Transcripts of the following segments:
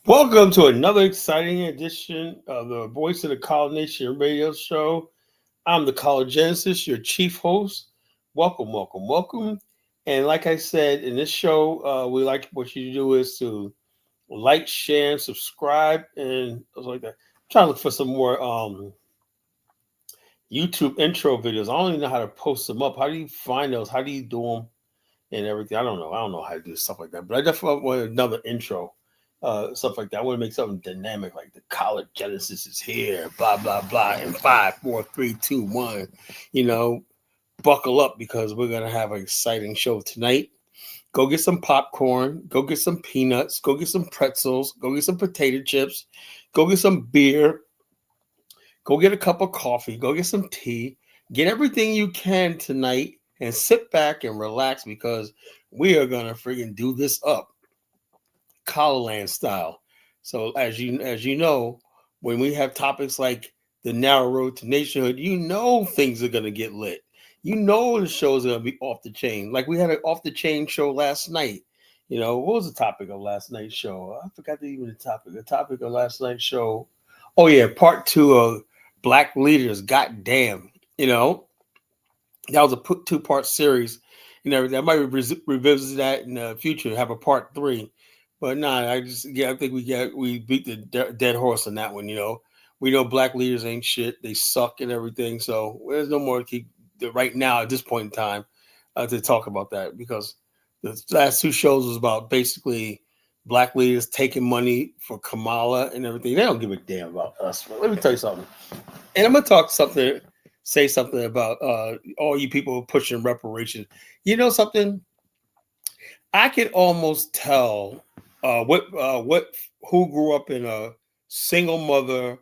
Welcome to another exciting edition of the Voice of the College Nation radio show. I'm the College Genesis, your chief host. Welcome, welcome, welcome. And like I said, in this show, we like what you do is to like, share, and subscribe, and stuff like that. I'm trying to look for some more YouTube intro videos. I don't even know how to post them up. How do you find those? How do you do them and everything? I don't know. I don't know how to do stuff like that. But I definitely want another intro, stuff like that. I want to make something dynamic, like the college genesis is here, blah blah blah, in 5, 4, 3, 2, 1. You know, buckle up because we're gonna have an exciting show tonight. Go get some popcorn. Go get some peanuts. Go get some pretzels. Go get some potato chips. Go get some beer. Go get a cup of coffee. Go get some tea. Get everything you can tonight and sit back and relax because we are gonna friggin' do this up, Collarland style. So as you know, when we have topics like the narrow road to nationhood, you know things are gonna get lit. You know the shows are gonna be off the chain. Like we had an off the chain show last night. What was the topic of last night's show? I forgot even the topic. The topic of last night's show. Oh yeah, part two of Black Leaders. God damn. That was a two-part series. I might revisit that in the future, have a part three. But nah, I think we beat the dead horse on that one. We know black leaders ain't shit; they suck and everything. So there's no more to keep right now at this point in time to talk about that because the last two shows was about basically black leaders taking money for Kamala and everything. They don't give a damn about us. But let me tell you something, and I'm gonna say something about all you people pushing reparations. You know something? I could almost tell what who grew up in a single mother,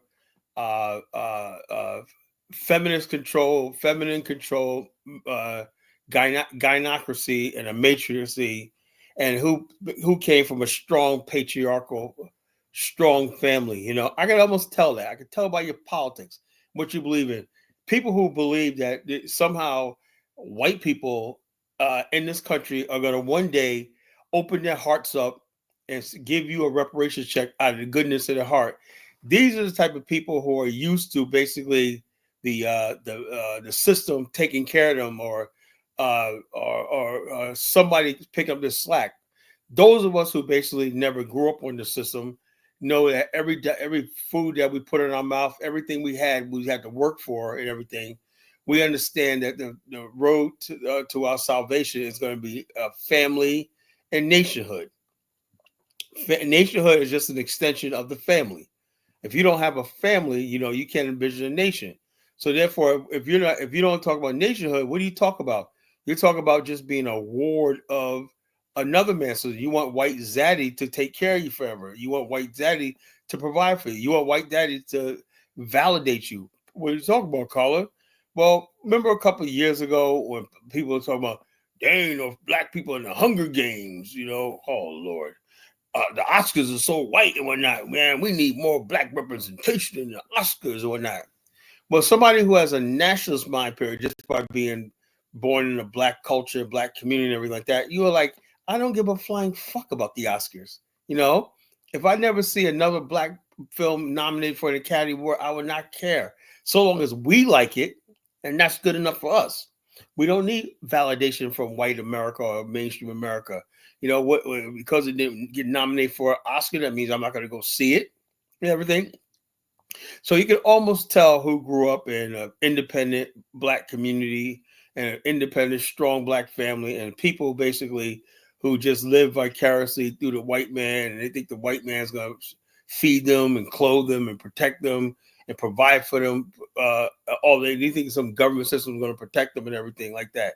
uh, uh, uh, feminine control, uh, gynocracy, and a matriarchy, and who came from a strong patriarchal, strong family. I could almost tell that. I could tell by your politics what you believe in. People who believe that somehow white people in this country are going to one day open their hearts up and give you a reparations check out of the goodness of their heart. These are the type of people who are used to basically the system taking care of them, or somebody pick up the slack. Those of us who basically never grew up on the system know that every food that we put in our mouth, everything we had to work for, and everything. We understand that the road to our salvation is going to be family and nationhood. Nationhood is just an extension of the family. If you don't have a family, you can't envision a nation. So therefore, if you don't talk about nationhood, what do you talk about? You talk about just being a ward of another man. So you want white zaddy to take care of you forever. You want white daddy to provide for you. You want white daddy to validate you. What are you talking about, caller? Well, remember a couple of years ago when people were talking about there ain't no black people in the Hunger Games, Oh Lord, the Oscars are so white and whatnot. Man, we need more black representation in the Oscars or whatnot. Well, somebody who has a nationalist mind period just by being born in a black culture, black community, and everything like that, you are like, I don't give a flying fuck about the Oscars. If I never see another black film nominated for an Academy Award, I would not care. So long as we like it, and that's good enough for us. We don't need validation from white America or mainstream America. What, because it didn't get nominated for an Oscar, that means I'm not going to go see it and everything. So you can almost tell who grew up in an independent black community and an independent, strong black family, and people basically who just live vicariously through the white man, and they think the white man's going to feed them and clothe them and protect them and provide for them. They think some government system is going to protect them and everything like that.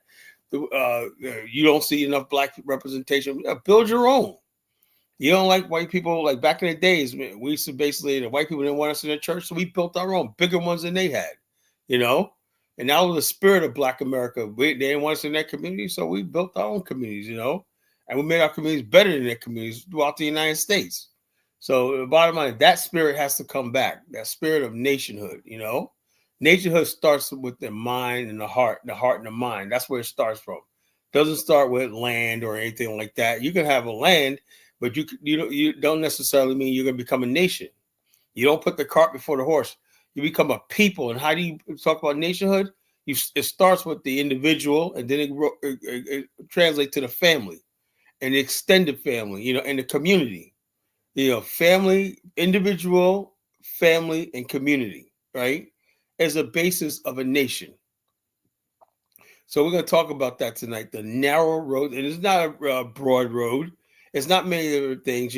You don't see enough black representation. Build your own. You don't like white people, like back in the days, man, we used to basically, the white people didn't want us in the church, so we built our own, bigger ones than they had, you know? And that was the spirit of Black America. They didn't want us in that community, so we built our own communities, And we made our communities better than their communities throughout the United States. So the bottom line, that spirit has to come back, that spirit of nationhood, Nationhood starts with the mind and the heart and the mind. That's where it starts from. It doesn't start with land or anything like that. You can have a land, but you don't necessarily mean you're going to become a nation. You don't put the cart before the horse. You become a people. And how do you talk about nationhood? It starts with the individual, and then it translates to the family and the extended family, and the community. Family, individual, family, and community, right? As a basis of a nation. So we're going to talk about that tonight. The narrow road, and it's not a broad road. It's not many other things.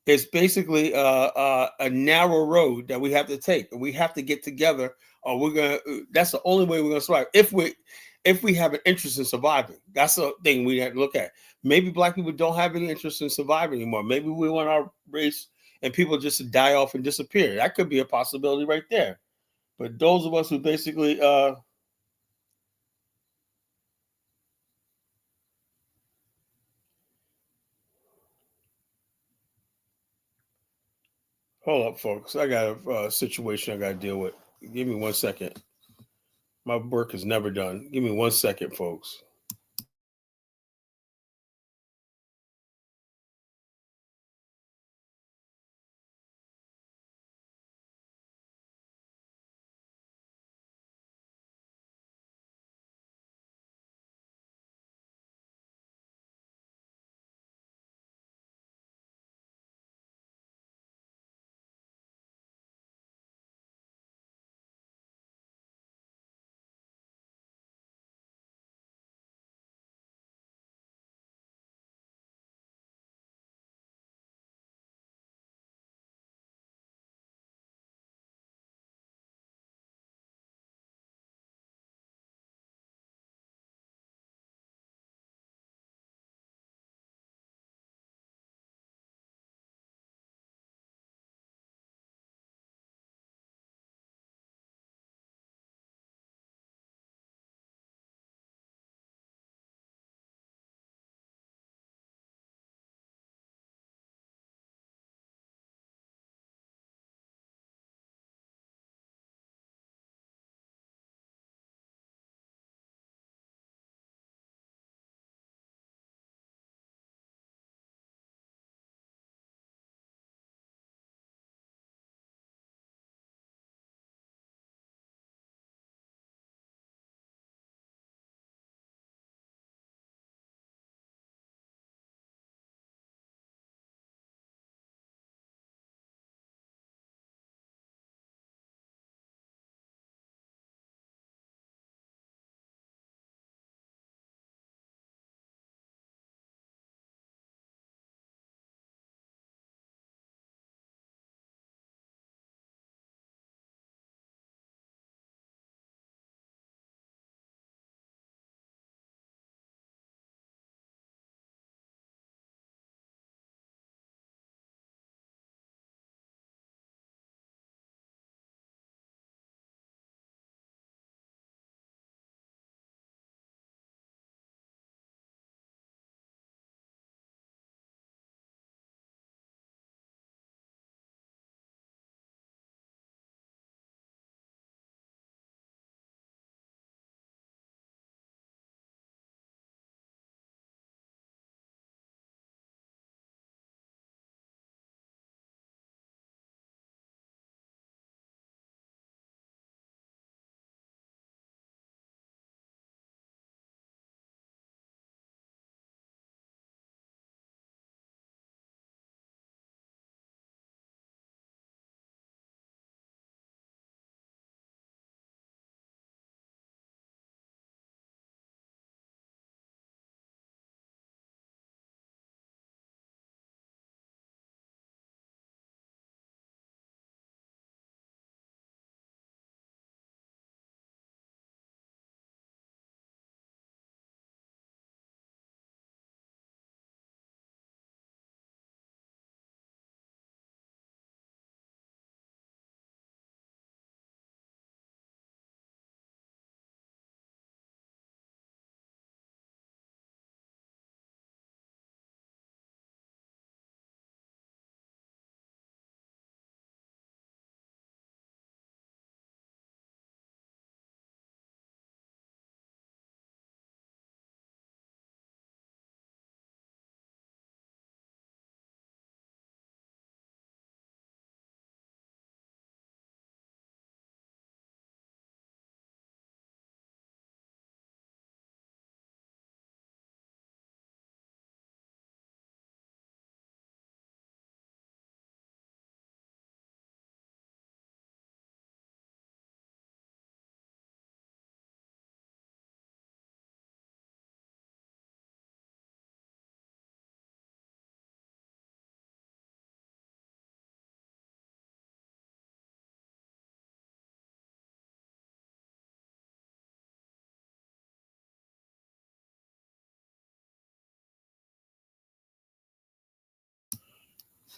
It's basically a narrow road that we have to take, and we have to get together, or we're gonna. That's the only way we're gonna survive. If we have an interest in surviving, that's the thing we have to look at. Maybe Black people don't have any interest in surviving anymore. Maybe we want our race and people just to die off and disappear. That could be a possibility right there. But those of us who basically, hold up, folks. I got a situation I got to deal with. Give me 1 second. My work is never done. Give me 1 second, folks.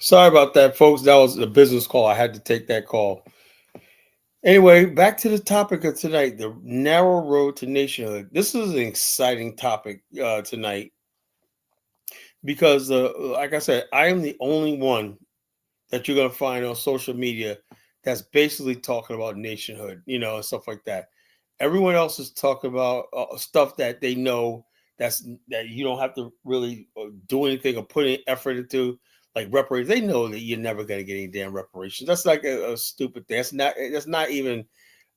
Sorry about that, folks. That was a business call. I had to take that call. Anyway, back to the topic of tonight, the narrow road to nationhood. This is an exciting topic tonight because, like I said, I am the only one that you're going to find on social media that's basically talking about nationhood, and stuff like that. Everyone else is talking about stuff that they know that you don't have to really do anything or put any effort into, like reparations. They know that you're never going to get any damn reparations. That's like a stupid thing. That's not even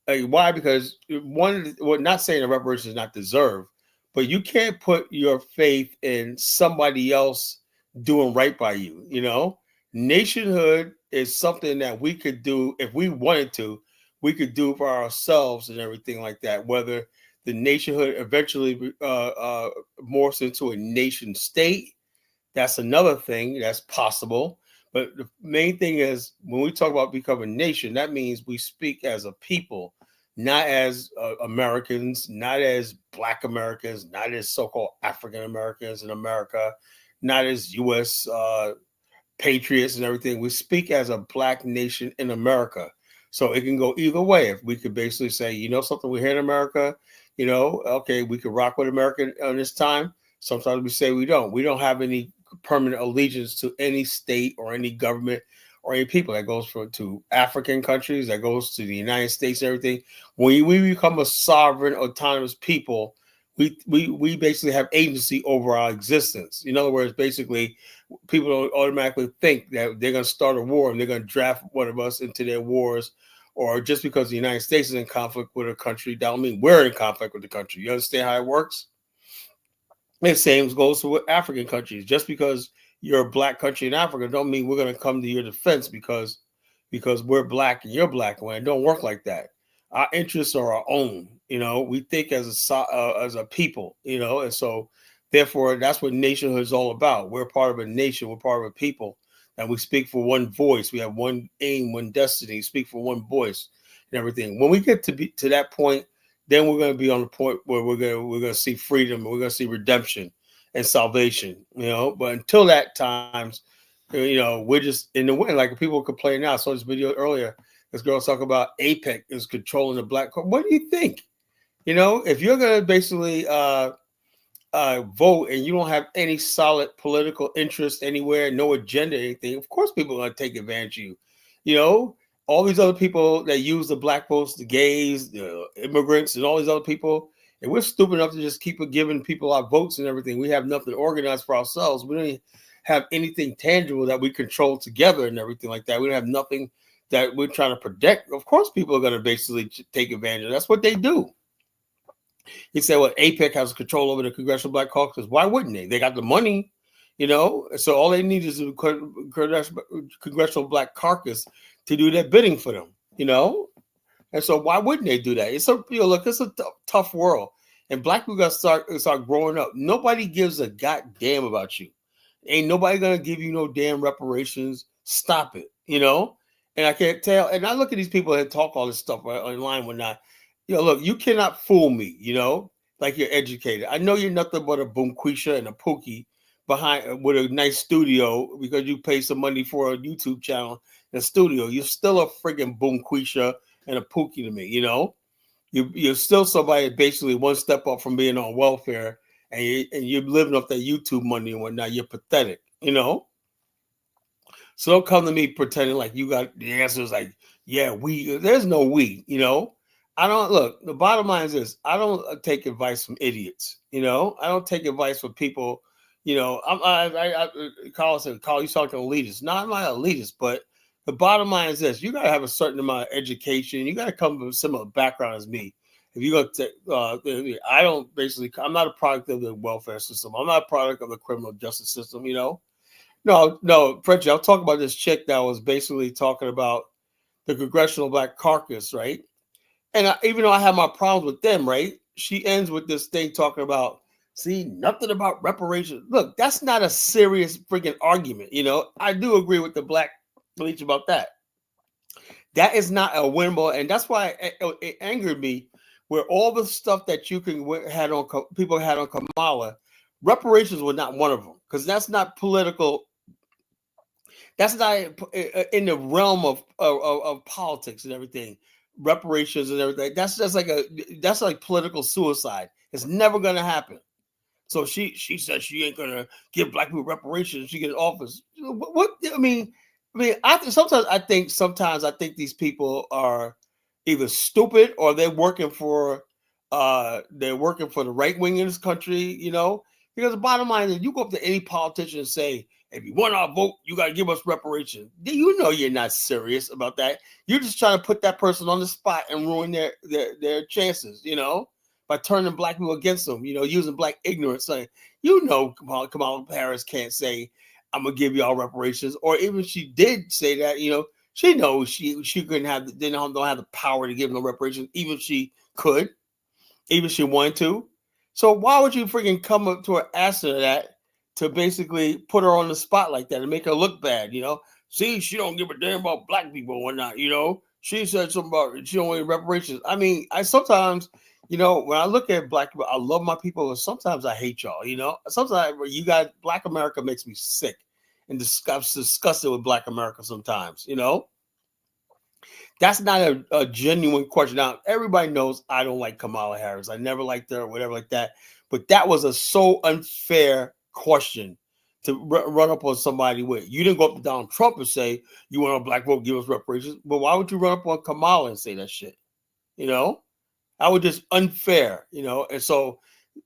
why? Because one, well, not saying the reparations is not deserved, but you can't put your faith in somebody else doing right by you. Nationhood is something that we could do if we wanted to. We could do for ourselves and everything like that. Whether the nationhood eventually morphs into a nation state, that's another thing that's possible. But the main thing is when we talk about becoming a nation, that means we speak as a people, not as Americans, not as Black Americans, not as so-called African Americans in America, not as U.S. Patriots and everything. We speak as a Black nation in America. So it can go either way. If we could basically say, something, we're here in America, okay, we could rock with America on this time. Sometimes we say we don't. We don't have any permanent allegiance to any state or any government or any people. That goes to African countries, that goes to the United States and everything. When we become a sovereign, autonomous people, we basically have agency over our existence. In other words, basically, people don't automatically think that they're going to start a war and they're going to draft one of us into their wars, or just because the United States is in conflict with a country, that don't mean we're in conflict with the country. You understand how it works? The same goes with African countries. Just because you're a Black country in Africa, don't mean we're going to come to your defense because we're Black and you're Black. When it don't work like that, our interests are our own. We think as a people. And so therefore that's what nationhood is all about. We're part of a nation. We're part of a people, and we speak for one voice. We have one aim, one destiny. Speak for one voice and everything. When we get to that point, then we're going to be on the point where we're going to see freedom, we're going to see redemption and salvation. But until that times, we're just in the way. Like people complain now. I saw this video earlier. This girl talking about APEC is controlling the Black. What do you think? If you're going to basically vote and you don't have any solid political interest anywhere, no agenda, anything, of course people are going to take advantage of you. You know, all these other people that use the Black votes, the gays, the immigrants, and all these other people, and we're stupid enough to just keep giving people our votes and everything. We have nothing organized for ourselves. We don't even have anything tangible that we control together and everything like that. We don't have nothing that we're trying to protect. Of course, people are going to basically take advantage of. That's what they do. He said, well, APEC has control over the Congressional Black Caucus. Why wouldn't they? They got the money, So all they need is a Congressional Black Caucus to do that bidding for them. And so why wouldn't they do that? Look, it's a tough world. And Black people got to start growing up. Nobody gives a goddamn about you. Ain't nobody going to give you no damn reparations. Stop it. And I can't tell. And I look at these people that talk all this stuff online when not. Look, you cannot fool me, like you're educated. I know you're nothing but a boomquisha and a pookie behind with a nice studio because you pay some money for a YouTube channel and studio. You're still a friggin' boomquisha and a pookie to me. You're still somebody basically one step up from being on welfare, and you're living off that YouTube money and whatnot. You're pathetic. So don't come to me pretending like you got the answers. Like, yeah, there's no we. I don't look. The bottom line is this: I don't take advice from idiots. I don't take advice from people. Carl said, "Carl, you talking elitist? No, I'm not elitist, but the bottom line is this: you got to have a certain amount of education. You got to come from a similar background as me. If you're going to, I don't basically. I'm not a product of the welfare system. I'm not a product of the criminal justice system. No, Frenchie, I'll talk about this chick that was basically talking about the Congressional Black Caucus, right? And even though I have my problems with them, right? She ends with this thing talking about, see, nothing about reparations. Look, that's not a serious freaking argument. I do agree with the Black bleach about that. That is not a winnable, and that's why it angered me. Where all the stuff that people had on Kamala, reparations were not one of them because that's not political. That's not in the realm of politics and everything, reparations and everything. That's just like that's like political suicide. It's never going to happen. So she says she ain't gonna give black people reparations. She gets office. What sometimes I think these people are either stupid or they're working for the right wing in this country. Because the bottom line is, you go up to any politician and say, if you want our vote, you got to give us reparations. You know you're not serious about that. You're just trying to put that person on the spot and ruin their chances. By turning black people against them, using black ignorance. Saying, Kamala Harris can't say, I'm gonna give y'all reparations, or even if she did say that, she knows she couldn't have, they don't have the power to give no reparations, even if she could, even if she wanted to. So why would you freaking come up to her after that to basically put her on the spot like that and make her look bad? See, she don't give a damn about black people or not. She said something about she don't want reparations. I mean, I sometimes, when I look at black people, I love my people, but sometimes I hate y'all. Sometimes black America makes me sick and disgusted with black America sometimes. That's not a genuine question. Now, everybody knows I don't like Kamala Harris. I never liked her or whatever like that. But that was a so unfair question to run up on somebody with. You didn't go up to Donald Trump and say, you want a black vote, give us reparations. But why would you run up on Kamala and say that shit? I was just unfair, And so,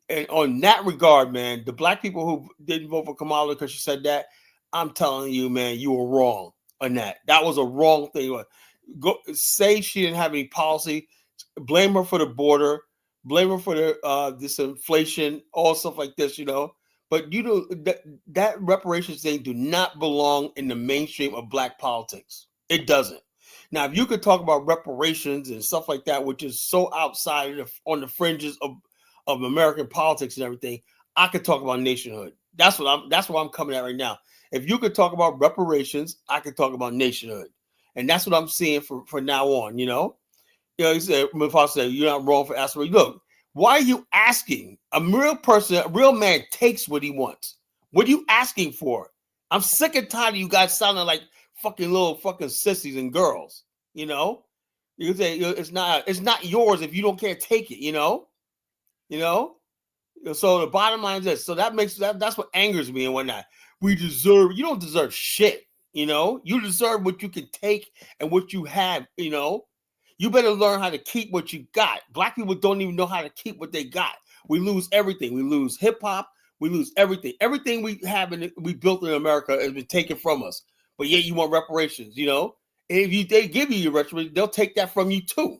and on that regard, man, the black people who didn't vote for Kamala because she said that, I'm telling you, man, you were wrong on that. That was a wrong thing. Go say she didn't have any policy, blame her for the border, blame her for this inflation, all stuff like this, But that reparations thing do not belong in the mainstream of black politics. It doesn't. Now, if you could talk about reparations and stuff like that, which is so outside on the fringes of American politics and everything, I could talk about nationhood. That's what I'm coming at right now. If you could talk about reparations, I could talk about nationhood. And that's what I'm seeing for now on, he said, Mufasa said, you're not wrong for asking. Look, why are you asking? A real person, a real man takes what he wants. What are you asking for? I'm sick and tired of you guys sounding like fucking little fucking sissies and girls, You say it's not yours if you can't take it, So the bottom line is this. So that's what angers me and whatnot. You don't deserve shit. You deserve what you can take and what you have. You better learn how to keep what you got. Black people don't even know how to keep what they got. We lose everything. We lose hip hop. We lose everything. Everything we have we built in America has been taken from us. But yet you want reparations. And if they give you your reparations, they'll take that from you too.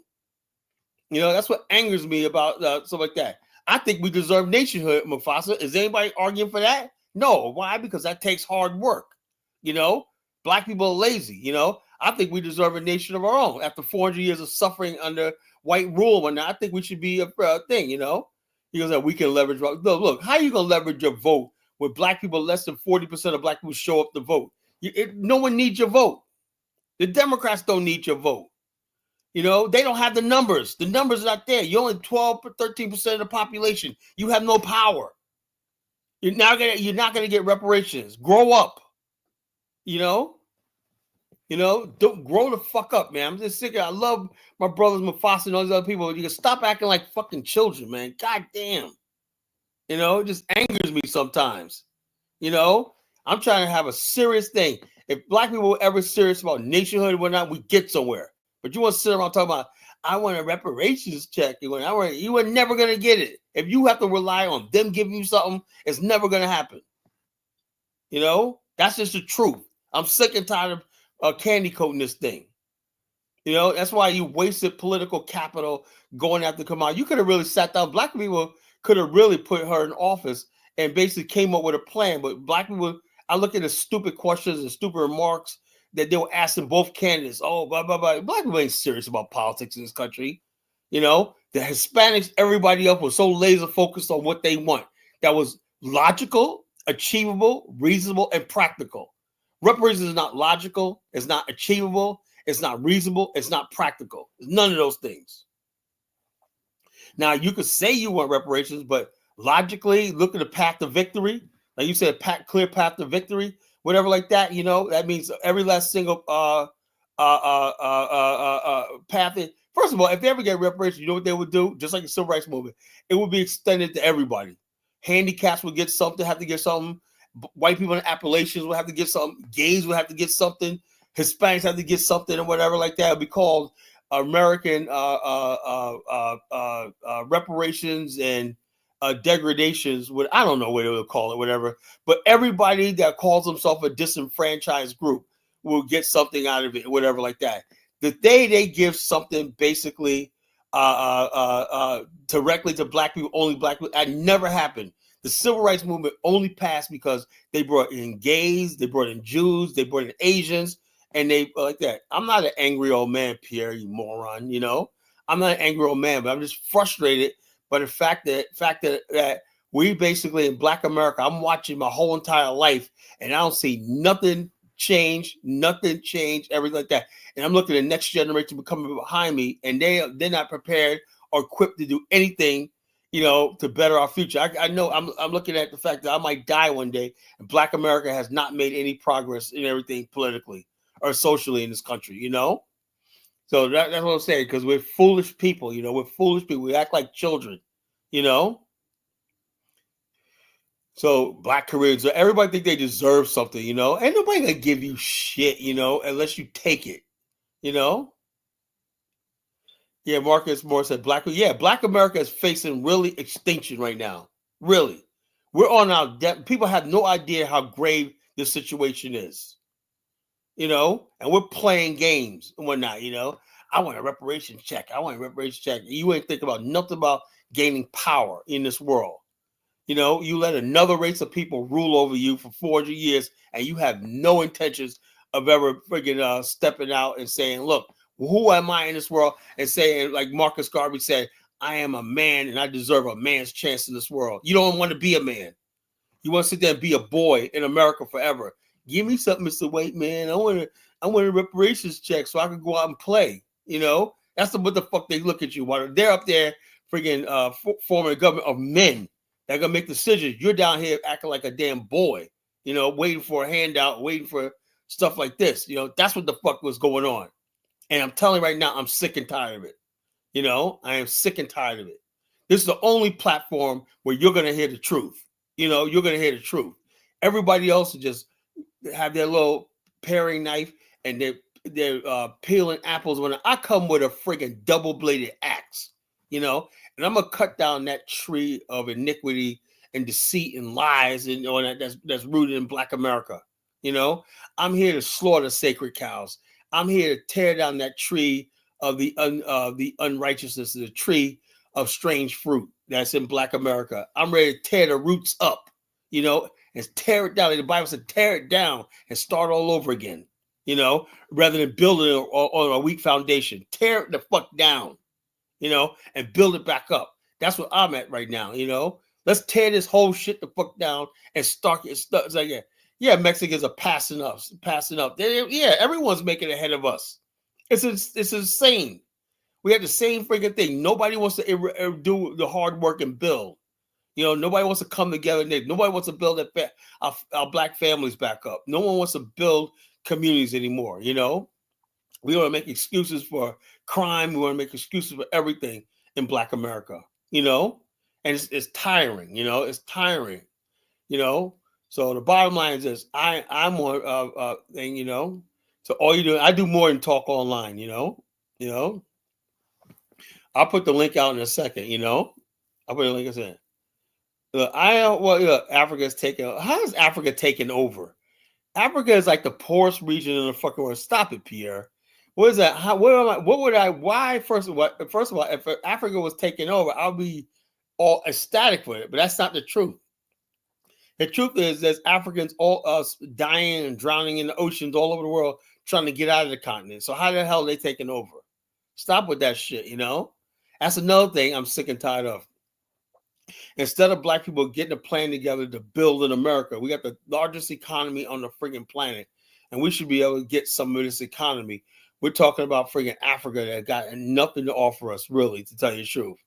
That's what angers me about stuff like that. I think we deserve nationhood, Mufasa. Is anybody arguing for that? No. Why? Because that takes hard work. Black people are lazy. I think we deserve a nation of our own. After 400 years of suffering under white rule, and I think we should be a thing. Because we can leverage. Look, how are you gonna leverage your vote with black people? Less than 40% of black people show up to vote. No one needs your vote. The Democrats don't need your vote. They don't have the numbers. The numbers are not there. You're only 12, 13% of the population. You have no power. You're not gonna get reparations. Grow up. Don't grow the fuck up, man. I'm just sick of. I love my brothers Mufasa and all these other people. You can stop acting like fucking children, man. God damn. It just angers me sometimes. I'm trying to have a serious thing. If black people were ever serious about nationhood and whatnot, we get somewhere. But you want to sit around talking about, I want a reparations check. You were never going to get it. If you have to rely on them giving you something, it's never going to happen. That's just the truth. I'm sick and tired of candy coating this thing. That's why you wasted political capital going after Kamala. You could have really sat down. Black people could have really put her in office and basically came up with a plan. But black people, I look at the stupid questions and stupid remarks that they were asking both candidates. Oh, blah, blah, blah. Black people ain't serious about politics in this country. The Hispanics, everybody else was so laser focused on what they want. That was logical, achievable, reasonable, and practical. Reparations is not logical. It's not achievable. It's not reasonable. It's not practical. It's none of those things. Now, you could say you want reparations, but logically, look at the path to victory. Like you said, clear path to victory. whatever like that. That means every last single path. First of all, if they ever get reparations, you know what they would do? Just like the civil rights movement, it would be extended to everybody. Handicaps would get something, have to get something. White people in Appalachians would have to get something. Gays would have to get something. Hispanics have to get something, or whatever like that. It would be called American reparations and degradations. I don't know what they would call it, whatever. But everybody that calls themselves a disenfranchised group will get something out of it, whatever like that. The day they give something basically directly to black people, only black people, that never happened. The civil rights movement only passed because they brought in gays, they brought in Jews, they brought in Asians, and they like that. I'm not an angry old man, Pierre, you moron. I'm not an angry old man, but I'm just frustrated by the fact that we basically in Black America, I'm watching my whole entire life, and I don't see nothing change, everything like that. And I'm looking at the next generation coming behind me, and they're not prepared or equipped to do anything, to better our future. I know I'm looking at the fact that I might die one day, and Black America has not made any progress in everything politically or socially in this country, So that's what I'm saying, because we're foolish people, we're foolish people. We act like children, So Black Koreans, everybody think they deserve something, Ain't nobody gonna give you shit, unless you take it, Yeah, Marcus Moore said Black America is facing really extinction right now. Really. We're on our death. People have no idea how grave this situation is. And we're playing games and whatnot, I want a reparations check. You ain't thinking about nothing about gaining power in this world. You let another race of people rule over you for 400 years, and you have no intentions of ever freaking stepping out and saying, look, who am I in this world? And saying, like Marcus Garvey said, I am a man and I deserve a man's chance in this world. You don't want to be a man. You want to sit there and be a boy in America forever. Give me something, Mr. White Man. I want a reparations check so I can go out and play. That's what the fuck they look at you while they're up there freaking forming a government of men that are gonna make decisions. You're down here acting like a damn boy, waiting for a handout, waiting for stuff like this. That's what the fuck was going on. And I'm telling you right now, I'm sick and tired of it. I am sick and tired of it. This is the only platform where you're gonna hear the truth. You're gonna hear the truth. Everybody else will just have their little paring knife and they're peeling apples. When I come with a freaking double-bladed axe, and I'm gonna cut down that tree of iniquity and deceit and lies and that's rooted in Black America. I'm here to slaughter sacred cows. I'm here to tear down that tree of the unrighteousness, the tree of strange fruit that's in Black America. I'm ready to tear the roots up, and tear it down. The Bible said, tear it down and start all over again, rather than building it on a weak foundation. Tear it the fuck down, and build it back up. That's what I'm at right now, Let's tear this whole shit the fuck down and start it. It's like, yeah, Mexicans are passing up. Yeah, everyone's making ahead of us. It's insane. We have the same freaking thing. Nobody wants to do the hard work and build. Nobody wants to come together. Nobody wants to build our Black families back up. No one wants to build communities anymore. We want to make excuses for crime. We want to make excuses for everything in Black America. And it's tiring. It's tiring. So the bottom line is this: I'm more thing. So all you do, I do more than talk online. I'll put the link out in a second. I'll put the link in a second. Look, Africa's taking. How is Africa taking over? Africa is like the poorest region in the fucking world. Stop it, Pierre. What is that? What would I? Why? First of all, if Africa was taking over, I'll be all ecstatic with it. But that's not the truth. The truth is, there's Africans all us dying and drowning in the oceans all over the world trying to get out of the continent. So how the hell are they taking over? Stop with that shit. That's another thing I'm sick and tired of. Instead of Black people getting a plan together to build in America, we got the largest economy on the friggin' planet, and we should be able to get some of this economy. We're talking about friggin' Africa that got nothing to offer us, really, to tell you the truth.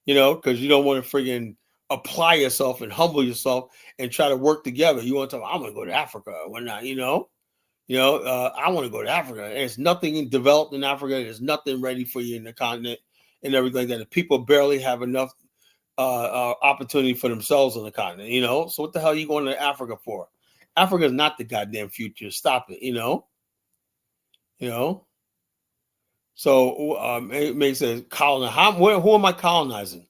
Because you don't want to friggin' apply yourself and humble yourself and try to work together. You want to talk, I'm going to go to Africa or whatnot, I want to go to Africa. There's nothing developed in Africa. There's nothing ready for you in the continent and everything like that. The people barely have enough opportunity for themselves on the continent. So what the hell are you going to Africa for? Africa is not the goddamn future. Stop it. So it makes sense. Who am I colonizing?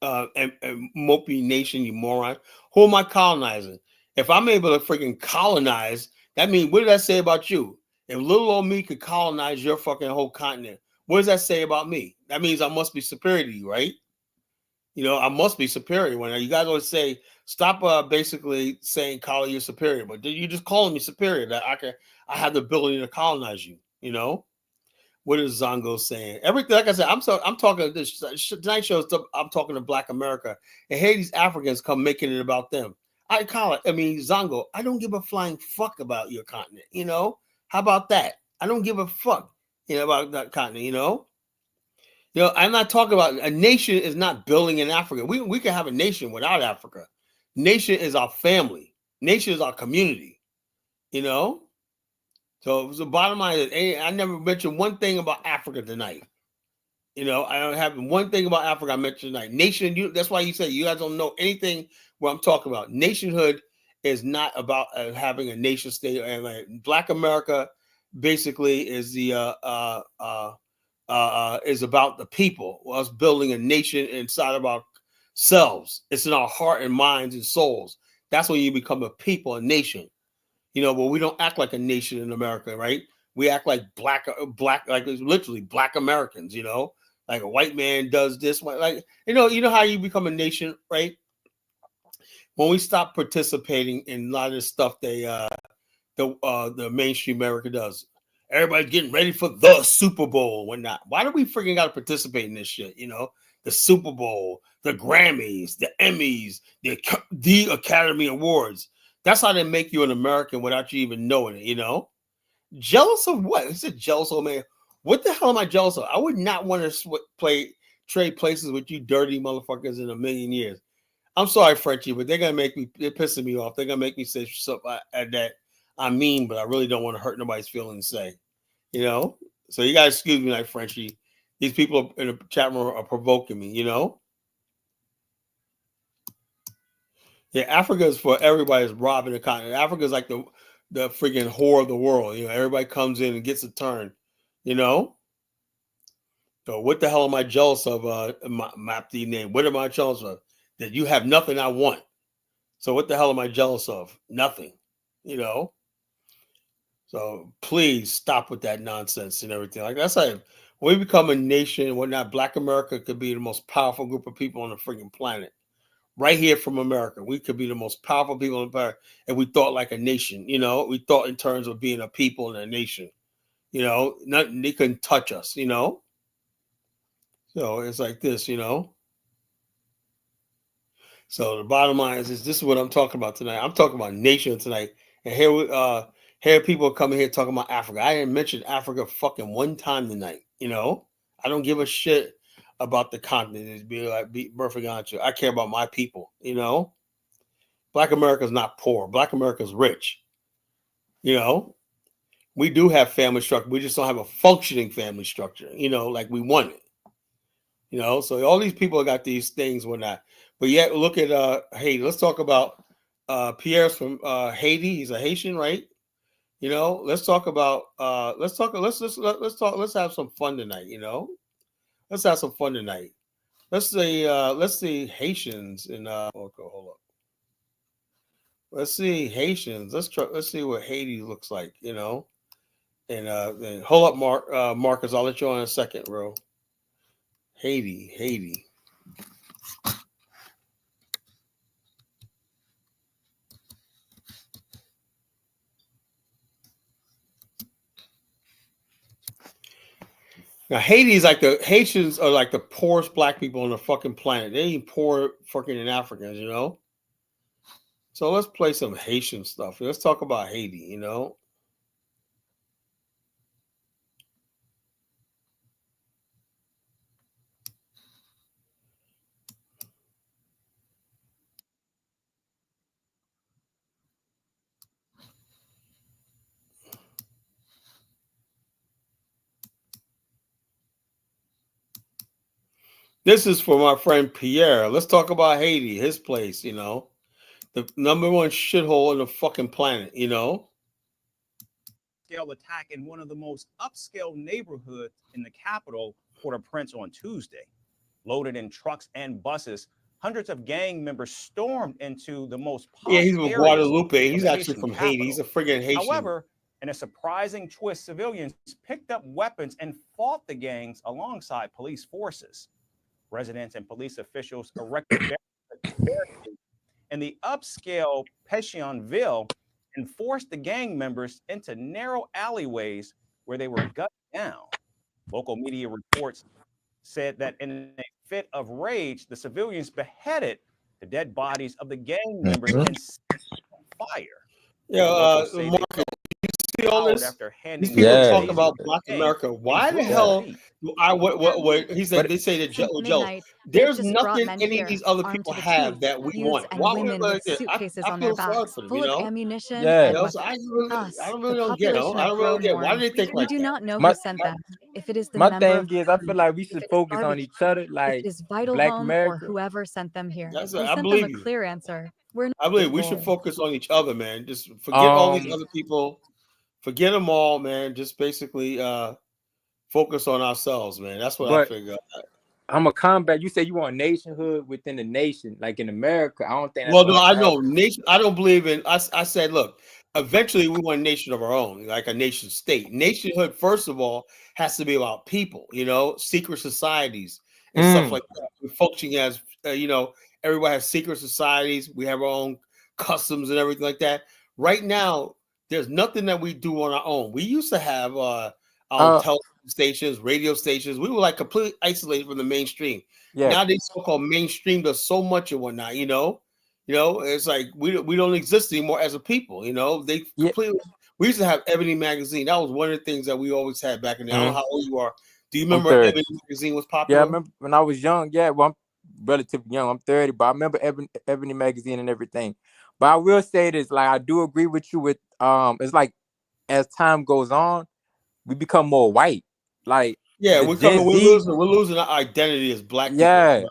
And mopey nation, you moron. Who am I colonizing? If I'm able to freaking colonize, that means, what does that say about you? If little old me could colonize your fucking whole continent, what does that say about me? That means I must be superior to you, right? I must be superior. When you guys always say, stop basically saying calling you superior, but you just calling me superior, that I have the ability to colonize you. What is Zongo saying? Everything, like I said, I'm talking this tonight show stuff. I'm talking to Black America, and here these Africans come making it about them. Zongo, I don't give a flying fuck about your continent. How about that? I don't give a fuck, about that continent. I'm not talking about a nation is not building in Africa. We can have a nation without Africa. Nation is our family. Nation is our community. You know. So the bottom line is, I never mentioned one thing about Africa tonight. I don't have one thing about Africa I mentioned tonight. Nation, that's why you say you guys don't know anything what I'm talking about. Nationhood is not about having a nation state. And Black America basically is is about the people, us building a nation inside of ourselves. It's in our heart and minds and souls. That's when you become a people, a nation. But we don't act like a nation in America, right? We act like black, like it's literally Black Americans. Like a white man does this, like how you become a nation, right? When we stop participating in a lot of this stuff, the mainstream America does. Everybody's getting ready for the Super Bowl and whatnot. Why do we freaking got to participate in this shit? The Super Bowl, the Grammys, the Emmys, the Academy Awards. That's how they make you an American without you even knowing it. Jealous of what? He said jealous of, man. What the hell am I jealous of? I would not want to trade places with you dirty motherfuckers in a million years. I'm sorry, Frenchie, but they're pissing me off. They're gonna make me say something that I mean, but I really don't want to hurt nobody's feelings. So you guys excuse me, like Frenchie. These people in the chat room are provoking me. Yeah, Africa is for everybody that's robbing the continent. Africa is like the freaking whore of the world. Everybody comes in and gets a turn. You know. So what the hell am I jealous of? Map the name. What am I jealous of? That you have nothing I want. So what the hell am I jealous of? Nothing. So please stop with that nonsense and everything. Like I said, when we become a nation and whatnot, Black America could be the most powerful group of people on the freaking planet. Right here from America, we could be the most powerful people on the planet, and we thought like a nation. We thought in terms of being a people and a nation. Nothing, they couldn't touch us. So it's like this. So the bottom line is this is what I'm talking about tonight. I'm talking about nation tonight. And here people coming here talking about Africa. I didn't mention Africa fucking one time tonight. I don't give a shit about the continent. It's be perfectly honest with you. I care about my people. Black America is not poor. Black America is rich. We do have family structure. We just don't have a functioning family structure, like we want it. So all these people got these things when that. But yet look at Haiti. Let's talk about Pierre's from Haiti. He's a Haitian, right? Let's talk about let's have some fun tonight. Let's have some fun tonight. Let's see Haitians in okay, hold up. Let's see Haitians. Let's see what Haiti looks like. And hold up, Marcus. I'll let you on in a second, bro. Haiti. Now Haitians are like the poorest black people on the fucking planet. They ain't poor fucking in Africans. So let's play some Haitian stuff. Let's talk about Haiti. This is for my friend Pierre. Let's talk about Haiti, his place. The number one shithole in the fucking planet. Scale attack in one of the most upscale neighborhoods in the capital, Port-au-Prince, on Tuesday. Loaded in trucks and buses, hundreds of gang members stormed into the most Yeah, posh he's from areas Guadalupe. of He's the actually Haitian from Haiti. He's capital. a friggin' Haitian. However, in a surprising twist, civilians picked up weapons and fought the gangs alongside police forces. Residents and police officials erected barricades in the upscale Pétionville and forced the gang members into narrow alleyways where they were gunned down. Local media reports said that in a fit of rage, the civilians beheaded the dead bodies of the gang members Mhm. and set on fire. Yeah, Locals say they Mark, felt see all proud this? after These handing the people Yeah, talk bodies of about the Black gang America. a Why the good yeah. hell defeat. do I what he said? But They say that Since jealous. midnight, they've There's just brought nothing men any of here, these other armed people to the have teeth, that we youths want. and Why would women with I suitcases on their feel sorry backs, for them, full of ammunition yeah, and So weapons. I Us, don't the really don't get. population I of don't really get. Why do Growmore, they think we like do that? not know who my sent them. If it is the my member of thing is, I feel parliament, like we if should it is focus on garbage each man, other, if like it is Vital Black Home or America. whoever sent them here. We I sent them believe a you. clear answer. We're not I believe we should involved. focus on each other, man. Just forget all these Um, other people. Forget them all, man. Just basically focus on ourselves, man. That's what I but figure. I'm a combat. You say you want nationhood within the nation, like in America. I don't think that's Well, no, gonna I know happen. nation. I don't believe in. I said, look, eventually we want a nation of our own, like a nation state. Nationhood, first of all, has to be about people. Secret societies and stuff Mm. like that. We're functioning as everybody has secret societies. We have our own customs and everything like that. Right now, there's nothing that we do on our own. We used to have our own Uh, television stations, radio stations. We were like completely isolated from the mainstream. yeah, Now they so-called mainstream does so much and whatnot. It's like we don't exist anymore as a people. They yeah. completely. We used to have Ebony magazine. That was one of the things that we always had back in the day. I don't know Mhm. how old you are. Do you I'm remember 30. Ebony magazine was Yeah, I popular? remember when I was young. Yeah, well, I'm relatively young. I'm 30, but I remember Ebony magazine and everything. But I will say this, like I do agree with you with it's like as time goes on, we become more white. Like Yeah, the we're Gen coming. Z, We're losing our identity as black people. yeah,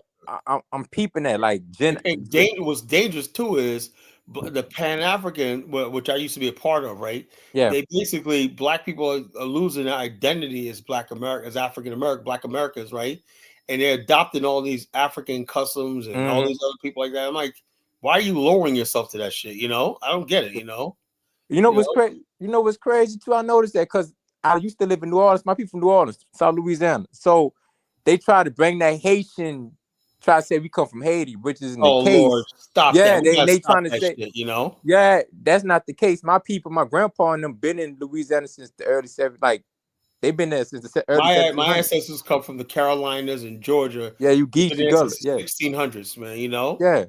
I'm peeping that like And what's dangerous too is the Pan African, which I used to be a part of, right? yeah. They basically black people are losing their identity as Black America, as African American, Black Americans, right? And they're adopting all these African customs and all Hmm. these other people like that. I'm like, why are you lowering yourself to that shit? I don't get it. You know, You know what's crazy too? I noticed that because I used to live in New Orleans. My people from New Orleans, South Louisiana. So they try to bring that Haitian, try to say we come from Haiti, which isn't the oh Lord, case. stop that. Yeah, We gotta they stop trying to that say, shit. yeah, that's not the case. My people, my grandpa and them been in Louisiana since the early seven, like they've been there since the early My 1700s. ancestors come from the Carolinas and Georgia. Yeah, you We've been geese, you there gullet. since Yeah, the 1600s, man. yeah.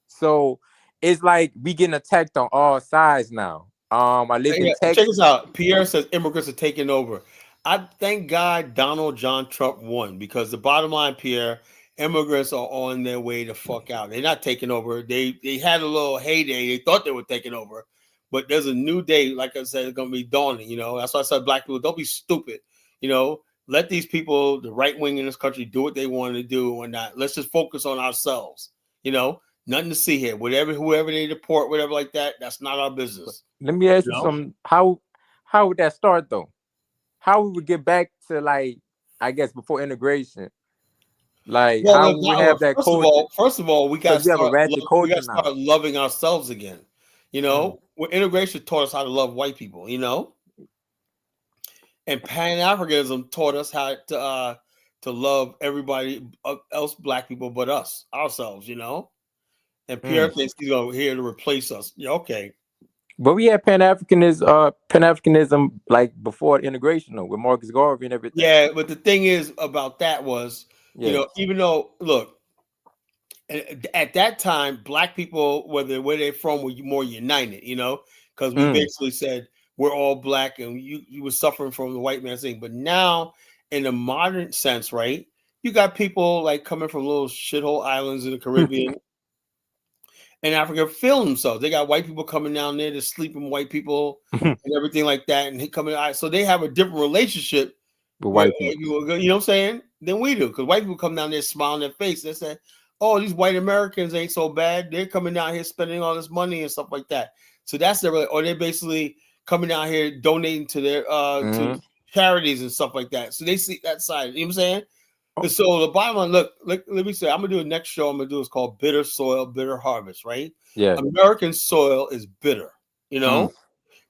So it's like we getting attacked on all sides now. I live in Yeah, check this Texas. out. Pierre says immigrants are taking over. I thank God Donald John Trump won because the bottom line, Pierre, immigrants are on their way to fuck out. They're not taking over. They had a little heyday. They thought they were taking over, but there's a new day. Like I said, it's gonna be dawning. That's why I said black people don't be stupid. Let these people, the right wing in this country, do what they want to do and not. Let's just focus on ourselves. Nothing to see here. Whoever they deport, whatever like that, that's not our business. Let me ask You you know. something. How would that start though? How we would get back to like I guess before integration? Like Well, how we would have that culture? first of all, we got Because to we have a start. ratchet We got culture to now. start loving ourselves again. Mm. Where integration taught us how to love white people. And Pan Africanism taught us how to love everybody else, black people, but ourselves. And Pierre Mm. thinks he's here to replace us. Yeah, okay. But we had Pan Africanism like before integration though, with Marcus Garvey and everything. Yeah, but the thing is about that was, Yeah. even though look, at that time, black people, where they're from, were more united, because we Mm. basically said we're all black and you were suffering from the white man's thing. But now, in a modern sense, right, you got people like coming from little shithole islands in the Caribbean and Africa feeling themselves. They got white people coming down there to sleep with white people and everything like that. And he coming out. So they have a different relationship with white people. You know what I'm saying? Than we do, because white people come down there smiling their face. They say, "Oh, these white Americans ain't so bad. They're coming down here spending all this money and stuff like that." So that's their, or they're basically coming down here donating to their to charities and stuff like that. So they see that side. You know what I'm saying? And so the bottom line, look, let me say, I'm gonna do a next show. I'm gonna do is called Bitter Soil, Bitter Harvest. Right? Yeah. American soil is bitter. You know.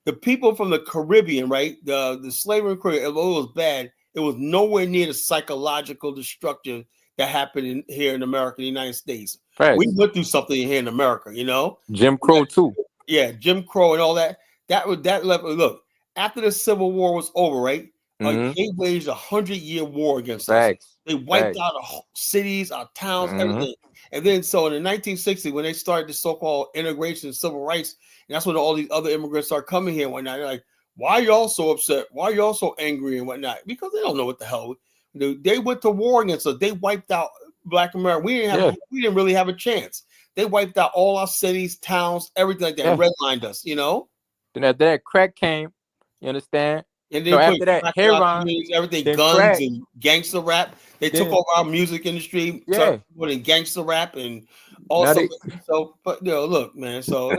The people from the Caribbean, right? The slavery in Caribbean, it was bad. It was nowhere near the psychological destruction that happened here in America, the United States. Right. We went through something here in America, you know. Jim Crow too. Yeah, Jim Crow and all that. That was that level. Look, after the Civil War was over, right? They waged 100-year war against us. They wiped out our cities, our towns, everything. And then, so in the 1960s, when they started the so-called integration and civil rights, and that's when all these other immigrants start coming here and whatnot. They're like, why are y'all so upset? Why are y'all so angry and whatnot? Because they don't know what the hell. They went to war against us. They wiped out Black America. We didn't really have a chance. They wiped out all our cities, towns, everything like that, and redlined us, you know? Then after that, crack came, you understand? And then after that, heroin, everything, guns crack, and gangster rap. They took over our music industry, started putting gangster rap and all stuff. So, but look, man. So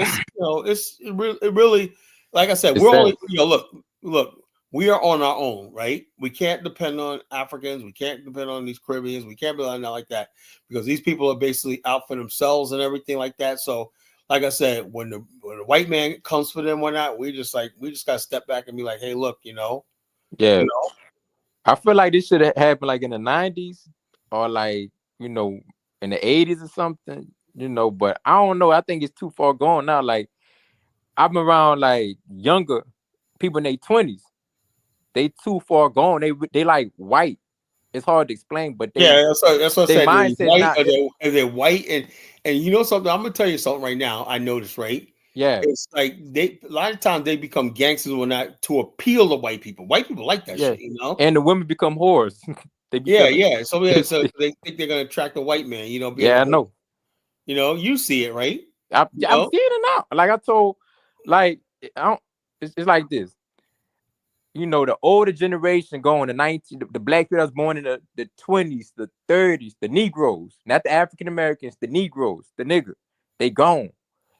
it's it really, like I said, we're only look. We are on our own, right? We can't depend on Africans. We can't depend on these Caribbeans. We can't depend on that like that because these people are basically out for themselves and everything like that. So, like I said, when the white man comes for them, whatnot, we just gotta step back and be like, hey, look, you know. I feel like this should have happened like in the 90s or like, in the 80s or something, but I don't know. I think it's too far gone now. Like I'm around like younger people in their 20s. They too far gone. They like white. It's hard to explain, but that's what I said. They're white, and you know something. I'm gonna tell you something right now. I noticed, right? Yeah, it's like a lot of times they become gangsters or not to appeal to white people. White people like that shit, you know. And the women become whores. So they think they're gonna attract a white man, you know. I know. You know, you see it, right? I'm seeing it now. Like I told, like it's like this. The older generation going to 19, the black people that was born in the 20s, the 30s, the Negroes, not the African Americans, the Negroes, the nigger, they gone.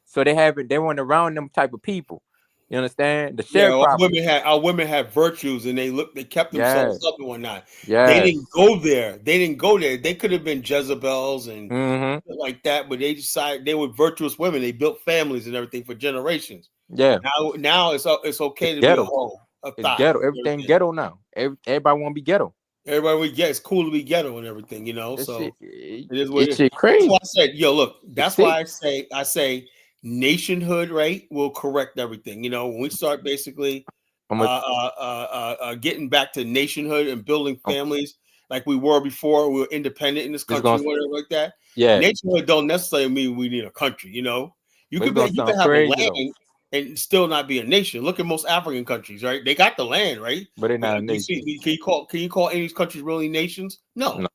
So they weren't around them type of people. You understand? The sharecroppers. Our women had virtues and they kept themselves up and whatnot. They didn't go there. They could have been Jezebels and like that, but they decided they were virtuous women. They built families and everything for generations. Yeah. Now it's okay to ghetto. be a hoe. It's ghetto. Everything ghetto now. Everybody want to be ghetto. It's cool to be ghetto and everything, you know. So it is what it is. Shit crazy. That's why I said, look, that's why I say nationhood, right, will correct everything. You know, when we start basically getting back to nationhood and building families like we were before, we were independent in this country, whatever like that. Yeah. Nationhood don't necessarily mean we need a country, you know. You can have a land and still not be a nation. Look at most African countries, right? They got the land, right? But they're not a nation. Can you call any of these countries really nations? No.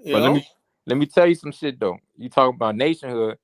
But let me tell you some shit though. You talk about nationhood.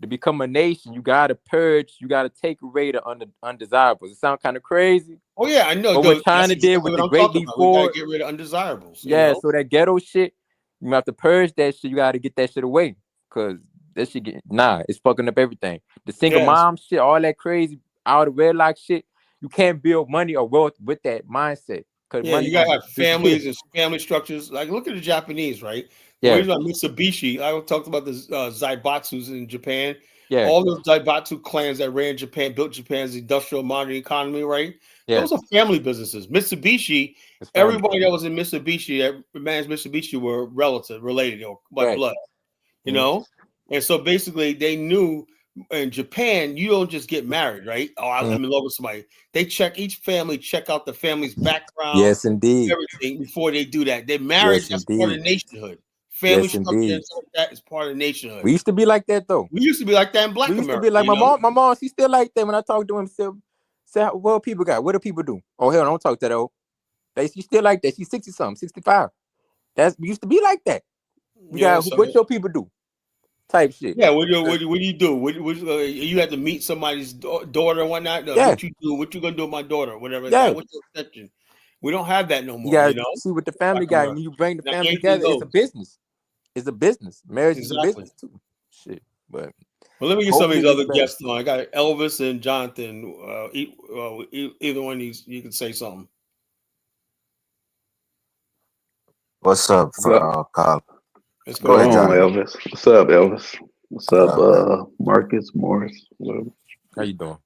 To become a nation, you gotta purge. You gotta take away the undesirables. It sounds kind of crazy. Oh yeah, I know. But what China did with the Great Leap Forward, get rid of undesirables. So that ghetto shit, you have to purge that shit. You gotta get that shit away because that shit it's fucking up everything. The single mom shit, all that crazy out of wedlock shit. You can't build money or wealth with that mindset. You gotta have families and family structures. Like look at the Japanese, right? Yeah, Mitsubishi. I talked about the Zaibatsus in Japan. Yeah, all those Zaibatsu clans that ran Japan, built Japan's industrial modern economy, right? Yeah. Those are family businesses. Mitsubishi, everybody that was in Mitsubishi, that managed Mitsubishi were related or by blood, you know? And so basically they knew in Japan, you don't just get married, right? Oh, I'm in love with somebody. They check out the family's background. Yes, indeed. Everything before they do that. Their marriage is part of nationhood. Family structure that is part of nationhood. We used to be like that though. We used to be like that in Black America. We used to be like my mom, she's still like that when I talk to him. Say what people got? What do people do? Oh hell, don't talk to that old. She's still like that. She's 60 something, 65. We used to be like that. What your people do? Type shit. Yeah, what do you do? You have to meet somebody's daughter and whatnot. What you do? What you gonna do with my daughter? Whatever. What's your exception? We don't have that no You more. got You know, see with the family Black guy, America. when you bring the Now family anything together, it's a goes. business. It's a business. Marriage is a Exactly. business too. Shit, but Well, let me get some of hopefully these it gets other better. guests on. I got Elvis and Jonathan. Either one of these, you can say something. What's up, What Kyle? Let's go Go going ahead, ahead, on, Jonathan. Jonathan. Elvis? What's up, Elvis? What's up, Uh, Marcus Morris? Whatever. How you doing?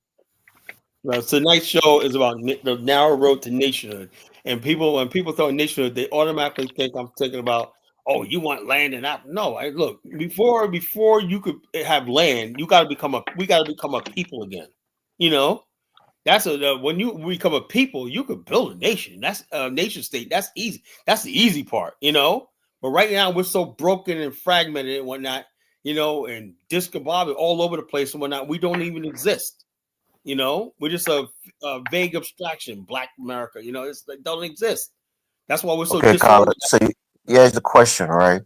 Tonight's show is about the narrow road to nationhood. And when people throw nationhood, they automatically think I'm thinking about, oh, you want land and that. No, I look before you could have land, we got to become a people again. You know, that's when you become a people, you could build a nation. That's a nation state. That's easy. That's the easy part. You know, but right now we're so broken and fragmented and whatnot. You know, and discombobulated all over the place and whatnot. We don't even exist. You know, we're just a vague abstraction. Black America, you know, it doesn't exist. That's why we're so okay, Kyle. disorganized. So here's the question, right?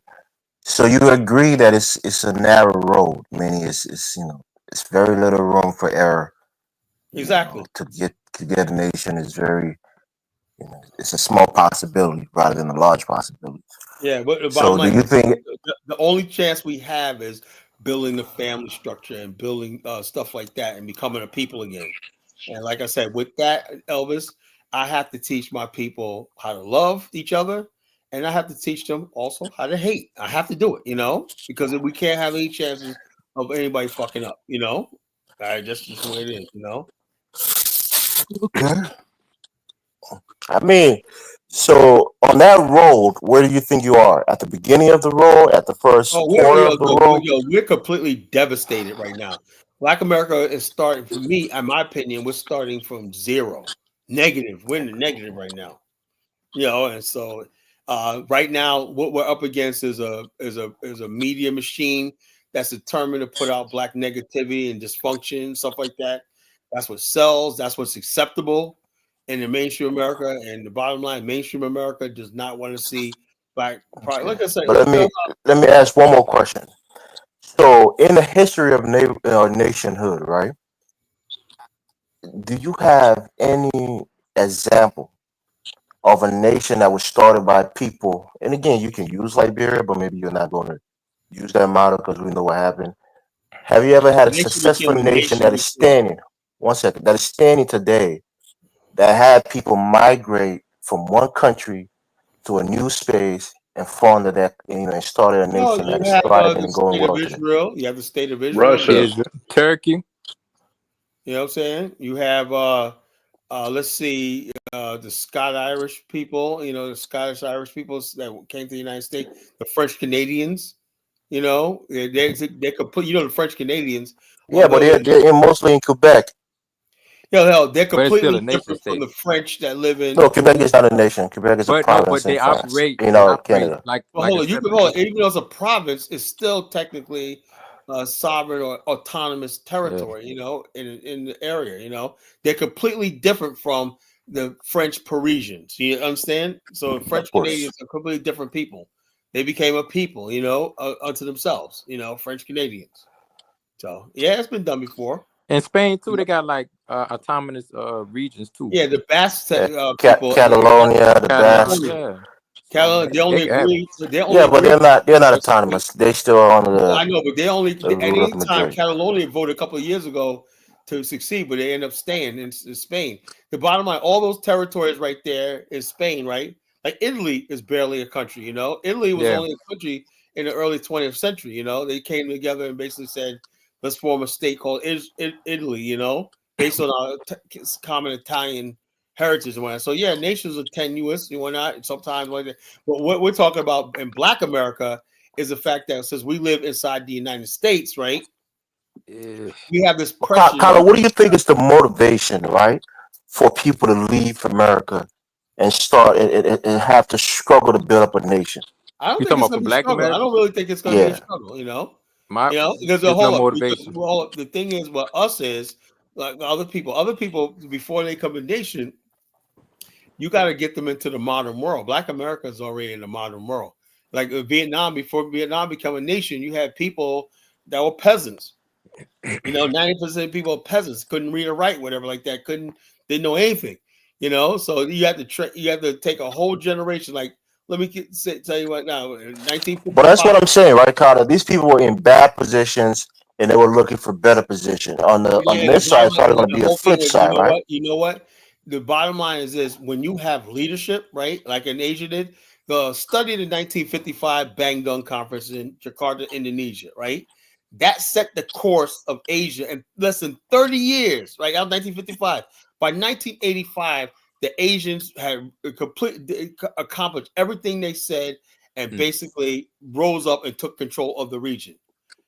So you agree that it's a narrow road, meaning it's it's very little room for error. Exactly. To get a nation is very it's a small possibility rather than a large possibility. Yeah, but the bottom So do line, you think? the only chance we have is building the family structure and building stuff like that and becoming a people again. And like I said, with that, Elvis, I have to teach my people how to love each other, and I have to teach them also how to hate. I have to do it, you know, because we can't have any chances of anybody fucking up, you know. That's just the way it is, you know. Okay. I mean, so on that road, where do you think you are? At the beginning of the road? At the first Oh, corner of the road? we're completely devastated right now. Black America is starting, for me, in my opinion, we're starting from zero, negative. We're in the negative right now, you know, and so right now, what we're up against is a media machine that's determined to put out black negativity and dysfunction, stuff like that. That's what sells. That's what's acceptable in the mainstream America. And the bottom line, mainstream America does not want to see black. Okay. Like I said, But look, let me ask one more question. So, in the history of nationhood, right? Do you have any example of a nation that was started by people? And again, you can use Liberia, but maybe you're not going to use that model because we know what happened. Have you ever had the a nation successful became a nation nation that is before. standing? One second, that is standing today, that had people migrate from one country to a new space and founded that, and started a Well, nation you that is have thriving the and going state of well today. Israel. You have the state of Israel. Russia. Is Turkey? You know what I'm saying? You have let's see, the Scott Irish people, you know, the Scottish Irish people that came to the United States, the French Canadians, you know, they could put, you know, the French Canadians, Yeah, but although they're mostly in Quebec. hell, they're But it's still completely a nation different from state. the French that live No, in Quebec is not a nation. Quebec is a But no, province but in they France. operate. They operate Canada. well, like hold a on, you can separate hold it, nation. even though it's a province, it's still technically sovereign or autonomous Yeah. territory, you know, in the area, you know. They're completely different from the French Parisians. You understand? So Of French course. Canadians are completely different people. They became a people, you know, unto themselves, you know, French Canadians. So yeah, it's been done before. In Spain too, they got like autonomous regions too. Yeah, the Basque Yeah, people Catalonia, the Catalan, Basque. Catalonia. yeah. Catalonia, they only They got agree. They only Yeah, but agree. they're not autonomous. They still are under I know, but they only the rule of anytime Madrid. Catalonia voted a couple of years ago to succeed, but they end up staying in Spain. The bottom line, all those territories right there is Spain, right? Like Italy is barely a country, you know. Italy was yeah. only a country in the early 20th century, you know. They came together and basically said, let's form a state called Italy, you know, based on our common Italian heritage and whatnot. So yeah, nations are tenuous and whatnot, sometimes like that. But what we're talking about in Black America is the fact that since we live inside the United States, right, Yeah. we have this Well, pressure. Carla, what do you think is the motivation, right, for people to leave America and start and have to struggle to build up a nation? I don't You think talking it's about going for to be Black struggle. I America? don't really think it's going to be a Yeah. struggle. My Because There's no hold up, because motivation. the thing is, what us is like other people before they come in nation, you got to get them into the modern world. Black America is already in the modern world. Like Vietnam, before Vietnam became a nation, you had people that were peasants. You know, 90% of people are peasants, couldn't read or write, whatever like that, didn't know anything. You know, so you have to you have to take a whole generation. Like, let me tell you what now, But that's 1955. what I'm saying, right, Carter? These people were in bad positions and they were looking for better position. On Yeah, the this side, bottom it's probably line, going to the be a whole thing flip is, you side, know right? what? You know what? The bottom line is this: when you have leadership, right, like in Asia did, the study of the 1955 Bandung Conference in Jakarta, Indonesia, right? That set the course of Asia in less than 30 years, right? Out of 1955. By 1985, the Asians had accomplished everything they said and basically rose up and took control of the region.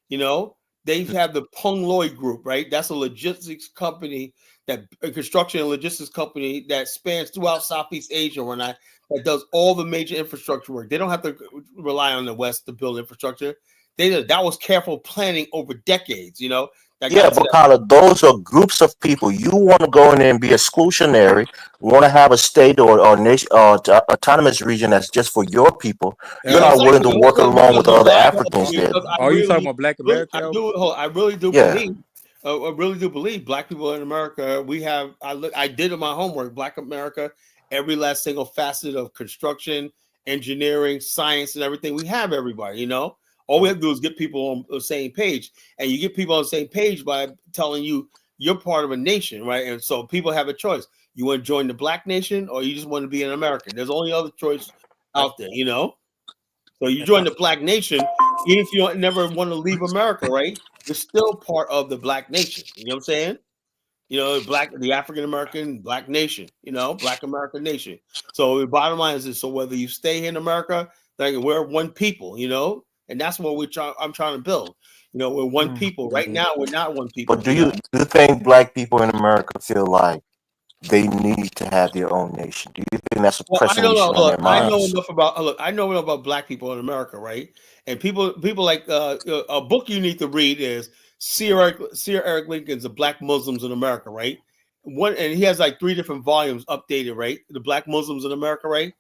You know, they have the Pung Loi Group, right? That's a logistics company, that a construction and logistics company that spans throughout Southeast Asia, that does all the major infrastructure work. They don't have to rely on the West to build infrastructure. That was careful planning over decades. You know, that Yeah, got to but that. Carter, those are groups of people. You want to go in there and be exclusionary, want to have a state or nation or autonomous region that's just for your people. You're not willing Exactly. to work along with the other Africans there. Because Are you talking about Black America, Elvis? I really do Yeah. believe. I really do believe black people in America. We have. I did my homework. Black America, every last single facet of construction, engineering, science, and everything. We have everybody. You know, all we have to do is get people on the same page, and you get people on the same page by telling you you're part of a nation, right? And so people have a choice. You want to join the black nation, or you just want to be an American. There's only other choice out there. You know. So you join the black nation, even if you don't never want to leave America, right? You're still part of the black nation. You know what I'm saying? You know, the African American black nation, you know, black American nation. So the bottom line is this: so whether you stay here in America, like we're one people, you know, and that's what I'm trying to build. You know, we're one people. Right now, we're not one But people, do you know. you think black people in America feel like they need to have their own nation? Do you think that's a Well, I pressing don't know. issue on Look, their minds? I know enough about black people in America, right? And people like a book you need to read is Sir Eric Lincoln's The Black Muslims in America, right? And he has like 3 different volumes updated, right? The Black Muslims in America, right?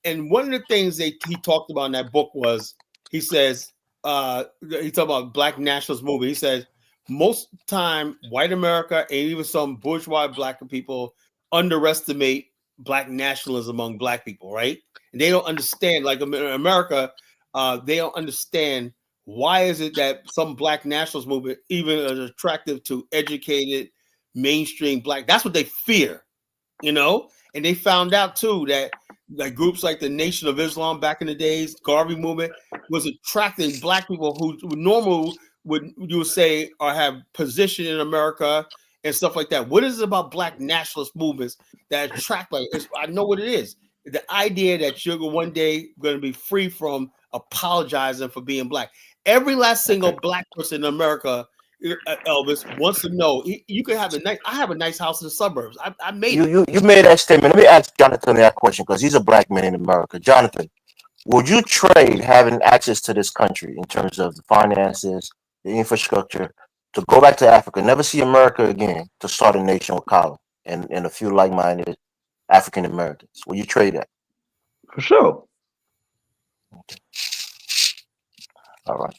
And one of the things he talked about in that book was he says he talked about black nationalist movement. He says most time white America and even some bourgeois black people underestimate black nationalism among black people, right? And they don't understand, like in America, they don't understand why is it that some black nationalist movement even is attractive to educated mainstream black. That's what they fear, you know. And they found out too that like groups like the Nation of Islam back in the days, Garvey movement was attracting black people who normal would you would say or have position in America and stuff like that. What is it about black nationalist movements that attract I know what it is. The idea that you're one day going to be free from apologizing for being black. Every last single black person in America, Elvis, wants to know. You can have I have a nice house in the suburbs. I made it. You made that statement. Let me ask Jonathan that question because he's a black man in America. Jonathan, would you trade having access to this country in terms of the finances, the infrastructure, to go back to Africa, never see America again, to start a nation with Colin and a few like-minded African Americans? Will you trade that? For sure. All right.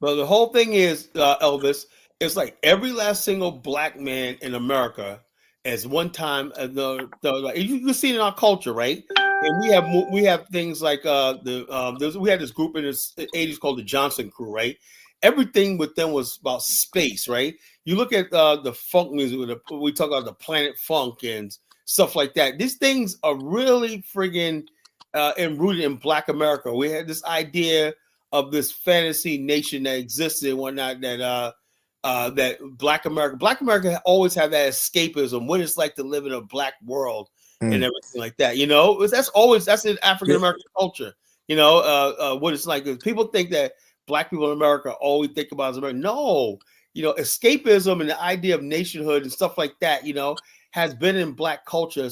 Well, the whole thing is, Elvis, it's like every last single black man in America, as one time, like, you can see it in our culture, right? And we have things like we had this group in the '80s called the Johnson Crew, right? Everything with them was about space, right? You look at the funk music, we talk about the Planet Funk and stuff like that. These things are really friggin' and rooted in Black America. We had this idea of this fantasy nation that existed and whatnot that Black America always had that escapism, what it's like to live in a black world and everything like that. You know, that's in African American culture. You know, what it's like. People think that black people in America always think about as America. No, you know, escapism and the idea of nationhood and stuff like that, you know, has been in black culture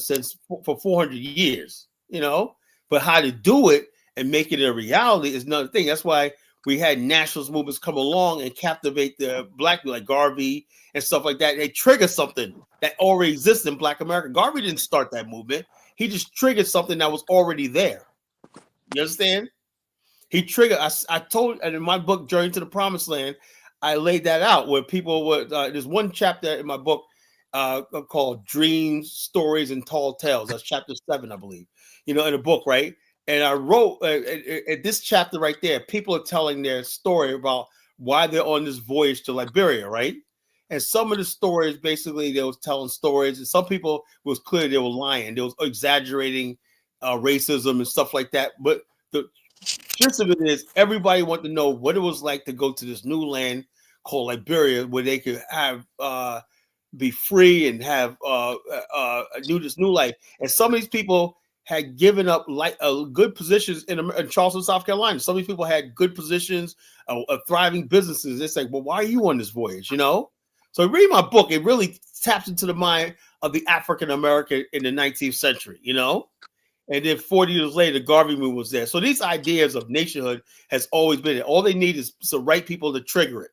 for 400 years. You know, but how to do it and make it a reality is another thing. That's why we had nationalist movements come along and captivate the black people like Garvey and stuff like that. They trigger something that already exists in Black America. Garvey didn't start that movement. He just triggered something that was already there. You understand? He triggered. I told, and in my book, Journey to the Promised Land, I laid that out where people would. There's one chapter in my book. called Dreams, Stories, and Tall Tales. That's chapter 7, I believe. In the book, right? And I wrote at this chapter right there. People are telling their story about why they're on this voyage to Liberia, right? And some of the stories, basically, they was telling stories, and some people it was clear they were lying. They was exaggerating racism and stuff like that. But the gist of it is, everybody wanted to know what it was like to go to this new land called Liberia, where they could have be free and have this new life. And some of these people had given up good positions in Charleston, South Carolina. Some of these people had good positions, thriving businesses. It's like, well, why are you on this voyage? So read my book. It really taps into the mind of the African American in the 19th century. And then 40 years later, the Garvey movement was there. So these ideas of nationhood has always been there. All they need is the right people to trigger it.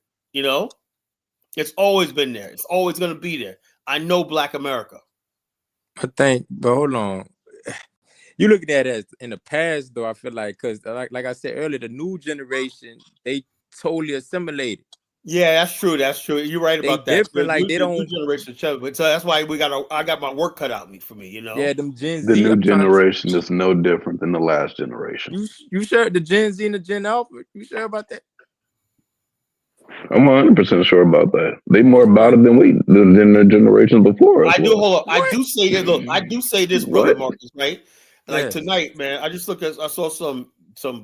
It's always been there. It's always going to be there. I know Black America. But hold on. You looking at it as in the past, though. I feel like because, like I said earlier, the new generation, they totally assimilated. Yeah, that's true. That's true. You're right about that. Different, like they don't. New generation, but so that's why I got my work cut out for me. Yeah, them Gen Z. The new generation is no different than the last generation. You sure the Gen Z and the Gen Alpha? You sure about that? I'm 100% sure about that. They more about it than the generation before us. I do. Hold up. I do say that. Look, I do say this, brother Marcus. Right? Like tonight, man. I just I saw some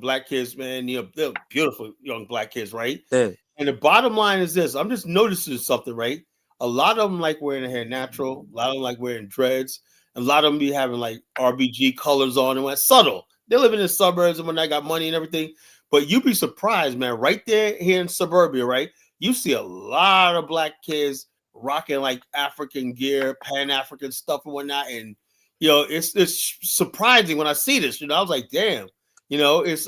black kids, man. They're beautiful young black kids, right? Yeah. And the bottom line is this: I'm just noticing something, right? A lot of them like wearing their hair natural. A lot of them like wearing dreads. A lot of them be having like RBG colors on and subtle. They live in the suburbs and when they got money and everything. But you'd be surprised, man. Right there here in suburbia, right? You see a lot of black kids rocking like African gear, Pan-African stuff and whatnot. And, it's surprising when I see this. I was like, damn. It's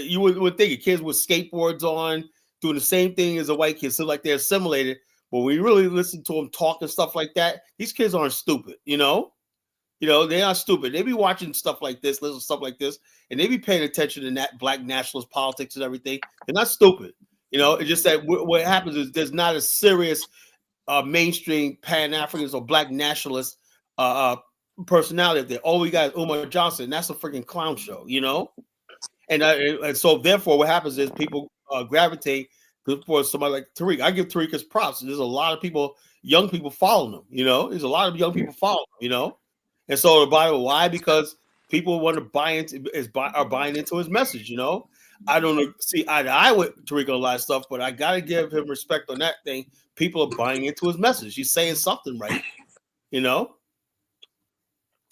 you would think kids with skateboards on, doing the same thing as a white kid, so like they're assimilated. But when you really listen to them talk and stuff like that, these kids aren't stupid, they aren't stupid. They be watching stuff like this, listen to stuff like this, and they be paying attention to that black nationalist politics and everything. They're not stupid. It's just that what happens is there's not a serious mainstream Pan-Africans or black nationalist personality there. All we got is Umar Johnson. That's a freaking clown show, And so therefore what happens is people gravitate for somebody like Tariq. I give Tariq his props. There's a lot of people, young people following him, there's a lot of young people following him, And so the Bible, why? Because people want to are buying into his message, I don't see eye to eye with Tariq on a lot of stuff, but I gotta give him respect on that thing. People are buying into his message. He's saying something right,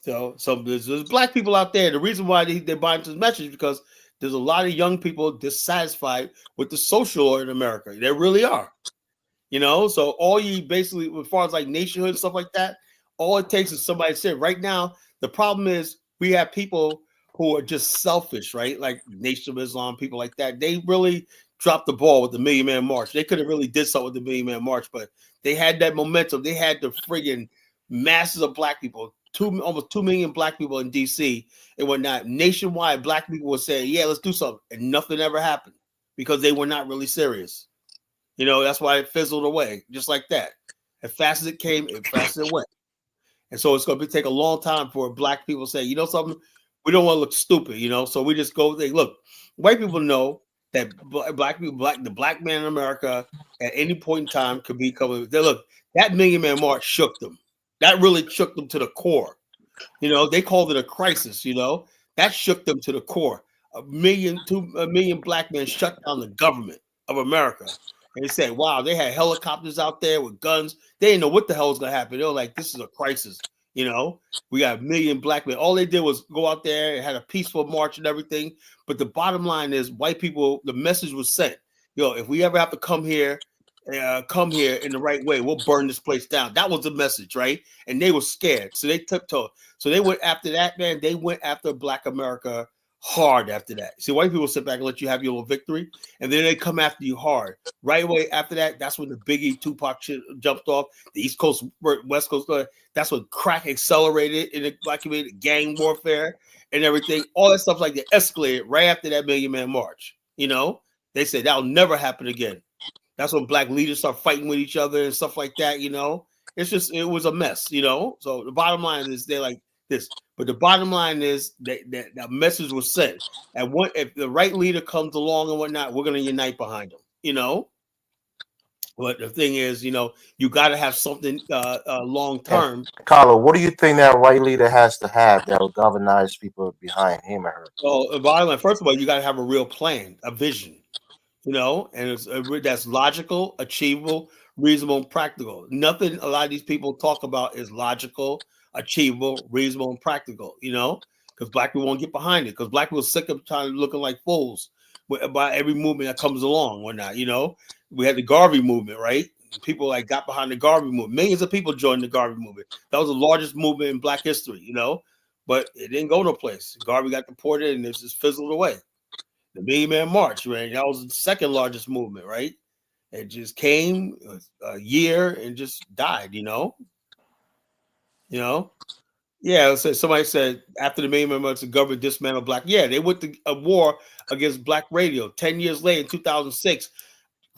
So there's black people out there. The reason why they're buying into his message is because there's a lot of young people dissatisfied with the social order in America. There really are. So all you basically, as far as like nationhood and stuff like that, all it takes is somebody to say, right now, the problem is we have people who are just selfish, right? Like Nation of Islam, people like that. They really dropped the ball with the Million Man March. They could have really did something with the Million Man March, but they had that momentum. They had the friggin' masses of black people. Almost 2 million black people in DC and whatnot. Nationwide, black people were saying, yeah, let's do something. And nothing ever happened because they were not really serious. That's why it fizzled away, just like that. As fast as it came, as fast as it went. And so it's going to take a long time for black people to say, something, we don't want to look stupid, So we just go, look, white people know that black people, the black man in America at any point in time could become, look, that Million Man March shook them. That really shook them to the core. They called it a crisis, that shook them to the core. 1 million black men shut down the government of America. And they said, wow, they had helicopters out there with guns. They didn't know what the hell was going to happen. They were like, this is a crisis. We got 1 million black men. All they did was go out there and had a peaceful march and everything. But the bottom line is white people, the message was sent. If we ever have to come here in the right way, we'll burn this place down. That was the message, right? And they were scared. So they tiptoed. So they went after that, man. They went after black America hard after that. See, white people sit back and let you have your little victory, and then they come after you hard. Right away after that, that's when the Biggie, Tupac shit jumped off. The East Coast, West Coast, that's when crack accelerated in the black community, gang warfare and everything. All that stuff like that escalated right after that Million Man March. They said that'll never happen again. That's when black leaders start fighting with each other and stuff like that, It was a mess, you know. So the bottom line is they're like this, but the bottom line is that message was sent. And what if the right leader comes along and whatnot, we're gonna unite behind them, you know. But the thing is, you know, you got to have something long And term. Carlo, what do you think that right leader has to have that will galvanize people behind him or her? So the bottom line, first of all, you got to have a real plan, a vision, you know, and that's logical, achievable, reasonable, and practical. Nothing a lot of these people talk about is logical, achievable, reasonable, and practical, you know, because black people won't get behind it because black people are sick of trying looking like fools by every movement that comes along, whatnot, you know. We had the Garvey movement, right? People like got behind the Garvey movement. Millions of people joined the Garvey movement. That was the largest movement in black history, you know, but it didn't go no place. Garvey got deported and it just fizzled away. The Million Man March, right? That was the second largest movement, right? It just came a year and just died, you know. You know, yeah. So somebody said after the Million Man March, the government dismantled black. Yeah, they went to a war against black radio. 10 years later, in 2006,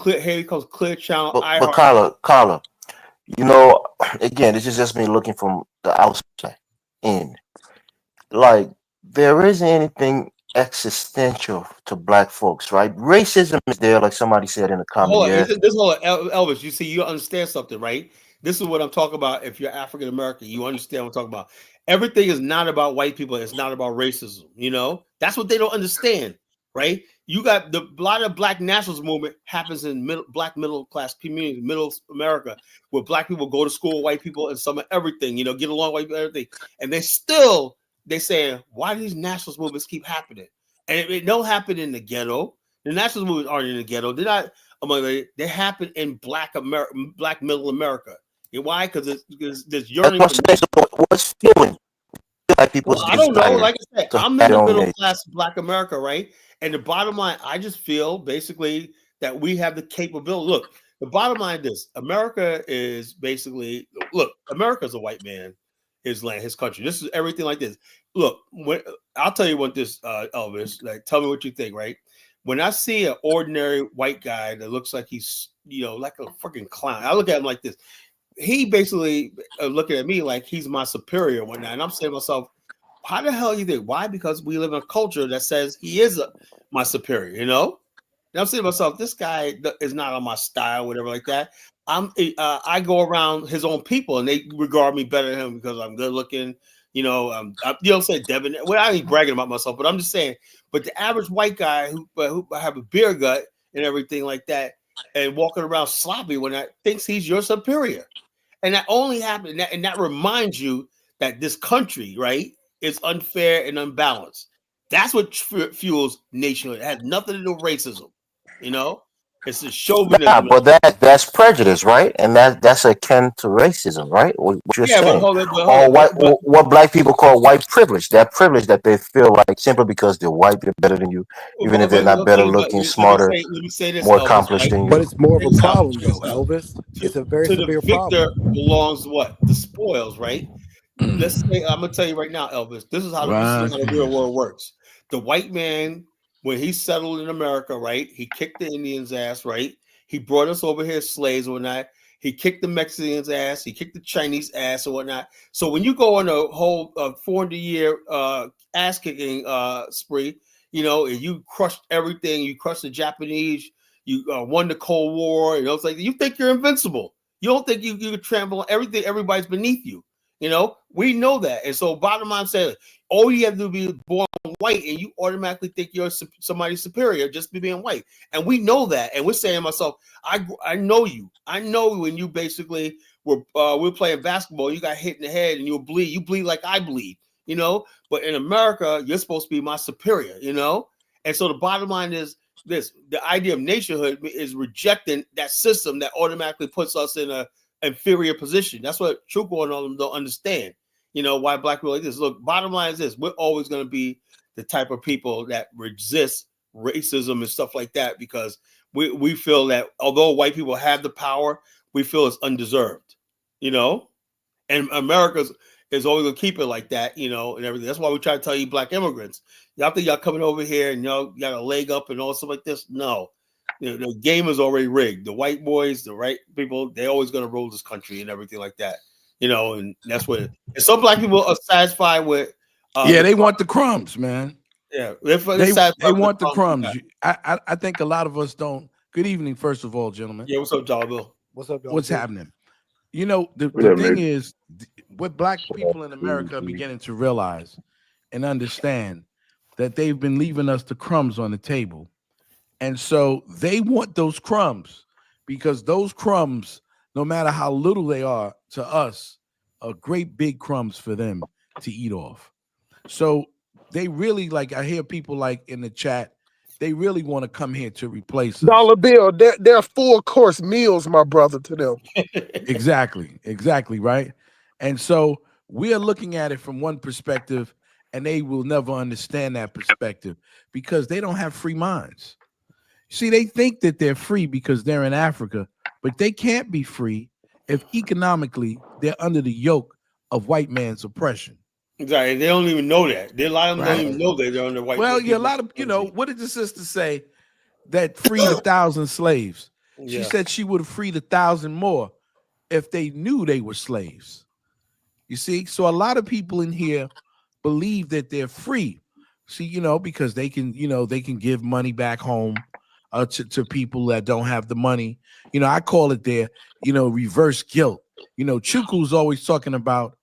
here comes Clear Channel, But iHeart. Carla, you know, again, this is just me looking from the outside in. Like, there isn't anything existential to black folks, right? Racism is there, like somebody said in the comment. Hold on, Yeah, this whole Elvis. You see, you understand something, right? This is what I'm talking about. If you're African American, you understand what I'm talking about. Everything is not about white people. It's not about racism. You know, that's what they don't understand, right? You got a lot of black nationalist movement happens in black middle class communities, middle America, where black people go to school, white people, and some of everything. You know, get along with everything, and they saying why do these nationalist movements keep happening? And it don't happen in the ghetto. The nationalist movements aren't in the ghetto. They're not among they happen in black America, black middle America. You know why? Because there's that's yearning what for I'm saying. So what's fueling black well, people's I don't know. desire Like I said, to have I'm in their the own middle nation? class black America, right? And the bottom line, I just feel basically that we have the capability. Look, the bottom line is this America is basically look, America's a white man, his land, his country. This is everything like this. Look, I'll tell you what this Elvis, like tell me what you think, right? When I see an ordinary white guy that looks like he's, you know, like a freaking clown, I look at him like this. He basically looking at me like he's my superior and whatnot. And I'm saying to myself, how the hell you think? Why? Because we live in a culture that says he is my superior, you know? And I'm saying to myself, this guy is not on my style, whatever like that. I go around his own people and they regard me better than him because I'm good looking, you know. You don't say Devin. Well, I ain't bragging about myself, but I'm just saying. But the average white guy who have a beer gut and everything like that and walking around sloppy when I thinks he's your superior. And that only happened, and that reminds you that this country, right, is unfair and unbalanced. That's what fuels nationhood. It has nothing to do with racism. You know, it's a Yeah, chauvinism. but that's prejudice, right? And that's akin to racism, right? What you're Yeah, but saying, hold on, or but what black people call white privilege. That privilege that they feel like simply because they're white, they're better than you, even if they're not better looking, smarter, let me say this, more Elvis. accomplished Right? than But you. it's more of Check a this out. problem, Check though, this out. Elvis. To, It's a very to the severe victor problem. belongs what? The spoils, right? Let's say I'm gonna tell you right now, Elvis. This is how the real world works. The white man, when he settled in America, right? He kicked the Indians' ass, right? He brought us over here as slaves or whatnot. He kicked the Mexicans' ass. He kicked the Chinese ass or whatnot. So when you go on a whole 400-year ass kicking spree, you know, and you crushed everything, you crushed the Japanese, you won the Cold War. You know, it's like you think you're invincible. You don't think you can trample on everything. Everybody's beneath you. You know, we know that. And so bottom line says, all you have to do is be born white and you automatically think you're somebody superior just be being white. And we know that. And we're saying to myself, I know you. I know when you basically we're playing basketball, you got hit in the head and you'll bleed. You bleed like I bleed, you know. But in America, you're supposed to be my superior, you know. And so the bottom line is this: the idea of nationhood is rejecting that system that automatically puts us in a inferior position. That's what Chuko and all of them don't understand. You know, why black people like this. Look, bottom line is this: we're always going to be the type of people that resist racism and stuff like that because we feel that although white people have the power, we feel it's undeserved. You know, and America's is always gonna keep it like that, you know, and everything. That's why we try to tell you black immigrants. Y'all think y'all coming over here and y'all got a leg up and all stuff like this. No, The game is already rigged. The white boys, the right people, they're always going to rule this country and everything like that. And that's what. And some black people are satisfied with. They want the crumbs, man. Yeah, they want the crumbs. Yeah. I think a lot of us don't. Good evening, first of all, gentlemen. Yeah, what's up, Dollar Bill? What's up, What's happening? The thing is, what black people in America are beginning to realize and understand that they've been leaving us the crumbs on the table. And so they want those crumbs because those crumbs, no matter how little they are to us, are great big crumbs for them to eat off. So they really, like, I hear people like in the chat, they really want to come here to replace us. Dollar Bill, they're full course meals, my brother, to them. Exactly, right? And so we are looking at it from one perspective, and they will never understand that perspective because they don't have free minds. See, they think that they're free because they're in Africa, but they can't be free if economically they're under the yoke of white man's oppression. Exactly. They don't even know that. A lot of them don't even know that they're under white. Well, yeah, a lot of, what did the sister say that freed 1,000 slaves? She said she would have freed 1,000 more if they knew they were slaves. You see? So a lot of people in here believe that they're free. See, because they can give money back home to people that don't have the money. I call it their, reverse guilt. Chukwu's always talking about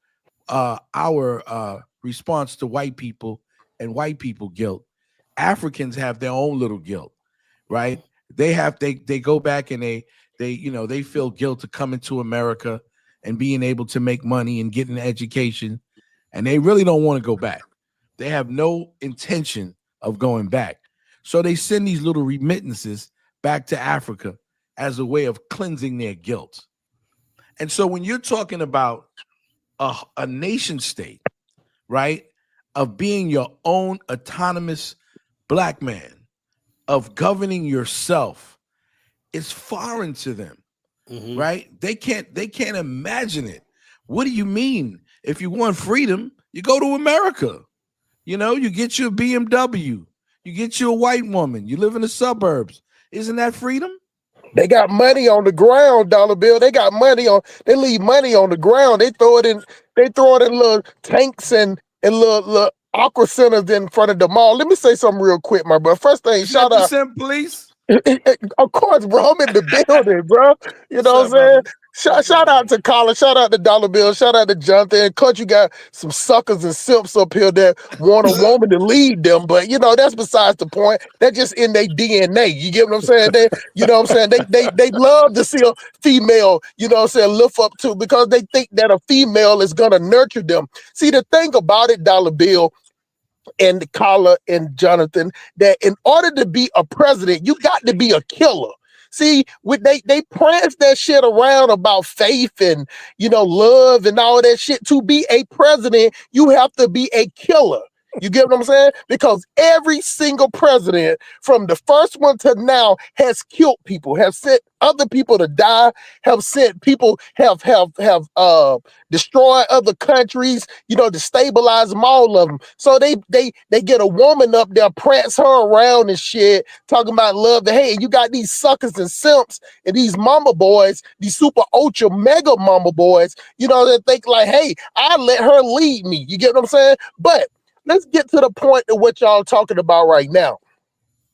our response to white people and white people guilt. Africans have their own little guilt, right? They go back and they feel guilt to coming to America and being able to make money and get an education, and they really don't want to go back. They have no intention of going back. So they send these little remittances back to Africa as a way of cleansing their guilt. And so when you're talking about a nation state, right, of being your own autonomous black man, of governing yourself, it's foreign to them, right? They can't imagine it. What do you mean? If you want freedom, you go to America. You get your BMW, you get you a white woman, you live in the suburbs. Isn't that freedom? They got money on the ground, Dollar Bill. They leave money on the ground. They throw it in little tanks and little aqua centers in front of the mall. Let me say something real quick, my bro. First thing, shout out. Police. Of course, bro. I'm in the building, bro. You know what I'm saying? Shout out to Colin, shout out to Dollar Bill, shout out to Jonathan. Coach, you got some suckers and simps up here that want a woman to lead them, but that's besides the point. That's just in their DNA. You get what I'm saying? They love to see a female, lift up to, because they think that a female is gonna nurture them. See, the thing about it, Dollar Bill and Carla and Jonathan, that in order to be a president, you got to be a killer. See, they prance that shit around about faith and love and all that shit. To be a president, you have to be a killer. You get what I'm saying? Because every single president from the first one to now has killed people, have sent other people to die, have sent people, have destroyed other countries, to destabilize them, all of them. So they get a woman up there, prance her around and shit, talking about love. Hey, you got these suckers and simps and these mama boys, these super ultra mega mama boys, that think like, hey, I let her lead me. You get what I'm saying? But let's get to the point of what y'all talking about right now.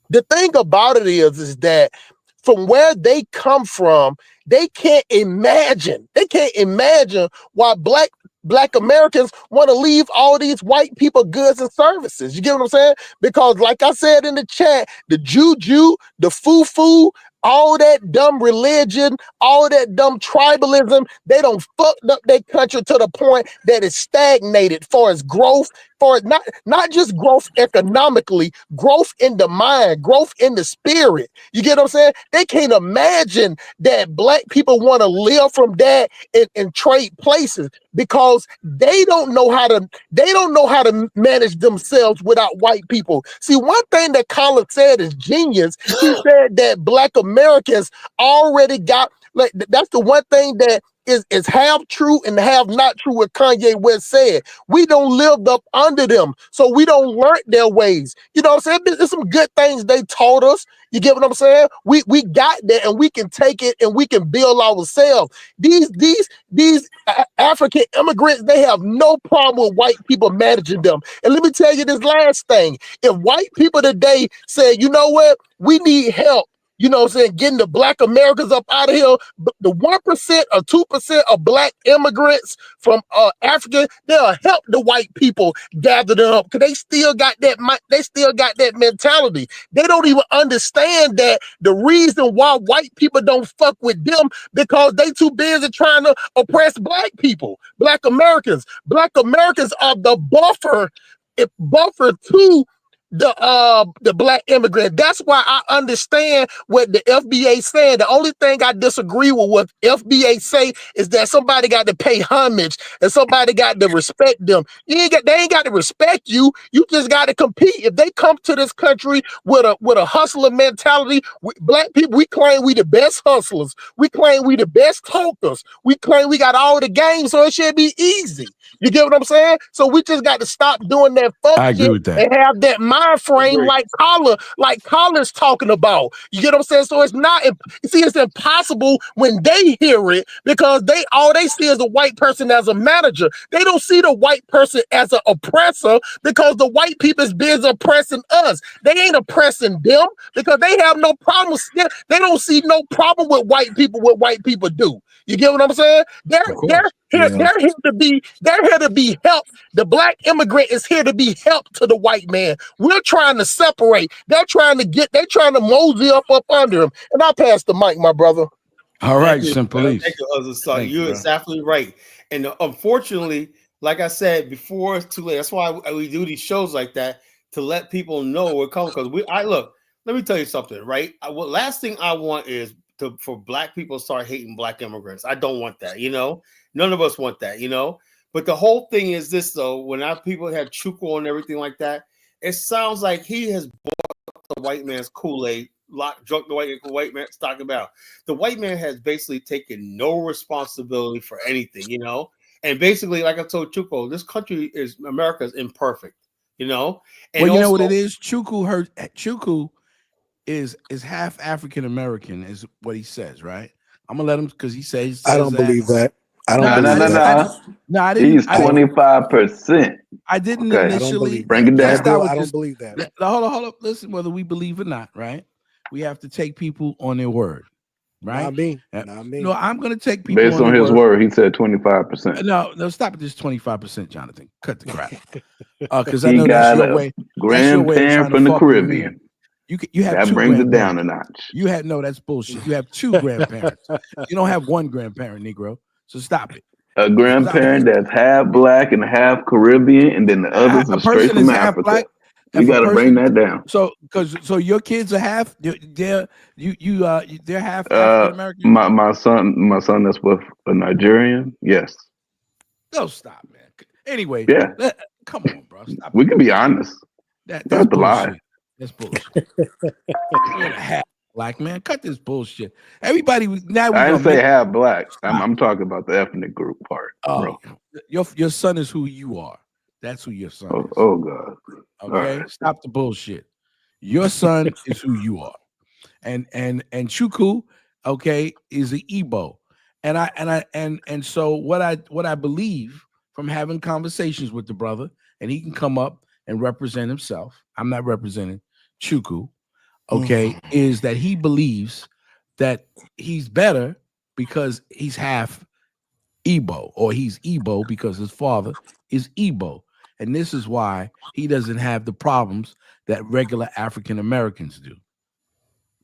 The thing about it is that from where they come from, they can't imagine why black Americans want to leave all these white people goods and services. You get what I'm saying? Because like I said in the chat, the juju, the foo-foo, all that dumb religion, all that dumb tribalism, they don't fucked up their country to the point that it's stagnated for its growth, for not just growth economically, growth in the mind, growth in the spirit. You get what I'm saying? They can't imagine that black people want to live from that and trade places, because they don't know how to manage themselves without white people. See, one thing that Colin said is genius. He said that black Americans already got, like, that's the one thing that is half true and half not true what Kanye West said. We don't live up under them, so we don't learn their ways. You know what I'm saying? There's some good things they taught us. You get what I'm saying? We got that, and we can take it and we can build ourselves. These African immigrants, they have no problem with white people managing them. And let me tell you this last thing. If white people today say, you know what, we need help, you know what I'm saying, getting the black Americans up out of here, the 1% or 2% of black immigrants from Africa, they'll help the white people gather them up because they still got that mentality. They don't even understand that the reason why white people don't fuck with them because they too busy trying to oppress black people, black Americans. Black Americans are the buffer to the black immigrant. That's why I understand what the FBA saying. The only thing I disagree with what FBA say is that somebody got to pay homage and somebody got to respect them. They ain't got to respect you. You just got to compete. If they come to this country with a hustler mentality, black people, we claim we the best hustlers. We claim we the best talkers. We claim we got all the games, so it should be easy. You get what I'm saying? So we just got to stop doing that fuck I agree shit with that. and have that mind frame like Collar's talking about. You get what I'm saying? So it's not, see, it's impossible when they hear it because all they see is a white person as a manager. They don't see the white person as an oppressor because the white people is busy oppressing us. They ain't oppressing them because they have no problems. They don't see no problem with white people, what white people do. You get what I'm saying? They're here to be helped. The black immigrant is here to be helped to the white man. We're trying to separate. They're trying to mosey up under him. And I'll pass the mic, my brother. All right, Police. Thank you, you're exactly right. And unfortunately, like I said before, it's too late. That's why we do these shows like that to let people know where it comes. Because look, let me tell you something, right? What last thing I want is for black people to start hating black immigrants. I don't want that, None of us want that, But the whole thing is this, though. When our people have Chuko and everything like that, it sounds like he has bought the white man's Kool-Aid, drunk the white man talking about. The white man has basically taken no responsibility for anything, And basically, like I told Chuko, this country America is imperfect, And well, you know what it is? Chuku is half African American, is what he says, right? I'm gonna let him because he says I don't believe that. I don't believe that. No, I didn't. He's 25%. I didn't initially bring it down. I don't believe that. Hold on. Listen, whether we believe or not, right? We have to take people on their word, right? Not me. No, I'm going to take people based on his word. He said 25%. No, stop at this 25%, Jonathan. Cut the crap. Because I know that's your way. Grandparent from the Caribbean. You have that brings it down a notch. That's bullshit. You have two grandparents. You don't have one grandparent, Negro. So stop it. A grandparent that's half black and half Caribbean, and then the others are straight from Africa. Black, you got to bring that down. So your kids are half. They're half African American. My son that's with a Nigerian. Yes. No, stop, man. Anyway, yeah. Come on, bro. Stop. We can be honest. That's not the bullshit. lie. That's bullshit. You're half black, man. Cut this bullshit. Everybody now. I didn't say half black. I'm talking about the ethnic group part. Oh, your son is who you are. That's who your son is. Oh God. Okay, right. Stop the bullshit. Your son is who you are, and Chuku, okay, is an Igbo, and so what I believe from having conversations with the brother, and he can come up and represent himself. I'm not representing Chuku, okay, is that he believes that he's better because he's half Igbo, or he's Igbo because his father is Igbo. And this is why he doesn't have the problems that regular African Americans do.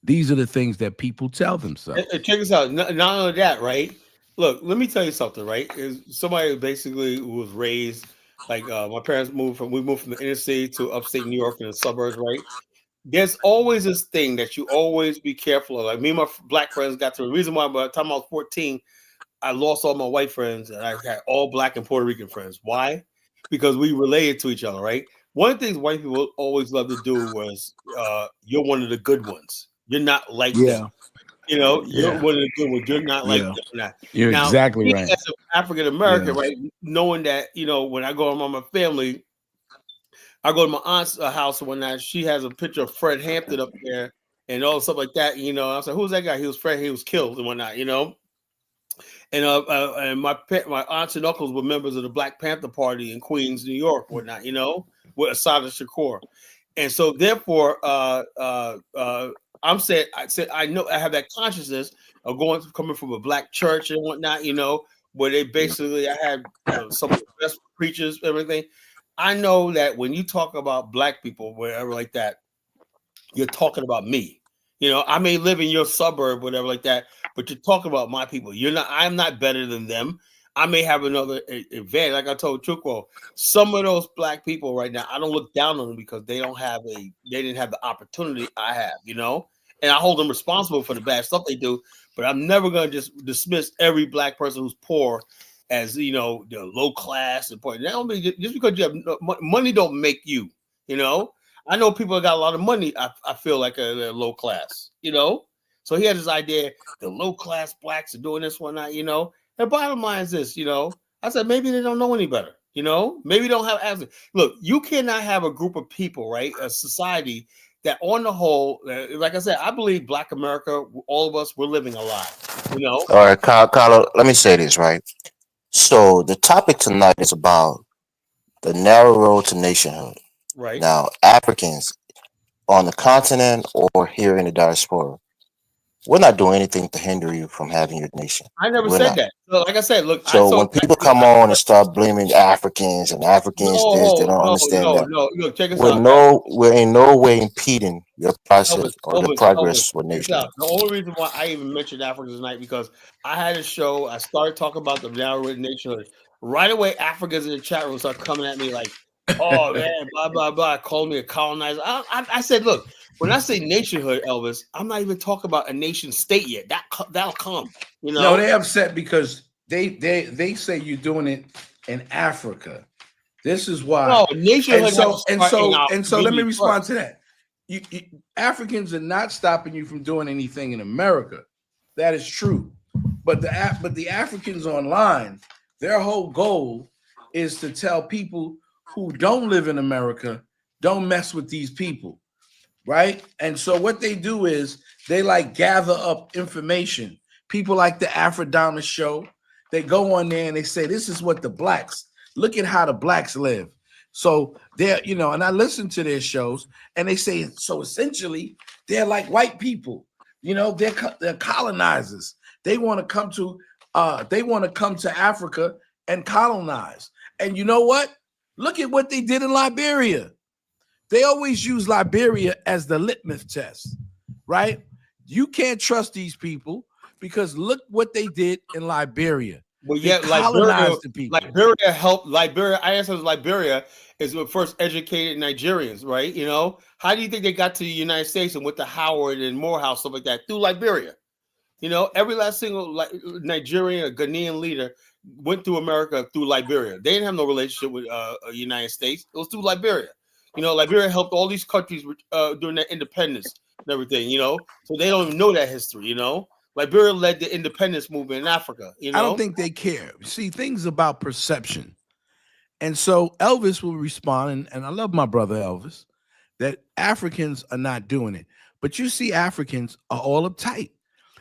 These are the things that people tell themselves. Check us out. Not only that, right? Look, let me tell you something, right? Is somebody basically who was raised like my parents moved from the inner city to upstate New York in the suburbs, right? There's always this thing that you always be careful of. Like me and my black friends got to the reason why by the time I was 14, I lost all my white friends and I had all black and Puerto Rican friends. Why? Because we related to each other, right? One of the things white people always love to do was you're one of the good ones. You're not like them. You know, you're Yeah. one of the good ones. You're not like Yeah. that. You're Now, exactly me right. as an African American, Yeah. right, knowing that, you know, when I go around my family, I go to my aunt's house one night. She has a picture of Fred Hampton up there and all stuff like that. You know, I was like, "Who's that guy?" He was Fred. He was killed and whatnot. You know, and my aunts and uncles were members of the Black Panther Party in Queens, New York, whatnot. You know, with Assata Shakur, and so therefore, I know I have that consciousness of coming from a black church and whatnot. You know, where they basically I had some of the best preachers, everything. I know that when you talk about black people, whatever like that, you're talking about me. You know, I may live in your suburb, whatever like that, but you're talking about my people. You're not. I'm not better than them. I may have another advantage. Like I told Chukwo, some of those black people right now, I don't look down on them because they didn't have the opportunity I have. You know, and I hold them responsible for the bad stuff they do. But I'm never going to just dismiss every black person who's poor as the low class and poor. Just because you have money don't make you. You know, I know people that got a lot of money. I feel like they're low class, you know. So he had this idea the low class blacks are doing this one night, you know. And bottom line is this, you know. I said maybe they don't know any better, you know. Maybe don't have access. Look, you cannot have a group of people, right? A society that, on the whole, like I said, I believe Black America, all of us, we're living a lie, you know. All right, Carlo, let me say this, right? So the topic tonight is about the narrow road to nationhood. Right. Now, Africans on the continent or here in the diaspora, we're not doing anything to hinder you from having your nation. I never We're said not. that. So, like I said, look, I So told when people come on and start blaming Africans and Africans this, they no, don't no, understand no, that no. Look, check this out. we're in no way impeding your process or the Elvis, progress with check this nationhood. out. The only reason why I even mentioned Africa tonight because I had a show. I started talking about the now written nationhood. Right away, Africans in the chat room start coming at me like, "Oh man, blah blah blah," called me a colonizer. I said, "Look, when I say nationhood, Elvis, I'm not even talking about a nation state yet. That'll come. You know." No, they upset because they say you're doing it in Africa. This is why. No, nationhood has to start in our So let me community respond first. to that. Africans are not stopping you from doing anything in America. That is true. But the Africans online, their whole goal is to tell people who don't live in America, don't mess with these people. Right? And so what they do is they like gather up information. People like the Afrodama show, they go on there and they say, this is what the blacks, look at how the blacks live. So they're, and I listen to their shows and they say, so essentially, they're like white people, they're colonizers. They want to come to Africa and colonize. And you know what? Look at what they did in Liberia. They always use Liberia as the litmus test, right? You can't trust these people because look what they did in Liberia. But They yet, colonized the people. Liberia helped. Liberia, I guess Liberia is what first educated Nigerians, right? You know, how do you think they got to the United States and went to Howard and Morehouse, stuff like that, through Liberia? You know, every last single Nigerian or Ghanaian leader went through America through Liberia. They didn't have no relationship with United States. It was through Liberia. You know, Liberia helped all these countries during their independence and everything, you know, so they don't even know that history, you know. Liberia led the independence movement in Africa, you know. I don't think they care. See, things about perception. And so Elvis will respond, and I love my brother Elvis, that Africans are not doing it. But you see, Africans are all uptight.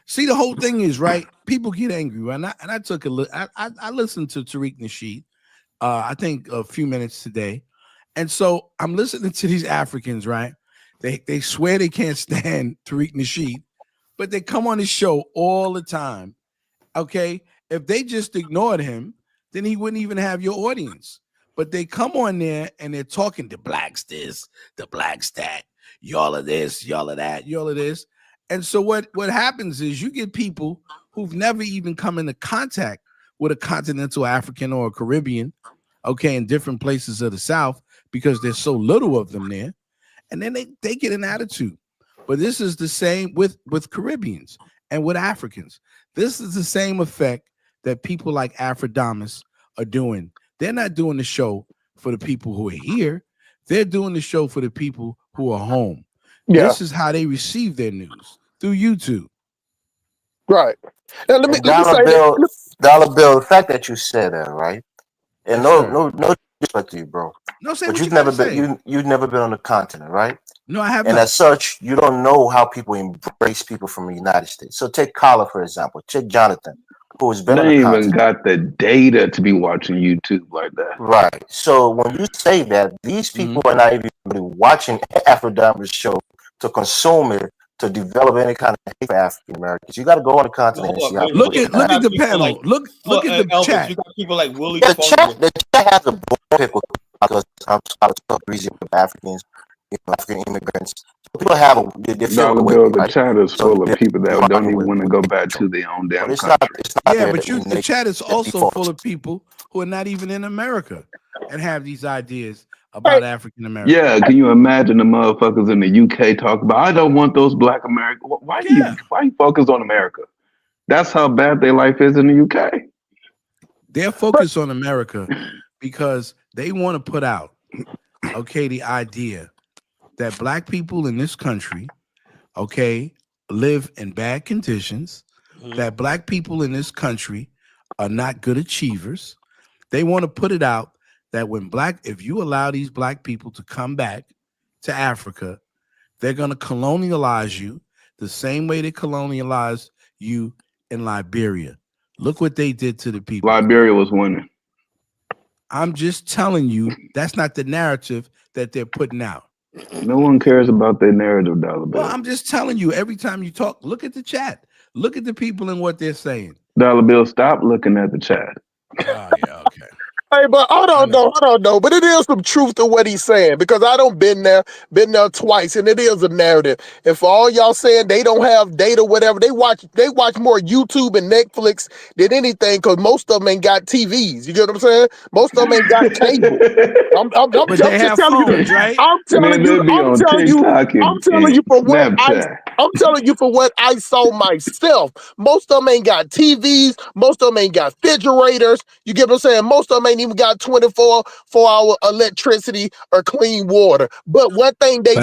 See, the whole thing is, right, people get angry, right? And I took a look. I listened to Tariq Nasheed, I think a few minutes today. And so I'm listening to these Africans, right? They swear they can't stand Tariq Nasheed, but they come on his show all the time. Okay. If they just ignored him, then he wouldn't even have your audience. But they come on there and they're talking the blacks this, the blacks that, y'all of this, y'all of that, y'all of this. And so what happens is you get people who've never even come into contact with a continental African or a Caribbean, okay, in different places of the South because there's so little of them there. And then they get an attitude. But this is the same with Caribbeans and with Africans. This is the same effect that people like Afrodamus are doing. They're not doing the show for the people who are here. They're doing the show for the people who are home. Yeah. This is how they receive their news through YouTube. Right. Now let me Dollar say that. bill, the fact that you said that, right? And Yes, sir. no disrespect to you, bro. No, say But what you gotta say. you've never been on the continent, right? No, I have And not. as such, you don't know how people embrace people from the United States. So take Carla, for example. Take Jonathan, who has been on They the ain't even continent. got the data to be watching YouTube like that. Right. So when you say that, these people Mm-hmm. are not even really watching Afro show to consume it, to develop any kind of hate for African Americans. You got to go on the Well, continent and hold see up. how But people Look you at interact. have the people like panel. Look at the Elvis. chat. You got people like Willie Yeah, Fungus. the chat has a bullshit because I'm so greasy with Africans, African immigrants. People have they feel Dollar the way, bill, the right? chat is So full of they're people that don't fine even want to with go back racial, to their own but damn country. it's not Yeah, their but the innate chat is also default. full of people who are not even in America and have these ideas Hey, about African Americans. Yeah, can you imagine the motherfuckers in the UK talk about? I don't want those black Americans. Yeah, Why you focus on America? That's how bad their life is in the UK. they're focused on America because they want to put out, okay, the idea that black people in this country, okay, live in bad conditions, that black people in this country are not good achievers. They want to put it out that if you allow these black people to come back to Africa, they're going to colonialize you the same way they colonialized you in Liberia. Look what they did to the people. Liberia was winning. I'm just telling you, that's not the narrative that they're putting out. No one cares about their narrative, Dollar Well, Bill. I'm just telling you, every time you talk, look at the chat. Look at the people and what they're saying. Dollar Bill, stop looking at the chat. Oh, yeah, okay. Hey, but I don't know. But it is some truth to what he's saying because I don't been there twice, and it is a narrative. And for all y'all saying they don't have data, whatever, they watch more YouTube and Netflix than anything because most of them ain't got TVs. You get what I'm saying? Most of them ain't got cable. But they Just have telling you. phones, right? I'm telling Man, you. they be I'm on telling you. TikTok I'm and, telling you for what Snapchat. I'm telling you for what I saw myself. Most of them ain't got TVs. Most of them ain't got refrigerators. You get what I'm saying? Most of them ain't even got 24-hour electricity or clean water. But one thing they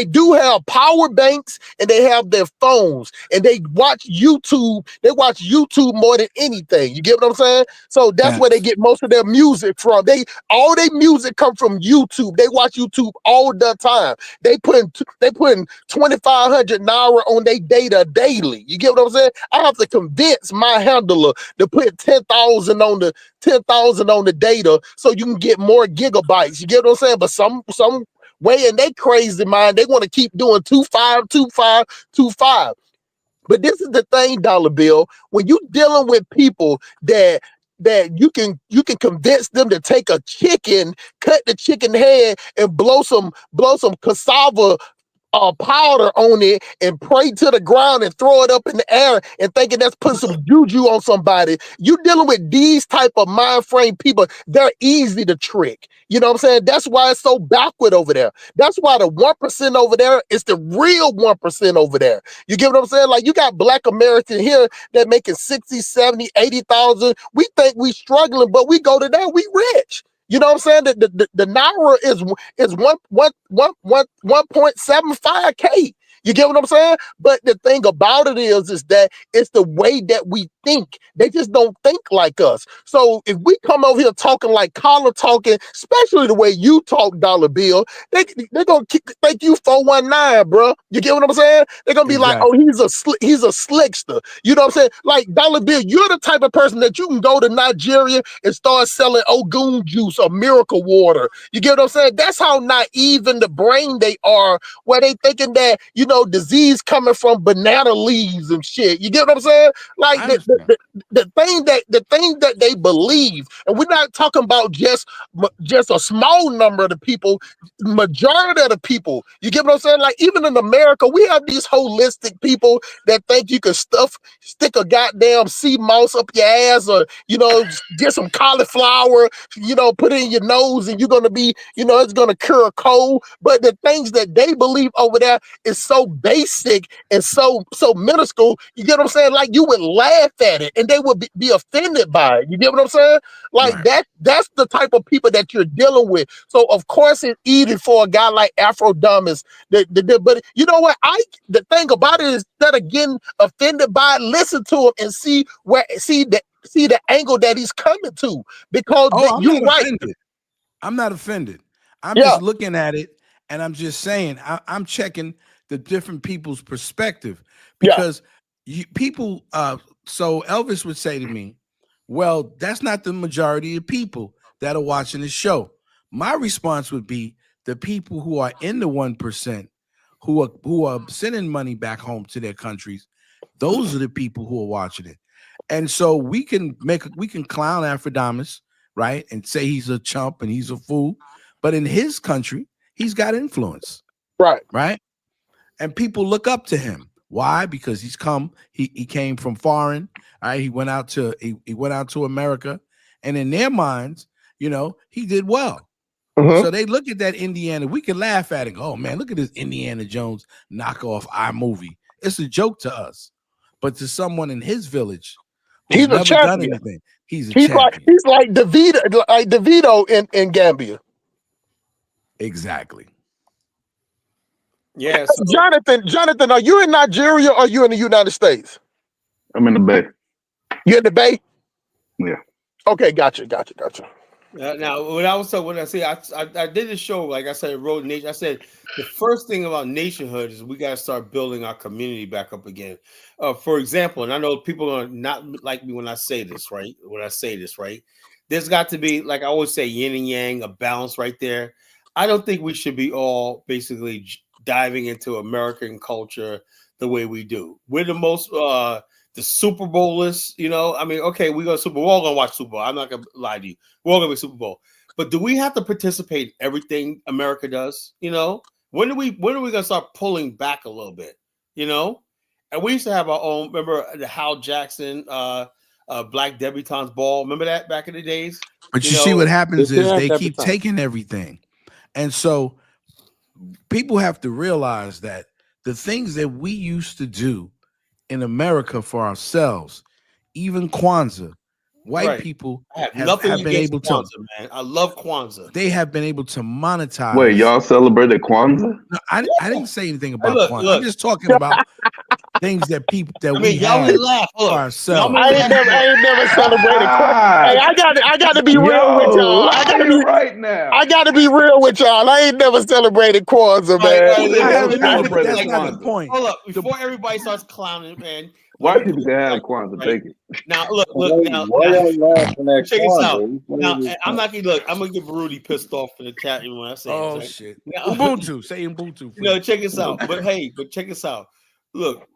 do have power banks and they have their phones and they watch YouTube. They watch YouTube more than anything. You get what I'm saying? So that's where they get most of their music from. All their music come from YouTube. They watch YouTube all the time. They putting 2,500 naira on their data daily. You get what I'm saying? I have to convince my handler to put 10,000 on the data so you can get more gigabytes. You get what I'm saying? But some way in they crazy mind, they want to keep doing 2.5, 2.5, 2.5. But this is the thing, Dollar Bill. When you dealing with people that you can convince them to take a chicken, cut the chicken head, and blow some cassava powder on it and pray to the ground and throw it up in the air and thinking that's putting some juju on somebody. You dealing with these type of mind frame people, they're easy to trick. You know what I'm saying? That's why it's so backward over there. That's why the 1% over there is the real 1% over there. You get what I'm saying? Like you got black Americans here that making 60, 70, 80,000. We think we struggling, but we go to there, we rich. You know what I'm saying? The naira is 1.75K. You get what I'm saying? But the thing about it is that it's the way that we think. They just don't think like us. So if we come over here talking like Collar talking, especially the way you talk, Dollar Bill, they're gonna think you 419, bro. You get what I'm saying? They're gonna be like, oh, he's a slickster. You know what I'm saying? Like Dollar Bill, you're the type of person that you can go to Nigeria and start selling Ogun juice or miracle water. You get what I'm saying? That's how naive in the brain they are, where they thinking that, disease coming from banana leaves and shit. You get what I'm saying? Like the thing that they believe, and we're not talking about just a small number of the people, majority of the people. You get what I'm saying? Like even in America, we have these holistic people that think you can stick a goddamn sea moss up your ass, or get some cauliflower, put it in your nose, and you're gonna be, it's gonna cure a cold. But the things that they believe over there is so so basic and so minuscule. You get what I'm saying? Like you would laugh at it and they would be offended by it. You get what I'm saying? Like that's the type of people that you're dealing with. So of course it's easy for a guy like Afrodamus. But you know what? The thing about it is that again offended by it, listen to him and see the angle that he's coming to. Because you're right. I'm not offended. I'm Yeah. just looking at it and I'm just saying I'm checking the different people's perspective because people. So Elvis would say to me, "Well, that's not the majority of people that are watching the show." My response would be the people who are in the 1%, who are sending money back home to their countries. Those are the people who are watching it. And so we can clown Afrodamus, right, and say he's a chump and he's a fool, but in his country, he's got influence, right, and people look up to him. Why? Because he came from foreign, right? He went out to America, and in their minds, he did well. So they look at that Indiana. We can laugh at it. Oh man, look at this Indiana Jones knockoff iMovie. It's a joke to us, but to someone in his village, he's never a champion. done anything. He's a champion. He's like DeVito in Gambia. Exactly. Yeah. So, Jonathan, are you in Nigeria or are you in the United States? I'm in the Bay. You're in the Bay? Yeah. Okay, gotcha. Now, when I say I did this show, like I said, Road Nation. I said the first thing about nationhood is we got to start building our community back up again. For example, and I know people are not like me when I say this, right? There's got to be, like I always say, yin and yang, a balance right there. I don't think we should be all basically diving into American culture the way we do. We're the most the Super Bowlers, I mean, okay, we're all gonna watch Super Bowl. I'm not gonna lie to you. We're all gonna be Super Bowl. But do we have to participate in everything America does? When are we gonna start pulling back a little bit? And we used to have our own, remember the Hal Jackson Black Debutantes Ball. Remember that back in the days? But you see what happens is they keep taking everything. And so people have to realize that the things that we used to do in America for ourselves, even Kwanzaa, white people have been able Kwanzaa, to. Man, I love Kwanzaa. They have been able to monetize. Wait, y'all celebrated Kwanzaa? No, I didn't say anything about Kwanzaa. I'm just talking about things that people that we y'all have laugh. for ourselves. I ain't never celebrated Kwanzaa. Hey, I got to be real with y'all. I got to be right now. I got to be real with y'all. I ain't never celebrated Kwanzaa, man. That's not the point. Hold up, before everybody starts clowning, man. White people can have Kwanzaa, right? take it. Now look. Now, check this out. Now I'm not gonna look. I'm gonna get Rudy pissed off in the chat when I say oh this, right? shit. Now, Ubuntu. Say Ubuntu. Check this out. But check this out. Look,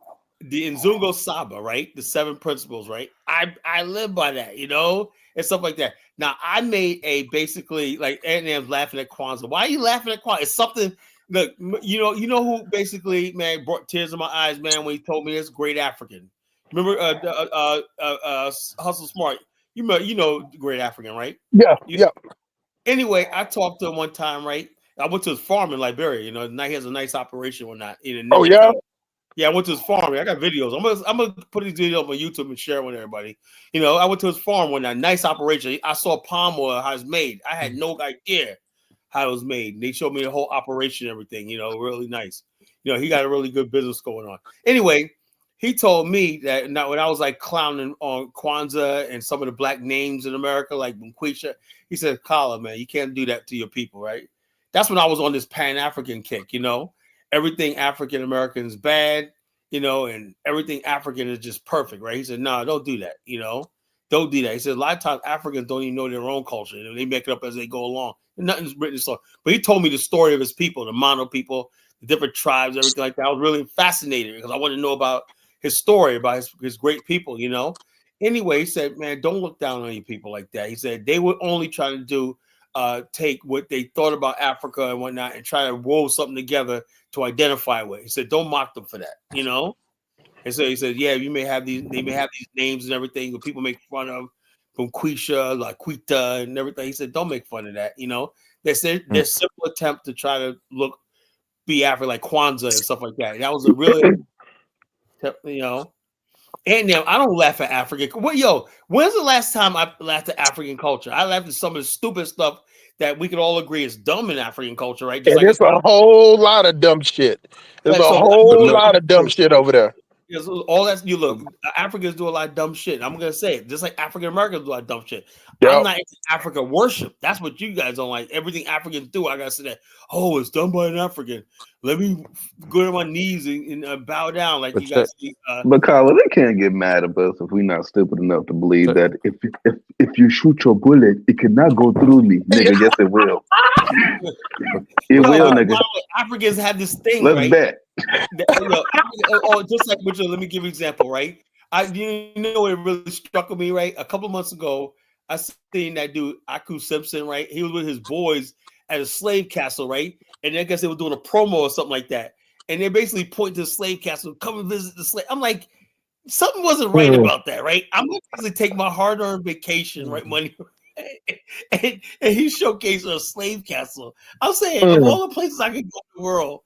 the Nzungo Saba, right? The 7 principles, right? I live by that, and stuff like that. Now I made a basically like Antnam's laughing at Kwanzaa. Why are you laughing at Kwanzaa? It's something. Look, you know who basically, man, brought tears in my eyes, man, when he told me this great African. Remember, Hustle Smart. You know, Great African, right? Yeah. Anyway, I talked to him one time, right? I went to his farm in Liberia. Now he has a nice operation or not. Oh yeah. Yeah, I went to his farm. I got videos. I'm gonna put these videos on YouTube and share with everybody. I went to his farm one night. Nice operation. I saw palm oil how it's made. I had no idea how it was made. And they showed me the whole operation, and everything. Really nice. He got a really good business going on. Anyway, he told me that now when I was like clowning on Kwanzaa and some of the black names in America, like Mquisha, he said, "Kala, man, you can't do that to your people, right?" That's when I was on this Pan-African kick. Everything African American is bad, and everything African is just perfect, right? He said, "No, don't do that, don't do that." He said, "A lot of times Africans don't even know their own culture, they make it up as they go along. Nothing's written in stone." But he told me the story of his people, the Mono people, the different tribes, everything like that. I was really fascinated because I wanted to know about his story, about his great people, Anyway, he said, "Man, don't look down on any people like that." He said they were only trying to do take what they thought about Africa and whatnot and try to roll something together to identify with. He said, "Don't mock them for that, And so he said, "Yeah, they may have these names and everything that people make fun of, from Quisha, like Quita and everything." He said, "Don't make fun of that, They said their simple attempt to try to look be African, like Kwanzaa and stuff like that. That was a really, you know. And now I don't laugh at African. Well, yo, when's the last time I laughed at African culture? I laughed at some of the stupid stuff that we could all agree is dumb in African culture, right? Just And like it's a whole lot of dumb shit. There's right. a So whole lot of dumb shit over there. all that you look, Africans do a lot of dumb shit. I'm gonna say it, just like African Americans do a lot of dumb shit. Yep. I'm not into Africa worship. That's what you guys don't like. Everything Africans do, I gotta say that. Oh, it's done by an African. Let me go to my knees and bow down like you guys. But Carla, they can't get mad at us if we're not stupid enough to believe that if you shoot your bullet, it cannot go through me, nigga. Yes, it will. It will, nigga. Africans have this thing, Let's right? bet. Just like Richard, let me give you an example, right? You know what really struck me, right? A couple months ago, I seen that dude Aku Simpson, right? He was with his boys at a slave castle, right? And I guess they were doing a promo or something like that. And they basically point to the slave castle, come and visit the slave. I'm like, something wasn't right about that, right? I'm gonna actually take my hard-earned vacation, right? Money. And he showcased a slave castle. I'm saying of all the places I could go in the world,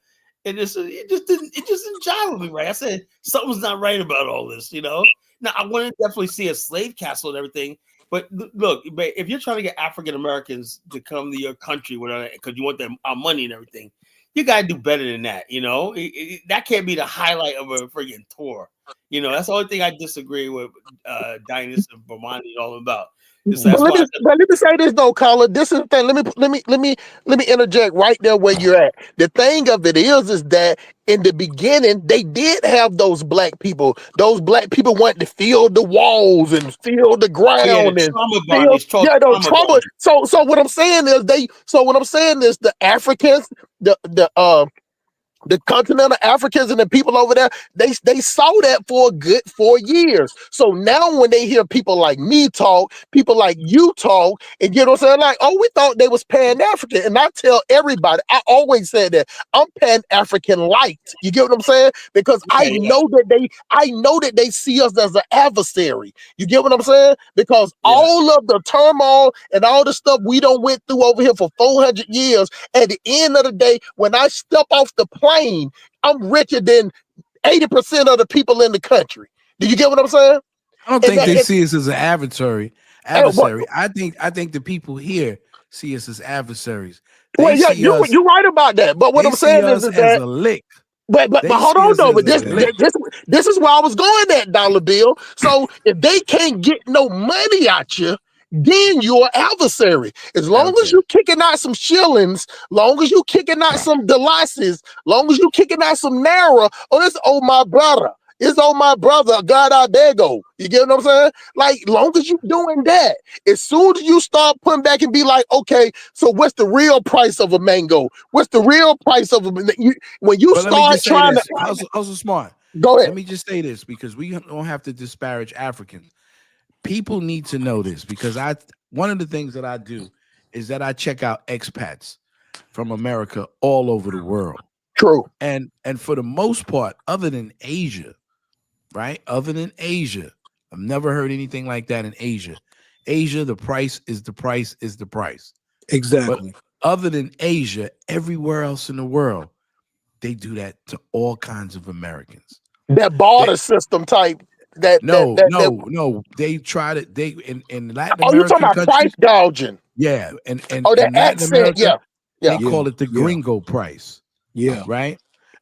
and it just didn't jive with me, right? I said something's not right about all this, you know. Now I want to definitely see a slave castle and everything, but look, if you're trying to get African Americans to come to your country, whatever, because you want our money and everything, you gotta do better than that, you know. That can't be the highlight of a friggin' tour, you know. That's the only thing I disagree with Dinas and Bomani all about. But let me say this though, Colin. This is the thing. Let me interject right there where you're at. The thing of it is that in the beginning they did have those black people. Those black people wanted to fill the walls and fill the ground and the trauma. So what I'm saying is the Africans, the continental Africans and the people over there, they saw that for a good 4 years. So now when they hear people like me talk, people like you talk, and you know what I'm saying, like, oh, we thought they was Pan-African. And I tell everybody, I always said that I'm Pan-African light. You get what I'm saying? Because I know that they see us as an adversary. You get what I'm saying? Because all of the turmoil and all the stuff we done went through over here for 400 years, at the end of the day, when I step off the plane, I'm richer than 80% of the people in the country. Do you get what I'm saying? I don't think they see us as an adversary. I think the people here see us as adversaries. Well, yeah, you're right about that. But what I'm saying is as a lick. But hold on though. But this is where I was going at, Dollar Bill. So if they can't get no money at you, then you're an adversary. As long as you kicking out some shillings, long as you kicking out some devices, long as you kicking out some naira, it's my brother. It's my brother. God, I beg go. You get what I'm saying? Like, long as you doing that, as soon as you start putting back and be like, okay, so what's the real price of a mango? What's the real price of when you start trying to? Also smart. Go ahead. Let me just say this because we don't have to disparage Africans. People need to know this because one of the things that I do is that I check out expats from America all over the world. True. And for the most part, other than Asia, right? Other than Asia, I've never heard anything like that in Asia. Asia, the price is the price is the price. Exactly. But other than Asia, everywhere else in the world, they do that to all kinds of Americans. That barter system type. No. They tried it. They in Latin America. Oh, you talking about price gouging? Yeah, and that in Latin America, they call it the gringo price. Yeah, right.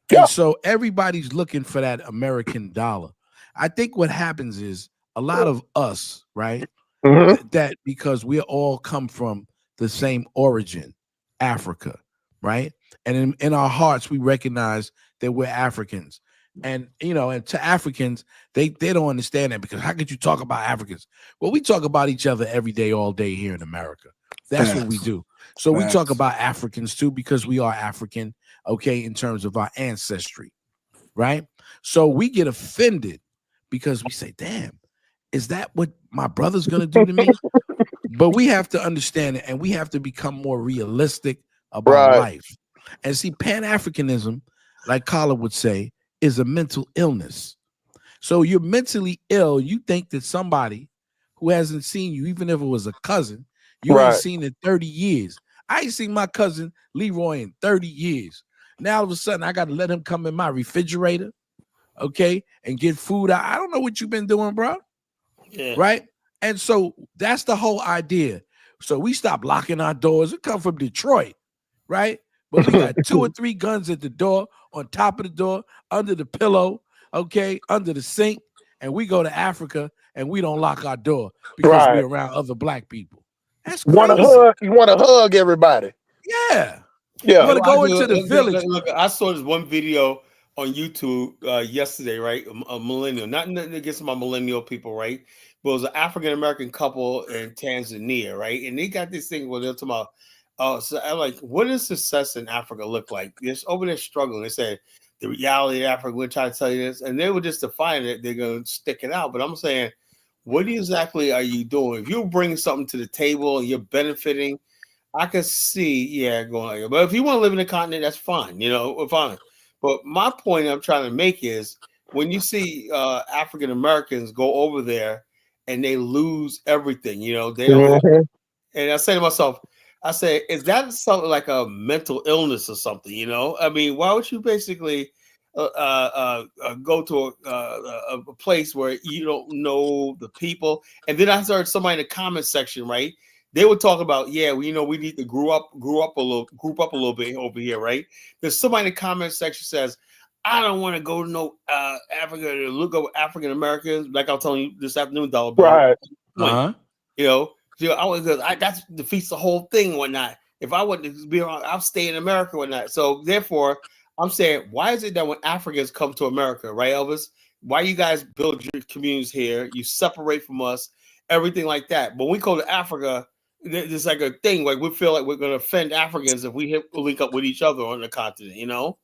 And so everybody's looking for that American dollar. I think what happens is a lot of us, right, that because we all come from the same origin, Africa, right, and in our hearts we recognize that we're Africans. And and to Africans, they don't understand that because how could you talk about Africans? Well, we talk about each other every day, all day here in America. That's what we do. So we talk about Africans too because we are African, okay, in terms of our ancestry, right? So we get offended because we say, "Damn, is that what my brother's gonna do to me?" But we have to understand it, and we have to become more realistic about life. And see, Pan-Africanism, like Carla would say, is a mental illness. So you're mentally ill. You think that somebody who hasn't seen you, even if it was a cousin, you ain't seen in 30 years. I ain't seen my cousin Leroy in 30 years. Now all of a sudden I got to let him come in my refrigerator, okay, and get food out. I don't know what you've been doing, bro. Yeah. Right? And so that's the whole idea. So we stopped locking our doors. It come from Detroit, right? But we got 2 or 3 guns at the door, on top of the door, under the pillow, okay, under the sink, and we go to Africa and we don't lock our door because we're around other black people. That's crazy. You want to hug everybody. Yeah. Yeah. You want to go into the village. Look, I saw this one video on YouTube yesterday, right? A millennial, not nothing against my millennial people, right? But it was an African American couple in Tanzania, right? And they got this thing where they're talking about, so I'm like, what does success in Africa look like? They're over there struggling. They said the reality of Africa. We're trying to tell you this, and they were just defying it. They're going to stick it out. But I'm saying, what exactly are you doing? If you're bringing something to the table and you're benefiting, I can see, yeah, going. But if you want to live in the continent, that's fine, fine. But my point I'm trying to make is when you see African Americans go over there and they lose everything, they don't have. And I say to myself, I say, is that something like a mental illness or something? I mean, why would you basically go to a place where you don't know the people? And then I heard somebody in the comment section, right? They would talk about, yeah, we need to group up a little bit over here, right? There's somebody in the comment section says, I don't want to go to no Africa to look up African Americans, like I was telling you this afternoon, Dollar Bill. Right. That defeats the whole thing, and whatnot. If I want to be around, I'll stay in America, or whatnot. So therefore, I'm saying, why is it that when Africans come to America, right, Elvis? Why you guys build your communities here? You separate from us, everything like that. But when we go to Africa, there's like a thing like we feel like we're going to offend Africans if we link up with each other on the continent.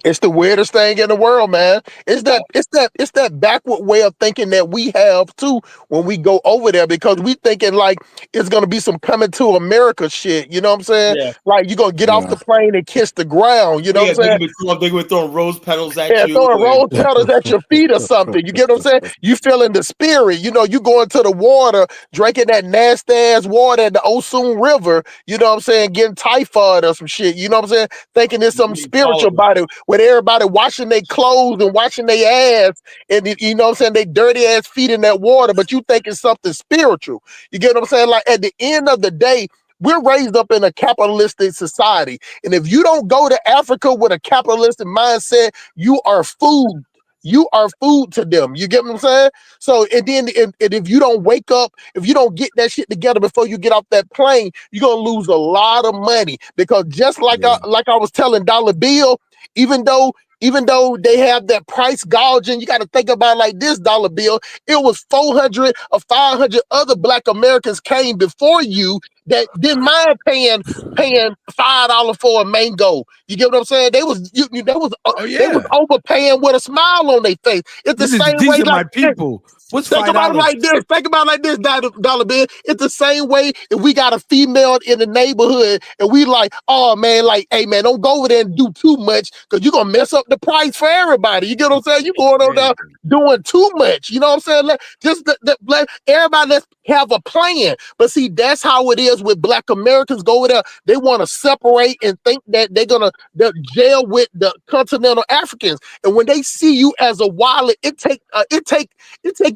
It's the weirdest thing in the world, man. It's that backward way of thinking that we have too when we go over there, because we thinking like it's gonna be some coming to America shit. You know what I'm saying? Yeah. Like you're gonna get off the plane and kiss the ground. You know what I'm saying? They were throwing rose petals at you. Throwing rose petals at your feet or something. You get what I'm saying? You feeling the spirit. You going to the water, drinking that nasty ass water in the Osun River. You know what I'm saying? Getting typhoid or some shit. You know what I'm saying? Thinking there's something spiritual about it. With everybody washing their clothes and washing their ass, and you know what I'm saying, they dirty ass feet in that water, but you think it's something spiritual. You get what I'm saying? Like at the end of the day, we're raised up in a capitalistic society, and if you don't go to Africa with a capitalistic mindset, you are food. You are food to them. You get what I'm saying? So, and then and if you don't wake up, if you don't get that shit together before you get off that plane, you're gonna lose a lot of money, because just like I was telling Dollar Bill, even though they have that price gouging, you got to think about it like this, Dollar Bill. It was 400 or 500 other Black Americans came before you that didn't mind paying $5 for a mango. You get what I'm saying? They was overpaying with a smile on their face. It's the same way. These are my people. What's Think about it like this. Think about it like this, Dollar Bill. It's the same way if we got a female in the neighborhood and we like, oh man, like, hey man, don't go over there and do too much because you're gonna mess up the price for everybody. You get what I'm saying? You going over there doing too much. You know what I'm saying? Let everybody, let's have a plan. But see, that's how it is with Black Americans. Go over there, they want to separate and think that they're jail with the continental Africans. And when they see you as a wallet, it take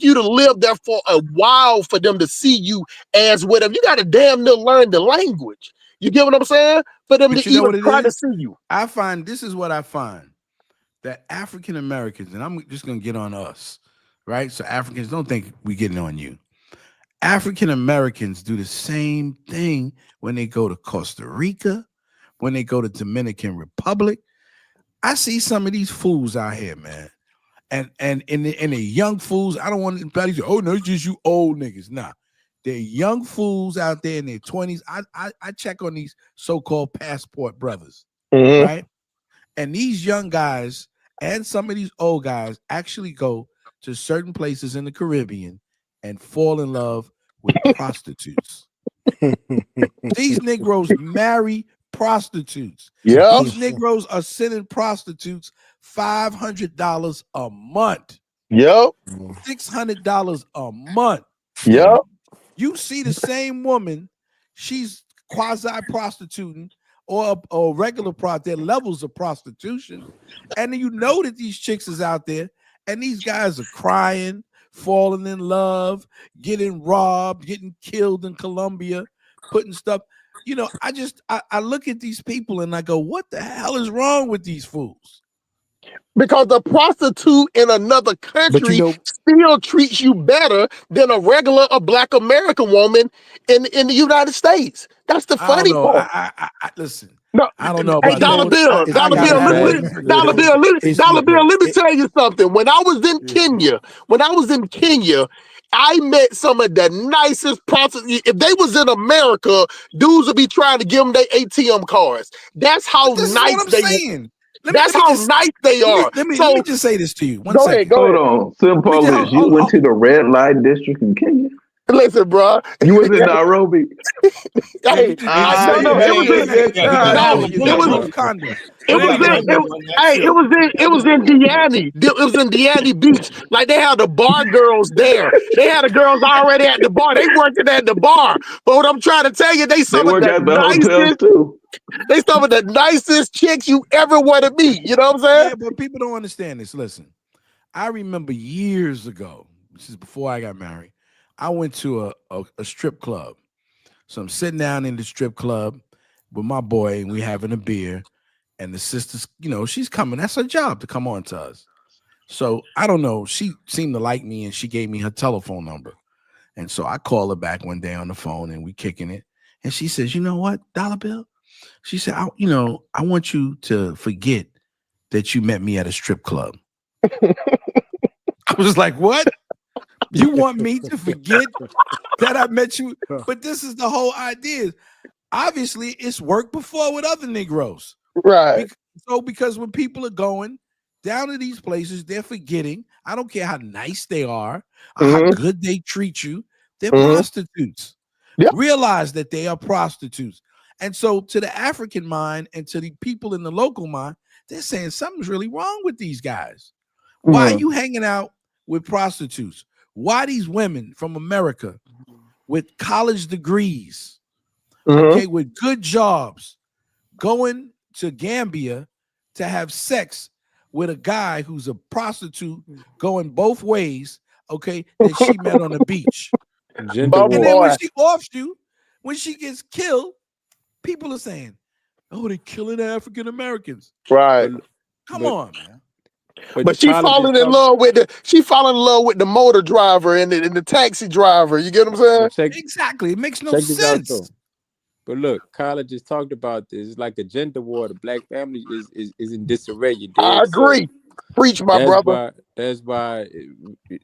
you to live there for a while for them to see you as with them. You got to damn near learn the language. You get what I'm saying? For them to even try to see you. This is what I find, that African Americans, and I'm just going to get on us, right? So Africans, don't think we getting on you. African Americans do the same thing when they go to Costa Rica, when they go to Dominican Republic. I see some of these fools out here, man. And in the young fools, I don't want anybody to say, oh no, it's just you old niggas. Nah, they're young fools out there in their 20s. I check on these so-called passport brothers, right? And these young guys and some of these old guys actually go to certain places in the Caribbean and fall in love with prostitutes. These Negroes marry prostitutes. Yeah. These Negroes are sending prostitutes $500 a month. Yep. $600 a month. Yep. You see the same woman, she's quasi prostituting or a regular there are levels of prostitution. And then you know that these chicks is out there and these guys are crying, falling in love, getting robbed, getting killed in Colombia, putting stuff. You know, I look at these people and I go, what the hell is wrong with these fools? Because a prostitute in another country still treats you better than a regular or black American woman in the United States. That's the funny part. I listen. No, I don't know hey, about Dollar Bill, I gotta have Dollar Bill, let me tell you something. When I was in Kenya, I met some of the nicest prostitutes. If they was in America, dudes would be trying to give them their ATM cards. That's how nice they saying. That's how nice they are. Let me just say this to you. Go ahead. Hold on. Simple as you went to the red light district in Kenya. Listen, bro. You was in Nairobi. Hey, it was in Diani. It was in Diani Beach. Like they had the bar girls there. They had the girls already at the bar. They working at the bar. But what I'm trying to tell you, they some of the nicest too. They some of the nicest chicks you ever want to meet. You know what I'm saying? Yeah, but people don't understand this. Listen, I remember years ago, this is before I got married, I went to a strip club. So I'm sitting down in the strip club with my boy, and we having a beer, and the sister's, you know, she's coming. That's her job to come on to us. So I don't know. She seemed to like me, and she gave me her telephone number. And so I called her back one day on the phone, and we kicking it. And she says, you know what, Dollar Bill? She said, I want you to forget that you met me at a strip club. I was like, what? You want me to forget that I met you? But this is the whole idea. Obviously, it's worked before with other Negroes. Right. Because when people are going down to these places, they're forgetting. I don't care how nice they are, or how good they treat you. They're prostitutes. Yep. Realize that they are prostitutes. And so to the African mind and to the people in the local mind, they're saying something's really wrong with these guys. Why are you hanging out with prostitutes? Why these women from America with college degrees, okay, with good jobs, going to Gambia to have sex with a guy who's a prostitute going both ways, okay, that she met on the beach. And then when she offs you, when she gets killed, people are saying, oh, they're killing African Americans. Right. Come on, man. But she falling in love with the motor driver and the taxi driver. You get what I'm saying? Exactly. It makes no sense. But look, college has talked about this. It's like a gender war. The black family is in disarray. You did. I agree. Preach, my brother. That's why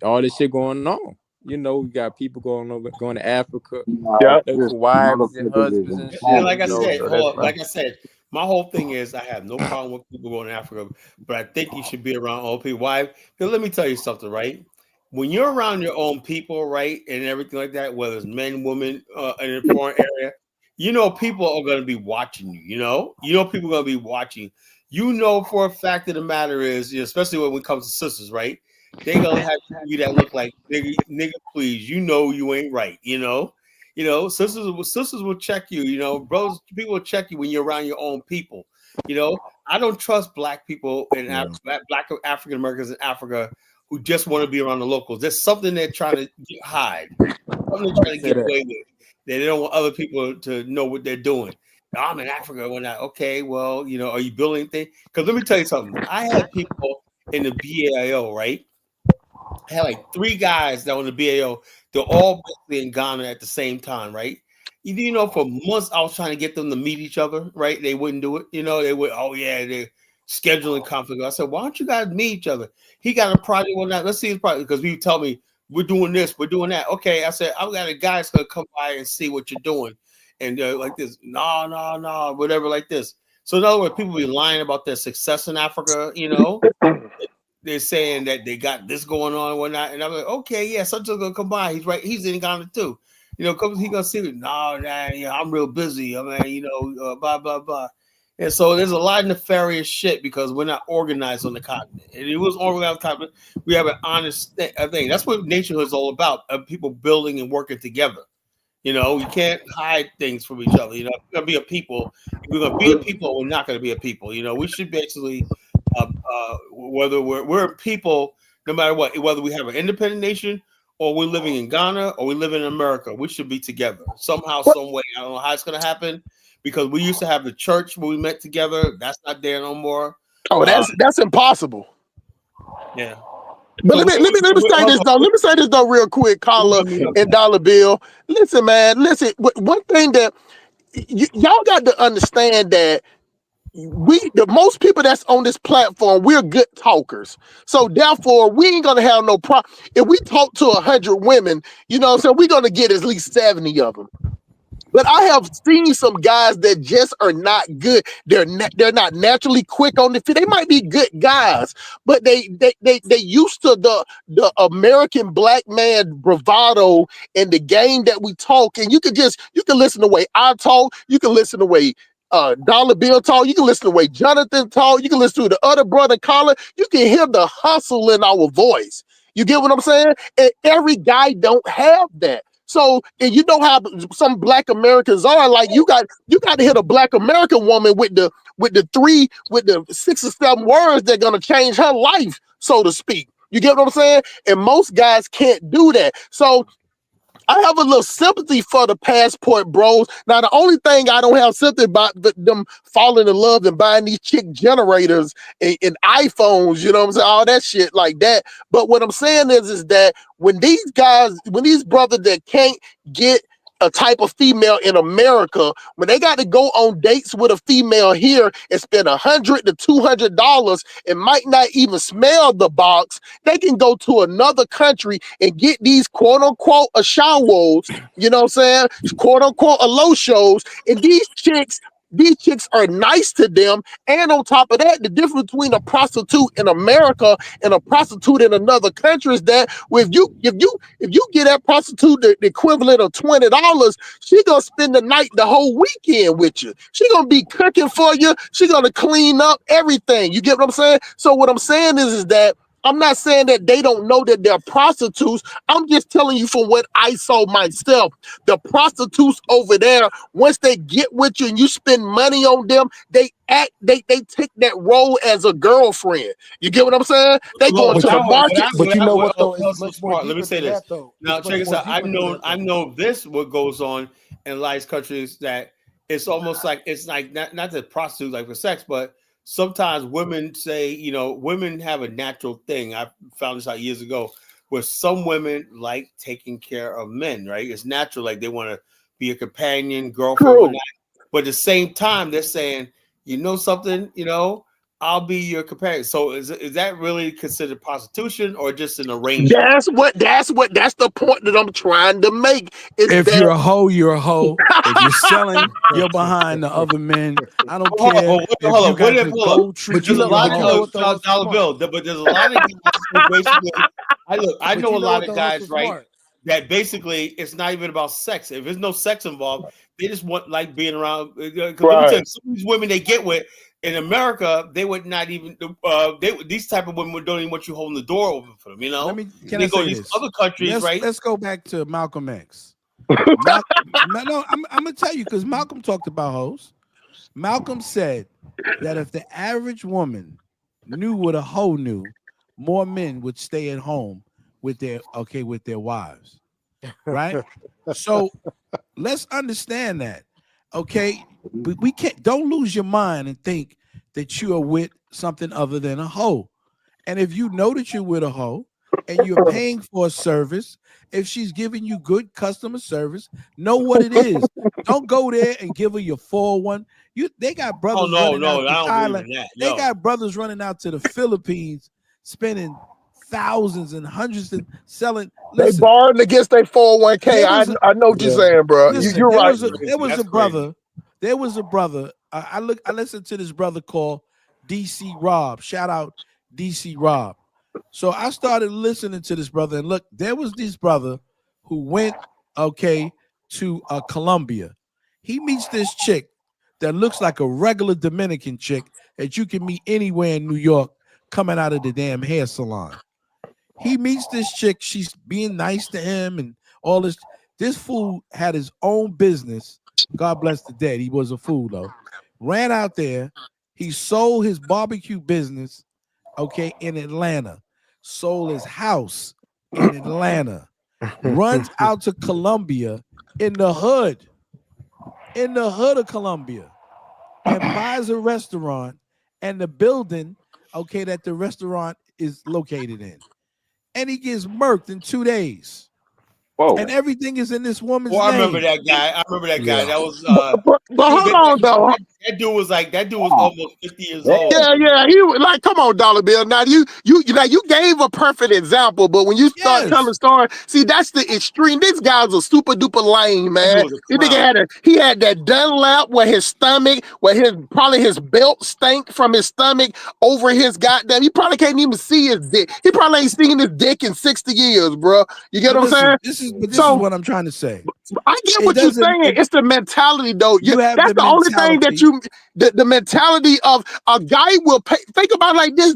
all this shit going on. You know, we got people going to Africa, looking for wives and husbands and shit. Yeah, like I said, my whole thing is I have no problem with people going to Africa, but I think you should be around old people. Why? Because let me tell you something, right? When you're around your own people, right, and everything like that, whether it's men, women, in a foreign area, you know people are going to be watching you. You know people are going to be watching. You know for a fact of the matter is, especially when it comes to sisters, right? They gonna have you that look like nigga, please. You know you ain't right. You know, sisters will check you. You know, bros, people will check you when you're around your own people. You know, I don't trust black people and black African Americans in Africa who just want to be around the locals. There's something they're trying to hide, something they're trying to get away with. They don't want other people to know what they're doing. I'm in Africa when okay, well, you know, are you building things? Because let me tell you something. I had people in the BAO, right? I had like 3 guys that were in the BAO. They're all basically in Ghana at the same time, right? You know, for months I was trying to get them to meet each other, right? They wouldn't do it. You know, they would, they're scheduling conflict. I said, why don't you guys meet each other? He got a project on that. Let's see his project, because he would tell me, we're doing this, we're doing that. Okay, I said, I've got a guy that's going to come by and see what you're doing. And like this, no, whatever, like this. So in other words, people be lying about their success in Africa, you know. They're saying that they got this going on and whatnot. And I'm like, okay, yeah, such a gonna come by. He's right, he's in Ghana too. You know, because he gonna see me. No, I'm real busy. I mean, you know, blah, blah, blah. And so there's a lot of nefarious shit because we're not organized on the continent. And it was organized on the continent. We have an honest thing. That's what nationhood is all about, of people building and working together. You know, we can't hide things from each other. You know, if we're gonna be a people. If we're gonna be a people, we're not gonna be a people. You know, we should basically, whether we're a people, no matter what, whether we have an independent nation or we're living in Ghana or we live in America, we should be together somehow, some way. I don't know how it's gonna happen because we used to have the church where we met together. That's not there no more. Oh, that's impossible. Yeah. But let me say this though. Let me say this though, real quick, Carla and Dollar Bill. Listen, man. Listen. One thing that y'all got to understand that the most people that's on this platform, we're good talkers. So therefore, we ain't gonna have no problem. If we talk to 100 women, you know what I'm saying, we're gonna get at least 70 of them. But I have seen some guys that just are not good. They're not naturally quick on the feet. They might be good guys, but they used to the American black man bravado and the game that we talk. And you can listen to the way I talk. You can listen to the way Dollar Bill talk. You can listen to the way Jonathan talk. You can listen to the other brother Colin. You can hear the hustle in our voice. You get what I'm saying? And every guy don't have that. So, and you know how some black Americans are, like you got to hit a black American woman with the 6 or 7 words that are gonna change her life, so to speak. You get what I'm saying? And most guys can't do that. So I have a little sympathy for the passport bros. Now, the only thing I don't have sympathy about them falling in love and buying these chick generators and iPhones, you know what I'm saying? All that shit like that. But what I'm saying is that when these brothers that can't get a type of female in America, when they got to go on dates with a female here and spend $100 to $200 and might not even smell the box, they can go to another country and get these quote unquote a showers, you know what I'm saying? Quote unquote a low shows, and these chicks are nice to them. And on top of that, the difference between a prostitute in America and a prostitute in another country is that if you get that prostitute the equivalent of $20, she gonna spend the night the whole weekend with you. She gonna be cooking for you. She gonna clean up everything. You get what I'm saying? So what I'm saying is that I'm not saying that they don't know that they're prostitutes. I'm just telling you from what I saw myself. The prostitutes over there, once they get with you and you spend money on them, they take that role as a girlfriend. You get what I'm saying? They go into the market. But you know what though? It's much more Let me deeper say than this. that though. Now check this out. I know this what goes on in Lice countries that it's almost like it's like not the prostitute like for sex, but sometimes women say, you know, women have a natural thing. I found this out years ago where some women like taking care of men, right? It's natural, like they want to be a companion, girlfriend, whatnot. But at the same time, they're saying, you know something, you know, I'll be your companion. So is that really considered prostitution or just an arrangement? That's the point that I'm trying to make. If you're a hoe, you're a hoe. If you're selling, you're behind the other men. I don't care if you got the gold treatment. There's a lot of dollar bill, but there's a lot of guys who basically. I know a lot of guys, right? That basically it's not even about sex. If there's no sex involved, they just want like being around. Because let me tell you, some of these women they get with in America, they would not even. These type of women don't even want you holding the door open for them. You know, can I say this? Other countries, right? Let's go back to Malcolm X. No, I'm gonna tell you because Malcolm talked about hoes. Malcolm said that if the average woman knew what a hoe knew, more men would stay at home with their wives, right? So let's understand that, okay? But we don't lose your mind and think that you are with something other than a hoe. And if you know that you're with a hoe and you're paying for a service, if she's giving you good customer service, know what it is. Don't go there and give her your 401. They got brothers running out to Thailand. They got brothers running out to the Philippines, spending thousands and hundreds and selling. Listen, they borrowing against their 401k. I know what you're saying, bro. Listen, you're right. There was a brother. I listened to this brother called DC Rob. Shout out DC Rob. So I started listening to this brother, and look, there was this brother who went to Colombia. He meets this chick that looks like a regular Dominican chick that you can meet anywhere in New York coming out of the damn hair salon. He meets this chick. She's being nice to him and all this. This fool had his own business. God bless the dead. He was a fool though. Ran out there. He sold his barbecue business, okay, in Atlanta. Sold his house in Atlanta. Runs out to Colombia in the hood of Colombia, and buys a restaurant and the building, okay, that the restaurant is located in. And he gets murked in 2 days. Whoa. And everything is in this woman's I remember name. that guy. I remember that guy. That was But hold on though. that dude was almost 50 years old. Yeah. He was like, come on, Dollar Bill. Now you gave a perfect example, but when you start telling the story, see, that's the extreme. This guy's a super duper lame, man. This nigga had that Dunlap where his probably his belt stank from his stomach over his goddamn. He probably can't even see his dick. He probably ain't seen his dick in 60 years, bro. You get what I'm saying? This is what I'm trying to say. I get what you're saying. It's the mentality, though. That's the only thing that the mentality of a guy will pay. Think about it like this,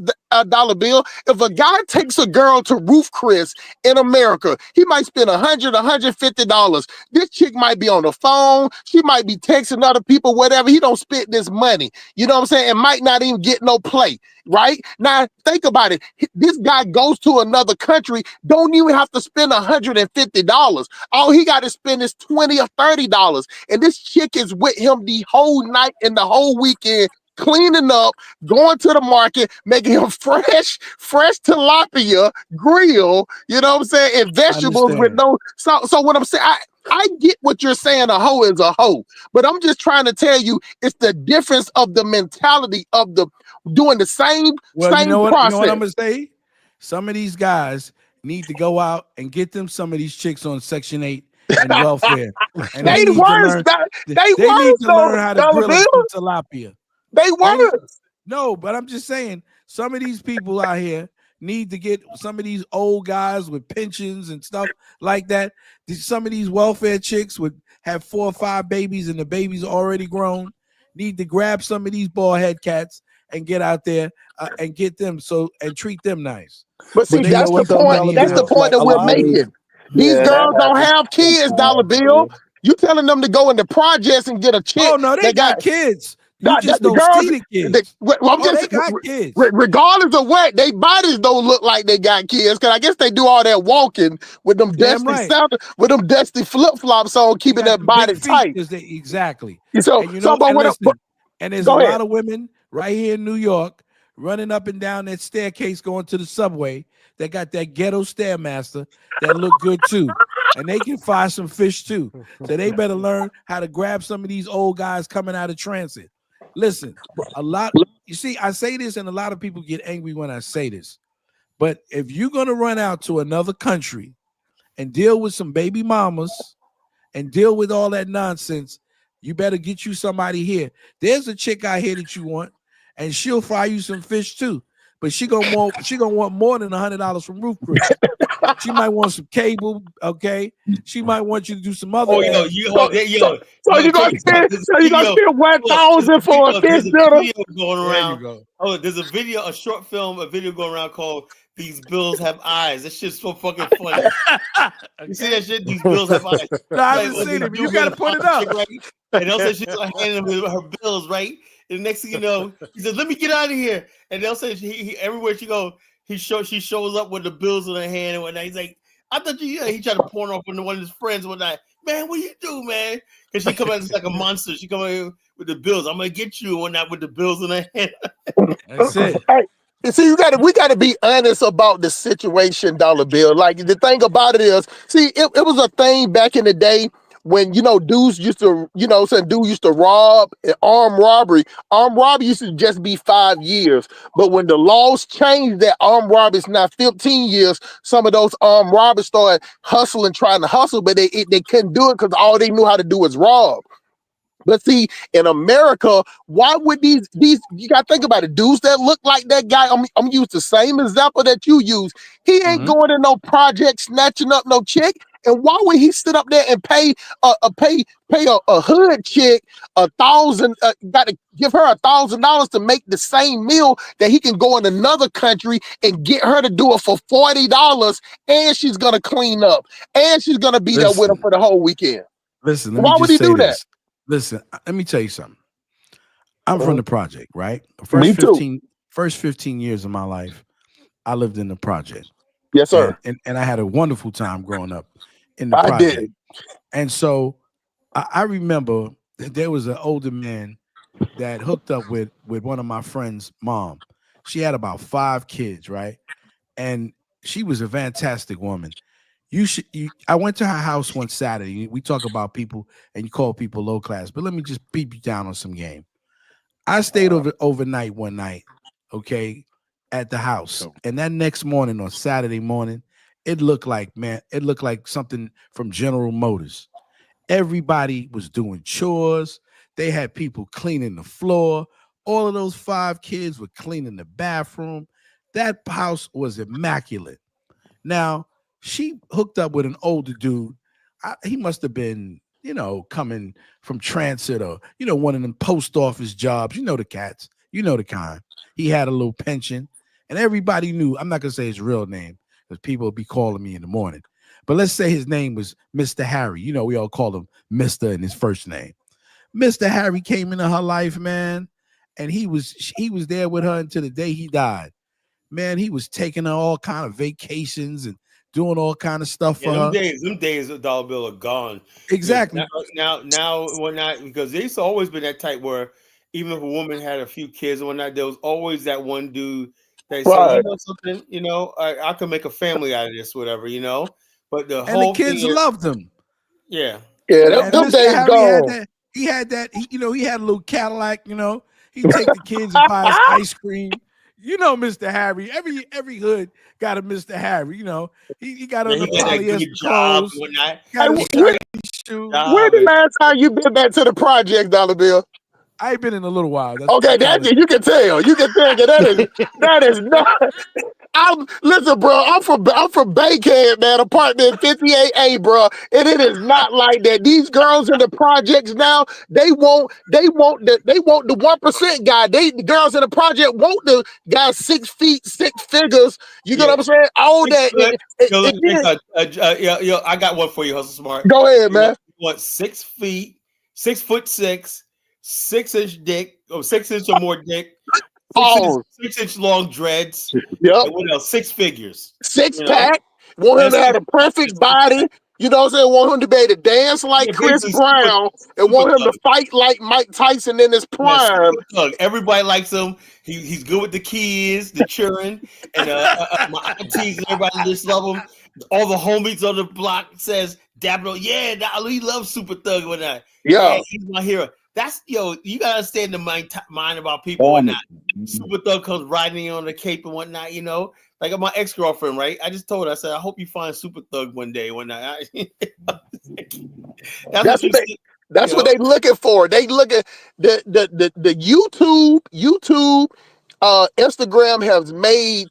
Dollar Bill. If a guy takes a girl to Roof Chris in America, he might spend $150. This chick might be on the phone. She might be texting other people, whatever. He don't spend this money. You know what I'm saying? And might not even get no play. Right? Now, think about it. This guy goes to another country, don't even have to spend $150. All he got to spend is $20 or $30. And this chick is with him the whole night and the whole weekend, cleaning up, going to the market, making him fresh tilapia grill, you know what I'm saying, and vegetables with no. So what I'm saying, I get what you're saying, a hoe is a hoe, but I'm just trying to tell you it's the difference of the mentality of the doing the same process. You know what I'm gonna say? Some of these guys need to go out and get them some of these chicks on Section 8 and welfare. And they need to learn how to grill some tilapia. They worse. No, but I'm just saying, some of these people out here need to get some of these old guys with pensions and stuff like that. Some of these welfare chicks would have 4 or 5 babies and the babies already grown. Need to grab some of these bald head cats and get out there and get them and treat them nice. But see, that's the point. That's the point that we're making. These girls don't have kids, Dollar Bill. You telling them to go into projects and get a chick? Oh no, they got kids. You just don't see the kids. They got kids. Regardless of what, their bodies don't look like they got kids. Because I guess they do all that walking with them dusty flip-flops on, keeping their body tight. Exactly. So, and there's a lot of women right here in New York running up and down that staircase going to the subway that got that ghetto stairmaster that look good too. And they can fry some fish too. So they better learn how to grab some of these old guys coming out of transit. Listen, you see, I say this and a lot of people get angry when I say this. But if you're going to run out to another country and deal with some baby mamas and deal with all that nonsense, you better get you somebody here. There's a chick out here that you want, and she'll fry you some fish too. But she gonna want more than $100 from Roof Chris. She might want some cable, okay? She might want you to do some other. So you gonna spend $1,000 for a fish dinner? Going around. There's a short film, a video going around called "These Bills Have Eyes." That shit's so fucking funny. You see that shit? These bills have eyes. No, I haven't seen it, but you gotta put it up. Right? And they'll say she's handing him her bills, right? And the next thing you know, he says, "Let me get out of here." And they'll say everywhere she goes, she shows up with the bills in her hand and whatnot. He's like, "I thought he tried to pawn off on one of his friends one night. Man, what you do, man?" Because she comes out like a monster. She come in with the bills. I'm gonna get you one night with the bills in her hand. That's it. You see, we gotta be honest about the situation, Dollar Bill. Like the thing about it is, see, it was a thing back in the day when dudes used to, dudes used to rob, armed robbery. Armed robbery used to just be 5 years. But when the laws changed that armed robbery is now 15 years, some of those armed robbers started trying to hustle, but they couldn't do it because all they knew how to do was rob. But see, in America, why would these you gotta think about it, dudes that look like that guy, I'm gonna use the same example that you use. He ain't going to no project snatching up no chick. And why would he sit up there and pay a hood chick $1,000? Got to give her $1,000 to make the same meal that he can go in another country and get her to do it for $40, and she's gonna clean up, and she's gonna be there with him for the whole weekend. Listen, let me Why would just he say do that? this. Listen, let me tell you something. I'm from the project, right? Me too. First 15 years of my life, I lived in the project. Yes, sir. And I had a wonderful time growing up in the I project. did. And so I remember that there was an older man that hooked up with one of my friend's mom. She had about 5 kids, right? And she was a fantastic woman. I went to her house one Saturday. We talk about people and you call people low class, but let me just beat you down on some game. I stayed overnight one night, okay, at the house. And that next morning on Saturday morning, it looked like something from General Motors. Everybody was doing chores. They had people cleaning the floor. All of those 5 kids were cleaning the bathroom. That house was immaculate. Now, she hooked up with an older dude. He must have been, coming from transit or, one of them post office jobs. You know the cats. You know the kind. He had a little pension. And everybody knew, I'm not going to say his real name because people will be calling me in the morning. But let's say his name was Mr. Harry. We all call him Mr. in his first name. Mr. Harry came into her life, man, and he was there with her until the day he died. Man, he was taking her all kind of vacations and doing all kind of stuff for her. Them days of dollar bill are gone. Exactly. Now whatnot, because there's always been that type where even if a woman had a few kids and whatnot, there was always that one dude that said, you know something, I can make a family out of this, whatever, But the whole kids loved him. Yeah. Yeah, them days gone. He had a little Cadillac, he'd take the kids and buy us ice cream. Mr. Harry. Every hood got a Mr. Harry. He got on the polyester clothes. Got his shoes. When the last time you been back to the project, Dollar Bill? I ain't been in a little while. Okay, that's it. You can tell. That is not. Listen, bro. I'm from Bankhead, man. Apartment 58A, bro. And it is not like that. These girls in the projects now, they want the 1% guy. The girls in the project want the guy 6 feet, 6 figures. You know what I'm saying? All that. I got one for you, Hustle Smart. Go ahead, man. You want 6 feet, 6'6", 6-inch dick, or 6 inch or more dick. 6-inch long dreads. Yep. And what else? 6 figures. 6-pack. Want him to have a perfect body. You know what I'm saying? Want him to be able to dance like Chris Brown and want him to fight like Mike Tyson in his prime. Everybody likes him. He's good with the kids, the children, and my aunties and everybody just love him. All the homies on the block says, Dabno, we love Super Thug and whatnot. Yeah, he's my hero. That's you gotta understand the mind about people and whatnot. Super Thug comes riding on the cape and whatnot, Like my ex-girlfriend, right? I just told her, I said, I hope you find Super Thug one day. That's what they looking for. They look at the YouTube, Instagram has made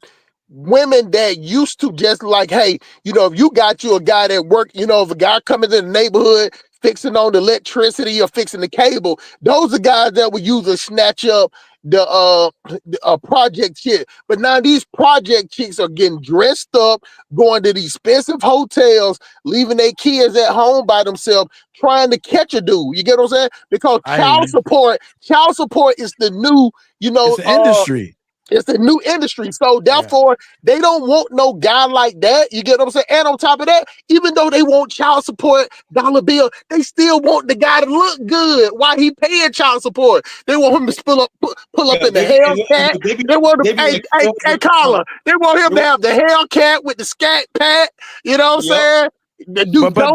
women that used to just like, hey, if you got you a guy that work, if a guy coming in the neighborhood fixing on the electricity or fixing the cable, those are guys that would usually snatch up the project chick. But now these project chicks are getting dressed up, going to these expensive hotels, leaving their kids at home by themselves, trying to catch a dude. You get what I'm saying? Because child support is the new, it's an industry. It's the new industry. So therefore, they don't want no guy like that. You get what I'm saying? And on top of that, even though they want child support, dollar bill, they still want the guy to look good while he paying child support. They want him to pull up in the Hellcat. They want him, hey, Collar. They want him to have the Hellcat with the scat pat. You know what I'm saying? But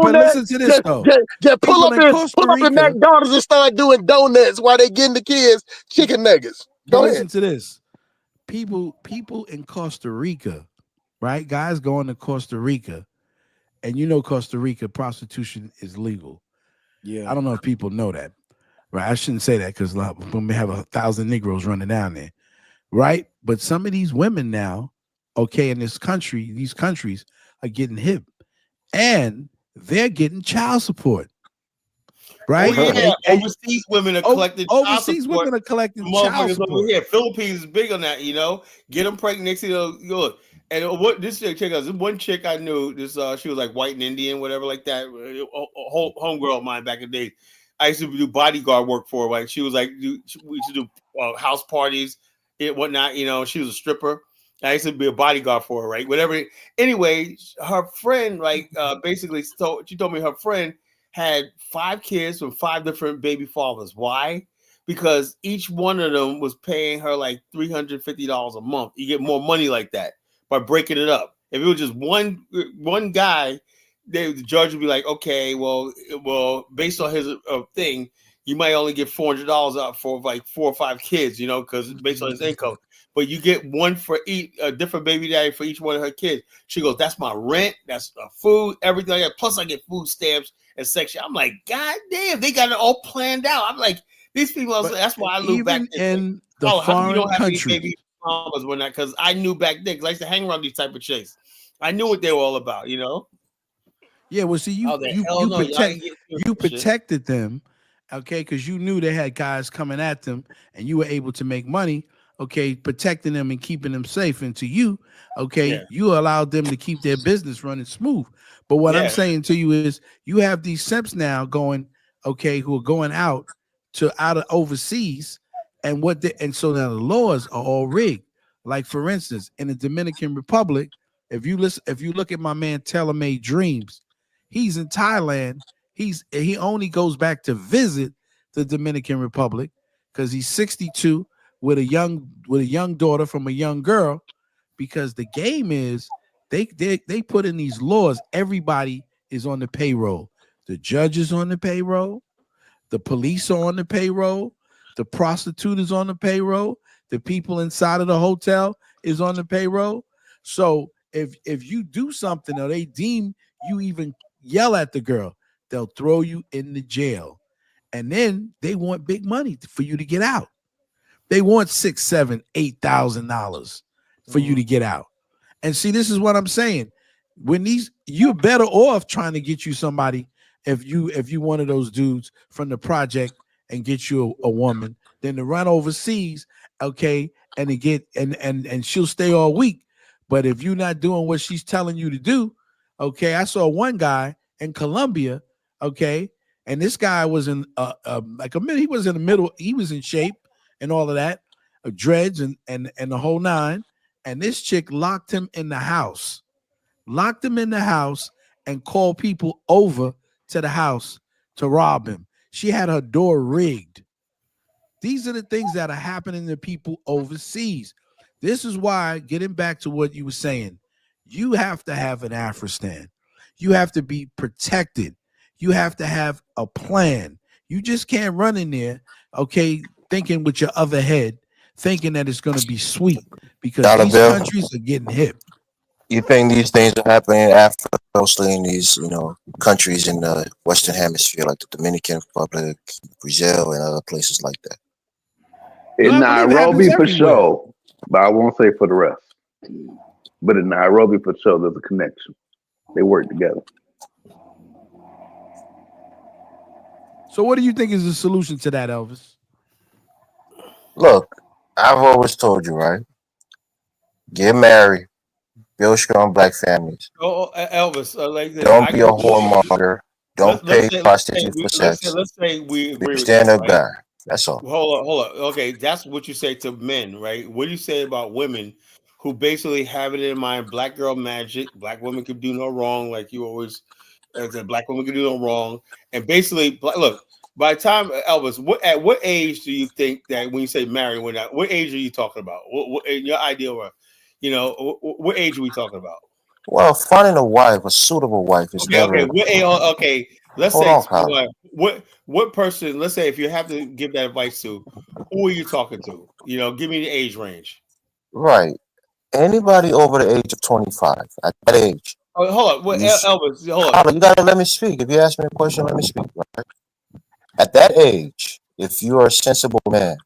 listen to this though. Just pull up in McDonald's and start doing donuts while they getting the kids chicken nuggets. Go ahead. Listen to this. People in Costa Rica, right? Guys going to Costa Rica, and Costa Rica prostitution is legal. Yeah, I don't know if people know that, right? I shouldn't say that because when we have 1,000 Negroes running down there, right? But some of these women now, in these countries are getting hip, and they're getting child support. Oh Right? yeah, overseas women are collecting child overseas support. women are collecting from child motherfuckers over support. here. Philippines is big on that, you know. Get them pregnant next to you. Look, and what this chick out? This one chick I knew. This she was like white and Indian, whatever, like that. A homegirl of mine back in the day. I used to do bodyguard work for her. Like she was like, we used to do house parties, whatnot. You know, she was a stripper. I used to be a bodyguard for her, right? Whatever. Anyway, her friend, like, basically, she told me her friend had 5 kids from 5 different baby fathers. Why? Because each one of them was paying her like $350 a month. You get more money like that by breaking it up. If it was just one guy, the judge would be like, okay, well, based on his thing, you might only get $400 out for like 4 or 5 kids, you know, because based on his income. But you get one for each, a different baby daddy for each one of her kids. She goes, that's my rent, that's food, everything like that. Plus, I get food stamps and section. I'm like, God damn, they got it all planned out. I'm like, these people. That's why I look back. In the how come you foreign don't have any countries, baby mamas when that? Because I knew back then. Because I used to hang around these type of chicks. I knew what they were all about. You know. Yeah, well, see, you protected them, okay, because you knew they had guys coming at them, and you were able to make money, okay, protecting them and keeping them safe. And to you, okay, you allowed them to keep their business running smooth. But what I'm saying to you is, you have these simps now going, okay, who are going out of overseas, and so now the laws are all rigged. Like for instance, in the Dominican Republic, if you look at my man Taylor Made Dreams. He's in Thailand. He only goes back to visit the Dominican Republic because he's 62 with a young daughter from a young girl. Because the game is they put in these laws. Everybody is on the payroll. The judge is on the payroll. The police are on the payroll. The prostitute is on the payroll. The people inside of the hotel is on the payroll. So if you do something or they deem you even yell at the girl, they'll throw you in the jail. And then they want big money for you to get out. They want $6,000, $7,000, $8,000 for you to get out. And see, this is what I'm saying. You're better off trying to get you somebody if you one of those dudes from the project and get you a woman than to run overseas, okay, and to get and she'll stay all week. But if you're not doing what she's telling you to do, okay, I saw one guy in Colombia, okay, and this guy was in like a minute. He was in the middle. He was in shape and all of that, dreads and the whole nine. And this chick locked him in the house, and called people over to the house to rob him. She had her door rigged. These are the things that are happening to people overseas. This is why, getting back to what you were saying, you have to have an Afristan. You have to be protected. You have to have a plan. You just can't run in there, okay, thinking with your other head, thinking that it's going to be sweet, because these countries are getting hip. You think these things are happening in Africa, mostly in these, countries in the Western Hemisphere, like the Dominican Republic, Brazil, and other places like that? In Nairobi for sure, but I won't say for the rest. But in Nairobi for sure, there's a connection. They work together. So what do you think is the solution to that, Elvis? Look, I've always told you, right? Get married, build strong black families. Elvis, don't be a whoremonger. Don't pay prostitutes for sex. Let's say we agree with stand that, up guy. That's all. Hold on. Okay, that's what you say to men, right? What do you say about women who basically have it in mind? Black girl magic. Black women can do no wrong, like you always said. Black women can do no wrong, and basically, look. By the time Elvis, at what age do you think that when you say marry, what age are you talking about? What your idea of, what age are we talking about? Well, finding a suitable wife is never. Okay. Let's say what person? Let's say if you have to give that advice to, who are you talking to? Give me the age range. Right. Anybody over the age of 25 at that age. Oh, hold on. Elvis, hold on. You gotta let me speak. If you ask me a question, let me speak. Right? At that age, if you are a sensible man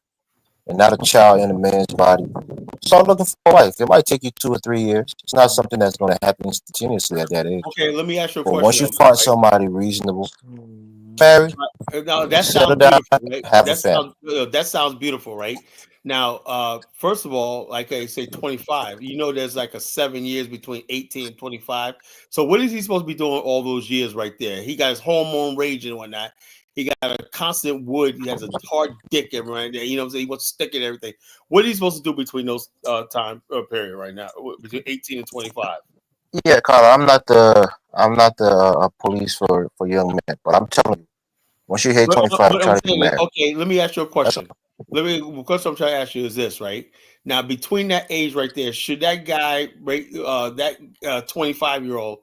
and not a child in a man's body, start looking for a wife. It might take you 2 or 3 years. It's not something that's going to happen instantaneously at that age. Okay, let me ask you a But question. once you find somebody reasonable, marry, Now that settle sounds down, beautiful, right? have a family. That sounds beautiful, right? Now, first of all, like I say, 25. You know, there's like a 7 years between 18 and 25. So what is he supposed to be doing all those years right there? He got his hormone rage and whatnot. He got a constant wood. He has a hard dick and right there. You know what I'm saying? He wants to stick it everything. What is he supposed to do between those time period right now, between 18 and 25? Yeah, Carla, I'm not the police for young men, but I'm telling you, once you hit 25, But I'm try to get saying is, married. okay, let me ask you a That's question. The question I'm trying to ask you is this, right? Now, between that age right there, should that guy, right, that 25-year-old,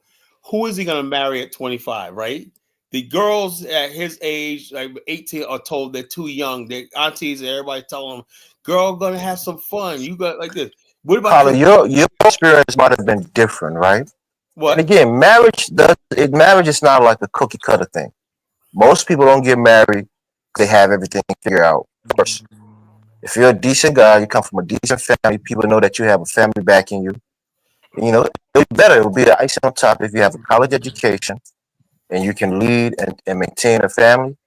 who is he going to marry at 25, right? The girls at his age, like 18, are told they're too young. Their aunties and everybody tell them, girl, gonna have some fun. You got like this. What about Carla, your your experience might have been different, right? And what? again, marriage is not like a cookie cutter thing. Most people don't get married; they have everything figured out first. If you're a decent guy, you come from a decent family, people know that you have a family backing you. You know, it'll be better. It'll be the icing on top if you have a college education and you can lead and maintain a family.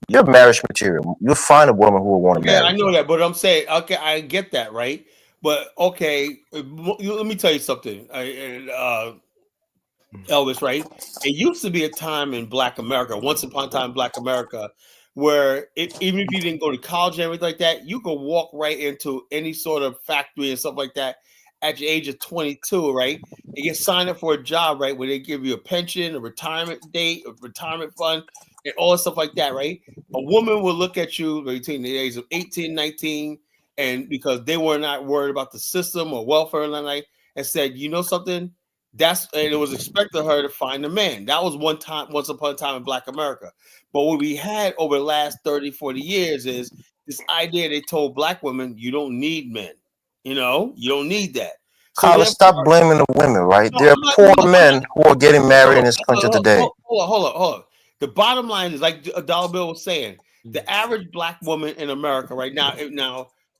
You're marriage material. You'll find a woman who will want to Okay, I marry you. know that, but I'm saying, okay, I get that, right? But okay, let me tell you something. Elvis, right? It used to be a time in Black America, once upon a time, Black America, where even if you didn't go to college and everything like that, you could walk right into any sort of factory and stuff like that at your age of 22, right? And get signed up for a job, right, where they give you a pension, a retirement date, a retirement fund, and all that stuff like that, right? A woman will look at you between the age of 18, 19, and because they were not worried about the system or welfare and like, and said, you know something? And it was expected of her to find a man. That was once upon a time in Black America. But what we had over the last 30, 40 years is this idea they told Black women, you don't need men. You don't need that. So Carla, stop therefore, blaming the women, right? no, There are I'm not, poor no, I'm not. men who are getting married in this country Hold today. on. The bottom line is like Dollar Bill was saying, the average Black woman in America right now,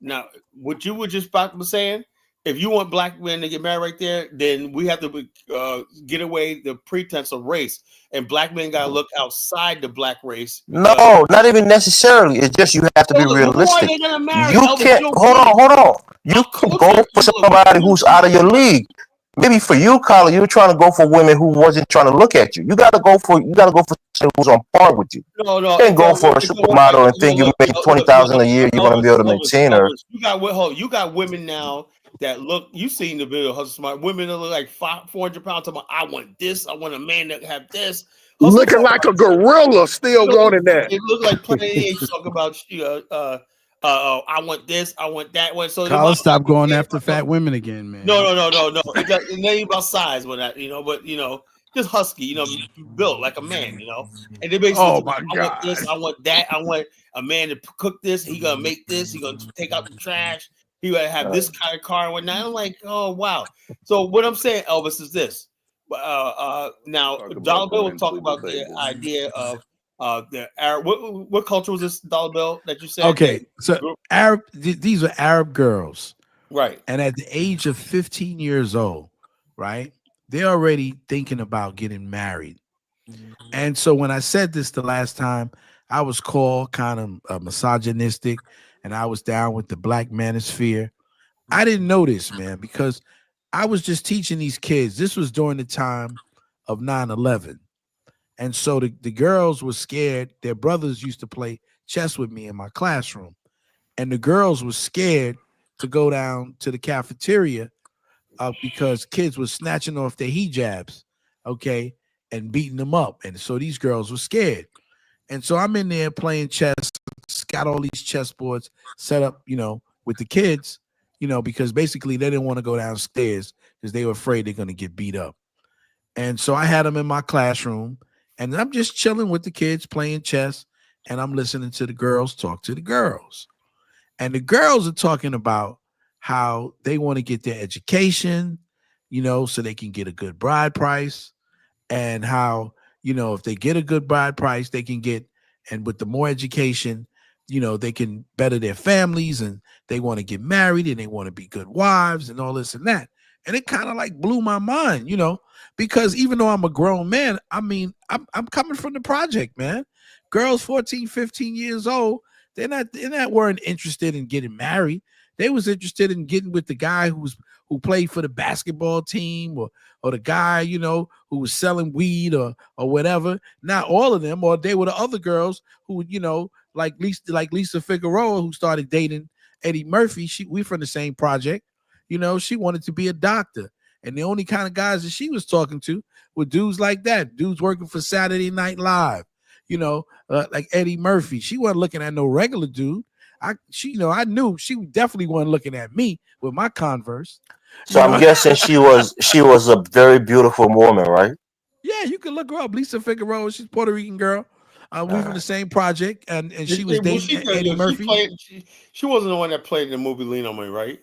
now, what you were just about to saying, if you want Black men to get married right there, then we have to get away the pretense of race, and Black men got to look outside the Black race because No, not even necessarily. It's just you have to be who are realistic. they gonna marry, You Elvis? You can't don't hold get on, it. hold on. You Our can go culture, for we somebody don't who's do out of that. your league. Maybe for you, Carla, you were trying to go for women who wasn't trying to look at you. You gotta go for someone who's on par with you. No, You no, can't go for a supermodel and think you make twenty thousand a year, you're gonna be able to maintain her. You got women now that look. You seen the video, Hustle Smart. Women that look like 400 pounds. Talking about, I want this. I want a man that have this. Hustle Looking talk like about. a gorilla, still wanting that. It look like Planet Age talk about. I want this. I want that one. So the Carla, bottom line, stop going after fat women again, man. no. It ain't about size when that, but just husky, built like a man, And they basically Oh talking my about, I want this, God. I want that, I want a man to cook this. He gonna make this. He gonna take out the trash. He gonna have this kind of car and whatnot. I'm like, oh wow. So what I'm saying, Elvis, is this. Now, Talk Dollar about the Bill was talking mentally about the disabled. idea of the Arab. What culture was this, Dollar Bill, that you said? Okay, so these are Arab girls, Right. and at the age of 15 years old, right, they're already thinking about getting married. And so when I said this the last time, I was called kind of misogynistic, and I was down with the black manosphere. I didn't know this, man, because I was just teaching these kids. This was during the time of 9/11. And so the girls were scared. Their brothers used to play chess with me in my classroom. And the girls were scared to go down to the cafeteria because kids were snatching off their hijabs, okay, and beating them up. And so these girls were scared. And so I'm in there playing chess, got all these chessboards set up, with the kids, because basically they didn't want to go downstairs because they were afraid they're going to get beat up. And so I had them in my classroom, and I'm just chilling with the kids playing chess, and I'm listening to the girls talk to the girls. And the girls are talking about how they want to get their education, so they can get a good bride price, and how, if they get a good bride price, they can get, and with the more education, they can better their families and they want to get married and they want to be good wives and all this and that. And it kind of like blew my mind, because even though I'm a grown man, I mean, I'm coming from the project, man. Girls 14, 15 years old, they're not weren't interested in getting married. They was interested in getting with the guy who played for the basketball team or the guy, who was selling weed or whatever. Not all of them, or they were the other girls who, like Lisa Figueroa, who started dating Eddie Murphy. We from the same project. She wanted to be a doctor. And the only kind of guys that she was talking to were dudes like that, dudes working for Saturday Night Live, like Eddie Murphy. She wasn't looking at no regular dude. I knew she definitely wasn't looking at me with my Converse. So I'm guessing she was a very beautiful woman, right? Yeah, you can look her up. Lisa Figueroa, she's a Puerto Rican girl. We from the same project, and she was dating Eddie Murphy. She wasn't the one that played in the movie Lean on Me, right?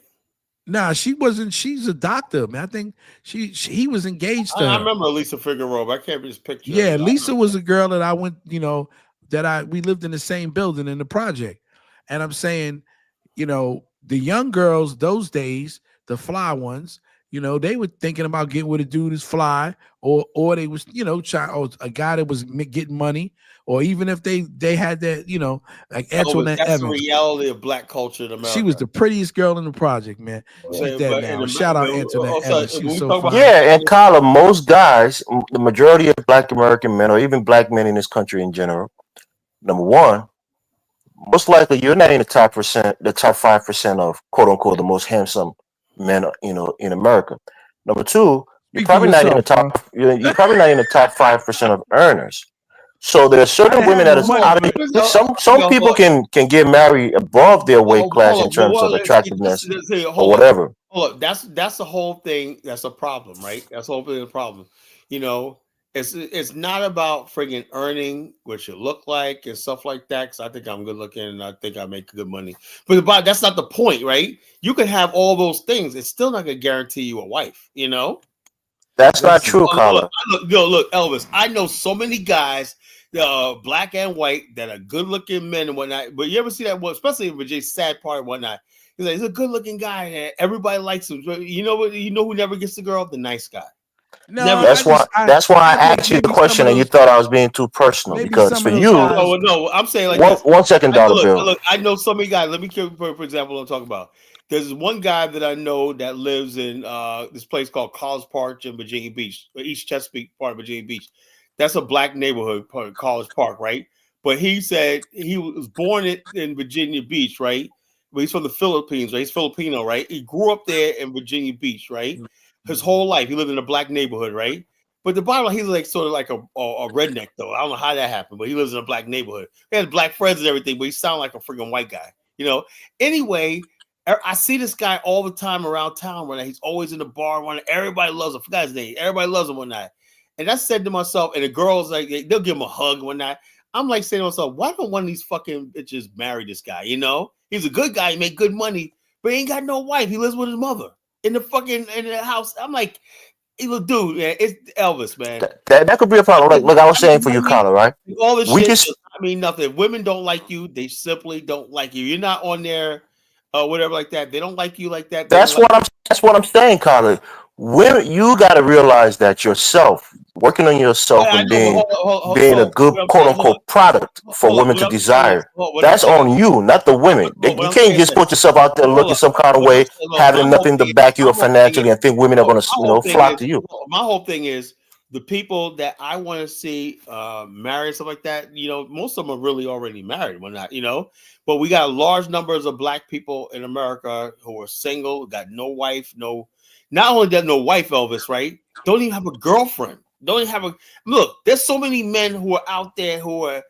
Nah, she wasn't. She's a doctor, man. I think he was engaged to her. I remember Lisa Figueroa, but I can't just picture. Yeah, Lisa was a girl that I went, we lived in the same building in the project. And I'm saying, the young girls those days, the fly ones, they were thinking about getting with a dude who's fly, or they was, a guy that was getting money, or even if they had that, like Antoinette that's Evans. the reality of black culture in America. She was the prettiest girl in the project, man. She's dead now. Shout out Antoinette Evans. She was so fine. Yeah, and Kyla, most guys, the majority of Black American men, or even Black men in this country in general, number one, most likely you're not in the top 5% of quote unquote the most handsome men, in America. Number two, you're probably not in the top. You're probably not in the top 5% of earners. So there are certain women that is out of some people can get married above their weight class in terms of attractiveness or whatever. Hold up, that's the whole thing. That's a problem, right? That's the whole thing. A problem. It's not about friggin' earning what you look like and stuff like that. Because I think I'm good looking and I think I make good money. But that's not the point, right? You can have all those things. It's still not gonna guarantee you a wife. That's not true, Carla. Look, Elvis. I know so many guys, black and white, that are good-looking men and whatnot. But you ever see that one, especially with Jay's sad part and whatnot? He's a good-looking guy, and everybody likes him. You know what? You know who never gets the girl? The nice guy. No, that's why I asked you the question, and you thought I was being too personal. Because for you, no, I'm saying like this. 1 second, dollar bill. Look, I know so many guys. Let me give for example, I'm talking about. There's one guy that I know that lives in this place called College Park in Virginia Beach, East Chesapeake part of Virginia Beach. That's a black neighborhood, College Park, right? But he said he was born in Virginia Beach, right? But he's from the Philippines, right? He's Filipino, right? He grew up there in Virginia Beach, right? His whole life, he lived in a black neighborhood, right? But the bottom line, he's like sort of like a redneck, though. I don't know how that happened, but he lives in a black neighborhood. He has black friends and everything, but he sounds like a freaking white guy, Anyway, I see this guy all the time around town when he's always in the bar. When everybody loves him, I forgot his name. Everybody loves him one night. And I said to myself, and the girls like they'll give him a hug one night. I'm like saying to myself, why don't one of these fucking bitches marry this guy? He's a good guy, he make good money, but he ain't got no wife. He lives with his mother in the house. I'm like, dude, man, it's Elvis, man. That could be a problem. Like I was saying for you, Connor, right? All this shit. Nothing. Women don't like you. They simply don't like you. You're not on there, whatever like that. They don't like you like that. That's what I'm saying, Connor. You got to realize that yourself, working on yourself and being a good quote unquote product for women to desire. That's on you, not the women. You can't just put yourself out there looking some kind of way, having nothing to back you up financially, and think women are going to flock to you. My whole thing is the people that I want to see married, stuff like that. Most of them are really already married. We're not, but we got large numbers of black people in America who are single, got no wife, not only that, no wife, Elvis, right? Don't even have a girlfriend. Don't even have look. There's so many men who are out there who are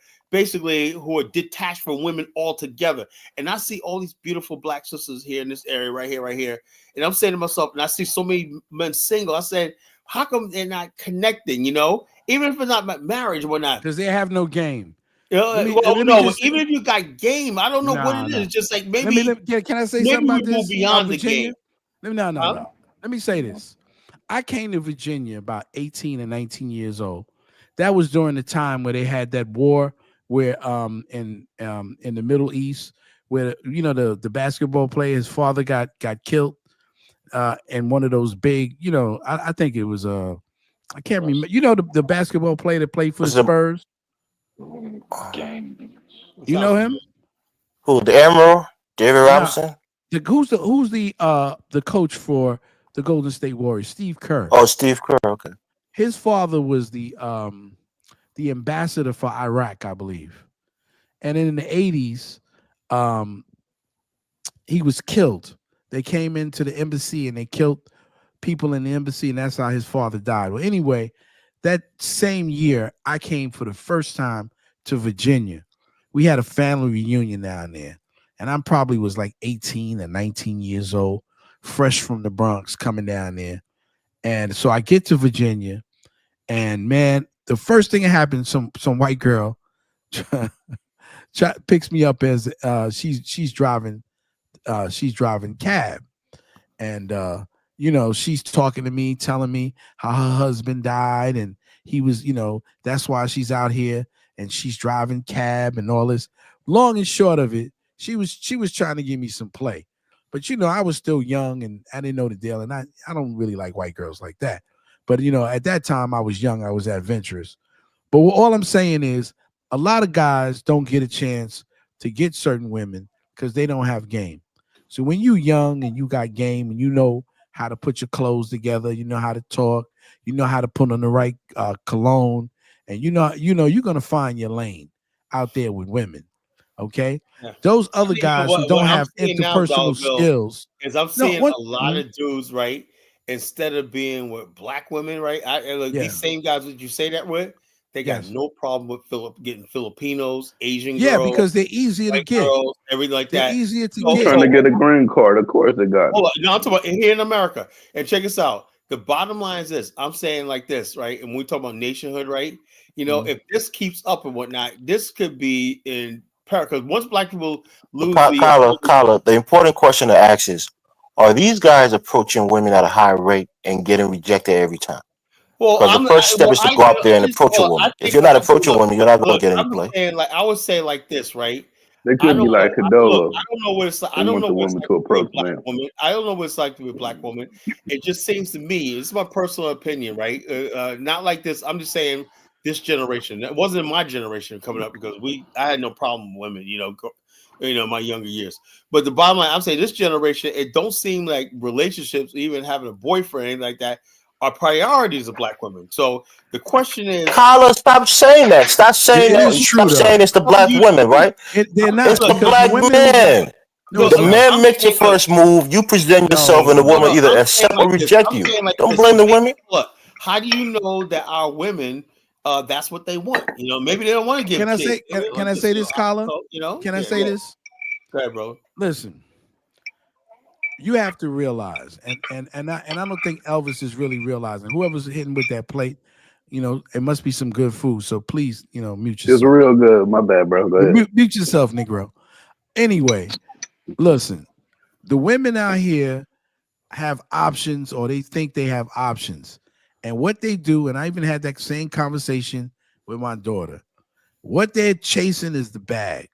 detached from women altogether. And I see all these beautiful black sisters here in this area, right here. And I'm saying to myself, and I see so many men single. I said, how come they're not connecting? Even if it's not marriage or not, because they have no game. Even if you got game, I don't know what it is. Just like maybe. Can I say something about this? Beyond the game. No. Let me say this. I came to Virginia about 18 and 19 years old. That was during the time where they had that war where in the Middle East, where the basketball player, his father got killed, and one of those big, I think it was I can't remember. The basketball player that played for the Spurs. You know him? Who? The Emerald? David Robinson? Who's the coach for the Golden State Warriors? Steve Kerr. Oh, Steve Kerr. Okay. His father was the ambassador for Iraq, I believe, and in the 80s, he was killed. They came into the embassy and they killed people in the embassy, and that's how his father died. Well, anyway, that same year, I came for the first time to Virginia. We had a family reunion down there, and I probably was like 18 or 19 years old, fresh from the Bronx, coming down there. And so I get to Virginia, and man, the first thing that happened, some white girl picks me up as she's driving cab, and she's talking to me, telling me how her husband died, and he was, that's why she's out here, and she's driving cab and all this. Long and short of it, she was trying to give me some play, but I was still young and I didn't know the deal, and I don't really like white girls like that. But at that time I was young, I was adventurous. But all I'm saying is, a lot of guys don't get a chance to get certain women because they don't have game. So when you young and you got game and you know how to put your clothes together, you know how to talk, you know how to put on the right cologne, and you're gonna find your lane out there with women. Okay, those other guys who don't have interpersonal skills. Because I'm seeing a lot of dudes, right? Instead of being with black women, right? These same guys that you say that with, they got no problem with getting Filipinos, Asian girls. Yeah, because they're easier to get. Girls, everything like they're that. Easier to get. Trying to get a green card, of course they got. Hold on, no, I'm talking about here in America. And check this out. The bottom line is this. I'm saying like this, right? And we talk about nationhood, right? If this keeps up and whatnot, this could be in power. Because once black people lose Kyla, the important question to ask is, are these guys approaching women at a high rate and getting rejected every time? Well, because the first step is to go out there and approach a woman. If you're not approaching women, you're not going to get any play. Saying, I would say like this, right? They could be like Cadola. I don't know what it's like. I don't know what it's like to approach a black woman. I don't know what it's like to be a black woman. It just seems to me, it's my personal opinion, right? Not like this. I'm just saying this generation. It wasn't my generation coming up because I had no problem with women, my younger years. But the bottom line, I'm saying this generation, it don't seem like relationships, even having a boyfriend like that, are priorities of black women. So the question is, Kyla, stop saying that. Stop saying that. Stop saying it's the black women, right? They're not. It's the black men. The man makes the first move. You present yourself, and the woman either accept or reject you. Don't blame the women. Look, how do you know that our women, that's what they want? Maybe they don't want to give. Can I say? Can I say this, Kyla? Can I say this? Go ahead, bro. Listen. You have to realize, and I don't think Elvis is really realizing. Whoever's hitting with that plate, it must be some good food. So please, mute yourself. It's real good. My bad, bro. Go ahead. Mute yourself, Negro. Anyway, listen, the women out here have options, or they think they have options, and what they do, and I even had that same conversation with my daughter. What they're chasing is the bag.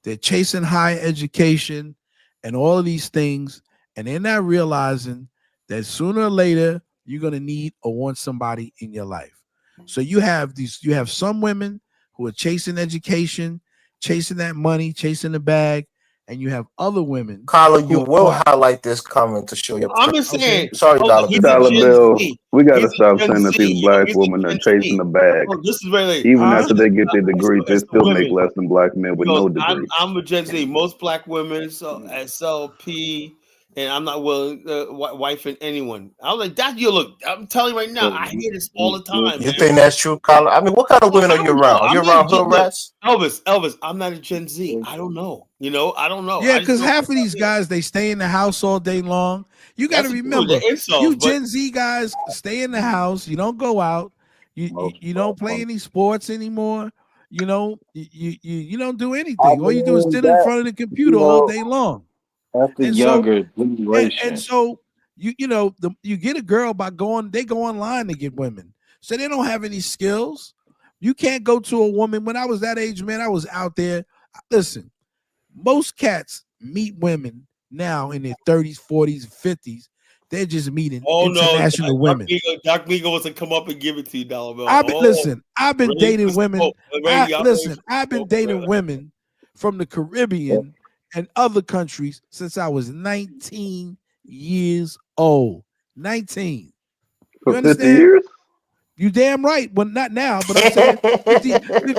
They're chasing higher education and all of these things. And they're not realizing that sooner or later you're gonna need or want somebody in your life. So you have some women who are chasing education, chasing that money, chasing the bag, and you have other women. Kyla, you will highlight this comment to show your. I'm just saying. Sorry, Dollar Bill. We gotta stop saying that these black women are chasing the bag. This is really even after they get their degrees, they still make less than black men with no degree. I'm a Gen Z. Most black women SLP. And I'm not willing wifing anyone. I was like, that you look. I'm telling you right now, I hear this all the time. You think that's true, Kyla? I mean, what kind of women are you around? Are you around hood rats? Elvis, I'm not a Gen Z. I don't know. I don't know. Yeah, because half of these guys, they stay in the house all day long. You got to remember, you Gen Z guys stay in the house. You don't go out. You don't play any sports anymore. You don't do anything. All you do is sit in front of the computer all day long. That's the younger generation. And so you get a girl by they go online to get women. So they don't have any skills. You can't go to a woman. When I was that age, man, I was out there. Listen, most cats meet women now in their 30s, 40s, 50s. They're just meeting international women. Doc Migo wants to come up and give it to you, Dollar Bill. I've been dating women. I've been dating women from the Caribbean and other countries since I was 19 years old. 19. You For 50 understand? years? You damn right. Well, not now, but I'm saying 50,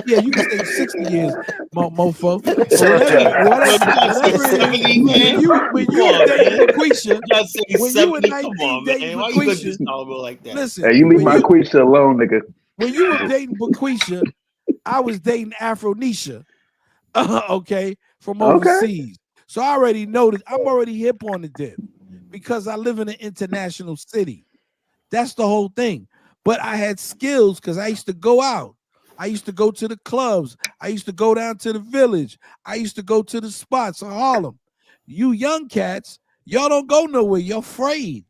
yeah, you can say 60 years, mofo. But whatever it is, when you were dating Laquisha, when you were 19 dating Laquisha, listen, Hey, you leave my Quisha alone, nigga. when you were dating Laquisha, I was dating Afronisha, okay, from overseas. So I already know that I'm already hip on the dip because I live in an international city. That's the whole thing. But I had skills because I used to go out. I used to go to the clubs. I used to go down to the village. I used to go to the spots in Harlem. You young cats, y'all don't go nowhere. You're afraid.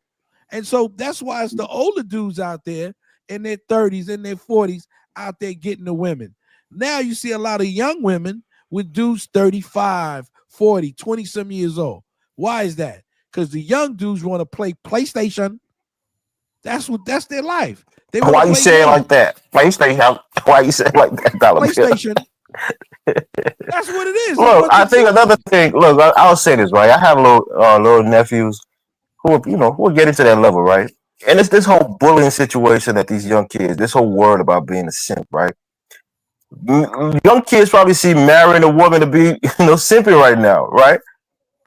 And so that's why it's the older dudes out there in their 30s, in their 40s, out there getting the women. Now you see a lot of young women with dudes 35, 40, 20 some years old. Why is that? Because the young dudes want to play PlayStation. That's their life. They Why you say it like that? PlayStation. Why you say it like that, Dollar Bill? PlayStation. That's what it is. Look, I think another thing. Look, I'll say this, right? I have little nephews who will get into that level, right? And it's this whole bullying situation that these young kids, this whole word about being a simp, right? Young kids probably see marrying a woman to be, simping right now, right?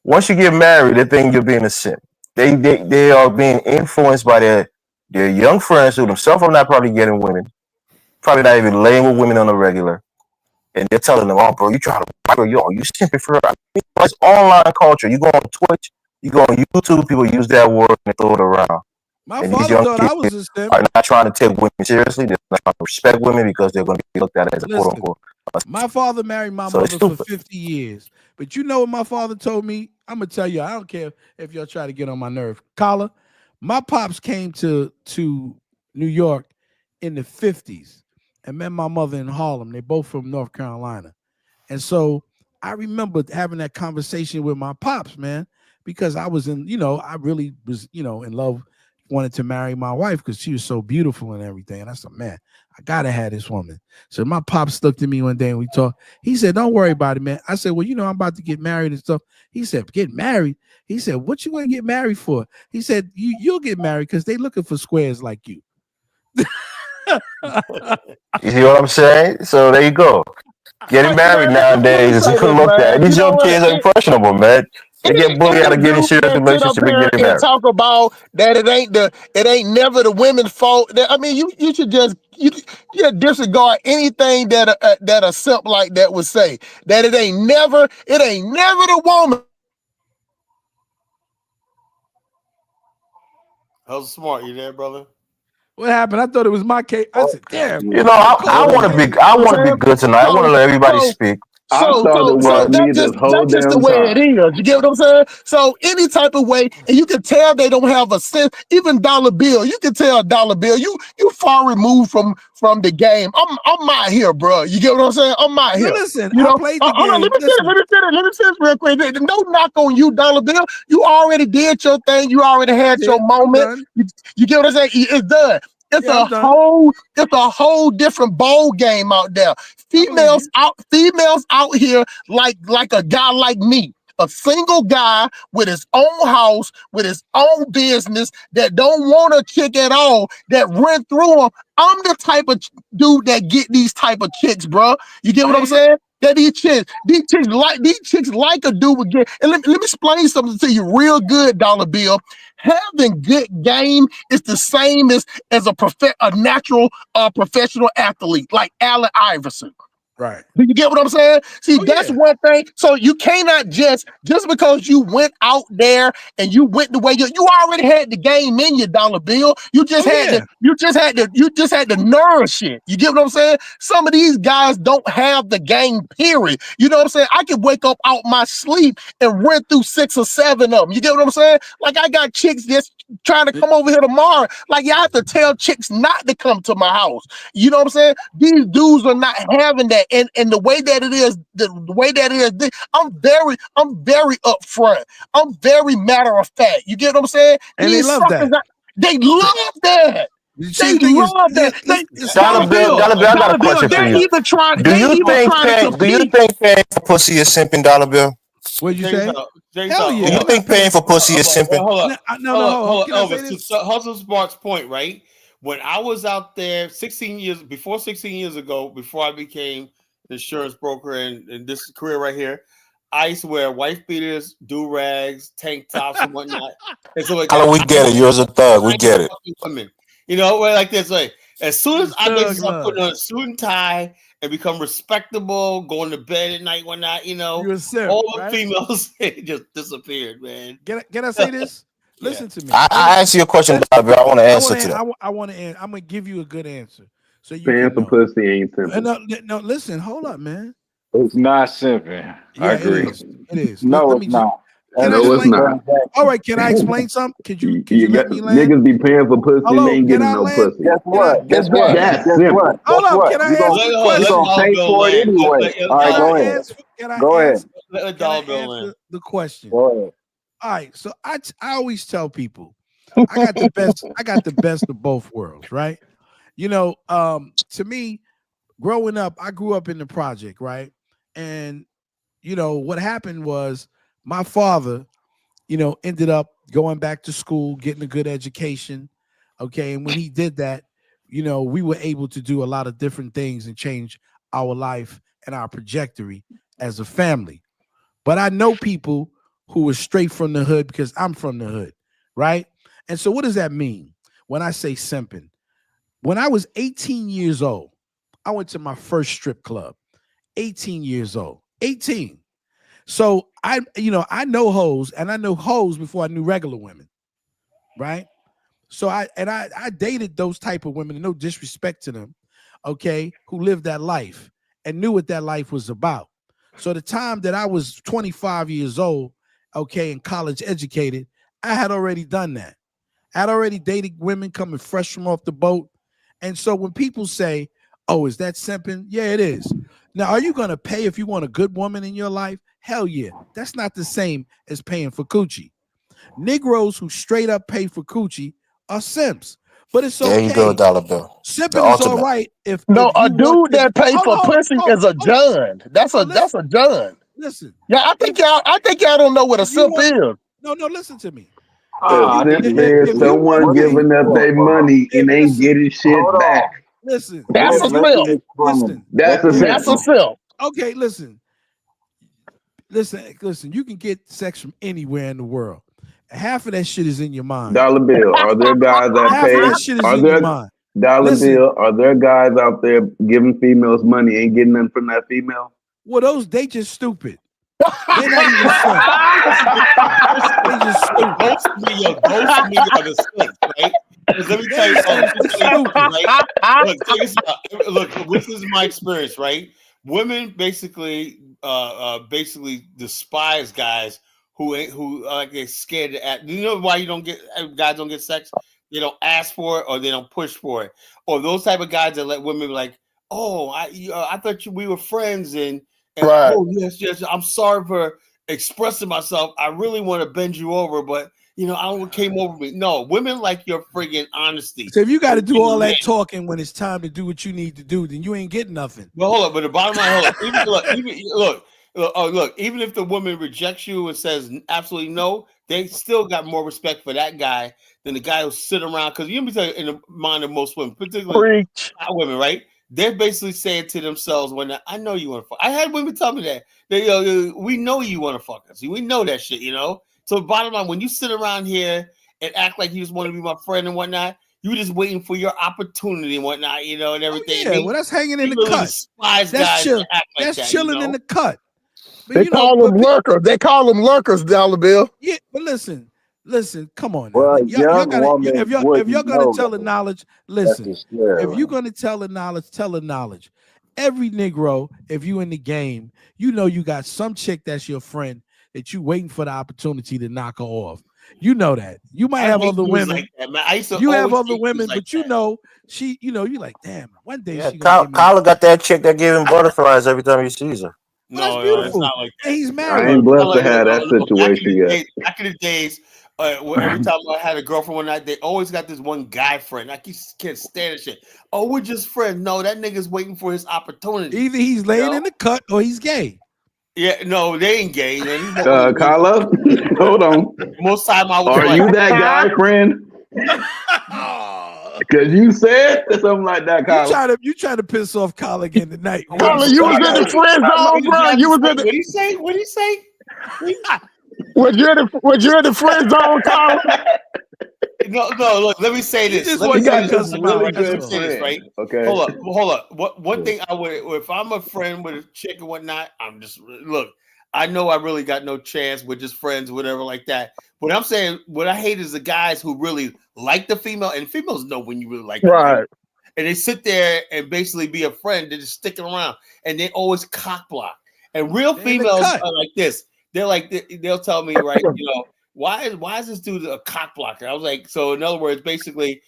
Once you get married, they think you're being a simp. They are being influenced by their young friends who themselves are not probably getting women, probably not even laying with women on a regular, and they're telling them, "Oh, bro, you trying to, you simping for her." I mean, it's online culture. You go on Twitch, you go on YouTube, people use that word and throw it around. My father thought I was a simp. Are not trying to take women seriously. They're not trying to respect women because they're going to be looked at as a quote unquote. My father married my mother for 50 years. But you know what my father told me? I'm going to tell you, I don't care if y'all try to get on my nerve. Collar, my pops came to New York in the 50s and met my mother in Harlem. They're both from North Carolina. And so I remember having that conversation with my pops, man, because I was I really was, in love, wanted to marry my wife because she was so beautiful and everything. And I said, man, I gotta have this woman. So my pops looked at me one day and we talked. He said, don't worry about it, man. I said, well, I'm about to get married and stuff. He said, get married? He said, what you want to get married for? He said, you'll get married because they looking for squares like you. You see what I'm saying? So there you go. Getting married nowadays is even looked at. These young kids are impressionable, man. They get bullied out of getting serious relationship and getting married. Talk about that it ain't never the women's fault. I mean, you should just disregard anything that a simp like that would say. That it ain't never the woman. How's smart? You there, brother? What happened? I thought it was my case. I said, damn. I want to be good tonight. I want to let everybody speak. So that's just the way it is. You get what I'm saying? So any type of way, and you can tell they don't have a sense. Even Dollar Bill, you can tell Dollar Bill, you far removed from the game. I'm out here, bro. You get what I'm saying? I'm out here. Listen, I played the game. Hold on, let me say this real quick. No knock on you, Dollar Bill. You already did your thing. You already had your moment. You get what I'm saying? It's done. It's a whole different bowl game out there. Females out here like a guy like me, a single guy with his own house, with his own business that don't want a chick at all, that rent through them. I'm the type of dude that get these type of chicks, bro. You get what I'm saying? That these chicks like a dude would get. And let me explain something to you real good, Dollar Bill. Having good game is the same as a natural professional athlete like Allen Iverson. Right. Do you get what I'm saying? See, that's one thing. So you cannot just because you went out there and you went the way you already had the game in your dollar bill. You just had to nourish it. You get what I'm saying? Some of these guys don't have the game, period. You know what I'm saying? I can wake up out my sleep and run through 6 or 7 of them. You get what I'm saying? Like I got chicks just trying to come over here tomorrow. Like you have to tell chicks not to come to my house. You know what I'm saying? These dudes are not having that. And the way that it is, I'm very upfront. I'm very matter of fact. You get what I'm saying? And These they love suckers, that. they love that. See, the thing is, Dollar Bill, I got a question for they're you. either trying to Do you think paying for pussy is simping, Dollar Bill? What'd you say? Hell yeah. Do you think paying for pussy is simping? Hold up. Hold on. Can I say Elvis, this? to Hustle Sparks' point, right? When I was out there 16 years ago, before I became an insurance broker and this career right here, I used to wear wife beaters, do-rags, tank tops, and whatnot. And so like that, We get it. You're a thug. We get it. Women. You know, like this way. As soon as I get start putting on a suit and tie and become respectable, going to bed at night, whatnot, you know, all the females just disappeared, man. Can I say this? Listen to me. I asked you a question, Dollar Bill. I want to answer to that. I want to. I'm gonna give you a good answer. So you paying for pussy ain't simple. No, listen. Hold up, man. It's not simping. I agree. It is. No, it's not. It's not. All right, can I explain something? Could you let me land? Niggas be paying for pussy and they ain't getting no pussy. Guess what? That's simple. Hold up, can I ask the question? You gonna pay for it anyway. All right, go ahead. Go ahead. Let Can I answer the question? Go ahead. All right, so I always tell people I got the best of both worlds, right? You know, to me, growing up, I grew up in the project, right? And you know what happened was my father, you know, ended up going back to school, getting a good education. Okay, and when he did that, you know, we were able to do a lot of different things and change our life and our trajectory as a family. But I know people who are straight from the hood because I'm from the hood, right? And so what does that mean when I say simping? When I was 18 years old, I went to my first strip club. 18 years old. 18. So I know hoes, and I know hoes before I knew regular women, right? So I dated those type of women, and no disrespect to them, okay, who lived that life and knew what that life was about. So the time that I was 25 years old, okay, and college educated, I had already done that. I'd already dated women coming fresh from off the boat. And so when people say, oh, is that simping? Yeah, it is. Now, are you going to pay if you want a good woman in your life? Hell yeah. That's not the same as paying for coochie. Negroes who straight up pay for coochie are simps. But it's okay. There you go, Dollar Bill. Simping is all right if a dude that pays for pussy is a John. That's a John. Listen. Yeah, I think y'all don't know what a simp is. No, listen to me. Simp is someone giving up their money and ain't getting shit back. Listen. That's a simp. Listen. That's a simp. Okay, listen. You can get sex from anywhere in the world. Half of that shit is in your mind. Dollar Bill, are there guys that Half pay? of that shit is in your mind. Dollar Bill, are there guys out there giving females money, ain't getting nothing from that female? Well, they just stupid. They're not even simp. They just stupid. Those are the simps, right? Because let me tell you something. Right? Look, check this out. Look, this is my experience, right? Women basically despise guys who get scared to act. You know why guys don't get sex? They don't ask for it or they don't push for it. Or those type of guys that let women be like, oh, I thought we were friends and right. Oh yes, I'm sorry for expressing myself. I really want to bend you over, but you know, I don't what came over me. No, women like your friggin' honesty. So if you got to do all that talking when it's time to do what you need to do, then you ain't getting nothing. Well, hold up. But the bottom line, even if the woman rejects you and says absolutely no, they still got more respect for that guy than the guy who sit around. Because you know, in the mind of most women, particularly women, right? They're basically saying to themselves, "When I know you want to fuck." I had women tell me that. We know you want to fuck us. We know that shit, you know. So bottom line, when you sit around here and act like you just want to be my friend and whatnot, You just waiting for your opportunity and whatnot, and everything. Yeah, well, that's hanging in the really cut. despise That's guys chill. that act like That's that. chilling in the cut. But They call them lurkers. They call them lurkers, Dollar Bill. Yeah, but listen, come on now. Well, Y'all young gotta, woman if y'all wouldn't gonna know tell the though. knowledge, That's listen. the scary If you're one. gonna tell the knowledge, tell the knowledge. Every Negro, if you in the game, you got some chick that's your friend that you waiting for the opportunity to knock her off. You know that. You might have other women. Like that, man. I used to You have always other hate women, dudes like but she, you like, damn, one day Yeah, she gonna give me. Kyler got that chick that gave him butterflies every time he sees her. Well, that's No, it's beautiful. not like that. And he's I married. ain't blessed to Look, have that situation yet. Back in the days, every time I had a girlfriend one night, they always got this one guy friend. I can't stand this shit. Oh, we're just friends. No, that nigga's waiting for his opportunity. Either he's laying in the cut or he's gay. Yeah, no, they ain't gay. Man. Kyla, hold on. Most time I was Are like, you that guy friend? Because you said something like that, Kyla. You try to piss off Kyle again tonight. Kyla, you was in the friend zone, bro. You was in the. What did he say? What did he say? Was you in the friend zone, Kyla? No. Look, let me say this. just Let want me you say to this. cuss him really out. good That's all. Say this, right? Okay. Hold up. One thing I would, if I'm a friend with a chick and whatnot, I'm just look. I know I really got no chance with just friends, whatever like that. But I'm saying what I hate is the guys who really like the female, and females know when you really like them, Right. and they sit there and basically be a friend. They're just sticking around, and they always cock block. And real females are like this. They're like they'll tell me, right? Why is this dude a cock blocker? I was like, so in other words, basically,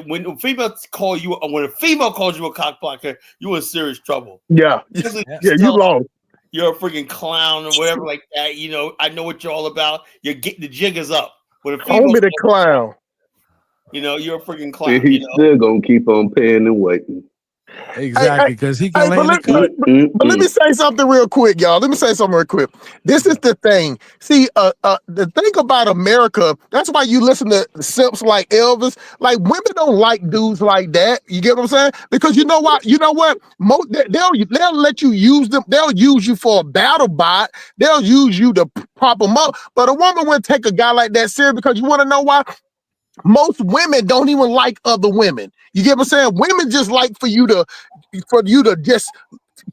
when a female calls you a cock blocker, you in serious trouble. Yeah, you lost. You're a freaking clown or whatever like that. I know what you're all about. You're getting the jiggers up. When a female, Homie the clown. You're a freaking clown. He's still gonna keep on paying and waiting. Exactly, because he can lay in the cut. But let me say something real quick, y'all. Let me say something real quick. This is the thing. See, the thing about America, that's why you listen to simps like Elvis. Like, women don't like dudes like that. You get what I'm saying? Because you know what? They'll let you use them. They'll use you for a battle bot. They'll use you to prop them up. But a woman wouldn't take a guy like that serious, because you want to know why? Most women don't even like other women. You get what I'm saying? Women just like for you to just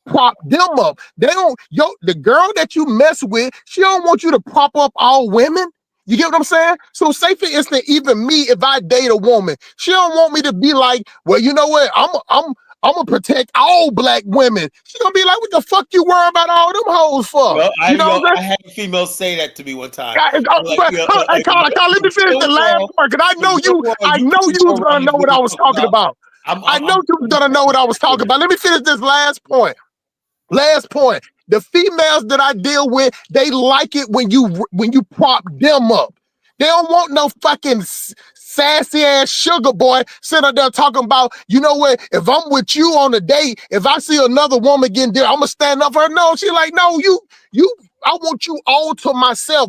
prop them up. They don't, the girl that you mess with, she don't want you to prop up all women. You get what I'm saying? So say for instance, even me, if I date a woman, she don't want me to be like, well, you know what? I'm gonna protect all black women. She gonna be like, what the fuck you worry about all them hoes for? Well, I had a female say that to me one time. Let me finish the last part, because I know you was gonna know what I was talking about. I know you was gonna know what I was talking about. Let me finish this last point. The females that I deal with, they like it when you prop them up. They don't want no fucking sassy ass sugar boy sitting up there talking about, you know what, if I'm with you on a date, if I see another woman getting there, I'm gonna stand up for her. No, she like, no, I want you all to myself.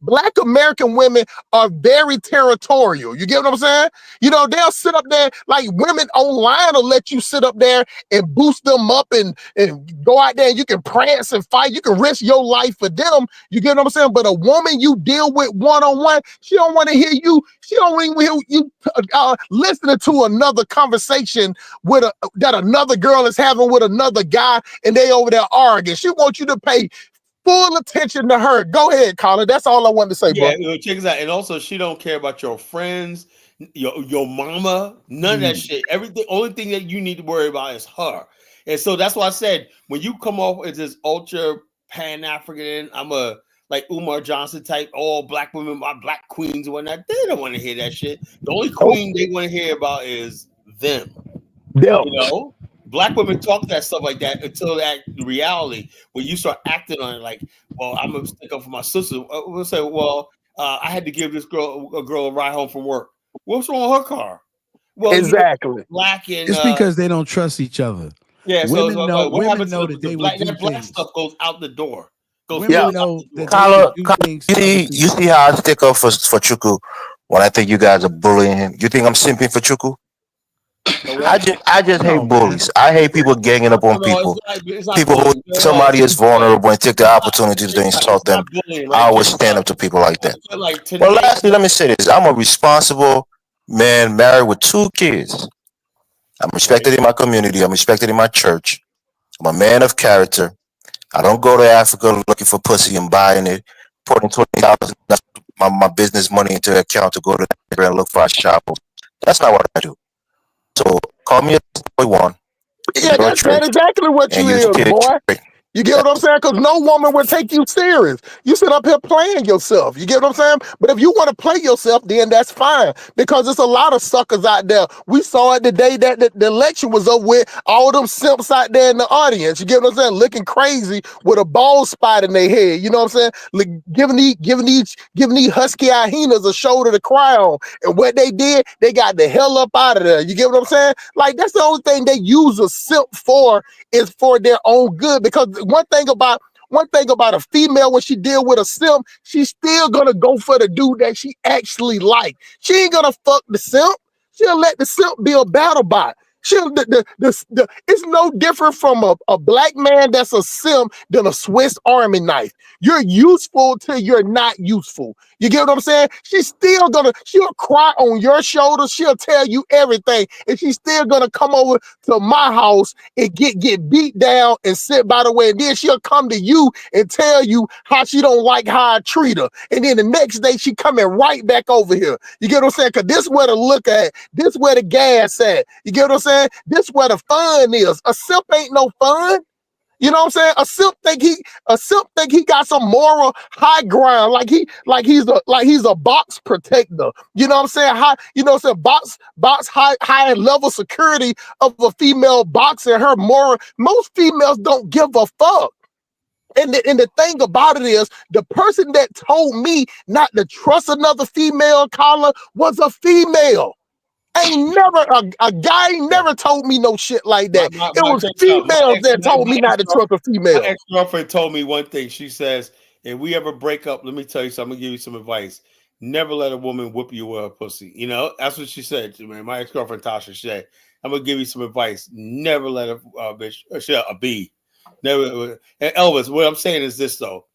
Black American women are very territorial. You get what I'm saying? They'll sit up there, like women online will let you sit up there and boost them up and go out there and you can prance and fight. You can risk your life for them. You get what I'm saying? But a woman you deal with one-on-one, she don't want to hear you. She don't even hear you listening to another conversation that another girl is having with another guy, and they over there arguing. She wants you to pay full attention to her. Go ahead, Colin. That's all I wanted to say, bro. Check this out. And also, she don't care about your friends, your mama, none of that shit. Everything, only thing that you need to worry about is her. And so that's why I said, when you come off as this ultra Pan-African, I'm a like Umar Johnson type, all black women, my black queens and whatnot, they don't want to hear that shit. The only queen they want to hear about is them. Black women talk that stuff like that until that reality, when you start acting on it like, well, I'm gonna stick up for my sister. We'll say, well, I had to give this girl a ride home from work. What's wrong with her car? Well, exactly. Black and it's because they don't trust each other. Yeah, women know. What women know that they will do that black things. stuff goes out the door. Women know that Kyla, you see how I stick up for Chuku when I think you guys are bullying him. You think I'm simping for Chuku? I just hate bullies. I hate people ganging up on people. People who somebody is vulnerable and take the opportunity to insult them. I always stand up to people like that. Well, lastly, let me say this: I'm a responsible man, married with 2 kids. I'm respected in my community. I'm respected in my church. I'm a man of character. I don't go to Africa looking for pussy and buying it, putting $20 my business money into an account to go to Nigeria and look for a shop. That's not what I do. So call me a boy one. Yeah, You're a that's trade, exactly what and you you is, kid boy. trade. You get what I'm saying? Because no woman would take you serious. You sit up here playing yourself. You get what I'm saying? But if you want to play yourself, then that's fine. Because there's a lot of suckers out there. We saw it the day that the election was up with all them simps out there in the audience. You get what I'm saying? Looking crazy with a bald spot in their head. You know what I'm saying? Like giving these husky hyenas a shoulder to cry on. And what they did, they got the hell up out of there. You get what I'm saying? Like that's the only thing they use a simp for, is for their own good. Because one thing about a female, when she deal with a simp, she's still gonna go for the dude that she actually like. She ain't gonna fuck the simp. She'll let the simp be a battle bot. She'll it's no different from a black man that's a simp than a Swiss Army knife. You're useful till you're not useful. You get what I'm saying? She'll cry on your shoulder. She'll tell you everything. And she's still gonna come over to my house and get beat down and sit by the way. And then she'll come to you and tell you how she don't like how I treat her. And then the next day she coming right back over here. You get what I'm saying? Because this where to look at. This where the gas at. You get what I'm saying? This where the fun is. A simp ain't no fun. You know what I'm saying? A simp think he got some moral high ground, like he's a box protector. You know what I'm saying? Box high level security of a female boxer and her moral. Most females don't give a fuck. And the thing about it is, the person that told me not to trust another female caller was a female. Ain't never a guy ain't never told me no shit like that. It was females that told me not to trust a My female. ex-girlfriend told me one thing. She says, if we ever break up, let me tell you something. I'm gonna give you some advice. Never let a woman whip you with her pussy. You know, that's what she said to me. My ex-girlfriend Tasha said, I'm gonna give you some advice. Never let a bitch a bee. Never. And Elvis, what I'm saying is this though.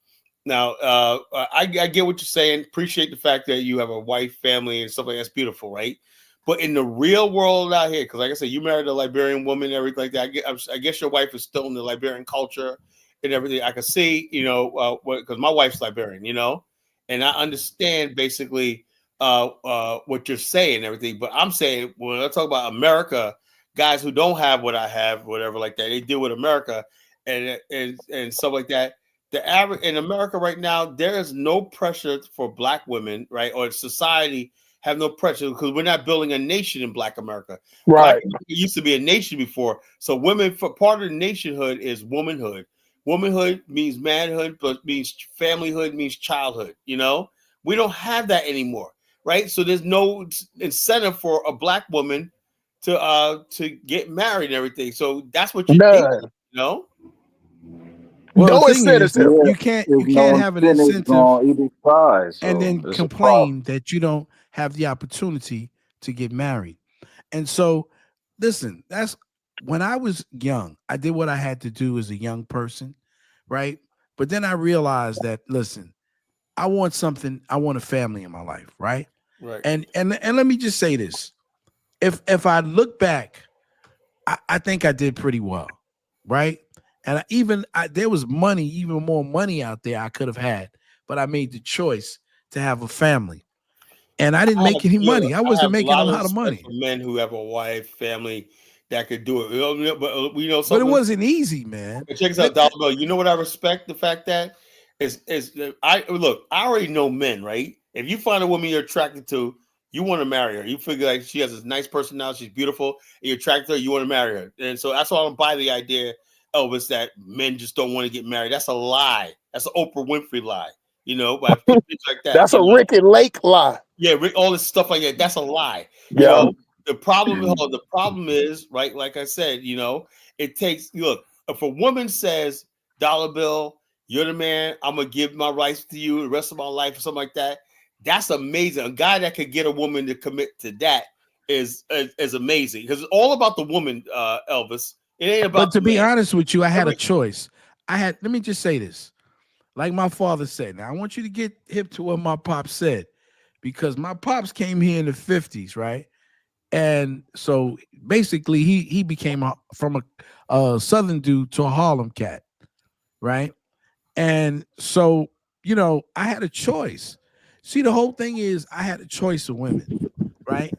Now, I get what you're saying. Appreciate the fact that you have a wife, family, and stuff like that's beautiful, right? But in the real world out here, because like I said, you married a Liberian woman and everything like that. I guess your wife is still in the Liberian culture and everything. I can see, because my wife's Liberian, and I understand basically what you're saying and everything. But I'm saying when I talk about America, guys who don't have what I have, whatever like that, they deal with America and stuff like that. The average in America right now, there is no pressure for black women, right, or society have no pressure because we're not building a nation in Black America. Black Right. America used to be a nation before, so women for part of the nationhood is womanhood. Womanhood means manhood, but means familyhood, means childhood. We don't have that anymore, right? So there's no incentive for a black woman to get married and everything. So that's what you did, None. Well, the No thing is, incentive. Yeah, you can't if you can't no have an incentive incentive gonna eat his pie, and so then it's a problem. complain that you don't have the opportunity to get married. And so, listen, that's when I was young, I did what I had to do as a young person, right? But then I realized that, listen, I want something, I want a family in my life, right? right? And let me just say this. If I look back, I think I did pretty well, right? And there was money, even more money out there I could have had, but I made the choice to have a family. And I didn't make any money. I I have wasn't a making a lot of lot of respect for money. men who have a wife, family that could do it. But we know But it something. wasn't easy, man. Check this out, Dollar Bill. You know what I respect? The fact that is that I look. I already know men, right? If you find a woman you're attracted to, you want to marry her. You figure like she has this nice personality, she's beautiful, and you're attracted to her, you want to marry her. And so that's why I don't buy the idea, Elvis, that men just don't want to get married. That's a lie. That's an Oprah Winfrey lie. By putting things like that. That's a Ricky Lake lie. Yeah, all this stuff like that. That's a lie. Yeah. The problem is, right, like I said, it takes look, if a woman says, Dollar Bill, you're the man, I'm gonna give my rights to you the rest of my life or something like that. That's amazing. A guy that could get a woman to commit to that is amazing because it's all about the woman, Elvis. It ain't about But to the be man. honest with you, I had a choice. Let me just say this. Like my father said, now I want you to get hip to what my pop said. because my pops came here in the 50s, right? And so basically he became from a southern dude to a Harlem cat, right? And so, I had a choice. See, the whole thing is I had a choice of women, right?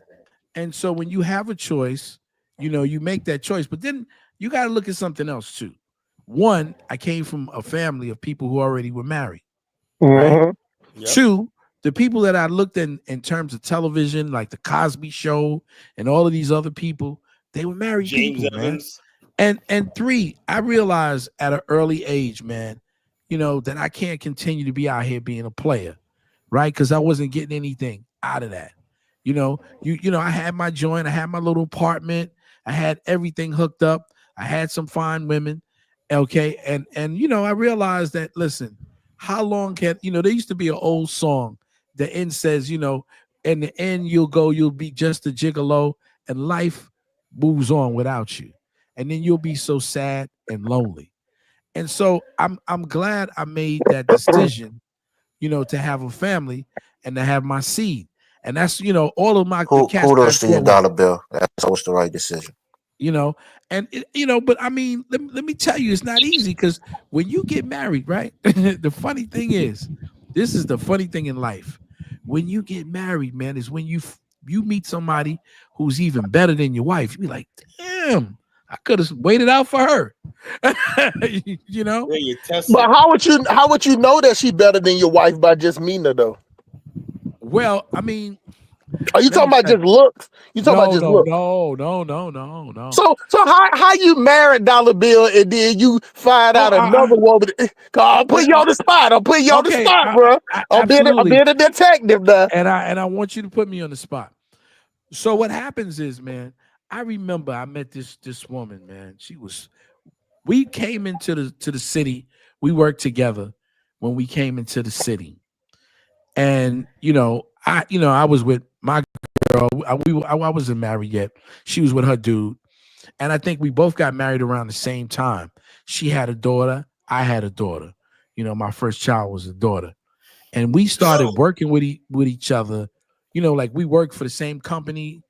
And so when you have a choice, you make that choice, but then you got to look at something else too. One, I came from a family of people who already were married, right? Mm-hmm. Yep. Two, the people that I looked in terms of television, like the Cosby Show and all of these other people, they were married James people, man. Evans. And three, I realized at an early age, man, that I can't continue to be out here being a player, right? Because I wasn't getting anything out of that. I had my joint, I had my little apartment, I had everything hooked up, I had some fine women, okay, and I realized that, listen, how long can there used to be an old song, the end says, in the end you'll be just a gigolo, and life moves on without you, and then you'll be so sad and lonely. And so I'm glad I made that decision, to have a family and to have my seed. And that's, all of the cats that I Kudos to grew your up with, dollar bill. That was the right decision. you know, and but I mean, let me tell you, it's not easy, because when you get married, right? The funny thing is, this is the funny thing in life. When you get married, man, is when you meet somebody who's even better than your wife. You be like, damn, I could have waited out for her. Yeah, you test But it. how would you know that she better than your wife by just meeting her though? Well, I mean, Are you let me talking about tell you. just looks? You talking about No, just no, looks? no, no, no, no, no. So how you married Dollar Bill and then you find Oh, out another woman? I'm putting you on the spot. I'm putting you on the okay, spot, bro. I'm absolutely. being a detective now. And I want you to put me on the spot. So what happens is, man, I remember I met this woman, man. We came into the city. We worked together when we came into the city. And I was with my girl. I wasn't married yet. She was with her dude. And I think we both got married around the same time. She had a daughter. I had a daughter. My first child was a daughter. And we started working with each other. Like we worked for the same company.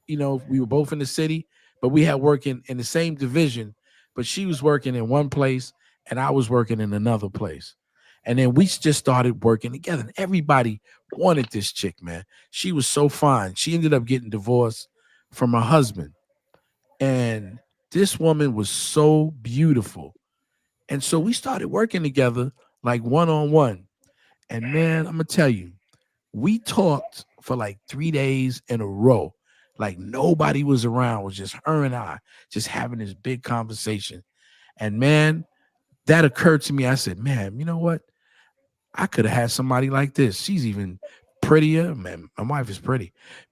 We were both in the city, but we had working in the same division. But she was working in one place, and I was working in another place. And then we just started working together. And everybody wanted this chick, man. She was so fine. She ended up getting divorced from her husband. And this woman was so beautiful. And so we started working together like one on one. And man, I'm gonna tell you, we talked for like 3 days in a row. Like nobody was around. It was just her and I just having this big conversation. And man, that occurred to me. I said, man, you know what? I could have had somebody like this. She's even prettier. Man, my wife is Yeah,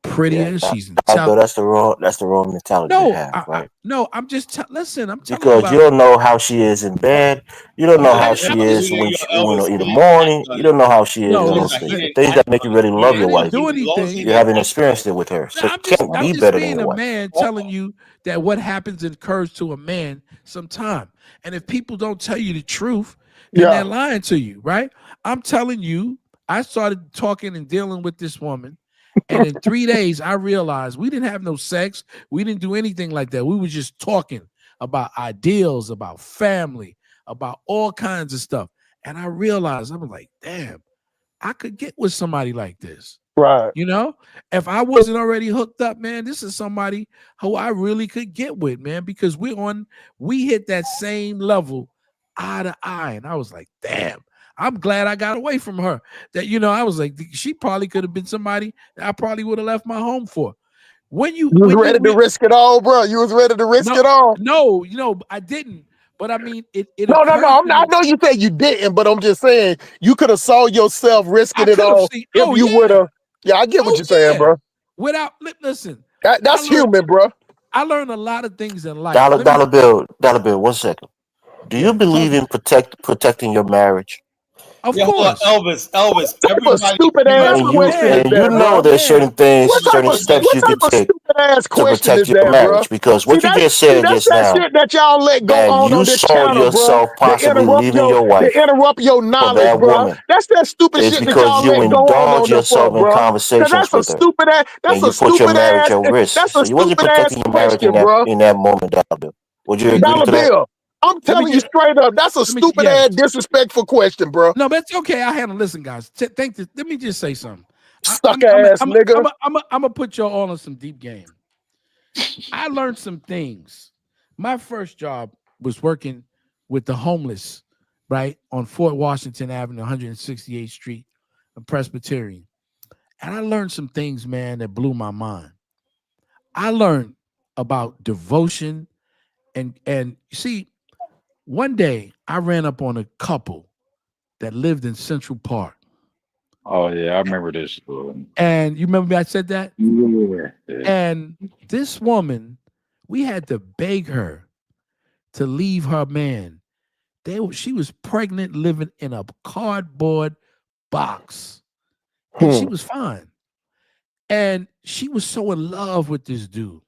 prettier. She's dollar bill. intelligent. That's the wrong mentality to No, have, right? no, I'm just listen. I'm telling you Because you about. don't know how she is in bed. You don't You know know, how I'm she just is when your she, Elvis, in the he didn't act morning. on You it. don't know how she is no. in Listen, those he Listen, didn't things act that make you on it. really He love I your didn't. didn't wife. do He, as long as he anything. You didn't haven't act experienced it with her, No, so you can't I'm be just better than being your a wife. man telling you that what happens occurs to a man sometime. And if people don't tell you the truth, then they're Yeah. lying to you, right? I'm telling you, I started talking and dealing with this woman. And in 3 days, I realized we didn't have no sex. We didn't do anything like that. We were just talking about ideals, about family, about all kinds of stuff. And I realized, I was like, damn, I could get with somebody like this. Right. You know, if I wasn't already hooked up, man, this is somebody who I really could get with, man, because we hit that same level eye to eye. And I was like, damn, I'm glad I got away from her. That, I was like, she probably could have been somebody that I probably would have left my home for. When you, You was when ready you, to risk it all, bro. You was ready to risk no, it all. no, I didn't. But I mean, it No. occurred I'm to not, I me. know you said you didn't, but I'm just saying you could have saw yourself I risking it could have all seen, if oh, you would yeah. have. Yeah, I get what Oh, you're saying, yeah. bro. Listen, I That's learned, human, bro. I learned a lot of things in life. Dollar dollar bill. Dollar bill. 1 second. Do you Yeah, talk believe to in me. protecting your marriage? Of Yeah, hold on, course. Elvis. What type of Everybody, stupid you ass got I'm a question is man. and you that, I'm know a bro? there's certain man. things, What type certain of steps you could take stupid ass to question protect is your that, bro? marriage. Because See, what you just said that's just that now, shit that y'all let go that on you this saw channel, bro. yourself possibly leaving your To wife interrupt your for knowledge, that bro. woman, That's that stupid is shit that because y'all you let go indulge on the yourself fuck, in bro. Cause conversations that's a with her, stupid ass. and you put your marriage at risk. That's a So you wasn't stupid ass protecting your marriage question, bro. in that moment, Dollar. Would you agree Let Dollar to that? Bill. I'm me telling you just straight up, that's a stupid yes. ass disrespectful question, bro. No, but it's okay. I handle. Listen, guys. Let me just say something. Suck ass nigga. I'm gonna put y'all all on some deep game. I learned some things. My first job was working with the homeless, right, on Fort Washington Avenue, 168th Street, a Presbyterian. And I learned some things, man, that blew my mind. I learned about devotion and see, one day I ran up on a couple that lived in Central Park. Oh yeah, I remember this story. And you remember me? I said that? Yeah. And this woman, we had to beg her to leave her man. She was pregnant, living in a cardboard box, and she was fine. And she was so in love with this dude.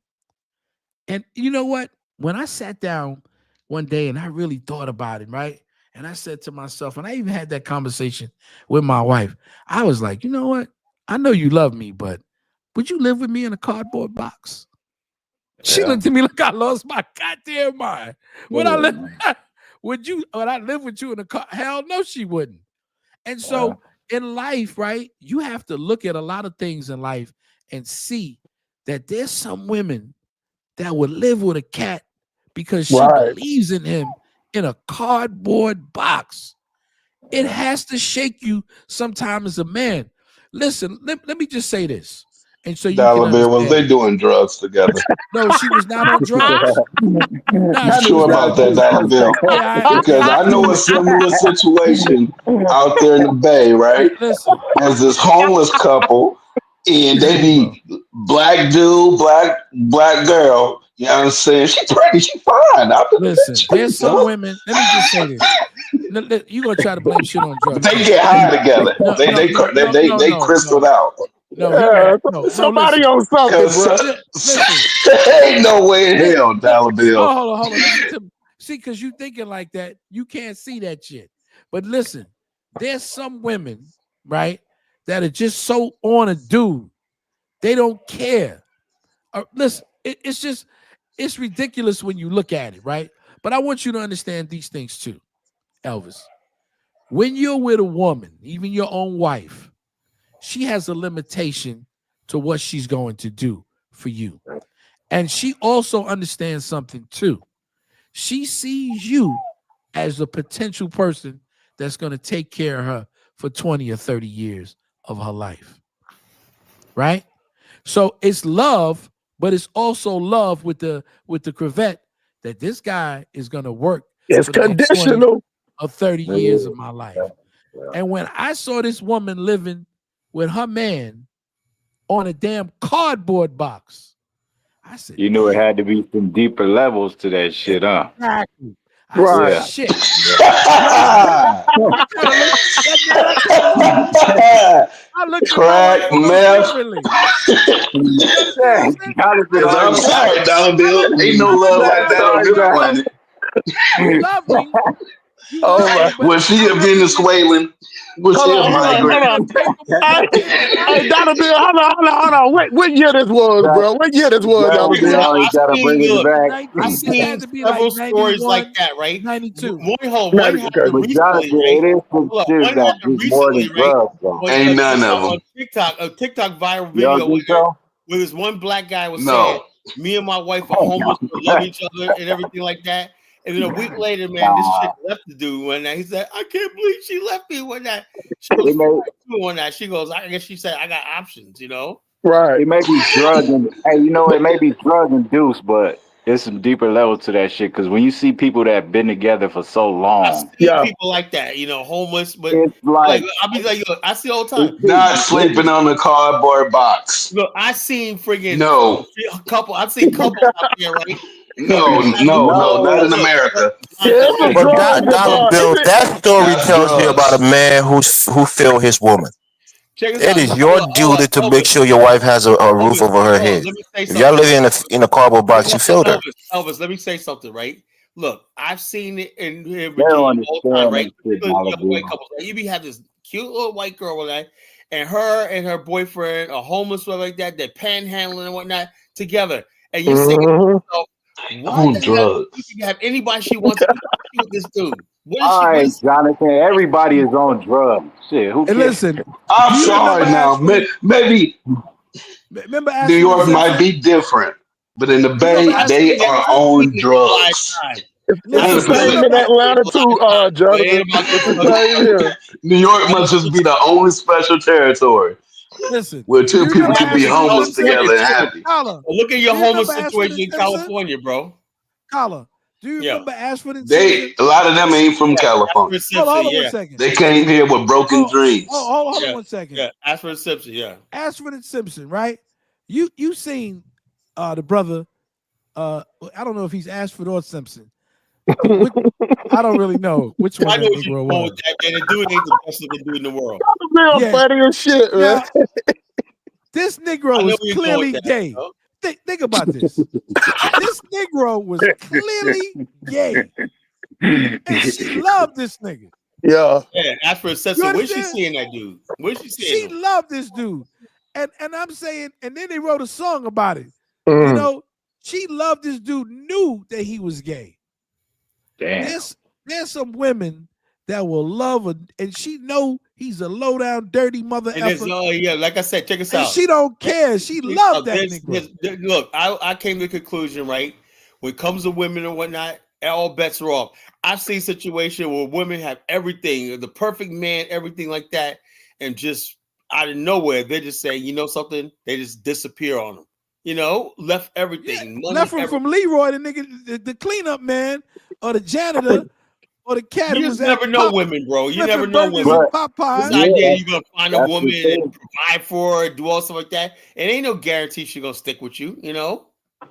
And you know what? When I sat down one day and I really thought about it, right? And I said to myself, and I even had that conversation with my wife, I was like, you know what? I know you love me, but would you live with me in a cardboard box? She looked at me like I lost my goddamn mind. Would I live? Would I live with you in a car? Hell no, she wouldn't. And so in life, right, you have to look at a lot of things in life and see that there's some women that would live with a cat because she believes in him in a cardboard box. It has to shake you sometimes as a man. Listen, let me just say this. And so you can Dollar Bill, was understand they it. doing drugs together? No, she was not on drugs. You She sure was not. about that, Dollar Bill? Because I know a similar situation out there in the Bay, right? Listen. There's this homeless couple, and they be black dude, black girl. You know what I'm saying? She pregnant, she fine. Out the Listen, bitch. What there's you some doing? women. Let me just say this. You gonna try to blame shit on But drugs? they No, get high together. no, They no, they no, no, they no, they no, crystaled no. out. No, he got no. Somebody Listen, on something, Cause bro. listen. ain't no way in hell, Dollar Bill. Hold on. Listen to me. See, because you thinking like that, you can't see that shit. But listen, there's some women, right, that are just so on a dude, they don't care. Listen, it's ridiculous when you look at it, right? But I want you to understand these things too, Elvis. When you're with a woman, even your own wife, she has a limitation to what she's going to do for you. And she also understands something too. She sees you as a potential person that's going to take care of her for 20 or 30 years of her life. Right? So it's love, but it's also love with the cravette that this guy is going to work It's for the next 20 conditional. or 30 years of my life. And when I saw this woman living with her man on a damn cardboard box, I said, You knew it damn. had to be some deeper levels to that shit, huh? Exactly. I said, Right. shit. I kind of looked I looked at my wife Crack a little meth. differently. You understand what I'm saying? Cause I'm sorry, Dollar Bill. Ain't no I looked love at like her that like, on this planet. you love me. You Oh love my. me, but Was she I'm a looking at Venezuelan? Was Hold she a on, hold on, living hold migrant? in on. a paper Hey, paper hey, box. Dollar Bill, hold on. What year this was, bro? What year this was, Dollar Bill? Look, I This seen had to be like several stories like 91, that, right? 92. One happened recently, right? Hold up, one happened recently, right? Ain't none of On them. TikTok, a TikTok viral video where this one black guy was saying, No. "Me and my wife are homeless, but love each other and everything like that." And then a week later, man, this chick left the dude one night. He said, "I can't believe she left me one night." She goes, "Fuck you on that." She goes, "I guess she said I got options, you know." Right. It may be drug and hey, you know, it may be drug induced, but there's some deeper levels to that shit. Because when you see people that have been together for so I long, see people like that, you know, homeless, but it's like like I'll be like, yo, I see all the time. Not sleeping on the cardboard box. Look, I seen friggin' No. couple. I've seen couples out there, right? No, not in America. Yeah, it's a But drug. dollar bill, that story That's tells you about a drugs. man who filled his woman. Check this It out. is your Hold duty up, to make Elvis. sure your wife has a roof Elvis, over her hold on. head. Let me say If y'all something. living in a cardboard box, you filled her. Elvis, let me say something, right? Look, I've seen it in They Virginia don't all the time, understand right? that shit, Particularly Dollar young white Bill. couples. Right? You be have this cute little white girl, right? And her boyfriend are homeless or like that. They're panhandling and whatnot together. And you're saying to yourself, why On the hell she drugs. can have anybody she wants to with this dude? All What right, is Jonathan. Everybody is on drugs. Shit, who And cares? listen, I'm do you remember sorry now. Ashford? Maybe Remember New Ashford and York might Simpson? be different, but in the You remember Bay, I've Ashford they and seen it. are Simpson? I've seen on it a live drugs. time. It's I've the Listen, do you seen same in remember? Atlanta it a too, live time. It Jonathan. ain't about It's the drugs. same here. New York must just be the only special territory Listen, where do two you people remember can be Ashford and homeless Simpson? together and Too. happy. Collar, Look at your do you remember homeless Ashford and situation in Simpson? California, bro. Collar, do you Yeah. remember Ashford and They Simpson? a lot of them ain't from Yeah. California. Ashford Hold Simpson. on one Yeah. second. They came here with broken Oh, dreams. hold on Yeah. one second. Yeah. Ashford Simpson. Yeah. Ashford and Simpson, right? You seen the brother? I don't know if he's Ashford or Simpson. Which, I don't really know which one I know that what you're Negro doing with was. that, man. The dude ain't the best looking dude in the world. Real Yeah. funny as shit, man. Now this I Negro know was where you're going with clearly that. gay. You know? Think about this. This Negro was clearly gay, and she loved this nigga. Yeah. Yeah. Ashford You Simpson. Where's she understand? seeing that dude? Where's she seeing She him? loved this dude. And I'm saying, and then they wrote a song about it. You Mm. know, she loved this dude, knew that he was gay. Damn. There's some women that will love a, and she know he's a low down, dirty mother And there's effer, yeah, like I said, check this and out. she don't care. She loved that Negro. Look, I came to the conclusion, right? When it comes to women and whatnot, all bets are off. I've seen situations where women have everything, the perfect man, everything like that, and just out of nowhere, they just say, you know something, they just disappear on them. You know, left everything, Yeah, money, left him from Leroy, the nigga, the cleanup man, or the janitor, or the cat who You was just at never know Pop women, bro. You never flipping know burgers women. and But This Popeyes. yeah, idea you're gonna find a that's woman the and thing. provide for her, do all stuff like that. It ain't no guarantee she's gonna stick with you, you know.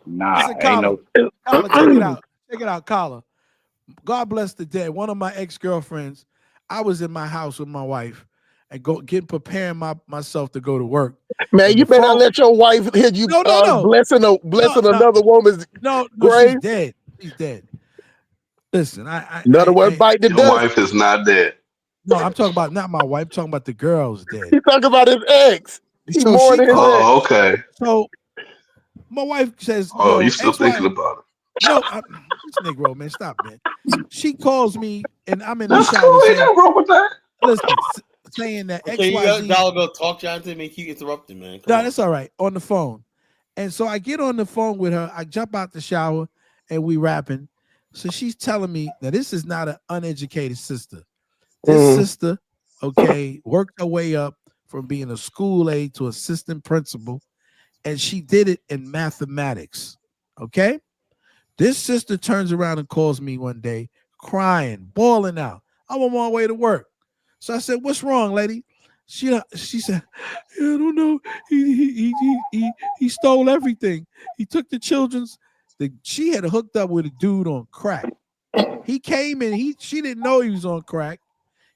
Nah, Listen, ain't Collar, no. check it out. Check it out, Collar. God bless the dead. One of my ex-girlfriends, I was in my house with my wife and preparing myself to go to work. Man, And you the better not phone, let your wife hear you no. blessing another woman's No, she's grave. dead. She's dead. Listen, Another one bite the Your dust. wife is not dead. no, I'm talking about not my wife, I'm talking about the girl's dead. He talking about his ex. He So more she than his called. ex. Oh, okay. So my wife says, Oh, you still thinking about it? No, this Negro, man, stop, man. She calls me and I'm in the That's shower cool. Ain't saying, nothing wrong with that. listen, saying that Okay, you got XYZ. Dollar Bill talk Jonathan, make you interrupting, man. Come No, on. that's all right. On the phone. And so I get on the phone with her. I jump out the shower and we rapping. So she's telling me that this is not an uneducated sister. This sister, okay, worked her way up from being a school aide to assistant principal, and she did it in mathematics. Okay. This sister turns around and calls me one day, crying, bawling out. I'm on my way to work. So I said, "What's wrong, lady?" She said, "I don't know. He stole everything. He took the children's." She had hooked up with a dude on crack. He came in. She didn't know he was on crack.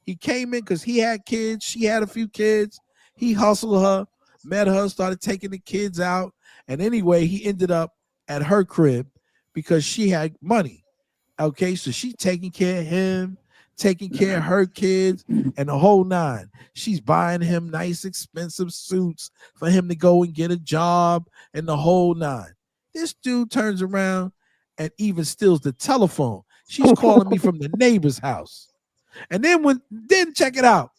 He came in because he had kids. She had a few kids. He hustled her, met her, started taking the kids out. And anyway, he ended up at her crib because she had money. Okay, so she's taking care of him, taking care of her kids, and the whole nine. She's buying him nice, expensive suits for him to go and get a job and the whole nine. This dude turns around and even steals the telephone. She's calling me from the neighbor's house. And then check it out.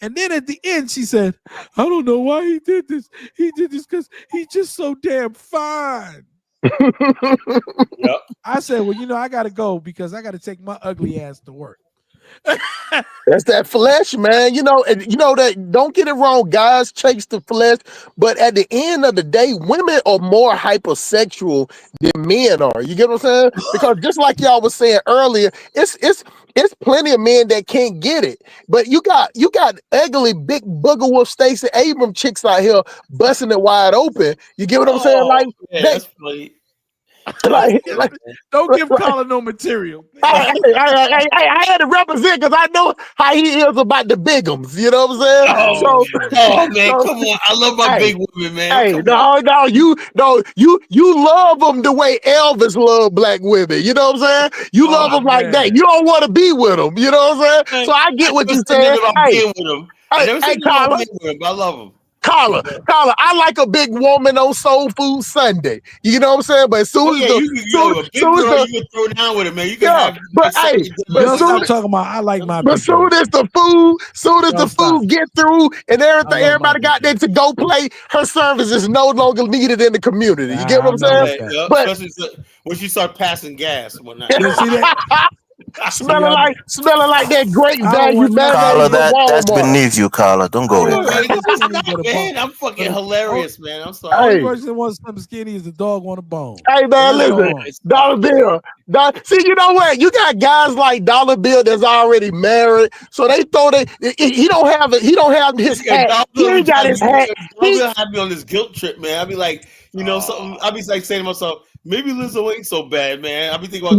And then at the end, she said, "I don't know why he did this. He did this because he's just so damn fine." Yep. I said, "Well, I got to go because I got to take my ugly ass to work." That's that flesh, man. And that, don't get it wrong, guys chase the flesh, but at the end of the day, women are more hypersexual than men are. You get what I'm saying? Because just like y'all was saying earlier, it's plenty of men that can't get it. But you got ugly big booger wolf Stacey Abrams chicks out here busting it wide open. You get what I'm saying? Oh, Like yeah, they that's funny. Don't give Colin no material. I had to represent because I know how he is about the bigums. You know what I'm saying? Man, come on! I love my big women, man. Hey, you love them the way Elvis loved black women. You know what I'm saying? You love them like that. You don't want to be with them. You know what I'm saying? So I get what you're saying. I never said about being with them, but I love them. Carla, I like a big woman on Soul Food Sunday. You know what I'm saying? But as soon as you can throw down with it, man. You can have. But hey, stop talking about. I like my. But soon as the food get through and everything, everybody got there to go play. Her service is no longer needed in the community. You get what I'm saying? But especially when she start passing gas and whatnot. You see that? smelling like that great value Carla, that's beneath you, Carla. Don't go there. Man, I'm fucking hilarious, man. I'm sorry. Only person that wants something skinny is the dog on the bone. Hey man, listen, Dollar Bill. See, you know what? You got guys like Dollar Bill that's already married, so they throw he don't have his hat. He ain't got his hat. Dollar Bill had me on this guilt trip, man. I'd be like, something. I'd be like saying to myself, maybe Lizzo ain't so bad, man. I'd be thinking about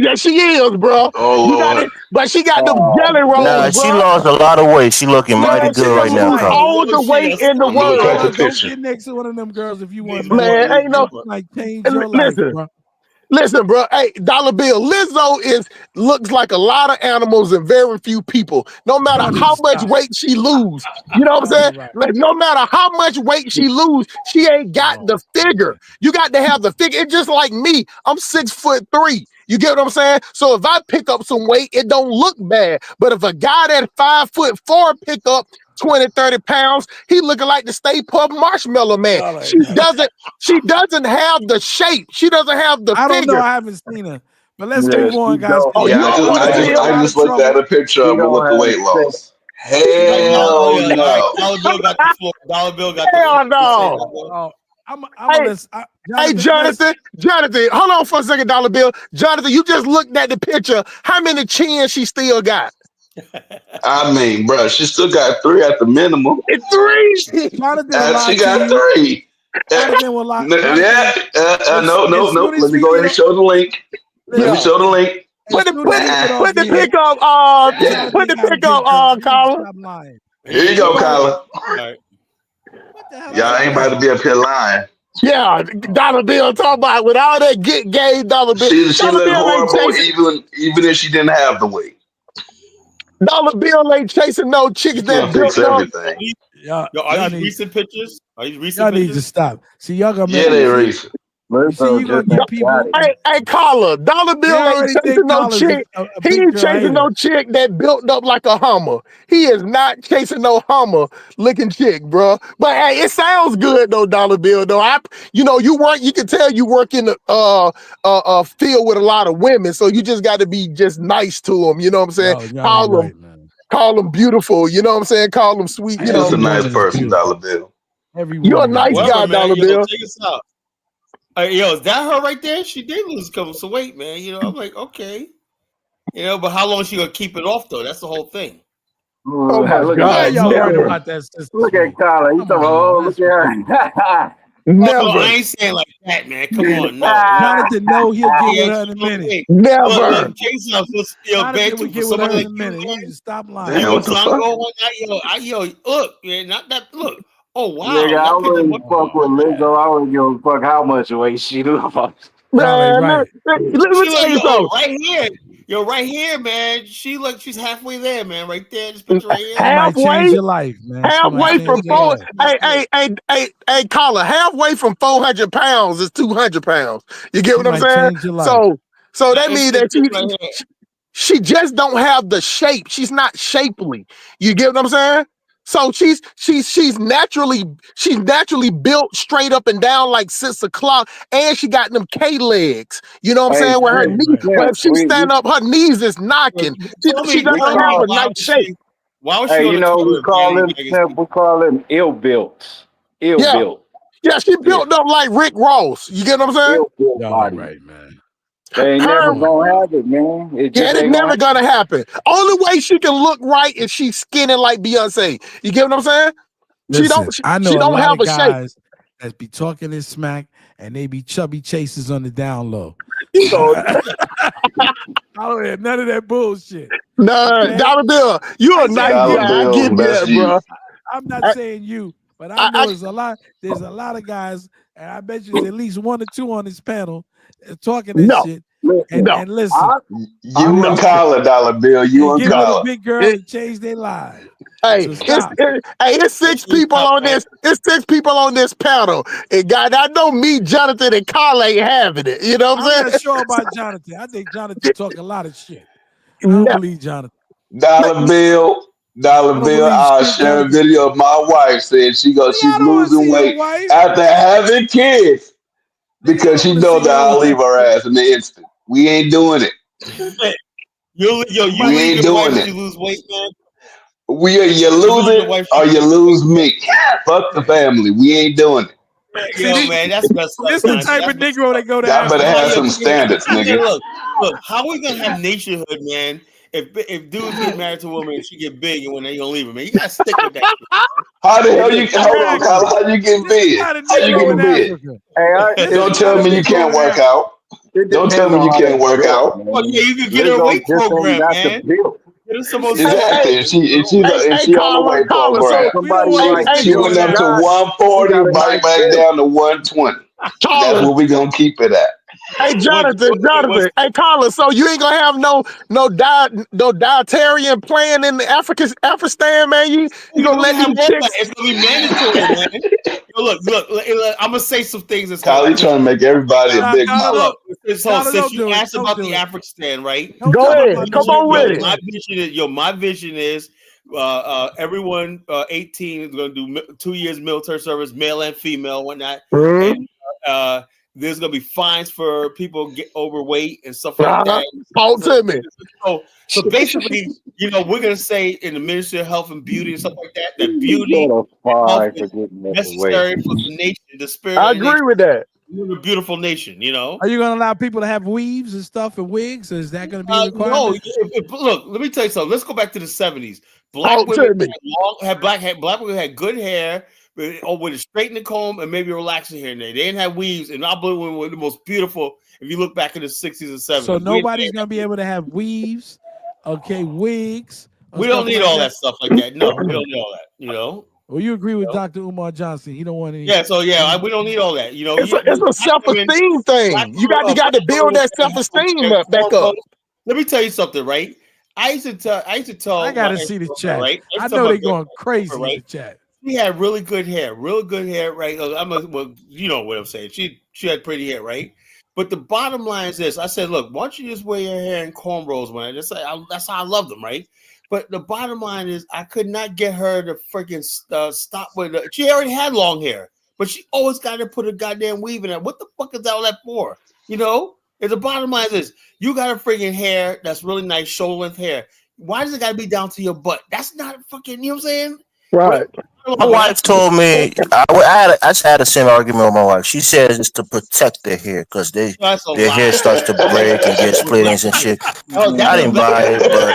yeah, she is, bro. Oh, Lord. But she got them jelly rolls. Nah, she lost a lot of weight. She looking mighty good right now, Carla. All the weight in the world. Don't get next to one of them girls if you want. Man, ain't no like change your life, bro. Listen, bro. Hey, Dollar Bill. Lizzo looks like a lot of animals and very few people. No matter how much weight she lose, you know what I'm saying? Right. Like, no matter how much weight she lose, she ain't got the figure. You got to have the figure. It's just like me. I'm 6'3". You get what I'm saying? So if I pick up some weight, it don't look bad. But if a guy that 5'4" pick up 20, 30 pounds, he looking like the Stay Puft Marshmallow Man. She doesn't have the shape. She doesn't have the figure. I don't know. I haven't seen her. But let's move on, guys. I just looked at a picture of her with the weight loss. Hell no. Dollar Bill got the floor. Dollar Bill got the floor. Hell no. Hey, Jonathan, hold on for a second, Dollar Bill. Jonathan, you just looked at the picture. How many chins she still got? I mean, bro, she still got 3 at the minimum. 3. She got 3. Jonathan will lie. No. Let me go ahead and show the link. Let me show the link. Put the pick up, Colin. Here you go, Colin. Y'all ain't about to be up here lying. Yeah, Dollar Bill talking about with all that get gay Dollar Bill. She looked horrible even if she didn't have the weight. Dollar Bill ain't chasing no chicks that fix everything. Are these recent pictures? Y'all need to stop. See, y'all gonna make they recent. You see, you gonna get people. Hey, Carla, Dollar Bill ain't chasing no chick. He ain't chasing no chick that built up like a Hummer. He is not chasing no Hummer looking chick, bro. But hey, it sounds good though, Dollar Bill. Though you can tell you work in the field with a lot of women, so you just got to be just nice to them. You know what I'm saying? Call them beautiful. You know what I'm saying? Call them sweet. She's a nice person, Dollar Bill. You're a nice guy, Dollar Bill. Check us out. Is that her right there? She did lose a couple of weight, man. I'm like, okay. But how long is she gonna keep it off though? That's the whole thing. Oh my God! Y'all worried about that sister. Look at Carla. Look at her. Never. I ain't saying like that, man. Come on, no. Jonathan, no, he'll get with her in a minute. Never. Jonathan will get with her in a minute. You need to stop lying. Look, man, not that. Look. Oh wow! Nigga, I wouldn't fuck with Lizzo. I wouldn't give a fuck how much weight she lost. Man, right. Let me tell you something. Right here, right here, man. She's halfway there, man. Right there, this picture right here. Halfway, change your life, man. Halfway from 4. Hey, Carla. Halfway from 400 pounds is 200 pounds. You get what I'm saying? So that means that she just don't have the shape. She's not shapely. You get what I'm saying? So she's naturally built straight up and down like 6 o'clock, and she got them K legs. You know what I'm saying? Where her knees, if she stand up, her knees is knocking. She doesn't have a nice shape. Why was she? We call them ill built. Built. Yeah, she built up like Rick Ross. You get what I'm saying? Y'all right, man. They ain't never gonna happen, man. It's never gonna happen. Only way she can look right is she's skinny like Beyonce. You get what I'm saying? Listen, She don't have a shape. that be talking this smack, and they be chubby chasers on the down low. I don't have none of that bullshit. Nah, Okay? Dollar Bill, you a nice Dollar guy. I Bill, give you best that, you. bro. I'm not saying you, but I know there's a lot of guys, and I bet you there's at least 1 or 2 on this panel talking that shit. And listen, You and Collar, Dollar Bill, you and and get with a Collar. big girl and change their lives. Hey, So stop. it's 6 people on this. It's 6 people on this panel. And God, I know me, Jonathan, and Carl ain't having it. You know what I'm saying? I'm not sure about Jonathan. I think Jonathan talk a lot of shit. I don't believe Jonathan. Dollar Bill, I'll share a video of my wife saying she's losing weight after having kids because she knows that I'll leave her ass in the instant. We ain't doing it. You We leave ain't your wife doing to it. lose weight, man. You lose it or you lose me. Fuck the family. We ain't doing it. Yo, man, that's messed up, This the Jonathan. type of Negro that go to Y'all better Africa. have some standards, nigga. Look, how we gonna have nationhood, man? If dudes get married to a woman and she get big and when they gonna leave her, man, you gotta stick with that shit, man. How the hell you hold on, Kyle? How you get big? Not a How you Negro in get big? Africa. Don't tell me you can't work out. Don't tell me you can't work out. Oh yeah, you can get her a weight program, man. Get her some more Exactly. And she on the weight program. We don't want this She Negro in went up to Africa. 140, right back down to 120. That's where we gonna keep it at. Hey, Jonathan. Hey, Carla. So you ain't gonna have no dietarian plan in the Afghanistan, man. You gonna let them chicks? It's gonna be mandatory, man. Yo, look. I'm gonna say some things that's Kyle, you trying to make everybody a big mouth. So since you asked about the Afghanistan, right? Go ahead. Come on with it. My vision is everyone 18 is going to do 2 years military service, male and female, whatnot. And there's going to be fines for people get overweight and stuff like that. Talk to me. So basically, we're going to say in the Ministry of Health and Beauty and stuff like that, that beauty and health is necessary for the nation, the spirit I of the nation. agree with that. We're a beautiful nation, Are you going to allow people to have weaves and stuff and wigs? Is that going to be a requirement? No. Look, let me tell you something. Let's go back to the 70s. Black women had good hair, with a straightening comb and maybe relaxing hair. They didn't have weaves, and our black women were the most beautiful. If you look back in the 60s and 70s, so nobody's going to be able to have weaves, wigs. We don't need all that stuff like that. No, we don't need all that. Well, you agree with Dr. Umar Johnson. He don't want any. Yeah, so we don't need all that. It's a self-esteem thing. You got to build that self-esteem back up. Let me tell you something, right? I used to tell. I gotta see the chat. Right? I know they're going crazy in the chat. She had really good hair, right? You know what I'm saying. She had pretty hair, right? But the bottom line is this: I said, look, why don't you just wear your hair in cornrows, man? That's how I love them, right? But the bottom line is, I could not get her to freaking stop with it. She already had long hair, but she always got to put a goddamn weave in it. What the fuck is all that for? And the bottom line is, you got a freaking hair that's really nice, shoulder length hair. Why does it got to be down to your butt? That's not fucking, you know what I'm saying? Right. My wife told me I just had the same argument with my wife. She says it's to protect their hair because their hair starts to break and get splittings and shit. I didn't buy it, but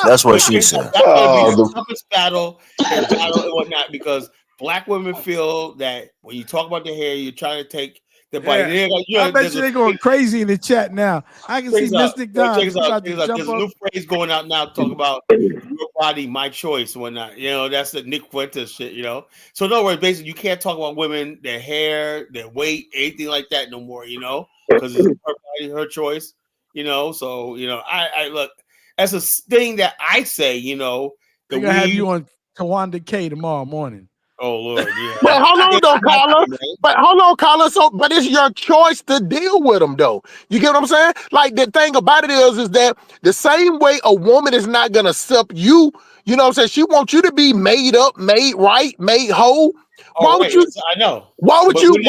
that's what she said. That's gonna be the toughest battle and whatnot because black women feel that when you talk about the hair, you're trying to take the bite. I bet you they're going crazy in the chat now. I can see Mystic Don. There's a new phrase going out now talking about your body, my choice, whatnot. That's the Nick Fuentes shit. So in other words, basically, you can't talk about women, their hair, their weight, anything like that no more. Because it's her body, her choice. So I look. That's a thing that I say. We're gonna have you on Tawanda K tomorrow morning. Oh Lord, yeah. But hold on, though, Carla. But it's your choice to deal with them, though. You get what I'm saying? Like the thing about it is that the same way a woman is not gonna accept you. You know what I'm saying? She wants you to be made up, made right, made whole. Why would you? I know. Why would you accept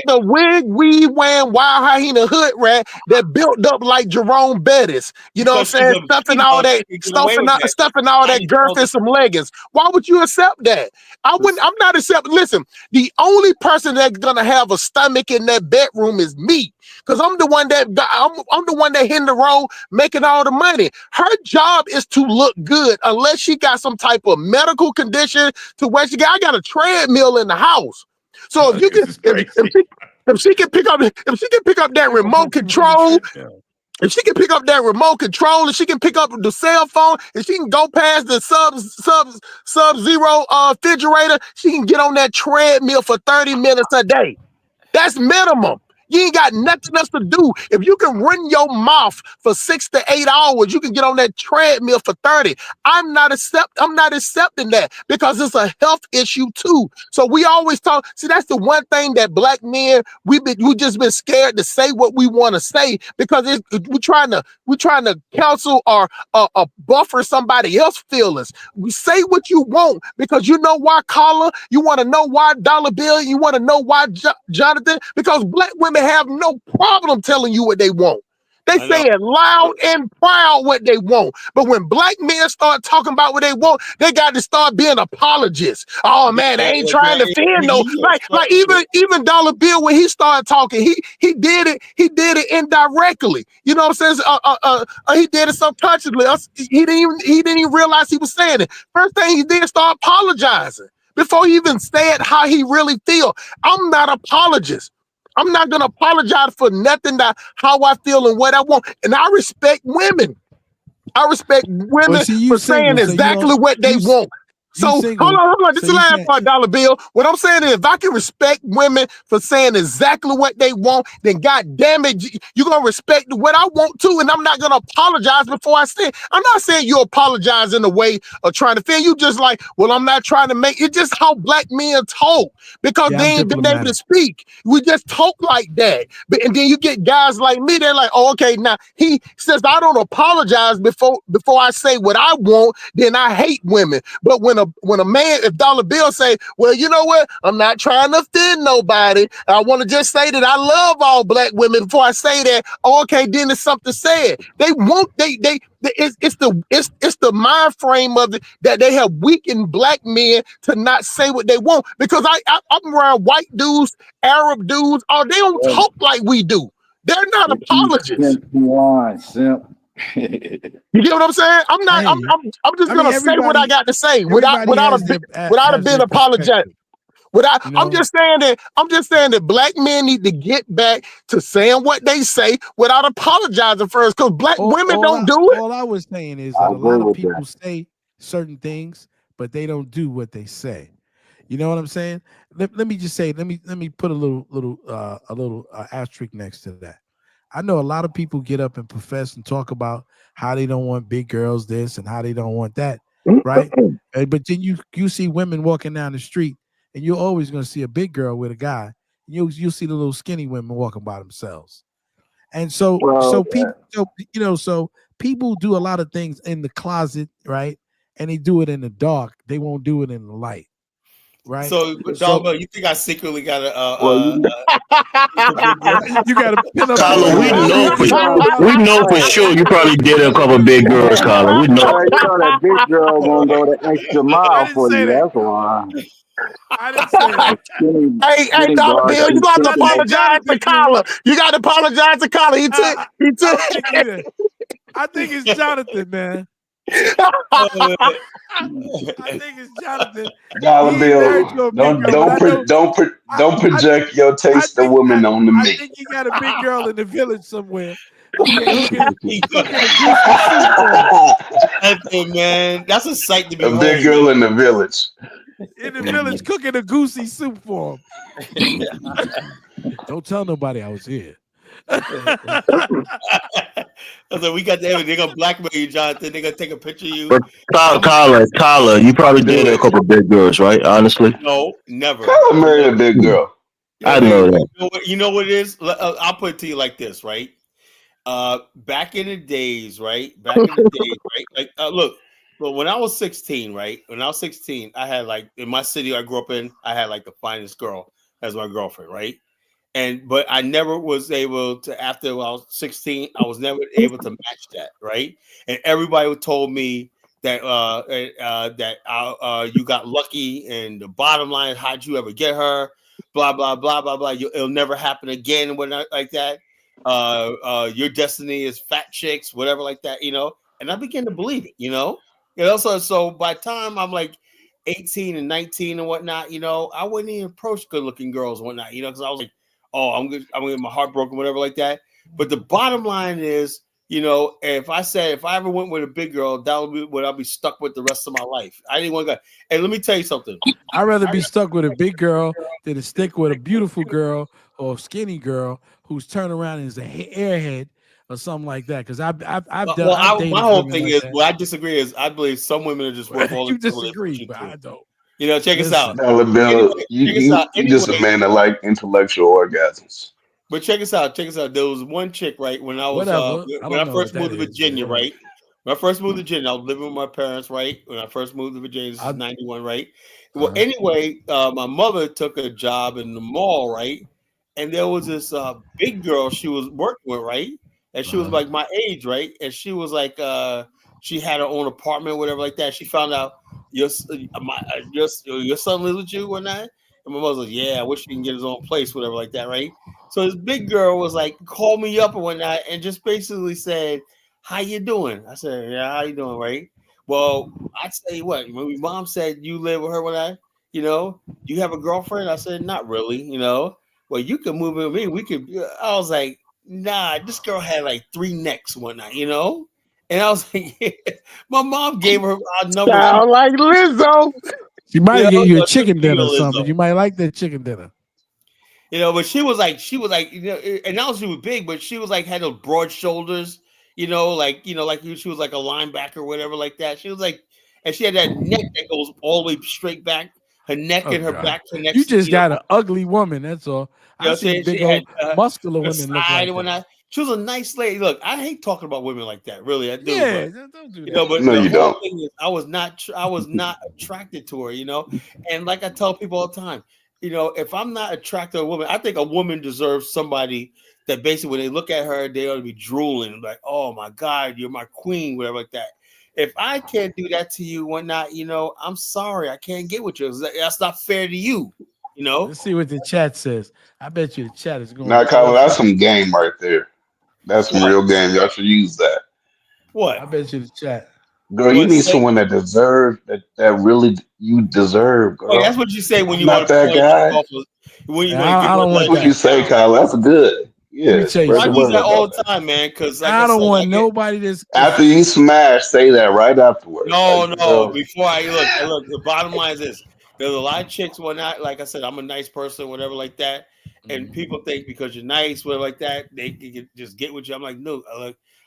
the wig, weave wearing, wild hyena hood rat that built up like Jerome Bettis? You know what I'm saying? Stuffing all that girth in some leggings. Why would you accept that? I'm not accepting. Listen, the only person that's gonna have a stomach in that bedroom is me. because I'm the one that I'm the one that hitting the road making all the money. Her job is to look good unless she got some type of medical condition to where I got a treadmill in the house. So if you can if she can pick up that remote control. If she can pick up that remote control, and she can pick up the cell phone, and she can go past the sub-zero refrigerator, she can get on that treadmill for 30 minutes a day. That's minimum. You ain't got nothing else to do. If you can run your mouth for 6 to 8 hours, you can get on that treadmill for 30. I'm not accepting that because it's a health issue too. So we always talk. See, that's the one thing that black men we just been scared to say what we want to say because we're trying to counsel or buffer somebody else's feelings. We say what you want because you know why, Carla. You want to know why, Dollar Bill. You want to know why, Jonathan, because black women have no problem telling you what they want. They say it loud and proud what they want. But when black men start talking about what they want, they got to start being apologists. Oh man, they ain't trying to offend no. Like even Dollar Bill, when he started talking, he did it indirectly. You know what I'm saying? He did it subconsciously. He didn't even realize he was saying it. First thing he did, start apologizing before he even said how he really feel. I'm not an apologist. I'm not gonna apologize for nothing that how I feel and what I want. And I respect women. I respect women for saying exactly what they want. So hold on. This is the last part, Dollar Bill. What I'm saying is if I can respect women for saying exactly what they want, then God damn it, you're gonna respect what I want too. And I'm not gonna apologize before I say it. I'm not saying you apologize in a way of trying to feel. You just like, well, I'm not trying to make it just how black men talk because they ain't been able to speak. We just talk like that. And then you get guys like me, they're like, oh, okay, now he says I don't apologize before I say what I want, then I hate women. But when a man, if Dollar Bill say, well, you know what? I'm not trying to offend nobody. I want to just say that I love all black women before I say that. Oh, okay, then it's something said. It's the mind frame of it that they have weakened black men to not say what they want. Because I'm around white dudes, Arab dudes, they don't talk like we do. They're not apologists. You get what I'm saying? I'm not. I'm just gonna say what I got to say without a bit apologetic. I'm just saying that black men need to get back to saying what they say without apologizing first, because black women don't do it. All I was saying is that a lot of people say certain things, but they don't do what they say. You know what I'm saying? Let me just say, let me put a little asterisk next to that. I know a lot of people get up and profess and talk about how they don't want big girls this and how they don't want that, right? But then you see women walking down the street, and you're always going to see a big girl with a guy. You'll see the little skinny women walking by themselves, and so people do a lot of things in the closet, right? And they do it in the dark. They won't do it in the light. Right. So, Dollar, you think I secretly got you got to pin up. Carla, we know for sure you probably did a couple of big girls, Carla. We know. You know that big girl gonna go the extra mile for you. That's why. I didn't say that. Hey, Dollar Bill, you got to apologize to Carla. You got to apologize to Carla. He took. I think it's Jonathan, man. I think it's Jonathan. Dollar Bill, don't project your taste of women on the me. I think he got a big girl in the village somewhere. Cooking man, that's a sight to behold. A big girl in the village. In the village, cooking a goosey soup for him. Don't tell nobody I was here. So we got they're gonna blackmail you, Jonathan. They're gonna take a picture of you. But Carla, you probably did a couple of big girls, right? Honestly, no, never. Carla married a big girl. I know that. You know what it is? I'll put it to you like this, right? Back in the days, right? Like, look. But when I was 16, right? When I was 16, I had like in my city I grew up in, I had like the finest girl as my girlfriend, right? But I never was able to, after I was 16, I was never able to match that, right? And everybody told me that you got lucky, and the bottom line is, how'd you ever get her? Blah blah blah blah blah. It'll never happen again when like that. your destiny is fat chicks, whatever like that, and I began to believe it. So by the time I'm like 18 and 19 and whatnot, I wouldn't even approach good looking girls and whatnot, because I was like, oh, I'm gonna get my heart broken, whatever like that. But the bottom line is, if I ever went with a big girl, that would be what I'll be stuck with the rest of my life. I didn't want to go. And let me tell you something. I'd rather be stuck with a big girl than to stick with a beautiful girl or a skinny girl who's turned around and is a airhead or something like that. Because I've dated my whole women thing like is, that. what I disagree is, I believe some women are just worth all You the trouble they put disagree, you but through. I don't. Check us out. Dollar Bill, Anyway, you check us out. you just a Anyway, man that like intellectual orgasms. but check us out. Check us out. There was one chick, right? When I was Whatever. I when don't I know what first that moved to is, but Virginia, whatever. right? When I first moved to Virginia, I was living with my parents, right? When I first moved to Virginia, this is 91, right? Well, anyway, my mother took a job in the mall, right? And there was this big girl she was working with, right? And she was like my age, right? And she was like, she had her own apartment, whatever, like that. She found out your son lives with you or not? And my mother was like, yeah, I wish he can get his own place, whatever, like that, right? So this big girl was like, called me up and whatnot, and just basically said, "How you doing?" I said, "Yeah, how you doing?" Right? Well, I tell you what, when my mom said you live with her, you have a girlfriend? I said, not really. Well, you can move in with me. We could. I was like, nah, this girl had like 3 necks one night. And I was like, yeah. My mom gave her our number. Sound like Lizzo. She might get you a chicken Speaking dinner of or something. Lizzo. You might like that chicken dinner. But she was like, and now she was big, but she was like, had those broad shoulders, like she was like a linebacker or whatever like that. She was like, and she had that neck that goes all the way straight back. Her neck and her back You connects. just got an ugly woman. That's all. I've seen She big had old muscular her women look side like and that. whatnot. She was a nice lady. Look, I hate talking about women like that. Really, I do. Yeah, But don't do that. but No, the you whole don't. thing is, I was not attracted to her. And like I tell people all the time, if I'm not attracted to a woman, I think a woman deserves somebody that basically when they look at her, they ought to be drooling, like, oh my God, you're my queen, whatever like that. If I can't do that to you, whatnot, I'm sorry, I can't get with you. That's not fair to you. Let's see what the chat says. I bet you the chat is going Now, Kyler, off. that's some game right there. That's some What? real game. Y'all should use that. What? I bet you the chat. Girl, you need someone that deserves that really you deserve, Oh, girl. that's what you say when I'm you want not to that pull a chick guy. off of, when you want to I give her don't let That's want her what you that. say, down. Kyler. That's good. Let me Yeah, tell you spread I the something. use word that all about the that. time, man. Because like I I don't said, want nobody that's After you smash, say that right afterwards. Like, no. Before I look. The bottom line is this: there's a lot of chicks when I, like I said, I'm a nice person, whatever like that, and people think because you're nice, whatever like that, they can just get with you. I'm like, no,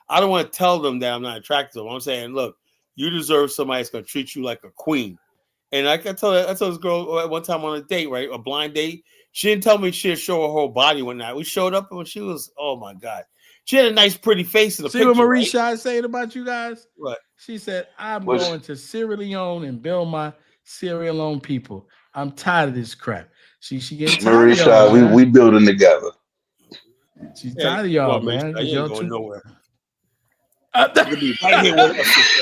I don't want to tell them that I'm not attracted to them. I'm saying, look, you deserve somebody that's gonna treat you like a queen. And I told this girl at one time on a date, right, a blind date. She didn't tell me she'd show her whole body one night. We showed up and she was, oh my God, she had a nice, pretty face in the see what picture, Marie right? Shah is saying about you guys. What? She said, "I'm which going to Sierra Leone and build my Sierra Leone people. I'm tired of this crap." She getting tired of y'all, Marisha, man. we building together. She's Yeah, tired of come y'all, on, man. man. Because You ain't y'all going too. nowhere. You could be right here with us, sister.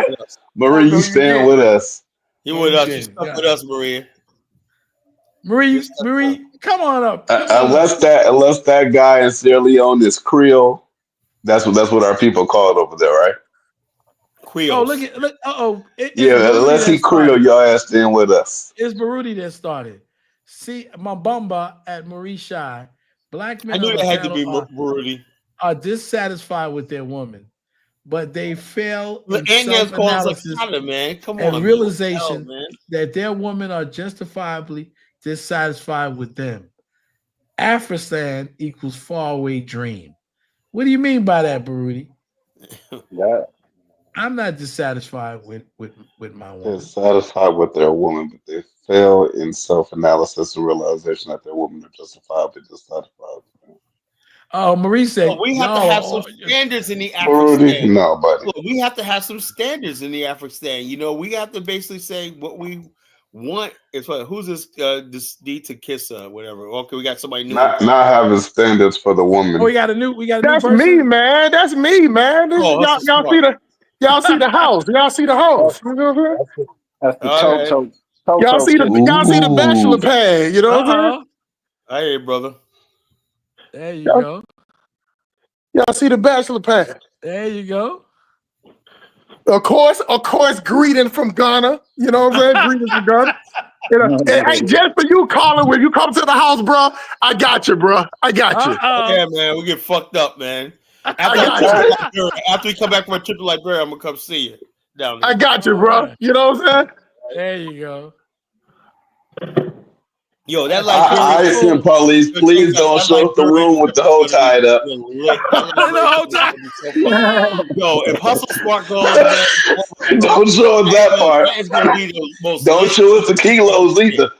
With us. Marie, Oh you no, you staying didn't. with us. You No, with you us. You didn't. stuck Yeah. with us, Maria. You stuck with us. Marie, come on up. Come on up. Unless that guy in Sierra Leone is Creole, that's what our people call it over there, right? Oh, Queels. look. It's Yeah, Baruti unless that he Creole, started. y'all ass staying with us. It's Baruti that started. See, Mambamba at Marie Shai. Black I men knew on the that had to panel be Rudy. are dissatisfied with their woman, but they fail Look, in and they're calling us a self-analysis collar, man. Come and on, man. What the hell, realization man? that their women are justifiably dissatisfied with them. Afristan equals faraway dream. What do you mean by that, Baruti? Yeah. I'm not dissatisfied with my They're woman. satisfied with their woman, but they fail in self-analysis and realization that their woman are justifiably dissatisfied with them. Oh, Marie No, said, we have to y'all have some are standards in the Maruti, Afristan. no, buddy. Look, we have to have some standards in the Afristan. We have to basically say what we want. It's like, who's this need to kiss whatever. Okay, we got somebody new on top. Not having standards for the Oh, woman. we got a new That's me, person. man. That's me, man. This is Oh, y'all. Hustle Smart. Y'all see the house. Y'all see the house. You know what I'm saying? That's the All right. Y'all Toto see the kid. bachelor Ooh, pad. You know what I'm saying? Uh-oh. I hear you, brother. There you go. Y'all see the bachelor pad? There you go. Of course, greeting from Ghana. You know what I'm saying? Greetings from Ghana. You know, hey, just for you, Colin, when you come to the house, bro, I got you, bro. I got you. Yeah, man, we get fucked up, man. After we come back from a trip to Liberia, I'm gonna come see you down there. I got you, bro. Right. You know what I'm saying? There you go. Yo, that ISM police, please don't show up the room with the hoe tied up. Yo, if Hustle Smart goes, man, don't show us that part. That is gonna be the most. Don't show us the kilos either.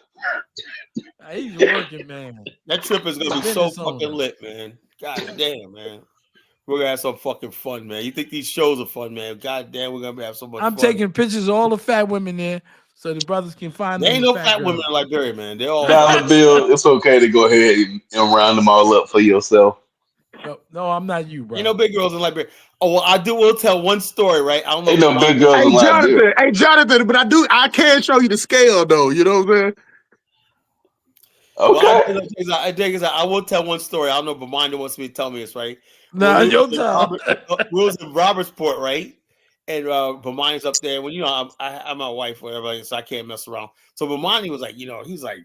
He's working, man. That trip is gonna be so fucking lit, man. God damn, man. We're gonna have some fucking fun, man. You think these shows are fun, man? God damn, we're gonna have so much fun. I'm taking pictures of all the fat women there so the brothers can find them. There ain't no fat women in Liberia, man. They're all $1 bill. It's okay to go ahead and round them all up for yourself. No, I'm not you, bro. You know, big girls in Liberia. Oh, well, I will tell one story, right? I don't know. Ain't no big girls in Liberia. Hey, Jonathan, but I can show you the scale, though. You know what I'm saying? Okay. Well, I will tell one story. I don't know, but mine wants me to tell me this, right? No, you'll tell. We was in Robertsport, right? And Bamani's up there. When I'm my wife, whatever, so I can't mess around. So Bamani was like, he's like,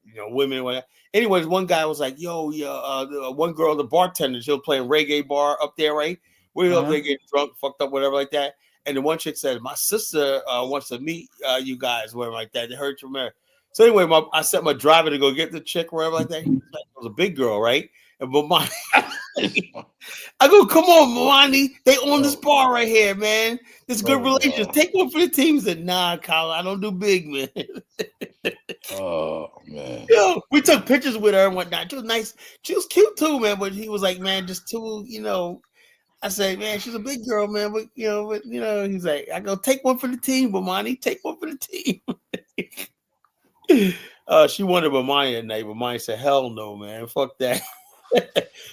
women, whatever. Anyways, one guy was like, one girl, the bartender, she was playing reggae bar up there, right? We were up there getting drunk, fucked up, whatever like that. And the one chick said, my sister wants to meet you guys, whatever like that. They heard from her. So anyway, I sent my driver to go get the chick, whatever like that. It was a big girl, right? And Bamani, I go, come on, Bamani. They own this bar right here, man. This good relations. Take one for the team. He said, nah, Kyle, I don't do big, man. Oh, man. Yo, we took pictures with her and whatnot. She was nice. She was cute too, man. But he was like, man, just too, I said, man, she's a big girl, man. But he's like, I go, take one for the team, Bamani. Take one for the team. She wanted Bamani at night, but Bamani said, hell no, man. Fuck that.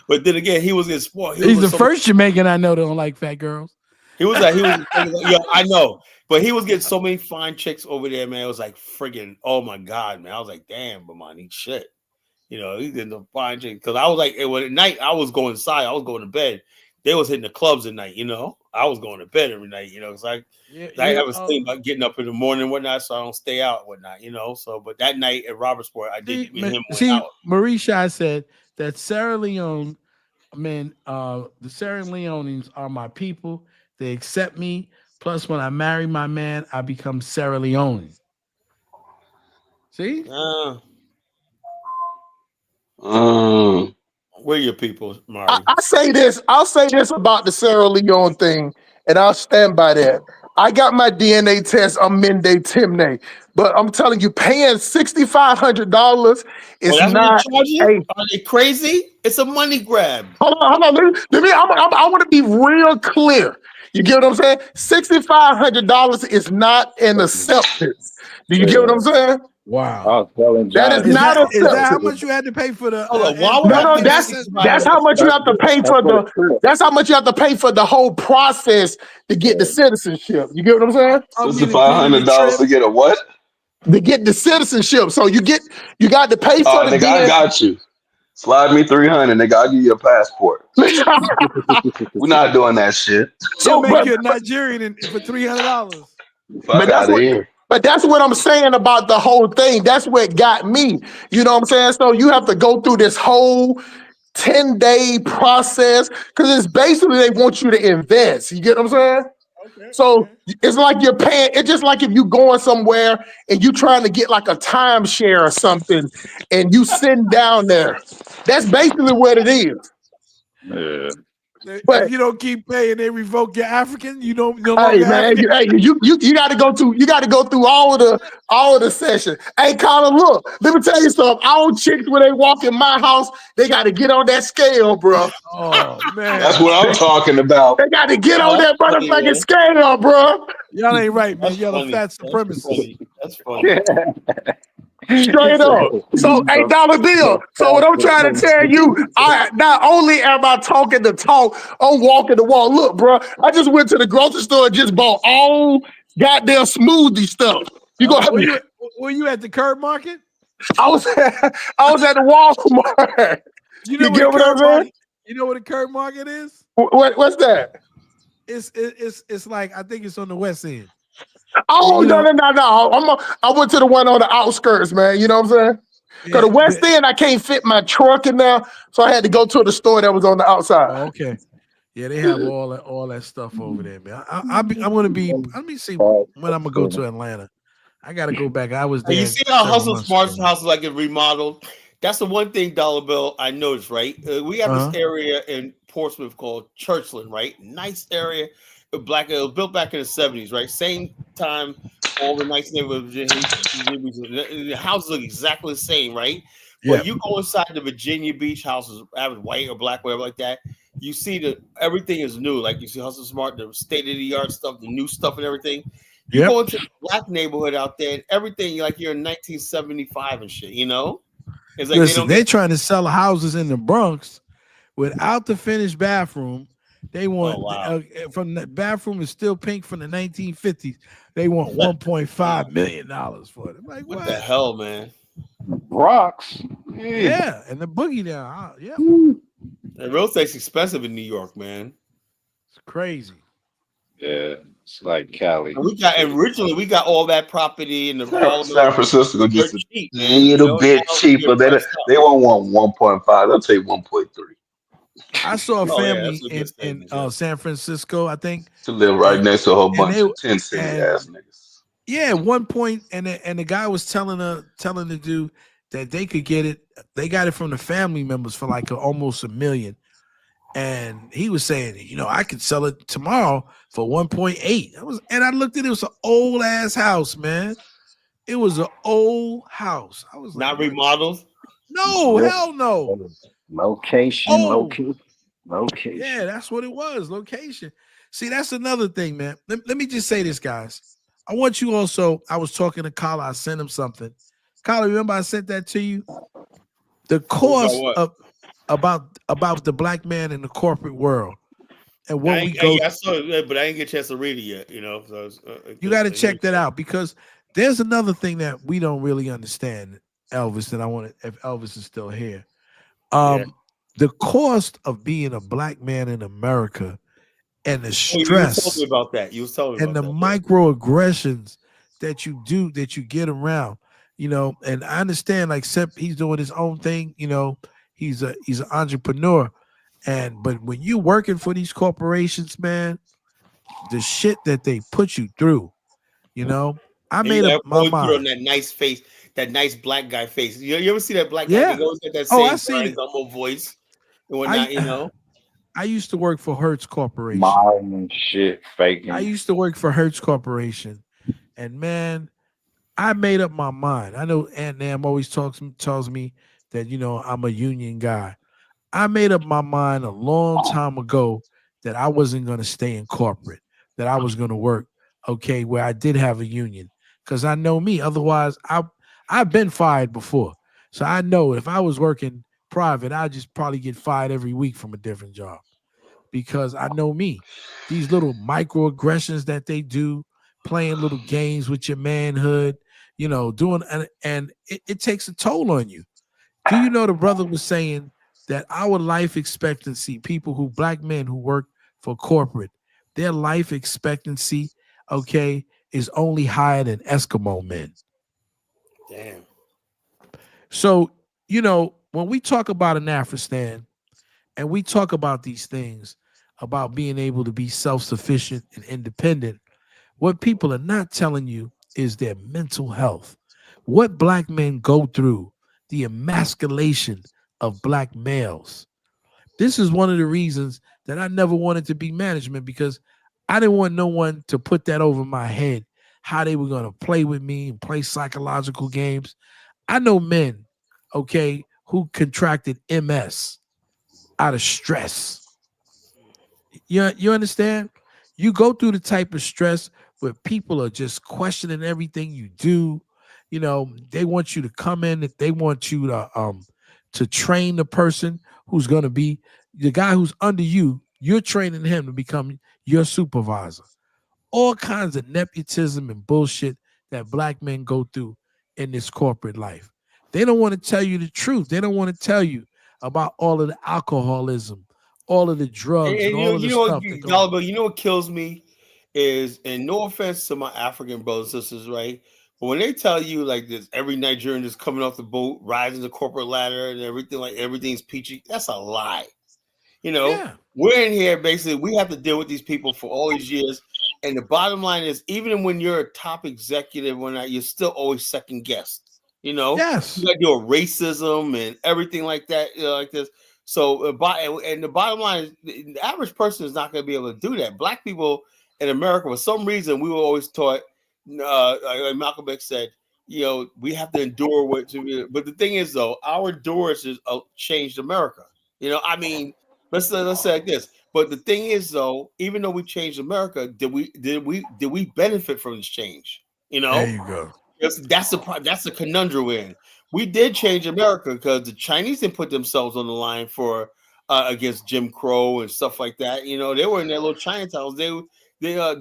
But then again, he was getting spoiled. He's the first Jamaican I know that don't like fat girls. He was yeah, I know. But he was getting so many fine chicks over there, man. It was like friggin', oh my God, man. I was like, damn, Bamani, shit. He's getting the fine chicks. Because I was like, at night, I was going inside. I was going to bed. They was hitting the clubs at night, I was going to bed every night, because I have a thing about getting up in the morning and whatnot, so I don't stay out and whatnot, So, but that night at Robertsport, I did meet him. Marie Shai said that Sierra Leone, the Sierra Leoneans are my people. They accept me. Plus, when I marry my man, I become Sierra Leone. See? Where your people, Marty? I'll say this about the Sierra Leone thing, and I'll stand by that. I got my DNA test on Mende Timne, but I'm telling you, paying $6,500 is not. Are they crazy? It's a money grab. Hold on. I want to be real clear. You get what I'm saying? $6,500 is not an acceptance. Do you get what I'm saying? Wow. That is not acceptance. Is that how much you had to pay for the? No, that's how much you have to pay for the. That's how much you have to pay for the whole process to get the citizenship. You get what I'm saying? $500 to get a what? To get the citizenship. So you got to pay for the. Nigga, I got you. Slide me $300, nigga. I'll give you a passport. We're not doing that shit. So make you a Nigerian for $300. Fuck out of here. But that's what I'm saying about the whole thing. That's what got me. You know what I'm saying? So you have to go through this whole 10-day process because it's basically they want you to invest. You get what I'm saying? Okay. So it's like you're paying. It's just like if you going somewhere and you trying to get like a timeshare or something and you sitting down there. That's basically what it is. Yeah. But if you don't keep paying, they revoke your African. You don't. You got to go through all of the sessions. Hey, Colin, look, let me tell you something. All chicks when they walk in my house, they got to get on that scale, bro. Oh man, that's what I'm talking about. They got to get on that motherfucking scale, bro. Y'all ain't right, man. Y'all a fat supremacist. That's funny. Straight up. So, $8 bill. So what I'm trying to tell you, I not only am I talking the talk, I'm walking the walk. Look, bro, I just went to the grocery store and just bought all goddamn smoothie stuff. Were you at the curb market? I was at the Walmart. You know You what a get what I'm curb saying? market? You know what a curb market is? What's that? It's like I think it's on the West End. Oh You no know, no no no! I went to the one on the outskirts, man. You know what I'm saying? Because yeah. the West End, I can't fit my truck in there, so I had to go to the store that was on the outside. Oh, okay. Yeah, they have all that stuff over there, man. I'm gonna be. Let me see when I'm gonna go to Atlanta. I gotta go back. I was You there see how several Hustle months Smart's ago. house is like a remodeled. That's the one thing, Dollar Bill, I noticed. Right, we have this Uh-huh. area in Portsmouth called Churchland. Right, nice area. Black. It was built back in the '70s. Right, same time. All the nice neighborhoods. The houses look exactly the same. Right, Yeah. but you go inside the Virginia Beach houses, have white or black, whatever like that. You see that everything is new. Like you see Hustle Smart, the state of the art stuff, the new stuff, and everything. You Yep. go into the black neighborhood out there, and everything like you're in 1975 and shit. You know, it's like they Listen, don't get. they trying to sell houses in the Bronx without the finished bathroom. They Oh want wow, from the bathroom is still pink from the 1950s. They want what, 1.5 million dollars for it. I'm like, what the what? hell, man? Rocks. Hey. Yeah, and the boogie down. Yep, And real estate's expensive in New York, man. it's crazy. Yeah, it's like Cali. And we got and originally we got all that property in the San, Harlem San Francisco dirt just a cheap, man. You little know, bit now it's cheaper. getting They priced up. they won't want 1.5. They'll take 1.3 I saw a Oh yeah, that's family a good in savings. Yeah. San Francisco, I think, to live right and next to a whole and bunch they of 10 city and ass niggas. yeah, at one point, and the guy was telling the dude that they could get it. They got it from the family members for like almost $1 million, and he was saying, I could sell it tomorrow for 1.8. And I looked at it, it was an old ass house, man. It was an old house. I was like, Not what? remodeled. No, hell no. Location, Oh, location. yeah, that's what it was. Location. See, that's another thing, man. Let me just say this, guys. I want you also. I was talking to Kyle. I sent him something. Kyle, remember I sent that to you? The About cost what? of about the black man in the corporate world and I what we ain't, go. I saw it, but I didn't get a chance to read it yet. You know, so You got to check that out because there's another thing that we don't really understand, Elvis. And I want to, if Elvis is still here, Yeah. the cost of being a black man in America and the Oh, you told me stress about that. You was telling me and about the that. Yeah. microaggressions that you get around, and I understand like Sep, he's doing his own thing, he's an entrepreneur. But when you working for these corporations, man, the shit that they put you through, I And you made up gotta my always put on mind. that nice face, that nice black guy face. You ever see that black guy? They Yeah. always get that Oh, I same seen Brian it. Gumbo voice and I whatnot, you know? I used to work for Hertz Corporation. Smiling and shit, I faking. used to work for Hertz Corporation, and man, I made up my mind. I know Aunt Nam always tells me that I'm a union guy. I made up my mind a long time ago that I wasn't going to stay in corporate, that I was going to work, okay, where I did have a union, because I know me. Otherwise, I've been fired before, so I know if I was working private, I'd just probably get fired every week from a different job because I know me. These little microaggressions that they do, playing little games with your manhood, doing and it takes a toll on you. Do you know the brother was saying that our life expectancy, people black men who work for corporate, their life expectancy, okay, is only higher than Eskimo men. Damn. So, when we talk about an Afghanistan and we talk about these things, about being able to be self-sufficient and independent, what people are not telling you is their mental health. What black men go through, the emasculation of black males. This is one of the reasons that I never wanted to be management because I didn't want no one to put that over my head, how they were going to play with me and play psychological games. I know men, okay, who contracted MS out of stress. You understand? You go through the type of stress where people are just questioning everything you do. They want you to come in, that they want you to train the person who's going to be the guy who's under you. You're training him to become your supervisor. All kinds of nepotism and bullshit that black men go through in this corporate life. They don't want to tell you the truth. They don't want to tell you about all of the alcoholism, all of the drugs, and all of the stuff that goes on. You know what kills me is, and no offense to my African brothers and sisters, right? But when they tell you like this, every Nigerian is coming off the boat, rising the corporate ladder, and everything, like everything's peachy, that's a lie. You know, Yeah. we're in here basically, we have to deal with these people for all these years. And the bottom line is, even when you're a top executive, when you're still always second guessed. You know, Yes. you got to deal with racism and everything like that, like this. So, and the bottom line is, the average person is not going to be able to do that. Black people in America, for some reason, we were always taught, like Malcolm X said, you know, we have to endure what. But the thing is, though, our endurance has changed America. You know, I mean, let's say like this. But the thing is, though, even though we changed America, did we benefit from this change? You There know, you go. that's the conundrum we're in. We did change America because the Chinese didn't put themselves on the line for against Jim Crow and stuff like that. You know, they were in their little Chinatowns. There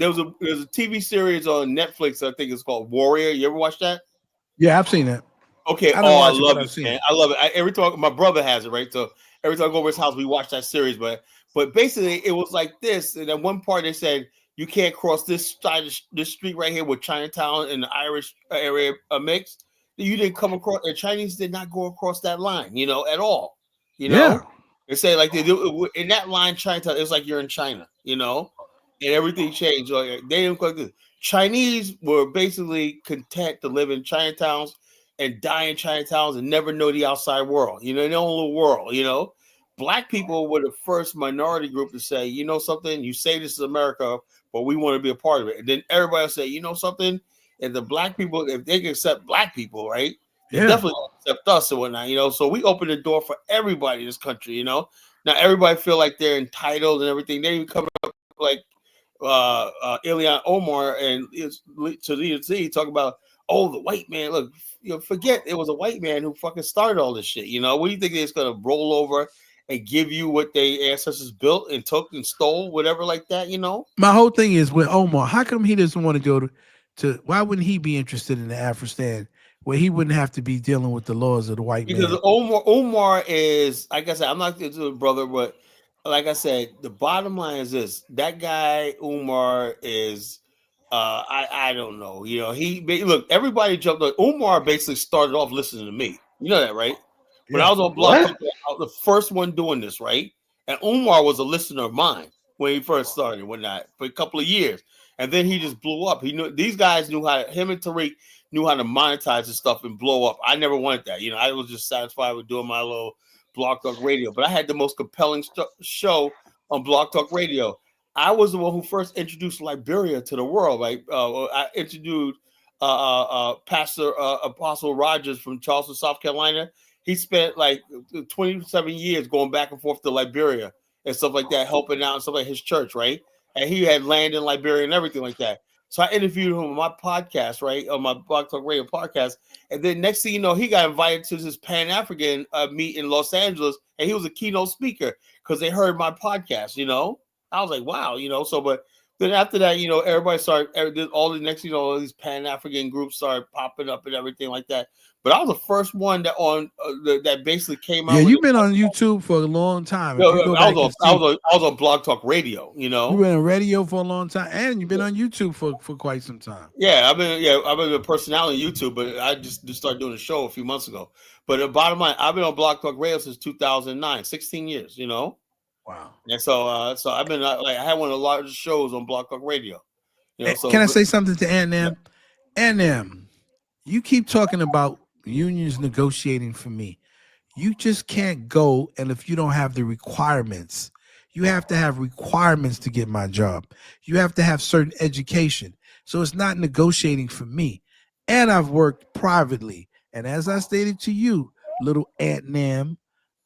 was a TV series on Netflix. I think it's called Warrior. You ever watch that? Yeah, I've seen it. Okay. I don't Oh, I watch it, love but I've it, seen man. it. I love it. Every time my brother has it, right? So every time I go over his house, we watch that series. But basically, it was like this. And at one part, they said you can't cross this side of this street right here with Chinatown and the Irish area mix. You didn't come across. The Chinese did not go across that line, you know, at all. You Yeah. know, they say like they do in that line, Chinatown. It's like you're in China, you know, and everything changed. Like, they didn't quite do. Chinese were basically content to live in Chinatowns and die in Chinatowns and never know the outside world, you know, their own little world, you know. Black people were the first minority group to say, you know something, you say this is America, but we want to be a part of it. And then everybody will say, you know something, if the black people, if they can accept black people, right, they definitely accept us and whatnot, you know. So we open the door for everybody in this country, you know. Now everybody feel like they're entitled and everything. They even come up like Ilhan Omar and to the talk about, oh, the white man. Look, you know, forget it was a white man who fucking started all this shit. You know, what do you think they're just gonna roll over and give you what they ancestors built and took and stole, whatever like that? You know, My whole thing is with Omar, how come he doesn't want to go to why wouldn't he be interested in the Afghanistan where he wouldn't have to be dealing with the laws of the white because man? Omar is, like I said, I'm not a brother, but like I said, the bottom line is this: that guy Umar is, I don't know, you know, look, everybody jumped on. Umar basically started off listening to me. You know that, right? When I was on Blog Talk, I was the first one doing this, right? And Umar was a listener of mine when he first started, whatnot, for a couple of years, and then he just blew up. He knew these guys knew how. Him and Tariq knew how to monetize this stuff and blow up. I never wanted that. You know, I was just satisfied with doing my little Blog Talk Radio. But I had the most compelling show on Blog Talk Radio. I was the one who first introduced Liberia to the world. Right? I introduced Pastor Apostle Rogers from Charleston, South Carolina. He spent like 27 years going back and forth to Liberia and stuff like that, helping out and stuff like his church, right? And he had land in Liberia and everything like that. So I interviewed him on my podcast, right, on my Blog Talk Radio podcast. And then next thing you know, he got invited to this Pan-African meet in Los Angeles, and he was a keynote speaker because they heard my podcast, you know. I was like, wow, you know. So, but then after that, you know, everybody started, all the next, you know, all these Pan-African groups started popping up and everything like that. But I was the first one that that basically came out. Yeah, with you've been on YouTube for a long time. If No, you go I back was and see, I was on Blog Talk Radio, you know. you've been on radio for a long time, and you've been on YouTube for quite some time. Yeah, I've been a personality on YouTube, but I just started doing a show a few months ago. But the bottom line, I've been on Blog Talk Radio since 2009, 16 years, you know. Wow. And so I've been like, I had one of the largest shows on Blog Talk Radio. You know, so Can I say something to Annam? Annam, you keep talking about unions negotiating for me. You just can't go, and if you don't have the requirements, you have to have requirements to get my job. You have to have certain education. So it's not negotiating for me. And I've worked privately. And as I stated to you, little Aunt Nam,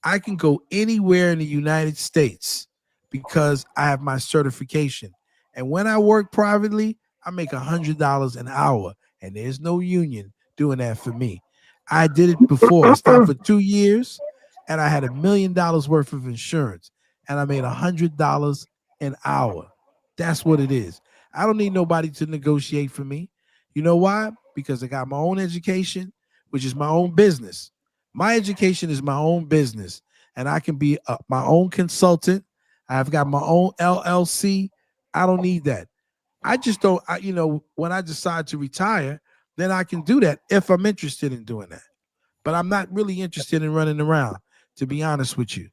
I can go anywhere in the United States because I have my certification. And when I work privately, I make $100 an hour, and there's no union doing that for me. I did it before. I stopped for 2 years, and I had $1 million worth of insurance, and I made $100 an hour. That's what it is. I don't need nobody to negotiate for me. You know why? Because I got my own education, which is my own business. My education is my own business. and I can be my own consultant. I've got my own LLC. I don't need that. I just don't, when I decide to retire, then I can do that if I'm interested in doing that. But I'm not really interested in running around, to be honest with you,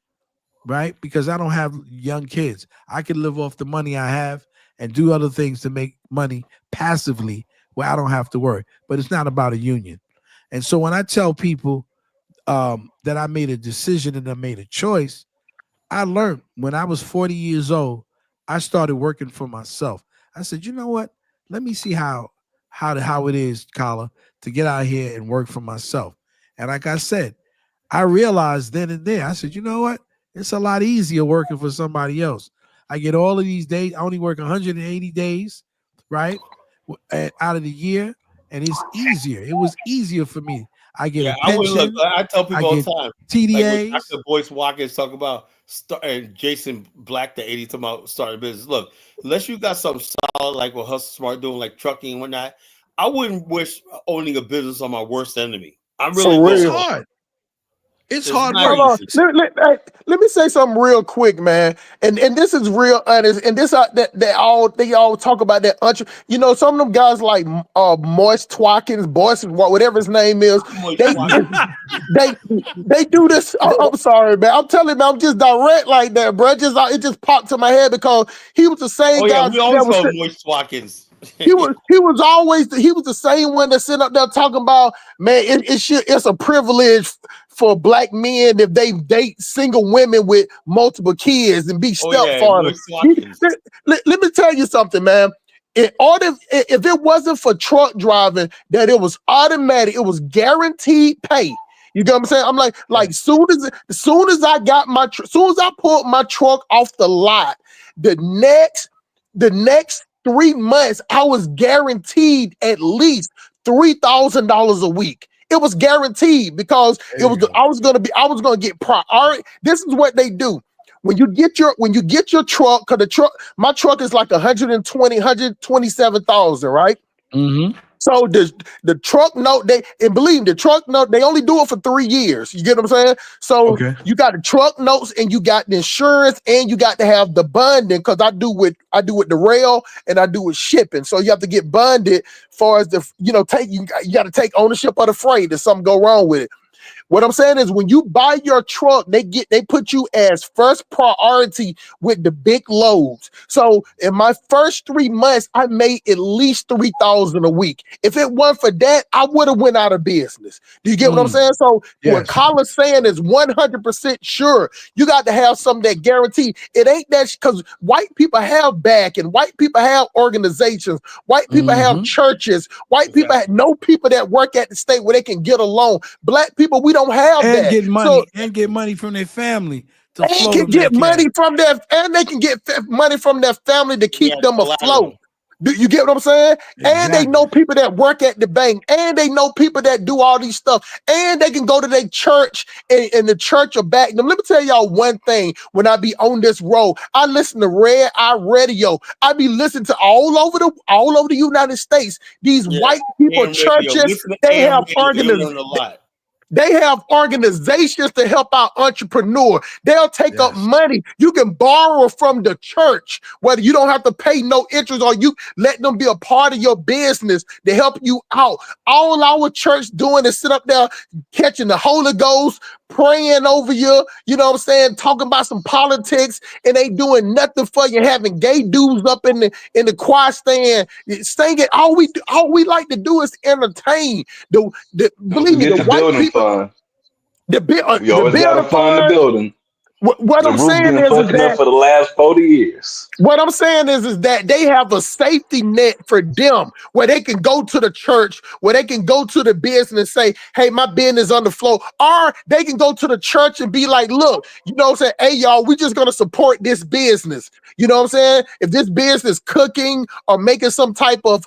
right? Because I don't have young kids. I can live off the money I have and do other things to make money passively where I don't have to worry. But it's not about a union. And so when I tell people that I made a decision and I made a choice, I learned when I was 40 years old, I started working for myself. I said, you know what? Let me see how it is, Kala, to get out here and work for myself. And like I said, I realized then and there, I said, you know what? It's a lot easier working for somebody else. I get all of these days. I only work 180 days, right, out of the year, and it's easier. It was easier for me. I get a pension. I tell people all the time, like when TDAs. Dr. Boyce Watkins talk about and Jason Black, the 80 talking about starting a business. Look, unless you got something solid like what Hustle Smart doing, like trucking and whatnot, I wouldn't wish owning a business on my worst enemy. I really For It's real. hard. It's hard Hold work. on. Let me say something real quick, man. And this is real honest. And this they all talk about that. Some of them guys like Moist Twatkins, Boyce, whatever his name is. They do this. I'm sorry, man. I'm telling you, I'm just direct like that, bro. It just popped to my head because he was the same guy. We always call him Moist Watkins. He was the same one that sitting up there talking about, man, it's a privilege for black men if they date single women with multiple kids and be stepfathers. Let me tell you something, man. If it wasn't for truck driving, that it was automatic, it was guaranteed pay. You get what I'm saying? I'm like soon as I pulled my truck off the lot, the next 3 months, I was guaranteed at least $3,000 a week. It was guaranteed because I was gonna get priority. This is what they do. When you get your truck, because my truck is like 127,000, right? Mm-hmm. So the truck note, the truck note, they only do it for 3 years. You get what I'm saying? So you got the truck notes and you got the insurance and you got to have the bonding because I do with the rail and I do with shipping. So you have to get bonded far as you got to take ownership of the freight if something go wrong with it. What I'm saying is when you buy your truck, they put you as first priority with the big loads. So in my first 3 months, I made at least $3,000 a week. If it weren't for that, I would have went out of business. Do you get what I'm saying? So what Colin's saying is 100% sure. You got to have something that guarantee. It ain't that because white people have back and white people have organizations. White people have churches. White people know people that work at the state where they can get a loan. Black people, we don't have and that. Get money and get money from their family to float them. Get money from their, and they can get money from their family to keep them afloat. Do you get what I'm saying? Exactly. And they know people that work at the bank, and they know people that do all these stuff, and they can go to their church and the church will back them. Let me tell y'all one thing. When I be on this road, I listen to Red Eye Radio. I be listening to all over the United States. These white people churches, they have organizations. They have organizations to help out entrepreneurs. They'll take up money. You can borrow from the church, whether you don't have to pay no interest or you let them be a part of your business to help you out. All our church doing is sit up there catching the Holy Ghost, praying over you, you know what I'm saying, talking about some politics, and they doing nothing for you, having gay dudes up in the choir stand singing. All we like to do is entertain. Believe me, the white people. You always got to fund the building. What I'm saying is that for the last 40 years. What I'm saying is that they have a safety net for them where they can go to the church, where they can go to the business and say, hey, my business on the floor. Or they can go to the church and be like, look, you know what I'm saying? Hey, y'all, we just going to support this business. You know what I'm saying? If this business cooking or making some type of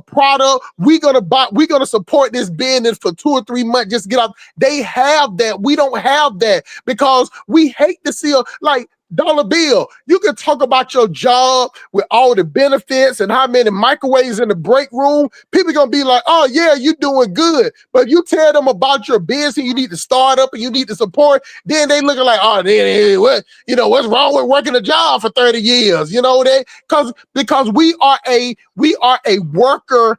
product, we're gonna support this business for 2 or 3 months. Just get out. They have that. We don't have that because we hate to see like Dollar Bill, you can talk about your job with all the benefits and how many microwaves in the break room. People gonna be like, oh yeah, you doing good. But if you tell them about your business, you need to start up and you need to support, then they looking like, oh, then what, what's wrong with working a job for 30 years? Because we are a worker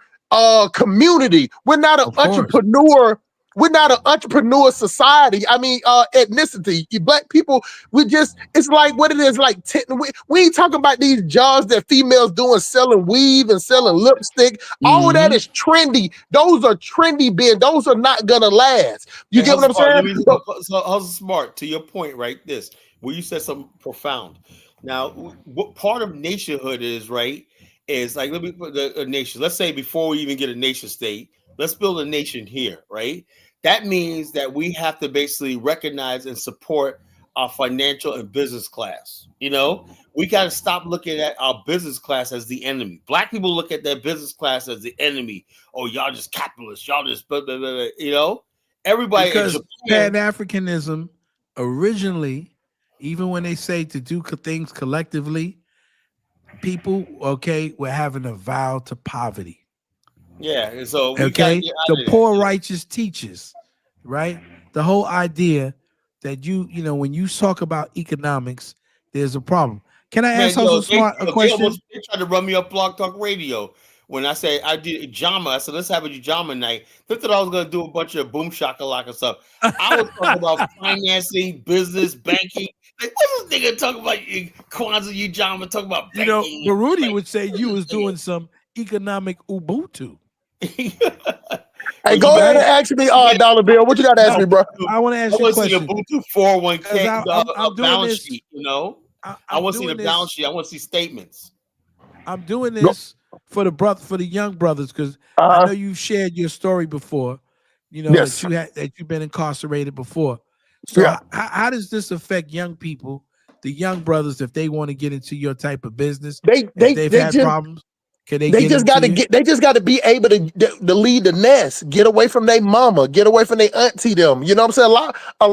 community. We're not an entrepreneur. We're not an entrepreneur society. I mean, ethnicity. Black people, it's like what it is, like, we ain't talking about these jobs that females doing, selling weave and selling lipstick. All of that is trendy. Those are trendy being. Those are not gonna last. You get what I'm saying? How's smart to your point, right? This where you said something profound. Now, what part of nationhood is, right? Is like, let me put a nation. Let's say before we even get a nation state, let's build a nation here, right? That means that we have to basically recognize and support our financial and business class. We got to stop looking at our business class as the enemy. Black people look at their business class as the enemy. Oh, y'all just capitalists. Y'all just blah, blah, blah, blah, Everybody because Pan-Africanism originally, even when they say to do things collectively, people, were having a vow to poverty. Yeah, and so the poor righteous teachers, right? The whole idea that when you talk about economics, there's a problem. Can I ask a question? They tried to run me up Blog Talk Radio when I say I did Jama. I said let's have a Jama night. They thought I was gonna do a bunch of boom shakalaka stuff. I was talking about financing, business, banking. Like, what's this nigga talking about? Kwanzaa Jama talking about banking. Baruti would say you was doing some economic Ubuntu. Hey, go ahead and ask me, Dollar Bill. What you got to ask me, bro? I want to ask you a question. Ubuntu 401k I'm balance sheet. I want to see the balance sheet. I want to see statements. I'm doing this for the young brothers because I know you've shared your story before. That you've been incarcerated before. So how does this affect young people, the young brothers, if they want to get into your type of business? They've had problems. They just got to be able to lead the nest, get away from their mama, get away from their auntie them. You know what I'm saying? A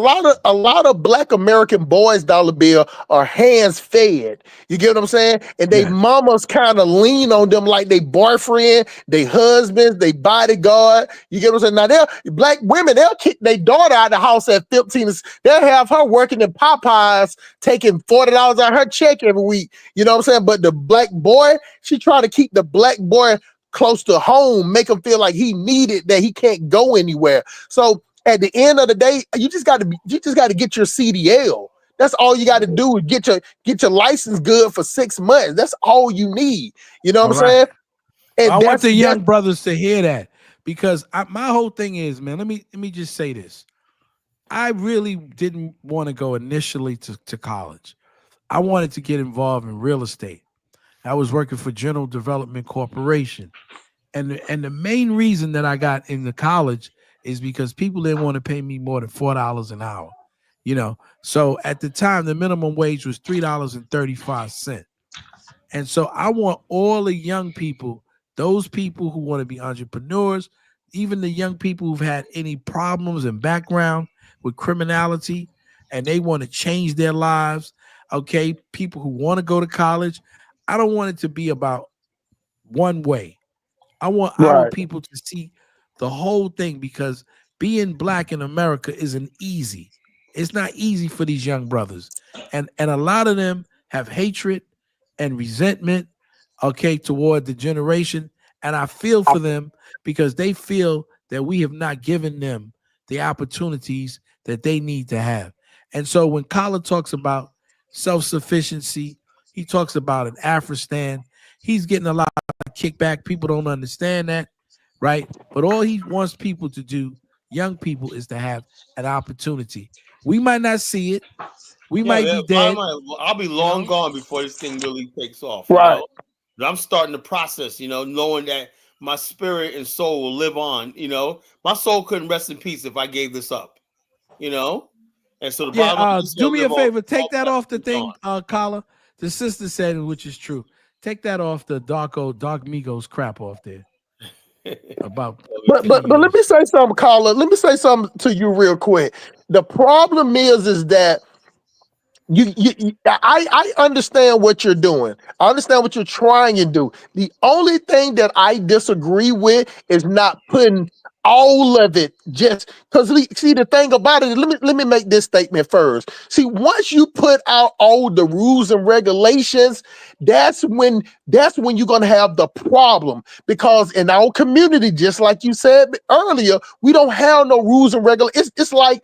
lot of Black American boys, Dollar Bill, are hands fed. You get what I'm saying? And they mamas kind of lean on them like they boyfriend, they husbands, they bodyguard. You get what I'm saying? Now Black women, they'll kick their daughter out of the house at 15. They'll have her working in Popeyes, taking $40 out of her check every week. You know what I'm saying? But the Black boy, she try to keep the Black boy close to home, make him feel like he needed, that he can't go anywhere. So at the end of the day, you just got to get your CDL. That's all you got to do is get your license good for 6 months. That's all you need. You know what I'm saying? And I want the young brothers to hear that because my whole thing is, man, let me just say this. I really didn't want to go initially to college. I wanted to get involved in real estate. I was working for General Development Corporation. And the main reason that I got into college is because people didn't want to pay me more than $4 an hour. So at the time, the minimum wage was $3.35. And so I want all the young people, those people who want to be entrepreneurs, even the young people who've had any problems and background with criminality, and they want to change their lives. People who want to go to college. I don't want it to be about one way. I want our people to see the whole thing because being Black in America isn't easy. It's not easy for these young brothers. And a lot of them have hatred and resentment, toward the generation. And I feel for them because they feel that we have not given them the opportunities that they need to have. And so when Kala talks about self-sufficiency, he talks about an Afristan. He's getting a lot of kickback. People don't understand that, right? But all he wants people to do, young people, is to have an opportunity. We might not see it. We might be dead. I'll be long gone before this thing really takes off. Right. But I'm starting the process, knowing that my spirit and soul will live on. My soul couldn't rest in peace if I gave this up. And so the bottom do me a favor, take that off the thing, Kala. The sister said, which is true. Take that off the Dark Migos crap off there. About but let me say something, Kala. Let me say something to you real quick. The problem is that I understand what you're doing. I understand what you're trying to do. The only thing that I disagree with is not putting all of it just because see the thing about it. Let me make this statement first. See, once you put out all the rules and regulations, that's when you're gonna have the problem. Because in our community, just like you said earlier, we don't have no rules and regulations. It's like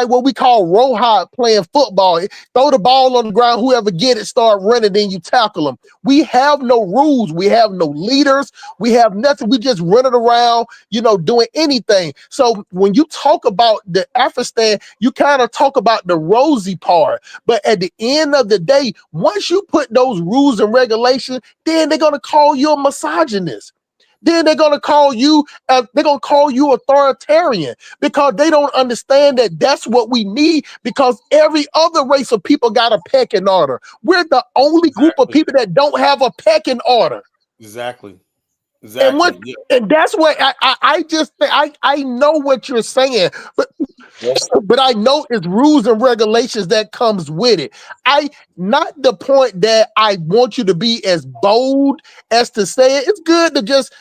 what we call road playing football. Throw the ball on the ground, whoever get it, start running, then you tackle them. We have no rules. We have no leaders. We have nothing. We just running around, doing anything. So when you talk about the Afghanistan, you kind of talk about the rosy part. But at the end of the day, once you put those rules and regulations, then they're going to call you a misogynist. Then they're gonna call you authoritarian because they don't understand that that's what we need. Because every other race of people got a pecking order. We're the only group of people that don't have a pecking order. Exactly. And that's what I know what you're saying, but I know it's rules and regulations that comes with it. Not the point that I want you to be as bold as to say it. It's good to just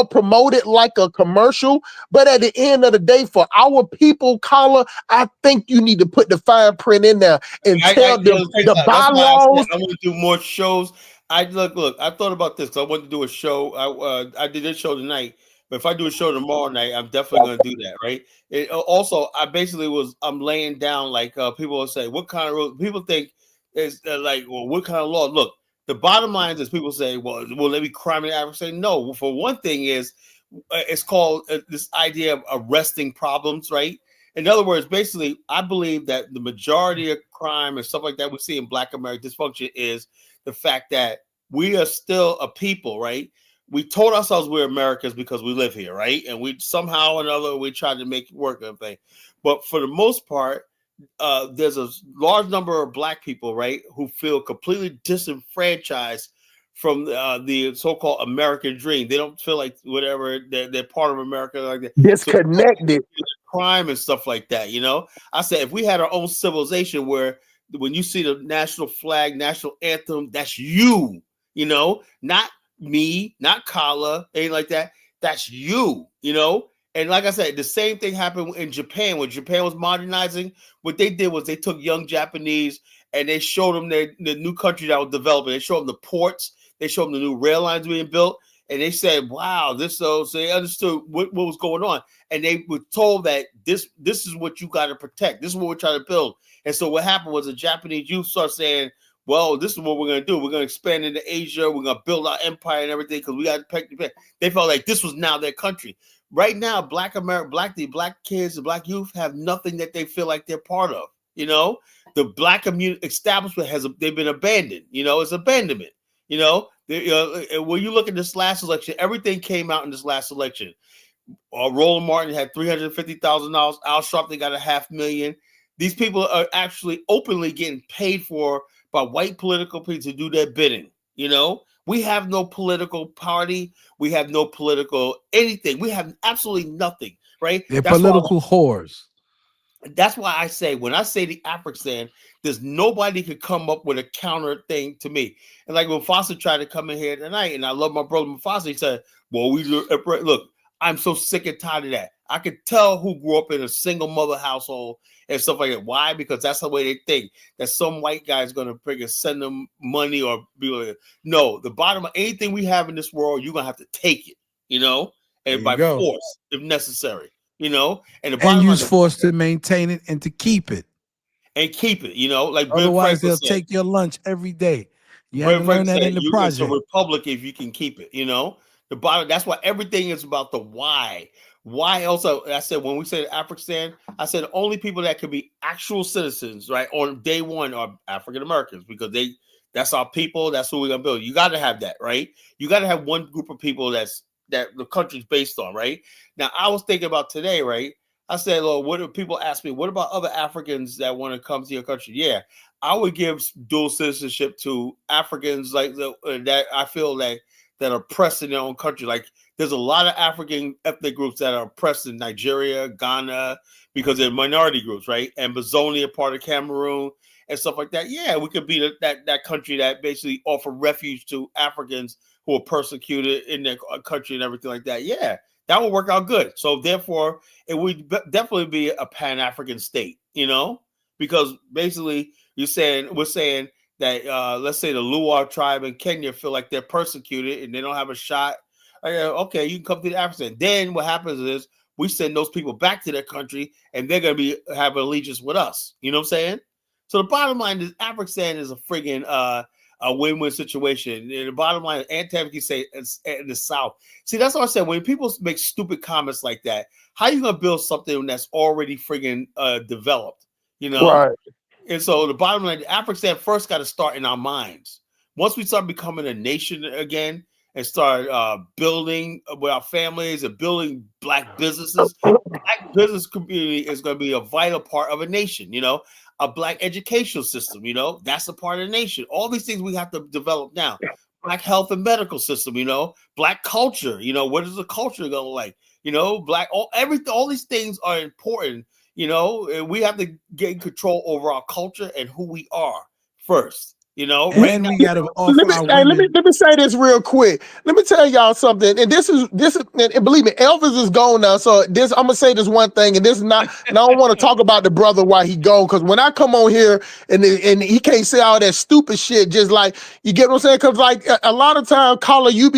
promote it like a commercial, but at the end of the day, for our people, Collar, I think you need to put the fine print in there and tell them the That's why I bylaws. said I want to do more shows. I look. I thought about this. I wanted to do a show. I did this show tonight, but if I do a show tomorrow night, I'm definitely going to do that. Right. Also, I'm laying down like people will say, what kind of rules? People think is like, well, what kind of law? Look, the bottom line is people say, well, will there be crime in Africa? Say no. Well, for one thing is it's called this idea of arresting problems, right? In other words, basically, I believe that the majority of crime and stuff like that we see in Black American dysfunction is the fact that we are still a people, right? We told ourselves we're Americans because we live here, right? And we somehow or another we tried to make it work and everything. But for the most part, there's a large number of Black people, right, who feel completely disenfranchised from the so-called American dream. They don't feel like whatever they're part of America like that. Disconnected. So crime and stuff like that. I said if we had our own civilization where when you see the national flag, national anthem, that's you. Not me, not Kala, ain't like that. That's you. And like I said, the same thing happened in Japan. When Japan was modernizing, what they did was they took young Japanese and they showed them the new country that was developing. They showed them the ports. They showed them the new rail lines being built. And they said, wow, so they understood what was going on. And they were told that this is what you got to protect. This is what we're trying to build. And so what happened was the Japanese youth started saying, well, this is what we're going to do. We're going to expand into Asia. We're going to build our empire and everything because we got to protect. They felt like this was now their country. Right now, Black kids, the Black youth have nothing that they feel like they're part of. The Black community establishment they've been abandoned. It's abandonment. When you look at this last election, everything came out in this last election. Roland Martin had $350,000. Al Sharpton got $500,000. These people are actually openly getting paid for by white political people to do their bidding. We have no political party. We have no political anything. We have absolutely nothing, right? They're political whores. That's why I say, when I say the Afghanistan, there's nobody could come up with a counter thing to me. And like when Foster tried to come in here tonight, and I love my brother Foster, he said, well, look, I'm so sick and tired of that. I could tell who grew up in a single mother household and stuff like that. Why? Because that's the way they think, that some white guy is going to send them money or be like, no, the bottom of anything we have in this world, you're going to have to take it, and by force if necessary. And the bottom use line, force to maintain it and to keep it. Like otherwise they'll take your lunch every day. You have to learn that in the project. It's a republic if you can keep it. The bottom. That's why everything is about the why. Why also? I said when we say Afghanistan, I said only people that could be actual citizens, right, on day one are African Americans because that's our people. That's who we're gonna build. You got to have that, right? You got to have one group of people that the country's based on, right? Now, I was thinking about today, right? I said, Lord, what do people ask me? What about other Africans that want to come to your country? Yeah, I would give dual citizenship to Africans like that I feel that are oppressed in their own country. Like there's a lot of African ethnic groups that are oppressed in Nigeria, Ghana, because they're minority groups, right? And Amazonia, part of Cameroon, and stuff like that. Yeah, we could be that country that basically offer refuge to Africans who are persecuted in their country and everything like that. Yeah, that would work out good. So therefore, it would definitely be a Pan-African state, because basically we're saying that let's say the Luo tribe in Kenya feel like they're persecuted and they don't have a shot. Okay, you can come to the African. Then what happens is we send those people back to their country and they're going to have allegiance with us. You know what I'm saying? So the bottom line is Afghanistan is a friggin' a win-win situation. And the bottom line, anti-African say in the South. See, that's what I said. When people make stupid comments like that, how are you going to build something that's already friggin' developed? Right. And so the bottom line, Afghanistan first got to start in our minds. Once we start becoming a nation again and start building with our families and building black businesses, black business community is going to be a vital part of a nation, a black educational system, that's a part of the nation. All these things we have to develop now. Black health and medical system, black culture, what is the culture going to look like? Black, all these things are important. We have to get control over our culture and who we are first. And right now, we got to offer our women. Let me say this real quick. Let me tell y'all something. And this is and believe me, Elvis is gone now. So I'm gonna say this one thing, and this is not. And I don't want to talk about the brother while he gone, because when I come on here and he can't say all that stupid shit, just like, you get what I'm saying? Because like a lot of time, caller, you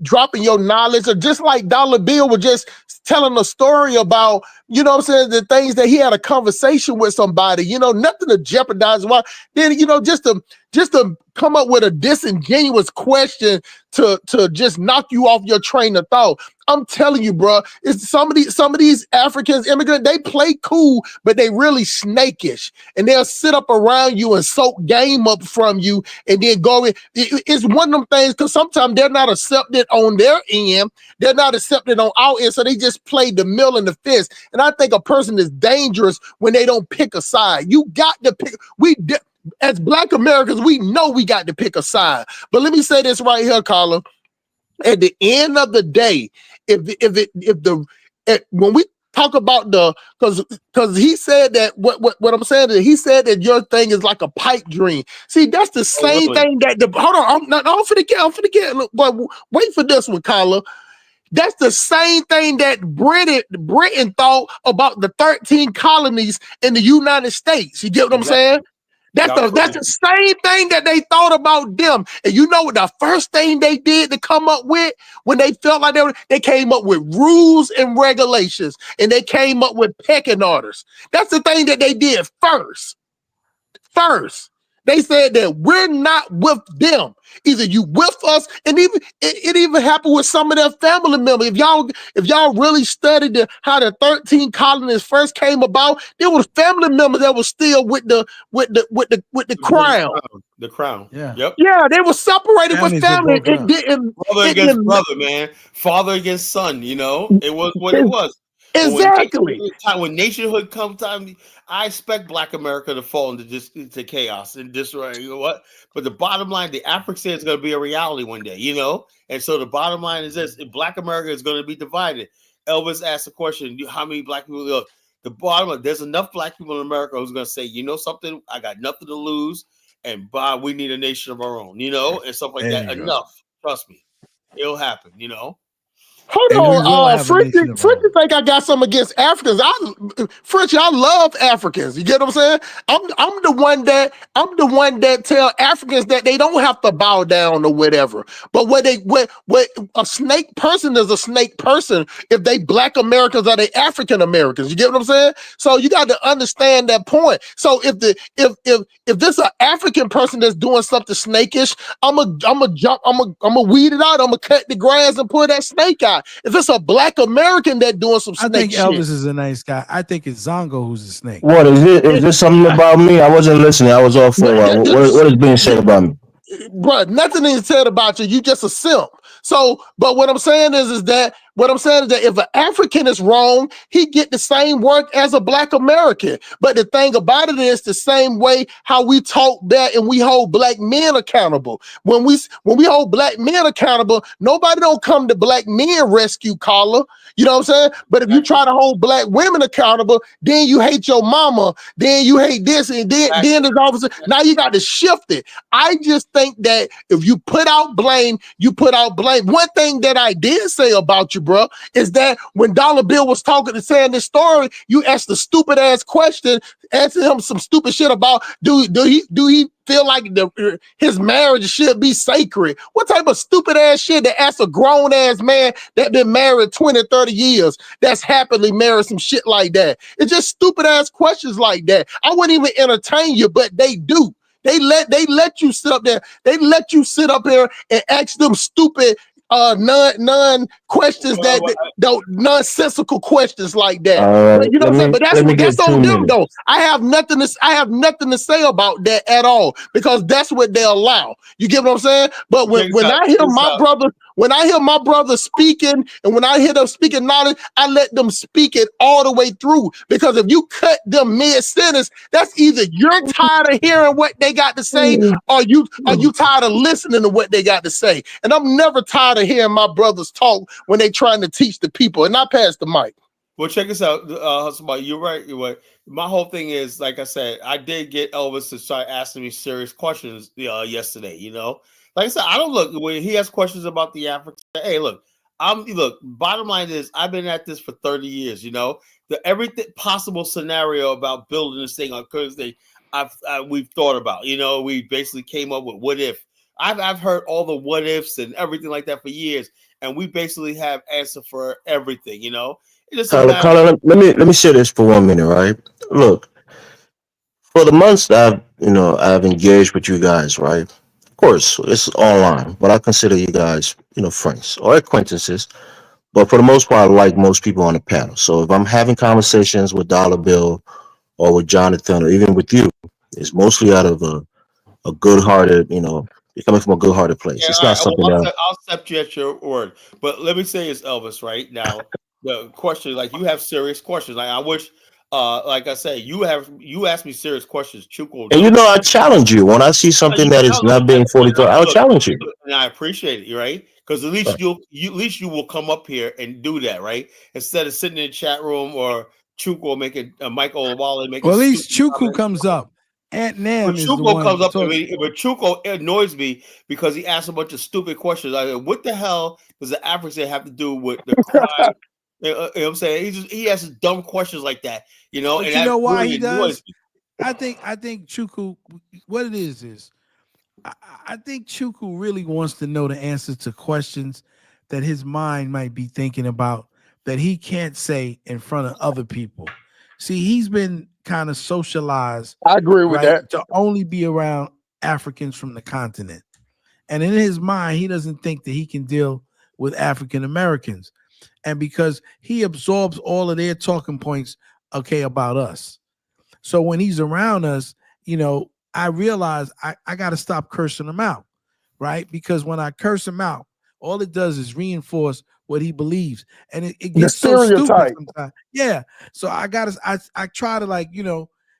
dropping your knowledge, or just like Dollar Bill was just telling a story about, what I'm saying, the things that he had a conversation with somebody, nothing to jeopardize. Why then, just to come up with a disingenuous question to just knock you off your train of thought. I'm telling you, bro, it's some of these Africans, immigrant, they play cool, but they really snakish, and they'll sit up around you and soak game up from you, and then go in. It's one of them things, because sometimes they're not accepted on their end, they're not accepted on our end, so they just play the mill and the fist. And I think a person is dangerous when they don't pick a side. You got to pick. As Black Americans, we know we got to pick a side. But let me say this right here, Carla. At the end of the day, when we talk about because he said that what I'm saying is, he said that your thing is like a pipe dream. See, that's the same thing that hold on, I'm finna get. Look, but wait for this one, Carla. That's the same thing that Britain thought about the 13 colonies in the United States. You get what I'm saying? That's the same thing that they thought about them. And you know what the first thing they did to come up with when they felt like they came up with rules and regulations, and they came up with pecking orders. That's the thing that they did first. They said that we're not with them. Either you with us, and even it even happened with some of their family members. If y'all really studied how the 13 colonies first came about, there was family members that was still with the crown. The crown. Yeah. Yep. Yeah, they were separated with family. It didn't brother against brother, man. Father against son. It was what it was. Exactly. When nationhood comes time, I expect Black America to fall into chaos and disarray. You know what? But the bottom line, the African is going to be a reality one day. And so the bottom line is this: if Black America is going to be divided. Elvis asked the question: how many Black people? Look, the bottom line, there's enough Black people in America who's going to say, you know something, I got nothing to lose, and we need a nation of our own. And stuff like that. Enough, trust me, it'll happen. Hold on, Frenchie think I got something against Africans. Frenchie, I love Africans. You get what I'm saying? I'm the one that tell Africans that they don't have to bow down or whatever. But what a snake person is a snake person if they Black Americans or they African Americans. You get what I'm saying? So you got to understand that point. So if this an African person that's doing something snakish, I'm a weed it out. I'm gonna cut the grass and pull that snake out. If it's a Black American that doing some snake I think Elvis shit. is a nice guy. I think it's Zongo who's a snake. What is it? Is this something about me? I wasn't listening. I was off for a while. What is being said about me? Bro, nothing is said about you. You just a simp. So, but what I'm saying is that What I'm saying is that if an African is wrong, he get the same work as a Black American. But the thing about it is the same way how we talk back and we hold Black men accountable. When we hold Black men accountable, nobody don't come to Black men rescue caller. You know what I'm saying? But if you try to hold Black women accountable, then you hate your mama, then you hate this, and then there's obviously now you got to shift it. I just think that if you put out blame, you put out blame. One thing that I did say about you, bro, is that when Dollar Bill was talking and saying this story, you asked a stupid ass question, asking him some stupid shit about do he feel like his marriage should be sacred? What type of stupid ass shit to ask a grown ass man that been married 20, 30 years that's happily married, some shit like that? It's just stupid ass questions like that. I wouldn't even entertain you, but they do. They let you sit up there. They let you sit up here and ask them stupid non questions that don't nonsensical questions like that. But you know what I'm saying? But that's on them though. I have nothing to say about that at all because that's what they allow. You get what I'm saying? But when I hear my brother speaking and when I hear them speaking knowledge, I let them speak it all the way through. Because if you cut them mid-sentence, that's either you're tired of hearing what they got to say or you tired of listening to what they got to say. And I'm never tired of hearing my brothers talk when they trying to teach the people. And I pass the mic. Well, check this out, you're right. You're right. My whole thing is, like I said, I did get Elvis to start asking me serious questions yesterday. You know, like I said, I don't look when he has questions about the African. Hey, look, bottom line is, I've been at this for 30 years. You know, everything possible scenario about building this thing on Thursday, we've thought about. You know, we basically came up with what if. I've heard all the what ifs and everything like that for years, and we basically have answer for everything. You know. Colin, let me say this for 1 minute, right? Look, for the months that I've engaged with you guys, right? Of course, it's online, but I consider you guys, friends or acquaintances. But for the most part, like most people on the panel. So if I'm having conversations with Dollar Bill or with Jonathan or even with you, it's mostly out of a good-hearted, you're coming from a good-hearted place. Yeah, It's all not right. something Well, else. I'll accept you at your word. But let me say, it's Elvis right now. The question, like, you have serious questions. Like, I wish, like I say, you ask me serious questions. Chuko And don't. I challenge you when I see No, something you that can is tell me, not being fully thought. I'll look, challenge you. and I appreciate it, right? Because at least Right. at least you will come up here and do that, right? Instead of sitting in the chat room or Chuko making Michael Wally making Well, at least stupid Chuku comments. comes up. Aunt Nam But is the Chuko one comes up, talking. but Chuko annoys me because he asks a bunch of stupid questions. Like, what the hell does the African have to do with the crime? You know what I'm saying? He asks dumb questions like that, and But you that know why really he annoys does? me. I think Chuku, what it is I think Chuku really wants to know the answers to questions that his mind might be thinking about that he can't say in front of other people. See, he's been kind of socialized, I agree with right, that. to only be around Africans from the continent. And in his mind, he doesn't think that he can deal with African Americans. And because he absorbs all of their talking points, okay, about us. So when he's around us, I realize I got to stop cursing him out, right? Because when I curse him out, all it does is reinforce what he believes. And it The gets so stupid stereotype. sometimes. Yeah. So I try to, like,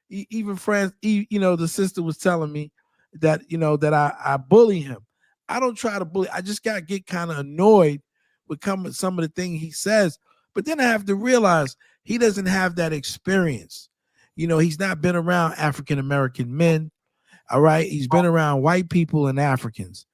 even friends, the sister was telling me that, that I bully him. I don't try to bully. I just got to get kind of annoyed with some of the things he says. But then I have to realize he doesn't have that experience. He's not been around African American men. All right. He's been around white people and Africans.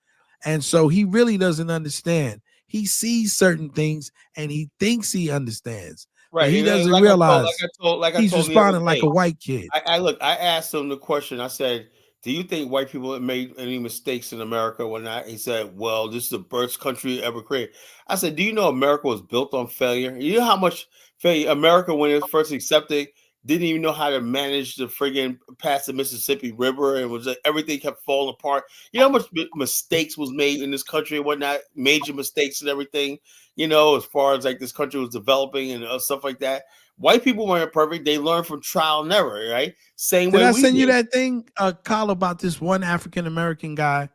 And so he really doesn't understand. He sees certain things and he thinks he understands, but Right. he And doesn't like realize I he's told him the other responding like day. a white kid. I asked him the question. I said, "Do you think white people have made any mistakes in America?" He said, "Well, this is the worst country ever created." I said, "Do you know America was built on failure? You know how much failure America, when it was first accepted, didn't even know how to manage the friggin' past the Mississippi River, and everything kept falling apart. You know how much mistakes was made in this country and whatnot, major mistakes and everything. As far as like this country was developing and stuff like that." White people weren't perfect. They learned from trial and error, right? Same Did way I we send you did. that thing, Kyle, about this one African American guy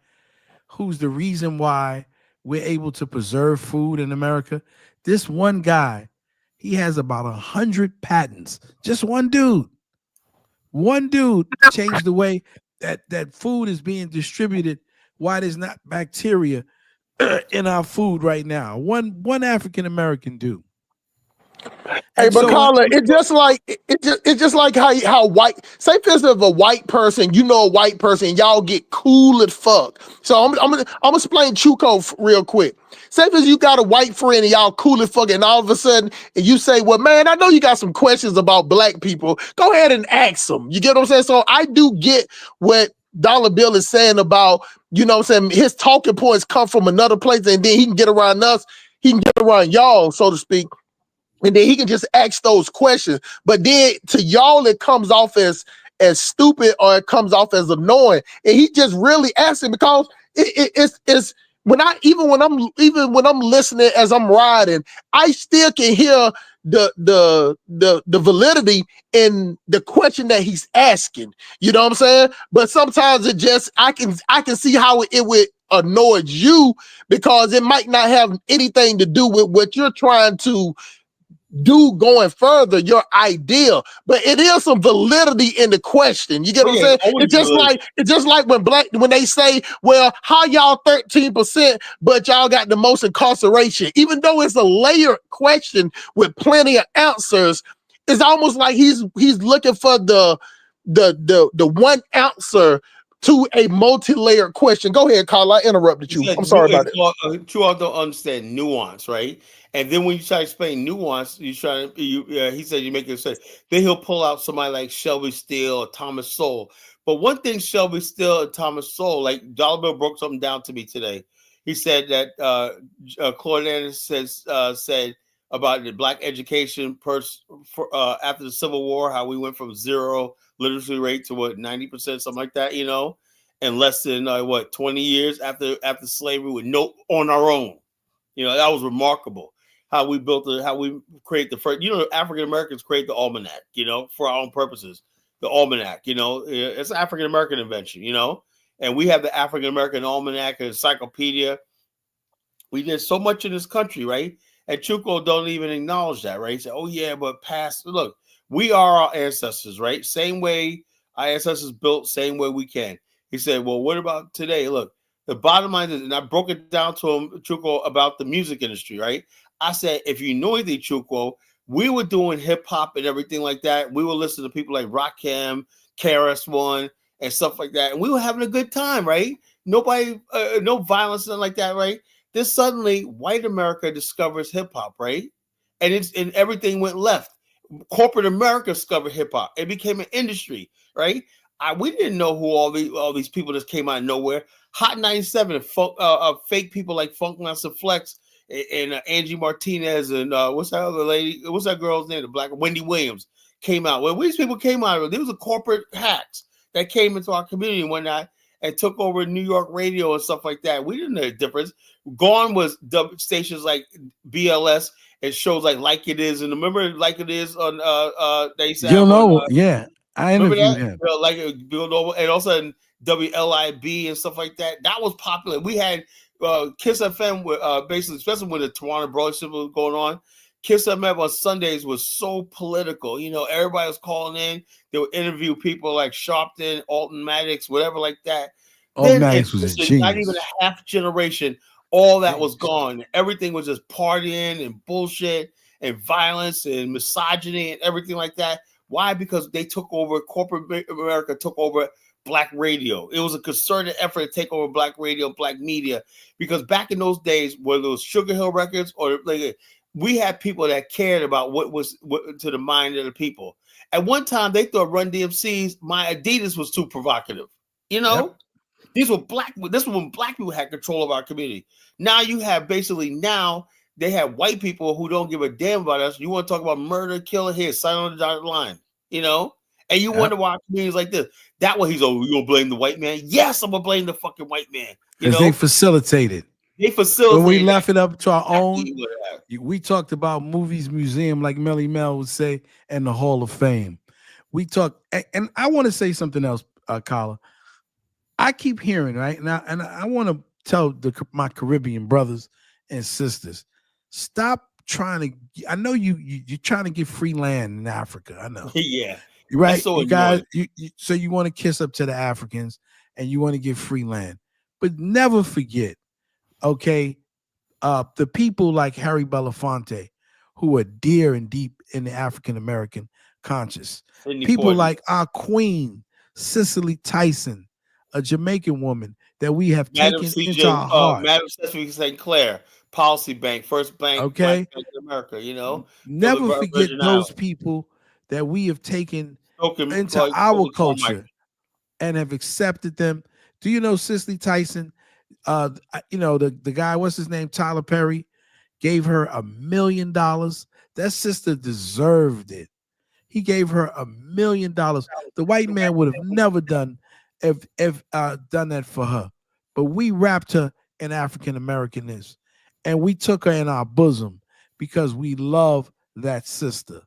who's the reason why we're able to preserve food in America? This one guy, he has about 100 patents. Just one dude. One dude changed the way that food is being distributed. Why there's not bacteria in our food right now. One African American dude. Hey, but Carla, it's just like how white. Say for instance, if a white person, a white person, y'all get cool as fuck. So I'm gonna explain Chuko real quick. Say for you got a white friend and y'all cool as fuck, and all of a sudden and you say, "Well, man, I know you got some questions about black people. Go ahead and ask them." You get what I'm saying? So I do get what Dollar Bill is saying about, what I'm saying, his talking points come from another place, and then he can get around us. He can get around y'all, so to speak. And then he can just ask those questions. But then to y'all, it comes off as stupid, or it comes off as annoying. And he just really asking because it's when I'm listening as I'm riding, I still can hear the validity in the question that he's asking. You know what I'm saying? But sometimes it just I can see how it would annoy you because it might not have anything to do with what you're trying to do going further, your idea, but it is some validity in the question. You get what I'm saying? It's just like when they say, well, how y'all 13%, but y'all got the most incarceration, even though it's a layered question with plenty of answers. It's almost like he's looking for the one answer to a multi-layered question. Go ahead, Carl. I interrupted you. I'm sorry about it. True, I don't understand nuance, right? And then when you try to explain nuance, he said you make it say. Then he'll pull out somebody like Shelby Steele or Thomas Sowell. But one thing Shelby Steele and Thomas Sowell, like Dollar Bill broke something down to me today. He said that Claude Anderson said about the black education after the Civil War, how we went from 0 literacy rate to 90%, something like that, and less than 20 years after slavery with on our own. That was remarkable how we how we create the first, African Americans create the almanac, for our own purposes. The almanac, it's an African American invention, and we have the African American almanac and encyclopedia. We did so much in this country, right? And Chuko don't even acknowledge that, right? He said, oh yeah, but look, we are our ancestors, right? Same way our ancestors built, same way we can. He said, well, what about today? Look, the bottom line is, and I broke it down to him, Chuko, about the music industry, right? I said, if you know anything, Chuko, we were doing hip hop and everything like that. We were listening to people like Rakim, KRS-One, and stuff like that. And we were having a good time, right? Nobody, no violence, nothing like that, right? Then suddenly white America discovers hip hop, right? And everything went left. Corporate America discovered hip hop. It became an industry, right? We didn't know who all these people just came out of nowhere. Hot 97, fake people like Funkmaster Flex and Angie Martinez and what's that other lady? What's that girl's name? The black Wendy Williams came out. Well, these people came out of it. There was a corporate hacks that came into our community and whatnot and took over New York radio and stuff like that. We didn't know the difference. Gone was stations like BLS and shows like It Is. And remember Like It Is on they used to have on, yeah. I interviewed him. Like Bill Noble, and also WLIB and stuff like that. That was popular. We had Kiss FM, basically, especially when the Toronto Broadcast was going on. Kiss FM on Sundays was so political. Everybody was calling in. They would interview people like Sharpton, Alton Maddox, whatever like that. Alton Maddox was a genius. Not even a half generation. All that was gone. Everything was just partying and bullshit and violence and misogyny and everything like that. Why? Because they took over, corporate America took over black radio. It was a concerted effort to take over black radio, black media, because back in those days, whether it was Sugar Hill Records or we had people that cared about what to the mind of the people. At one time, they thought Run DMC's My Adidas was too provocative. Yep. These were this was when black people had control of our community. Now you have they have white people who don't give a damn about us. You want to talk about murder, killing, here, sign on the dotted line, and you wonder why communities like this. That way you gonna blame the white man? Yes, I'm gonna blame the fucking white man. Because they facilitated. When we left it up to our own, we talked about movies, museum, like Melly Mel would say, and the Hall of Fame. We talked, and I want to say something else, Kala. I keep hearing, right? Now, and I want to tell my Caribbean brothers and sisters, stop trying to. I know you're trying to get free land in Africa. I know. Yeah, You're that's right. so You guys, annoying. so you want to kiss up to the Africans and you want to get free land, but never forget, okay, the people like Harry Belafonte, who are dear and deep in the African American conscious. Sidney People Poitier, like our queen, Cicely Tyson, a Jamaican woman that we have Madam taken into C.J. our heart. Madam Cecily St. Clair, Policy Bank, first bank, black Okay, bank in America. You know, for the never forget Virgin those Islands. people that we have taken into our Stokely culture Carmichael. and have accepted them. Do you know Cicely Tyson? You know the guy, what's his name, Tyler Perry, gave her $1 million. That sister deserved it. He gave her $1 million. The white man would have never done if done that for her. But we wrapped her in African Americanness, and we took her in our bosom because we love that sister.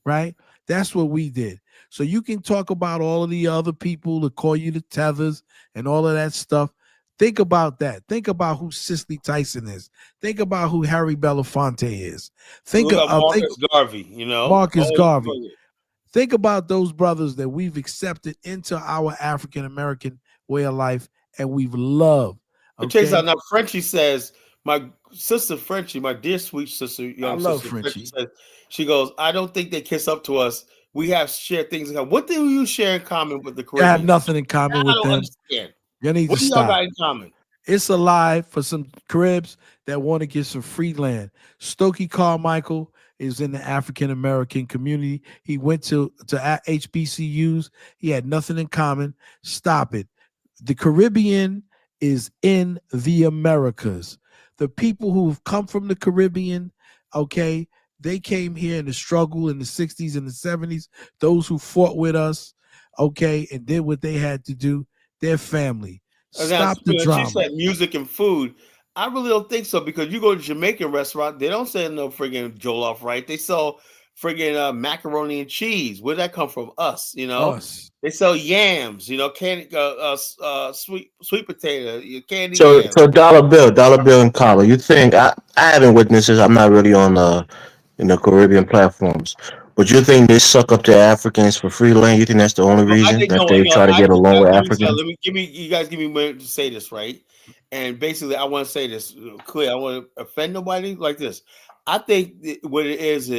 Right? That's what we did. So you can talk about all of the other people that call you the tethers and all of that stuff. Think about that. Think about who Cicely Tyson is. Think about who Harry Belafonte is. Think Look at of think Marcus Garvey. You know, Marcus always Garvey. brilliant. Think about those brothers that we've accepted into our African American way of life and we've loved. But check this out. Okay. Now, Frenchie says, my sister Frenchie, my dear sweet sister, I young love sister, Frenchie Frenchie. says, she goes, I don't think they kiss up to us. We have shared things in common. What do you share in common with the You have Caribbean? nothing in common I with don't them. understand. You need What to do y'all stop. got in common? It's a lie for some Caribs that want to get some free land. Stokely Carmichael is in the African American community. He went to HBCUs. He had nothing in common. Stop it. The Caribbean is in the Americas. The people who've come from the Caribbean, okay, they came here in the struggle in the 60s and the 70s. Those who fought with us, okay, and did what they had to do, their family. Now, Stop the she drama. said music and food. I really don't think so because you go to Jamaican restaurant, they don't sell no friggin' jollof, right? They sell friggin' macaroni and cheese. Where'd that come from? Us, you know. Us. They sell yams, you know, candy, sweet potato, candy So, yams. so dollar bill and collar. You think I haven't witnessed this. I'm not really on the in the Caribbean platforms, but you think they suck up to Africans for free land? You think that's the only Well, I reason think that no, they no. try to get along with Let me say, Africans? you guys give me a minute to say this, right? And basically, I want to say this clear. I want to offend nobody like this. I think what it is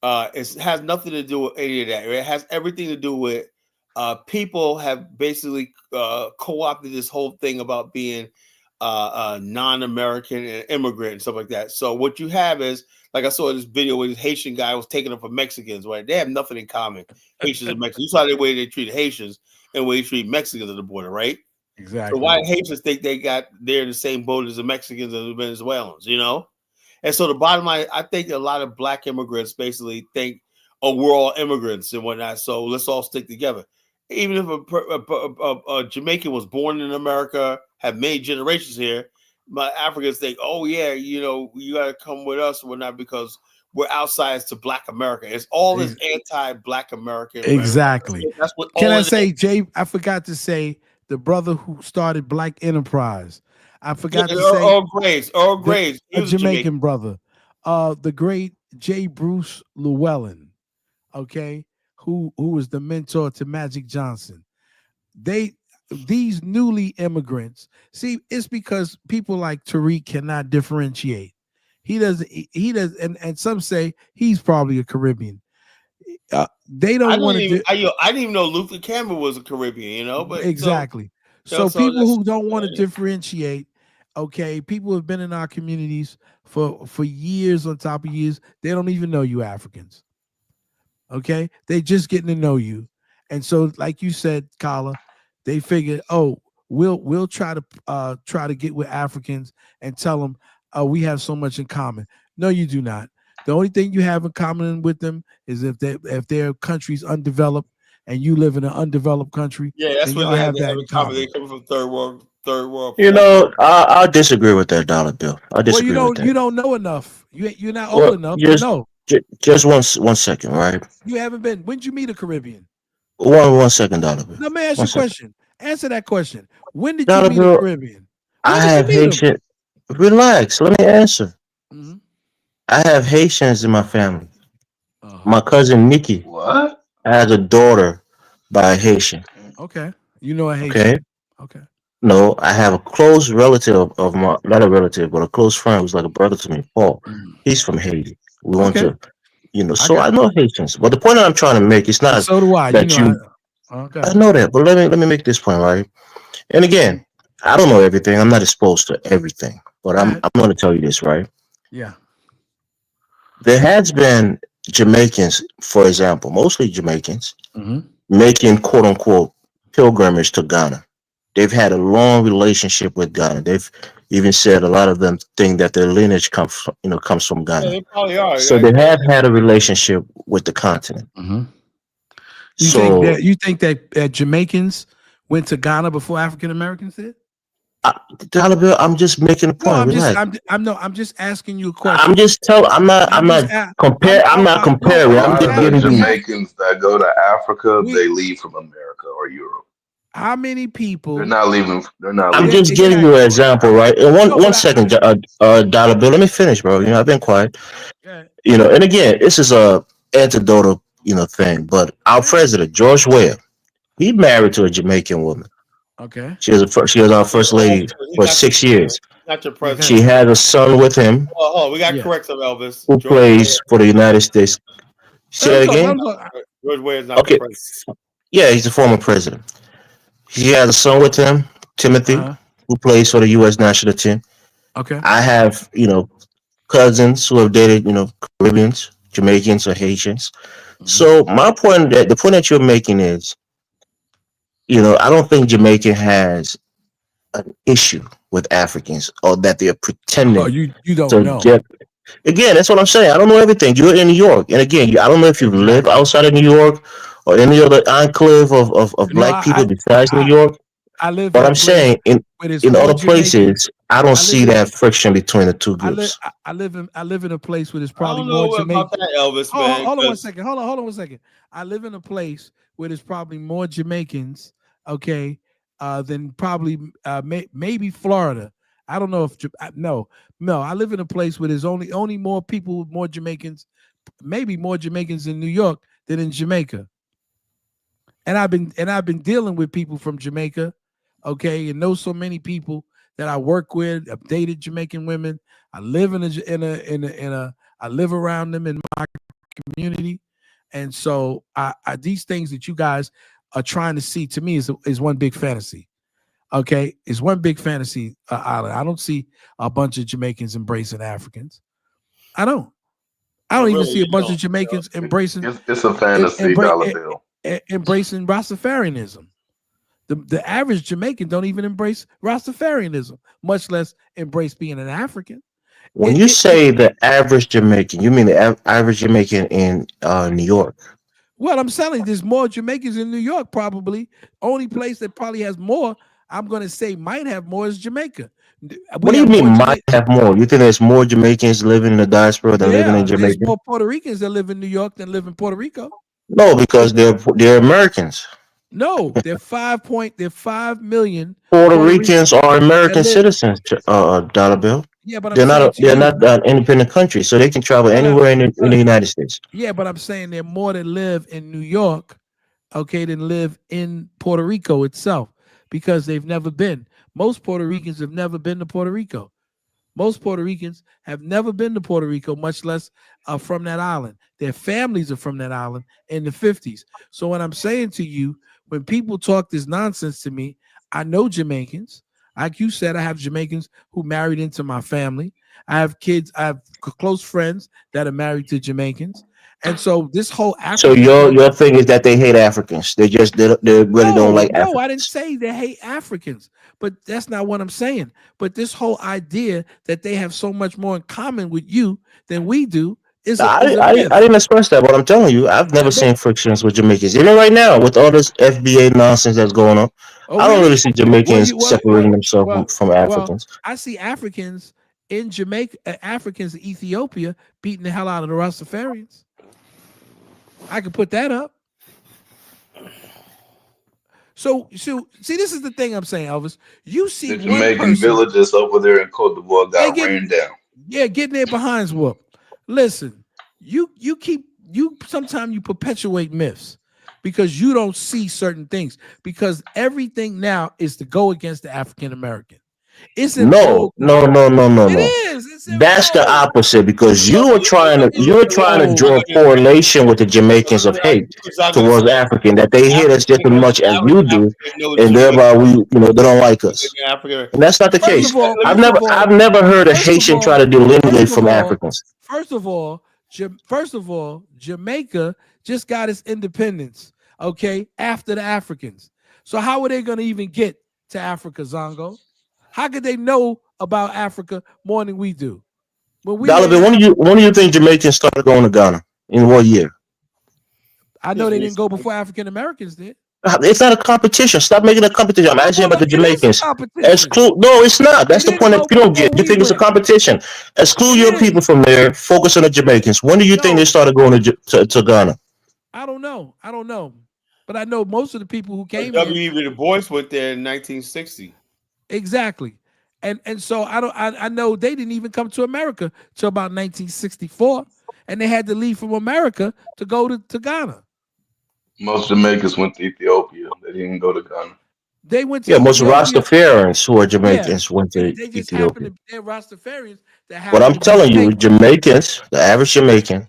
it has nothing to do with any of that. It has everything to do with people have basically co-opted this whole thing about being non-American and immigrant and stuff like that. So what you have is, like I saw this video where this Haitian guy was taking them for Mexicans, right? They have nothing in common. Haitians and Mexicans. You saw the way they treat Haitians and the way they treat Mexicans at the border, right? So Exactly. why Haitians think they're in the same boat as the Mexicans and the Venezuelans, you know? And so the bottom line, I think a lot of black immigrants basically think, oh, we're all immigrants and whatnot, so let's all stick together. Even if a Jamaican was born in America, have many generations here, my Africans think, oh yeah, you know, you got to come with us or whatnot because we're outsiders to Black America. It's all this anti-Black American. Exactly. That's what Can all I it say, is. Jay? I forgot to say the brother who started Black Enterprise. I forgot to Yeah, say Earl Graves. He a was a Jamaican. Jamaican brother, the great J. Bruce Llewellyn. Okay, who was the mentor to Magic Johnson. These newly immigrants, see, it's because people like Tariq cannot differentiate. He does, and some say he's probably a Caribbean. They don't want to do I didn't even know Luther Campbell was a Caribbean, you know. But exactly. so So people that's who don't want to differentiate, okay, people who have been in our communities for years on top of years, they don't even know you Africans. Okay, they just getting to know you, and so like you said, Kala, they figured, oh, we'll try to get with Africans and tell them, oh, we have so much in common. No, you do not. The only thing you have in common with them is if their country's undeveloped and you live in an undeveloped country, yeah, that's then what y'all have they that have in in common. They common. come from third world, You fourth world. know, I'll disagree with that dollar bill. I Well, you disagree with don't that. you don't know enough. You're not old Well, enough to know. just one second, right? You haven't been. When'd you meet a Caribbean? One second, dollar bill. Let me ask you One a second, question. Answer that question. When did you dollar meet a bill. Caribbean? When I did you have meet him? Haitian. Relax. Let me answer. Mm-hmm. I have Haitians in my family. Uh-huh. My cousin Nikki What? has a daughter by a Haitian. Okay. You know a Okay. Haitian. Okay. No, I have a close relative of my, not a relative, but a close friend who's like a brother to me, Paul. He's from Haiti. We went Okay. to, you know, I so got I you. know Haitians. But the point that I'm trying to make is And not so do I. You that know, you. okay. I know that, but let me make this point right. And again, I don't know everything. I'm not exposed to everything, but Go I'm ahead. I'm going to tell you this right. Yeah. There has been Jamaicans, for example, mostly Jamaicans, Mm-hmm. making quote unquote pilgrimage to Ghana. They've had a long relationship with Ghana. They've even said a lot of them think that their lineage comes from Yeah, Ghana. they probably are. So they have had a relationship with the continent. Mm-hmm. So You think that Jamaicans went to Ghana before African Americans did? Dollar Bill, I'm just making a No, point. Relax. I'm just asking you a I'm question. just tell. I'm I'm just not a- compare. I'm not A no, comparing. I'm I'm just lot just of the giving we you. have Jamaicans that go to Africa, we they leave from America or Europe. how many They're people not leaving. They're not I'm leaving just from giving you exactly an Europe or example, Africa. right? And one no, one but second, Dollar Bill. Let me finish, bro. You know, I've been quiet. yeah, You know, and again, this is a anecdotal, thing. But our yeah. president, George Weah, he married to a Jamaican woman. Okay. She was our He's first lady he's for not your 6 years. not your Okay. She president. has a son with him Hold on, we got to Yeah. correct some Elvis. who George plays Ware, for the United States. Say Let him that talk. Let again. him talk. George Ware is not the Okay. president. Yeah, he's a former president. He has a son with him, Timothy, Uh-huh. who plays for the U.S. national team. Okay. I have, cousins who have dated, Caribbeans, Jamaicans, or Haitians. Mm-hmm. So the point that you're making is, I don't think Jamaica has an issue with Africans or that they're Oh, pretending you don't to know. get. Again, that's what I'm saying. I don't know everything. You're in New York, and again, I don't know if you live Exactly. outside of New York or any other enclave of No, black people besides New York. I live But in a I'm place saying where there's in more other Jamaicans. places, I don't I live see in that friction between the two groups. I live in a place where there's I probably don't more know about Jamaicans. that, Elvis, Oh, man. hold on one 'Cause second. Hold on one second. I live in a place where there's probably more Jamaicans, okay, than probably maybe Florida. I don't know if no. I live in a place where there's only more people, more Jamaicans, maybe more Jamaicans in New York than in Jamaica. And I've been dealing with people from Jamaica, okay, and know so many people that I work with. I've dated Jamaican women. I live I live around them in my community, and so these things that you guys are trying to see to me is one big fantasy. Okay, it's one big fantasy island. I don't see a bunch of Jamaicans embracing Africans. I don't. I no, don't even really, see a you bunch know. of Jamaicans It's a fantasy, Dollar Bill. embracing Rastafarianism. The average Jamaican don't even embrace Rastafarianism, much less embrace being an African. When you say the average Jamaican, you mean the average Jamaican in New York? Well, I'm saying there's more Jamaicans in New York, probably. Only place that probably has more, I'm going to say might have more is Jamaica. What We do you have more mean might Jamaican. have more? You think there's more Jamaicans living in the diaspora than living in Yeah, there's Jamaica? more Puerto Ricans that live in New York than live in Puerto Rico. No, because they're Americans. No, they're 5 million Puerto Puerto Ricans Ricans are that American live. citizens, Dollar Bill. Yeah, but I'm saying to They're you, not an independent country, so they can travel but anywhere in the United States. yeah, but I'm saying there are more that live in New York, okay, than live in Puerto Rico itself because they've never been. Most Puerto Ricans have never been to Puerto Rico. Most Puerto Ricans have never been to Puerto Rico, much less from that island. Their families are from that island in the 50s. So what I'm saying to you, when people talk this nonsense to me, I know Jamaicans. Like you said, I have Jamaicans who married into my family. I have kids, I have close friends that are married to Jamaicans. And so this whole So African your thing, your thing is that they hate Africans. They really don't like no, I didn't Africans. say they hate Africans, but that's not what I'm saying. But this whole idea that they have so much more in common with you than we do is a I myth. didn't express that. What I'm telling you, I've never But seen frictions with Jamaicans. Even right now, with all this FBA nonsense that's going on, oh, I don't really really? see Well, Jamaicans separating themselves from well, Africans. I see Africans in Jamaica, Africans in Ethiopia beating the hell out of the Rastafarians. I could put that up. So see, this is the thing I'm saying, Elvis. You see The one Jamaican person, villages over there in Cote d'Ivoire they got getting rained down. getting their behinds whooped. Listen, you sometimes you perpetuate myths because you don't see certain things, because everything now is to go against the African American. It's in No, vogue no, now. no, no, no, It no. is. It's in That's the vogue. opposite because It's you in were trying to vogue. draw a correlation with the Jamaicans of hate towards African, that they hate us just as much as you do, and thereby they don't like us. And that's not the First case. of all, I've never heard a first of Haitian try all, to delineate first of from all, Africans. first of all, first of all, Jamaica just got its independence, okay, after the Africans. So how are they going to even get to Africa, Zongo? How could they know about Africa more than we do? When we were in Donovan, Africa, when do you think Jamaicans started going to Ghana? In what year? I know they didn't go before African Americans did. It's not a competition. Stop making a competition. I'm asking you about the It is a Jamaicans. competition. Exclude. No, it's not. They That's the didn't point that go you don't before get. You we think it's a went. competition. Exclude your It people is. from there. Focus on the Jamaicans. When do you think they started going to Ghana? I don't know. But I know most of the people who came in. W.E.B. Du Bois went there in 1960. Exactly. And so I know they didn't even come to America till about 1964, and they had to leave from America to go to Ghana. Most Jamaicans went to Ethiopia. They didn't go to Ghana. They went to Most Ethiopia. Rastafarians who are Yeah, Jamaicans went to they just happened Ethiopia. to, they're Rastafarians that But happen I'm to be telling you, Jamaican. Jamaicans, the average Jamaican,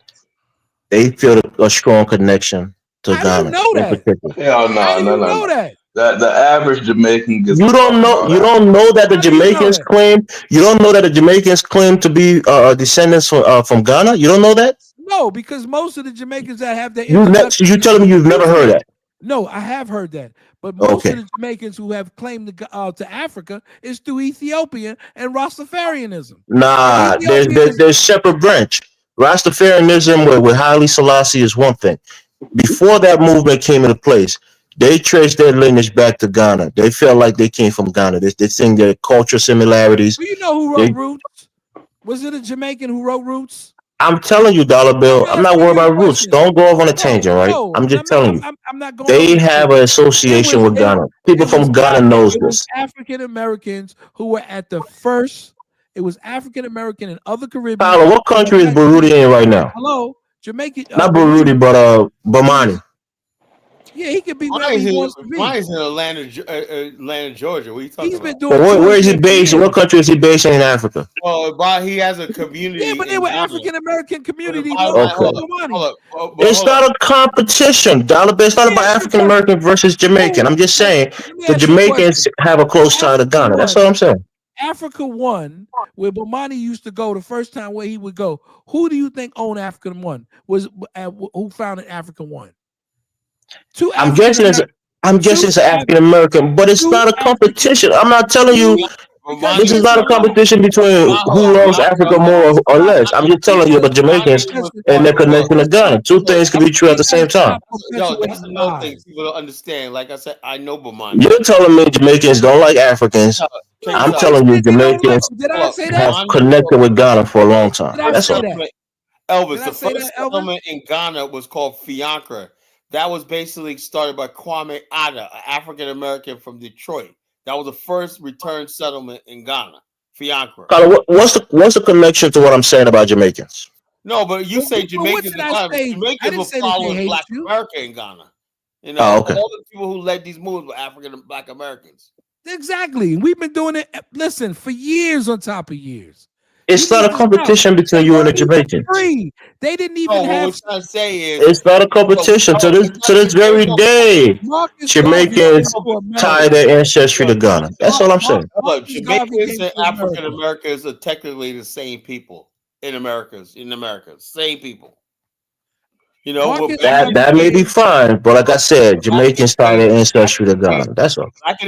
they feel a strong connection to How do you Ghana know in that? particular. Hell How no, do no, you no, know no. that? The average Jamaican gives a You don't fuck know. about You Africa. don't know that the How do you know Jamaicans that? claim. You don't know that the Jamaicans claim to be descendants from Ghana. You don't know that. No, because most of the Jamaicans that have their You introduction telling me you've never heard usually. that? No, I have heard that, but most of Okay. the Jamaicans who have claimed to Africa is through Ethiopian and Rastafarianism. And Nah, Ethiopian is there's separate branch. Rastafarianism with Haile Selassie is one thing. Before that movement came into place, they traced their lineage back to Ghana. They felt like they came from Ghana. They think their cultural similarities. Do you know who wrote They, Roots? Was it a Jamaican who wrote Roots? I'm telling you, Dollar Bill. I'm I'm not asking worried you a about roots. question. Don't go off on a No, tangent, right? no, I'm just I'm not. telling you. I'm not going on They a have an tangent. association with Ghana. People It was from Ghana knows it was this. African Americans who were at the first. It was African American and other Caribbean. Tyler, what country is Burundi in right now? Hello, Jamaican. Not Burundi. Burundi, but Bamani. Yeah, he can be wherever he wants to be. Mine's in Atlanta, Georgia. What are you talking He's about? been doing Where tours is he there for based? years. What country is he based in Africa? Oh, but he has a Yeah, community but they in were Ghana. African American But the community bottom line, located Okay. in Bomani. It's not a competition, Dollar Bill. It's not Yeah, about it's a African American versus Jamaican. I'm just saying Let me the ask you a Jamaicans question. have a close tie to Africa Ghana. That's won. all I'm saying. Africa won, where Bomani used to go the first time where he would go. Who do you think owned African One? Who founded African One? Two I'm African guessing American. I'm guessing it's African American, but it's Two not a African. competition. I'm not telling you Because this is not a listen, competition between who loves Africa more or less. I'm just telling you about Jamaicans and their connection to Ghana. Two things can be true at the same time. Yo, that's another thing people don't understand. Like I said, I know Bomani. You're telling me Jamaicans don't like Africans. I'm Nobody telling you said they don't like Jamaicans them. Did I say that? have connected with Ghana for a long time. Did I That's say all. that? Elvis, Did I the say first that, Elvis? settlement in Ghana was called Fiancre. That was basically started by Kwame Ada, an African American from Detroit. That was the first return settlement in Ghana. Fiancre. Carla, what's the connection to what I'm saying about Jamaicans? No, but you say What Jamaicans did in I Ghana. say? I Jamaicans didn't were say that they following hate Black you. America in Ghana. You know, Oh, okay. all the people who led these moves were African and Black Americans. Exactly. We've been doing it, listen, for years on top of years. It's not a competition between you and the Jamaicans. Free. They didn't even No, what have. we're trying to say is It's not a competition to this very day. Marcus Garvey came Jamaicans to tie America. their ancestry to Ghana. That's all I'm saying. Marcus Garvey Jamaicans came and to African America. Americans are technically the same people in America. Same people. You know, Marcus That Garvey may be came. fine, but like I said, back in the Jamaicans tie days, their ancestry to Ghana. That's all. back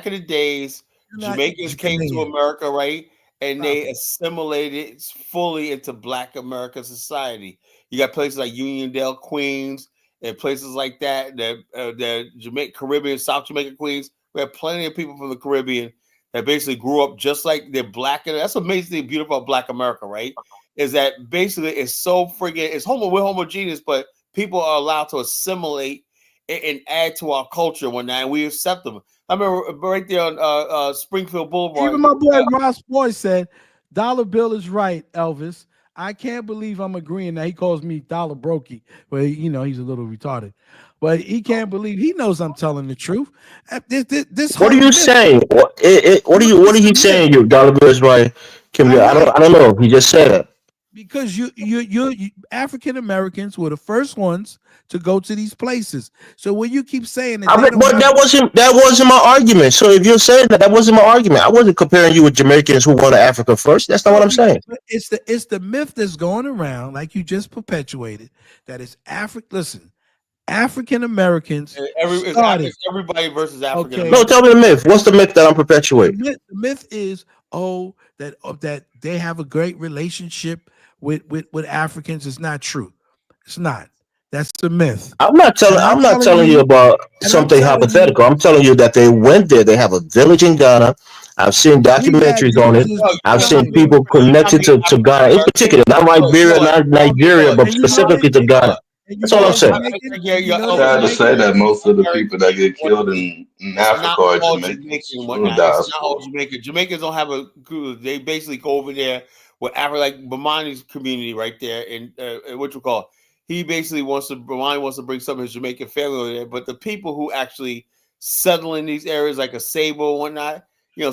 in the days, You're not Jamaicans came to Ghanaian. America, right? And Stop they assimilated fully into Black American society. You got places like Uniondale, Queens, and places like that. The Jamaica, Caribbean, South Jamaica, Queens. We have plenty of people from the Caribbean that basically grew up just like they're Black. And that's amazingly beautiful about Black America, right? Is that basically it's so friggin' we're homogeneous, but people are allowed to assimilate and add to our culture one night, and we accept them. I remember right there on Springfield Boulevard. Even my boy Ross Boy said, "Dollar Bill is right, Elvis. I can't believe I'm agreeing that he calls me Dollar Brokey, but he's a little retarded. But he can't believe he knows I'm telling the truth. This What are whole you myth, saying? What are it's a you myth. saying? You dollar bills, right? Kim, I'm not I don't know. He just said it. because you African Americans were the first ones to go to these places. So when you keep saying that I they mean, don't but have, that wasn't my argument. So if you're saying that wasn't my argument. I wasn't comparing you with Jamaicans who went to Africa first. That's not what no, I'm saying. it's the myth that's going around, like you just perpetuated, that it's Africa. Listen, African Americans started. It's everybody versus African Okay, No, American. tell me the myth. What's the myth that I'm the perpetuating? myth is that they have a great relationship with Africans. It's not true. It's not. That's the myth. And I'm I'm not telling telling you you, about and I'm something telling you, hypothetical. I'm telling you that they went there. They have a village in Ghana. I've seen we've had documentaries on it. villages No, I've you're before not seen being you. people you're not connected being to African Ghana, in American. particular, not Liberia, not Nigeria, but And you know specifically they to and you Ghana. know and you That's know all I'm they're saying. Jamaican. Yeah, You know I they're tried to say Jamaican. that most of the people that American get or killed in it's not Africa are all Jamaicans Jamaican, from the whatnot. It's not all diaspora. Jamaican. Jamaicans don't have a group. They basically go over there with Africa, like Bomani's community right there, in what you call. He basically Bomani wants to bring some of his Jamaican family over there, but the people who actually settle in these areas, like a Sable and whatnot,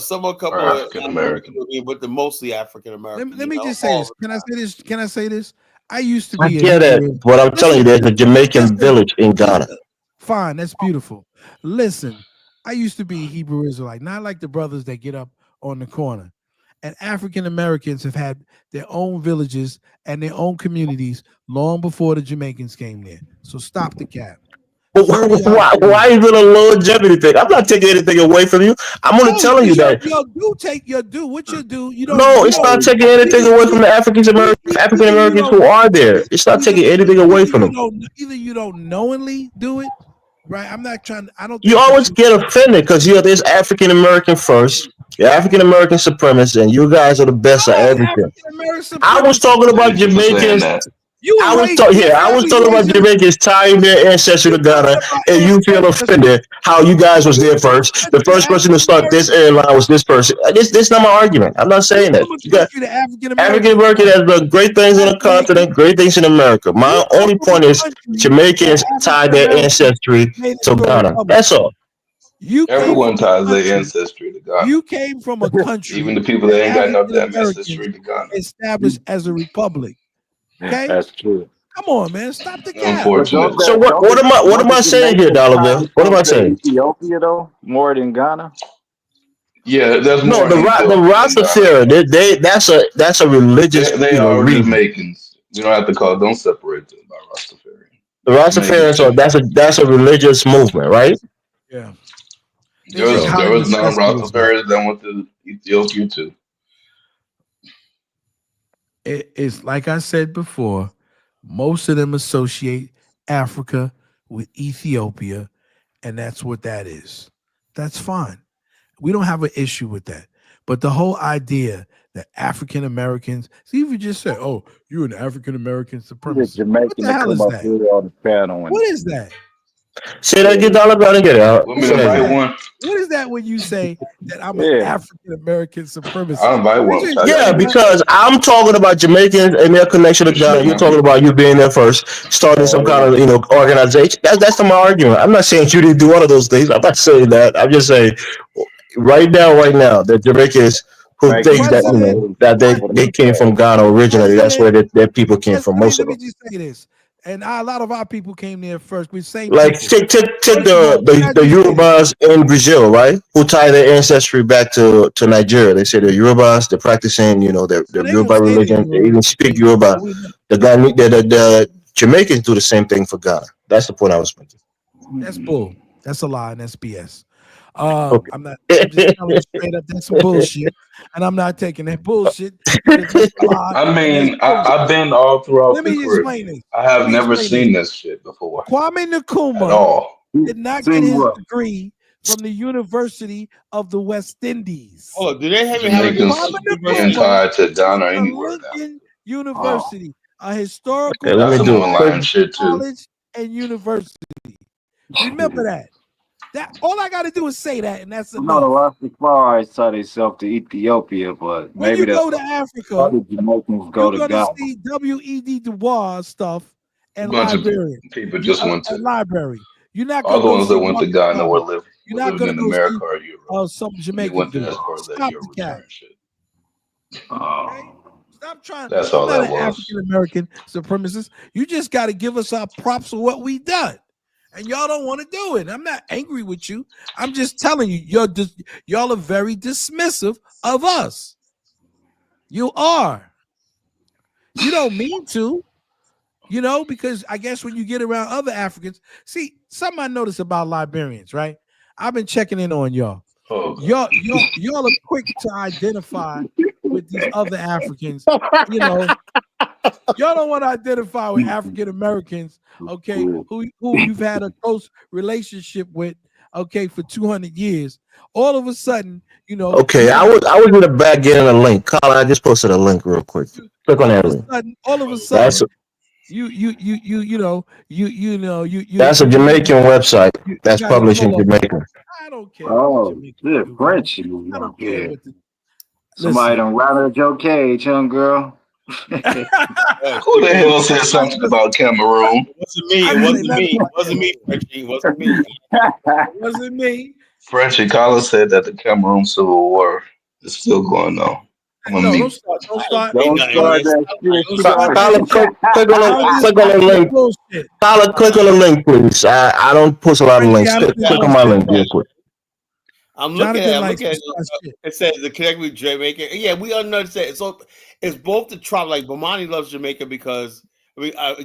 some a couple Are of African American. but the mostly African American. Let me just say All this. Can I say this? Can I say this? I used to I be a get it, Hebrew. but I'm telling you, Listen, there's a listen, Jamaican listen, village in Ghana. listen. Fine, that's beautiful. Listen, I used to be a Hebrew Israelite, not like the brothers that get up on the corner. And African Americans have had their own villages and their own communities long before the Jamaicans came there. So stop the cap. But 30 odd why years. is it a longevity thing? I'm not taking anything away from you. I'm only No, telling you because that. you'll do take your do what you do. No, it's not taking anything away from the African either you Americans don't who are there. It's not taking anything away from them. either you don't knowingly do it, right? I'm not trying. I don't You think that always you. get offended because you're this African American first. You're African American supremacist, and you guys are the best at No, everything. African American I was supremacy. talking about Thank you for saying Jamaicans. that. You I were was raised. talking Your here. I was family talking raised about in. Jamaicans tying their ancestry You to Ghana, talking about and you feel ancestry? offended how you guys was You there from first. a The country to first person to African start this American. airline was this person. This not my argument. I'm not You saying that. from a You got country to African African Americans. American has done great things in the Fascinating. continent, great things in America. You My come only from point a is country that Jamaicans African tied their Americans ancestry made to into a Ghana. republic. That's all. You came from Everyone a ties their country. ancestry to Ghana. You came from a Even country the people that that ain't got no African damn Americans ancestry to Ghana. established as a republic. Okay, That's true. come on, man, stop the cap. But don't Unfortunately. So the what? don't the What don't am the I saying here, Jamaicans tie Dollarville? What am themselves I to saying? Ethiopia though more than Ghana? Yeah, there's No, more in the Ethiopia than Ghana. Rastafari. That's a religious They are region. Jamaicans. You don't have to call. Don't separate them by Rastafarian. The They're Jamaicans Rastafarians are too. that's a religious movement, right? Yeah, they There just was So there highly was incestuous. Man. non-Rastafarians that went to Ethiopia too. It's like I said before. Most of them associate Africa with Ethiopia, and that's what that is. That's fine. We don't have an issue with that. But the whole idea that African Americans, see, if you just say, "Oh, you're an African American The supremacist," what Jamaican the to hell come is up that? here on the panel and What is that? say that again, Dollar. I didn't get it. Want me What to Say that is invite again. that? one? What is that when you say that I'm an yeah. African American I'll supremacist? invite That's one. just I got Yeah, you, man. because I'm talking about Jamaicans and their connection to There she Ghana. go You're now. talking about you being there first, starting some kind of organization. That's my argument. I'm not saying you didn't do one of those things. I'm not saying that. I'm just saying right now, the Jamaicans who Jamaican thinks that President, that they what came from Ghana originally. That's President, where their people came from. Most Let of me them. just say this. And a lot of our people came there first. We're same Like people. take First of all, can I the just say this? Yorubas in Brazil, right? Who tie their ancestry back to Nigeria. They say they're Yorubas. They're practicing, So their they don't Yoruba say they religion. They Yoruba. even speak Yoruba. But we know The Jamaicans do the same thing for Ghana. That's the point I was making. that's bull. That's a lie and that's BS. Okay. I'm not. I'm just telling you straight up. That's some bullshit, and I'm not taking that bullshit because that's a lie I and that's mean, bullshit. I've been all throughout Let the me explain Caribbean. this. I Let have me never explain this. seen this shit before Kwame at Nkrumah all. did not get seen his what? degree from the University of the West Indies. Oh, do they even have a Jamaicans Kwame being university? Nkrumah tied to is Ghana or from anywhere in Lincoln Africa. Oh. University, a Okay, historical let That's me some do black online it. shit too. college and university. Remember that. That all I got to do is say that, and that's No, the enough. Rastafari saw themselves to Ethiopia, but When maybe you that's go to why Africa, other Jamaicans go you're to gonna Ghana. see W.E.D. Du Bois stuff A and bunch of librarian. people You just went a to library. You're not all gonna the go ones that see went to Marcus Ghana Garvey. were You're not living gonna in go see America or Europe, some and they Jamaican went dude. there for that Stop the Euro cat. return shit. Okay? Oh. Stop trying. That's I'm all not that an was. African American supremacist. You just got to give us our props for what we done. And y'all don't want to do it. I'm not angry with you. I'm just telling you, y'all are very dismissive of us. You are. You don't mean to, because I guess when you get around other Africans, see, something I noticed about Liberians, right? I've been checking in on y'all. Oh god. Y'all are quick to identify with these other Africans. Y'all don't want to identify with African Americans, okay, who you've had a close relationship with, okay, for 200 years. All of a sudden, Okay, you got I was in the back getting a link. Colin, I just posted a link real quick. Click on that link. all of a That's sudden, you that's a Jamaican website you that's got to published in pull up. Jamaica. I don't care what the Oh, Jamaicans shit, do, man. Frenchie I up don't care here. what the Somebody listen. done rattled your cage, young girl. Who the hell said something about Cameroon? It wasn't me. I It didn't say wasn't nothing me. It about wasn't me, Cameroon. Frenchie. It wasn't me. It wasn't me. Frenchie Collins said that the Cameroon Civil War is still going on. I'm gonna No, don't meet. start. Don't start. Ain't Don't nothing. start It's that not shit. Don't She start got that Colin, shit. click on the link. Bullshit. Colin, click on the link, please. I don't post a lot of Frenchie links. out of this Click on my bullshit. link real quick. I'm looking at. Jonathan I'm likes looking to at. start shit. It says the connect with Jamaica. Yeah, we understand. So it's both the trop. Like Bomani loves Jamaica because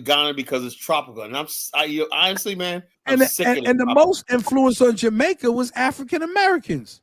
Ghana because it's tropical. And honestly, man, I'm And, sick and of the and the tropical. most influence on Jamaica was African Americans.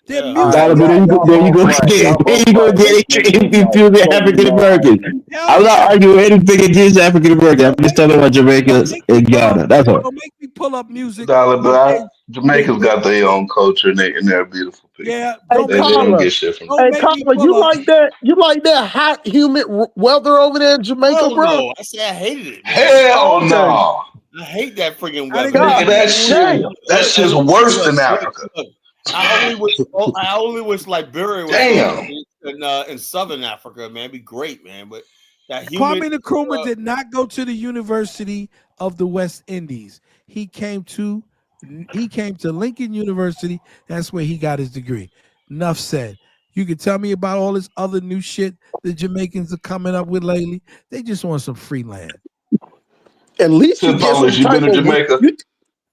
Their Yeah. All right, Dollar, music. there y'all you both go right. again. Y'all There both you go right. again. This nigga is like Confusing totally African mad. Americans. Hell I'm not yeah. arguing anything against African Americans. I'm Don't just make talking me about don't Jamaicans make me and pull up. Ghana. That's all. Don't make me pull up music. Dollar, Okay. but Jamaica's got their own culture and they're beautiful people. Yeah. Hey, Don't make They me don't Colin. get shit from don't Hey, make me Colin, pull you up. like that? You like that hot, humid weather over there in Jamaica, Hell bro? no. I say I hated it, man. Hell Oh, okay. no. I hate that freaking I weather, didn't go man. Nigga, to that Cameroon. shit Damn. that shit's Look, worse than look, Africa. look. I only wish Liberia was still Damn. in Southern Africa, man. It'd be great, man. But that humid. Kwame Nkrumah did not go to the University of the West Indies. He came to Lincoln University. That's where he got his degree. Enough said. You can tell me about all this other new shit the Jamaicans are coming up with lately. They just want some free land. At least you To get Polish, some you been type to of Jamaica?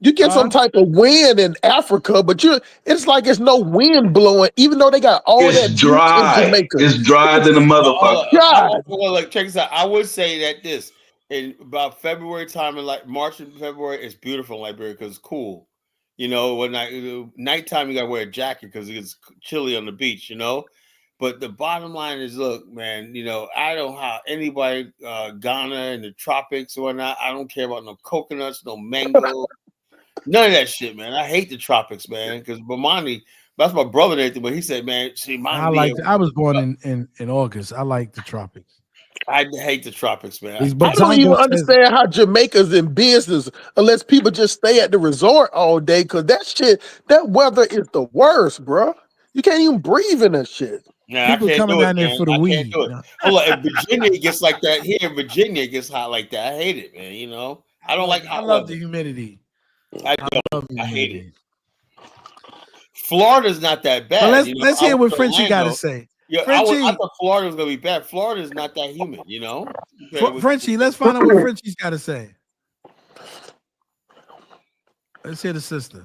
you get some type of wind in Africa, but it's like it's no wind blowing, even though they got all It's that beach in dry. Jamaica. It's dry than a motherfucker. God, Look, check this out. I would say that this in about February time and like March and February, it's beautiful in Liberia because it's cool. When nighttime you gotta wear a jacket because it's chilly on the beach. But the bottom line is, look, man. I don't know how anybody Ghana and the tropics or whatnot. I don't care about no coconuts, no mango, none of that shit, man. I hate the tropics, man. Because Bomani, that's my brother and everything, but he said, man, she I reminded me like. of. I was born in August. I like the tropics. I hate the tropics, man. I But don't even Zongo says understand how Jamaica's in business unless people just stay at the resort all day. Cause that weather is the worst, bro. You can't even breathe in that shit. Nah, I people can't coming do it, down there man. for the I can't weed. do it. No. Hold on, if Virginia gets like that here, in Virginia it gets hot like that. I hate it, man. I don't like I hot love the weather. humidity. I I don't. love the I hate it. humidity. Florida's not that But bad. let's I hear went what to Frenchie got to Orlando. say. Yeah, I Frenchie, thought Florida was gonna be bad. Florida's not that humid, compared with Frenchie, let's find out what Frenchie's got to say. Let's hear the sister.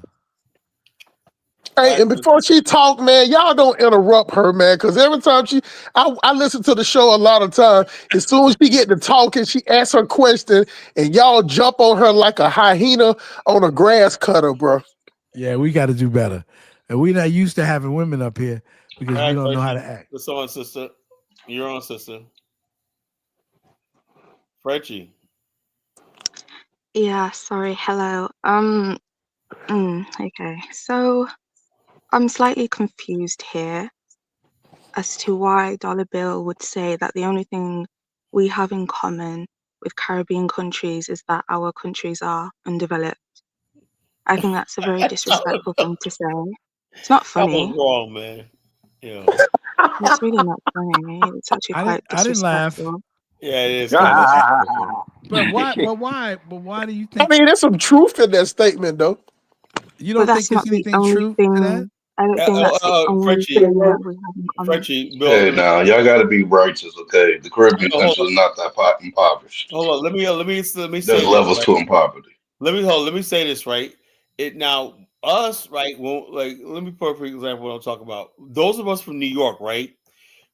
Hey, and before she talk, man, y'all don't interrupt her, man, because every time I listen to the show a lot of time. As soon as she get to talking, she asks her question, and y'all jump on her like a hyena on a grass cutter, bro. Yeah, we got to do better. And we're not used to having women up here because All we right, don't know how to Frenchie. act. What's on, sister? You're on, sister. Frenchie. Yeah, sorry. Hello. Okay. So I'm slightly confused here as to why Dollar Bill would say that the only thing we have in common with Caribbean countries is that our countries are undeveloped. I think that's a very disrespectful thing to say. It's not That was funny. wrong, man. Yeah. It's really not funny. It's actually quite I didn't laugh. disrespectful. Yeah, it is kind of disrespectful. But why? But why do you think? I mean, there's some truth in that statement, though. You But don't think that's there's not the anything only true to that? thing. I don't think that's the only Frenchie, thing that we have in common. Bill. Hey, now y'all got to be righteous, okay? The Caribbean Hold countries are not that impoverished. on. Let me say There's this. levels Right? to poverty. Let me say this, right? It now us, right? Well, like let me put for example what I'm talking about. Those of us from New York, right?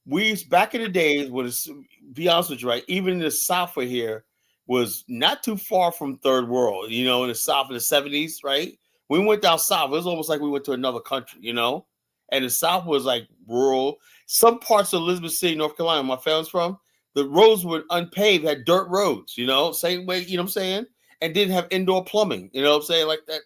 We back in the days when it's be honest with you, right? Even in the South of here was not too far from third world, you know, in the South in the 70s, right? We went down south. It was almost like we went to another country, you know. And the South was like rural. Some parts of Elizabeth City, North Carolina, my family's from, the roads were unpaved, had dirt roads, you know, same way, you know what I'm saying? And didn't have indoor plumbing, you know what I'm saying? Like that.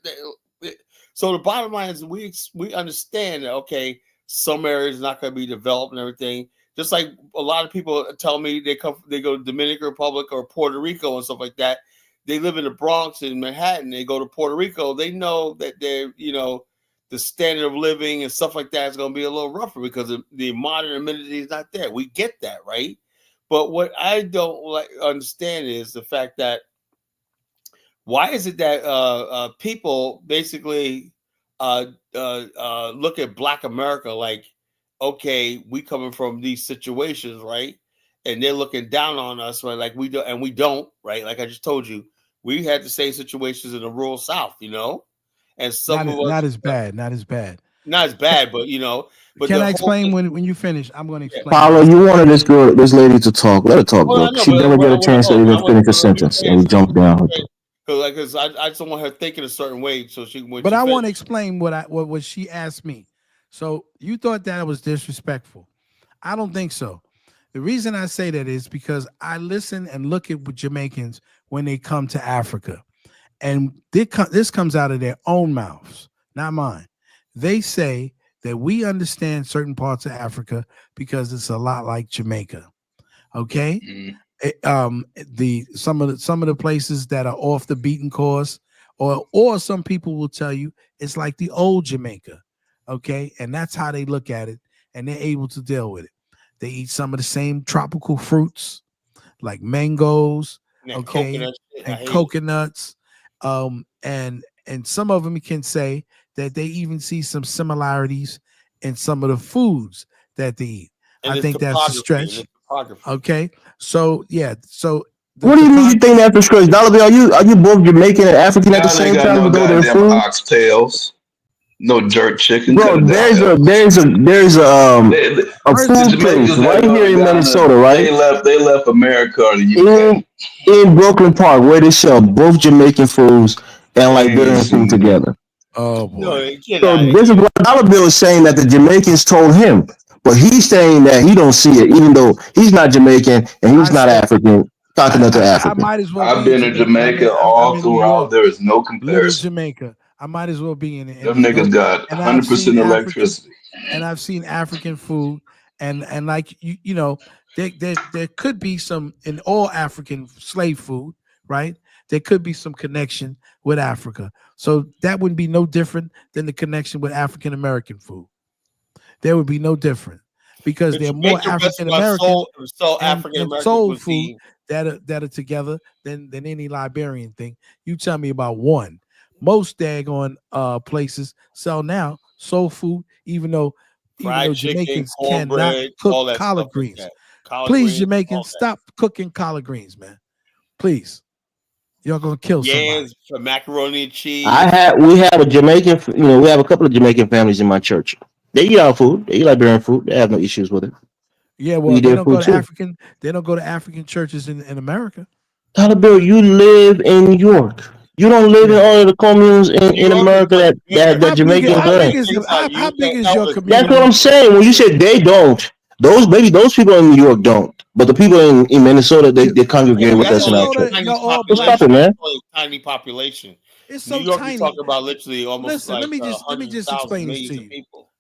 So the bottom line is we understand that, okay, some areas not going to be developed and everything. Just like a lot of people tell me they go to Dominican Republic or Puerto Rico and stuff like that. They live in the Bronx and Manhattan. They go to Puerto Rico. They know that they're, you know, the standard of living and stuff like that is going to be a little rougher because the modern amenities is not there. We get that, right? But what I don't understand is the fact that why is it that people basically look at Black America like, okay, we coming from these situations, right? And they're looking down on us, right? Like we do, and we don't, right? Like I just told you, we had the same situations in the rural South, you know, and some of us Not as bad. Not as bad. not as bad, but you know, but Can the I whole explain thing, when you finish? I'm going to explain. Paolo, you wanted this lady to talk. Let her talk, well, bro. I know, She but never get a chance to even finish a let me sentence, say and it. you jump down with it. Because I just don't want her thinking a certain way, so she when But she I want to finishes. explain what she asked me. So you thought that was disrespectful. I don't think so. The reason I say that is because I listen and look at Jamaicans when they come to Africa. And this comes out of their own mouths, not mine. They say that we understand certain parts of Africa because it's a lot like Jamaica. Okay? Some of the places that are off the beaten course, or some people will tell you it's like the old Jamaica. Okay, and that's how they look at it, and they're able to deal with it. They eat some of the same tropical fruits like mangoes, okay, and coconuts, and some of them can say that they even see some similarities in some of the foods that they eat. And I think that's a stretch. Okay, so yeah, so What do you mean you think that's a stretch? Dollar Bill, are you both Jamaican and African at the Y'all ain't same got time, no even though they're goddamn food? oxtails, no jerk chicken. Cut Bro, it down, elders. there's a The food place Jamaicans right that here come in down, Minnesota, right? they left America or the UK. In Brooklyn Park, where they sell both Jamaican foods and Liberian food Crazy. together. Oh boy! So this is what Dollar Bill is saying that the Jamaicans told him, but he's saying that he don't see it, even though he's not Jamaican and he's not African, continental I African. might as well I've be in been to Jamaica. Jamaica I'm all in New throughout. York. There is no Live in comparison. Jamaica. I might as well be in it. Them niggas got And I've seen 100% African, electricity. and I've seen African food, and like you know, there could be some in all African slave food, right? There could be some connection with Africa, so that wouldn't be no different than the connection with African American food. There would be no different because The they're more Jamaican African restaurants American sold African and American soul food cuisine. that are together than any Liberian thing. You tell me about one. Most daggone places sell now soul food, even though Fried chicken, Jamaicans cannot cornbread, cook all that collard stuff like greens. that. Collard Please, greens, all Jamaicans, that. stop cooking collard greens, man. Please. Y'all gonna kill somebody. Yams, for macaroni and cheese. We have a Jamaican, we have a couple of Jamaican families in my church. They eat our food. They eat Liberian food. They have no issues with it. Yeah, We well, eat they their don't go food to too. African. They don't go to African churches in America. Dollar Bill, you live in New York. You don't live in Yeah. all of the communes New in York is America much that bigger. Jamaicans How are big in. is how big is your That's what I'm community? saying. When you said they don't, those people in New York don't. But the people in Minnesota, they Yeah, congregate but with that's us in only our a church. Minnesota, tiny y'all all So stop black. population. it, man. That's only a tiny population. It's New so York, you're tiny. talking about literally almost Listen, like let me hundreds of just thousands, explain this to millions of you. people.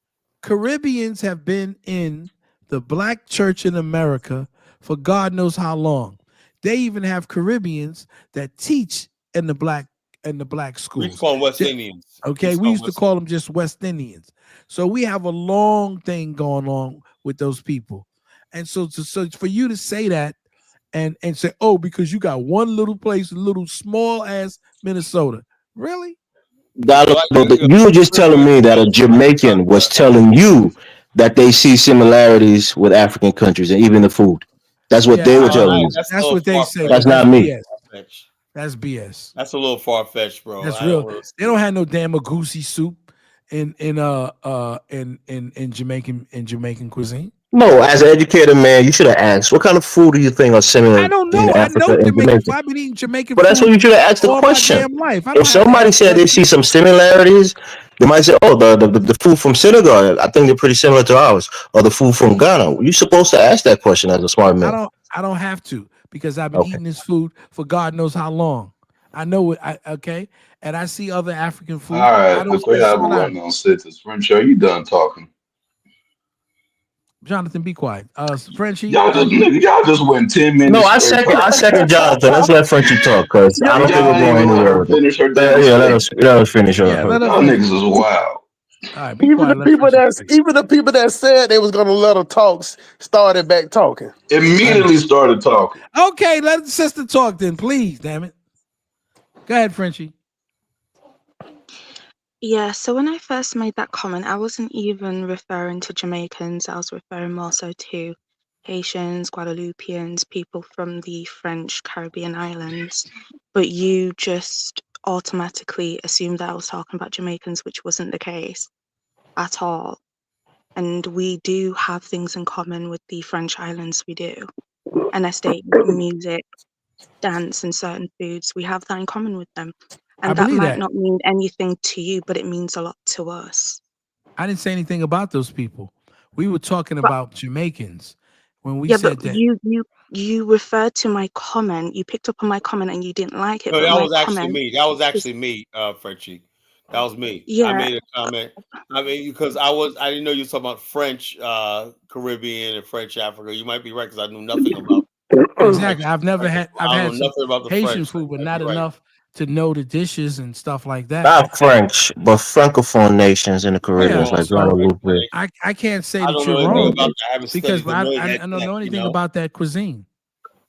Caribbeans have been in the black church in America for God knows how long. They even have Caribbeans that teach in the black in the black We schools. call them West Indians. Okay, we used to call them just West Indians. So we have a long thing going on with those people, and so for you to say that and say, oh, because you got one little place, a little small ass Minnesota, really? You were just telling me that a Jamaican was telling you that they see similarities with African countries and even the food. That's what Yeah, they were telling you. that's what they say, That's but that's not me. BS. That's BS. That's a little far fetched, bro. That's I real. don't really They don't have no damn agouti soup in Jamaican cuisine. No, as an educated man, you should have asked, what kind of food do you think are similar I don't in know. I Africa know and Jamaican Jamaica? food. I've been eating Jamaican But that's what food you should have asked the all my question. damn life. I If don't have to somebody ask said they see questions. some similarities, they might say, "Oh, the food from Senegal, I think they're pretty similar to ours," or the food from Ghana. You're supposed to ask that question as a smart man. I don't have to because I've been Okay. eating this food for God knows how long. I know it. Okay, and I see other African All food. I right, don't before see you the have a similarity. run on sentences, French, are you done talking? Jonathan, be quiet. Frenchie, Y'all just went 10 No, minutes I straight second. I talking. second Jonathan. Let's let Frenchie talk because I don't think we're Y'all going even let anywhere her with it. finish her damn Yeah, statement. let us finish her. yeah, let her Y'all finish. niggas is wild. All right, be Even quiet. the Let people Frenchie that's speak. even the people that said they was gonna let her talk started back talking. Immediately started talking. Okay, let the sister talk then, please. Damn it. Go ahead, Frenchie. Yeah, so when I first made that comment, I wasn't even referring to Jamaicans. I was referring more so to Haitians, Guadeloupeans, people from the French Caribbean islands. But you just automatically assumed that I was talking about Jamaicans, which wasn't the case at all. And we do have things in common with the French islands, we do. And I state music, dance, and certain foods. We have that in common with them. I And that believe might that. not mean anything to you, but it means a lot to us. I didn't say anything about those people. We were talking But about Jamaicans when we yeah, but said that. you referred to my comment. You picked up on my comment and you didn't like it. No, But that my was actually comment me. That was is actually me, Frenchie. That was me. I yeah. made a comment. I mean, because I didn't know you were talking about French Caribbean and French Africa. You might be right because I knew nothing about Exactly. French. I've I don't had know some nothing about the Haitian French. food, but You might be not right. enough to know the dishes and stuff like that. Not French, but Francophone nations in the Caribbean, Yeah, like so Guadeloupe. I can't say I that don't you're know anything wrong about that. I haven't because studied them really I that, don't know you anything know. about that cuisine.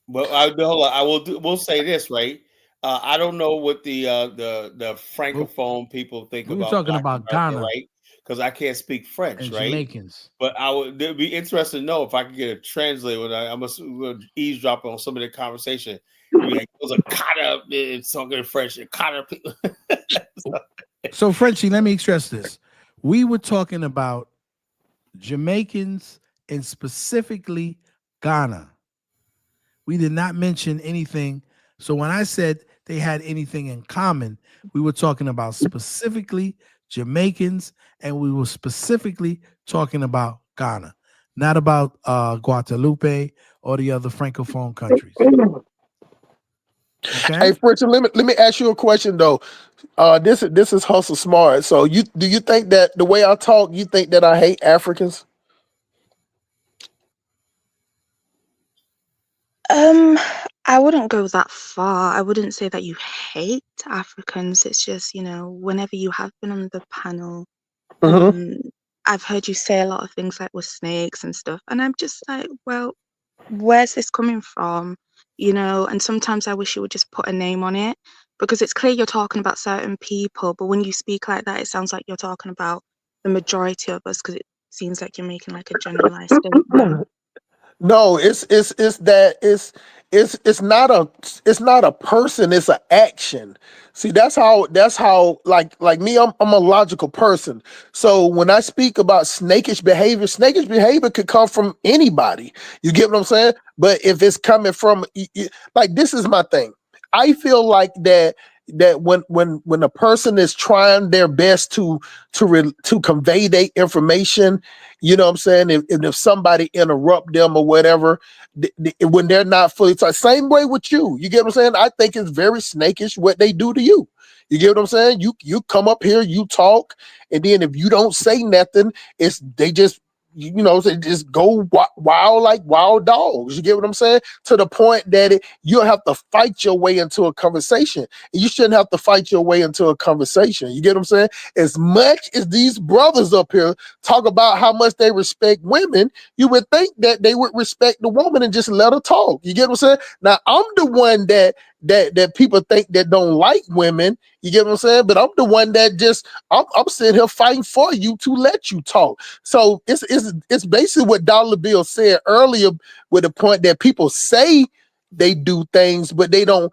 But hold on. We'll say this, right? I don't know what the francophone people think We were about talking Black about America, Ghana right? Because I can't speak French, and right? Jamaicans. But it'd be interested to know if I could get a translator. When I'm gonna eavesdrop on some of the conversation. You'd be like, "There's a kata in talking French, a kata people." So Frenchie, let me stress this: we were talking about Jamaicans and specifically Ghana. We did not mention anything. So when I said they had anything in common, we were talking about specifically Jamaicans, and we were specifically talking about Ghana, not about Guadalupe or the other francophone countries. Okay. Hey, French, let me ask you a question though. This is hustle smart. So do you think that the way I talk, you think that I hate Africans? I wouldn't go that far. I wouldn't say that you hate Africans. It's just, whenever you have been on the panel, Mm-hmm. I've heard you say a lot of things like with snakes and stuff. And I'm just like, well, where's this coming from? And sometimes I wish you would just put a name on it because it's clear you're talking about certain people. But when you speak like that, it sounds like you're talking about the majority of us because it seems like you're making like a generalized statement. No, it's not a person, it's an action. See, that's how like me, I'm a logical person. So when I speak about snakish behavior could come from anybody. You get what I'm saying? But if it's coming from like this is my thing. I feel like that when a person is trying their best to convey their information, you know what I'm saying? If somebody interrupt them or whatever, when they're not fully tight, same way with you. You get what I'm saying? I think it's very snakish what they do to you. You get what I'm saying? You come up here, you talk, and then if you don't say nothing, they just just go wild like wild dogs. You get what I'm saying? To the point that you'll have to fight your way into a conversation. You shouldn't have to fight your way into a conversation. You get what I'm saying? As much as these brothers up here talk about how much they respect women, you would think that they would respect the woman and just let her talk. You get what I'm saying? Now I'm the one that people think that don't like women. You get what I'm saying? But I'm the one that just I'm sitting here fighting for you to let you talk. So it's basically what Dollar Bill said earlier with the point that people say they do things, but they don't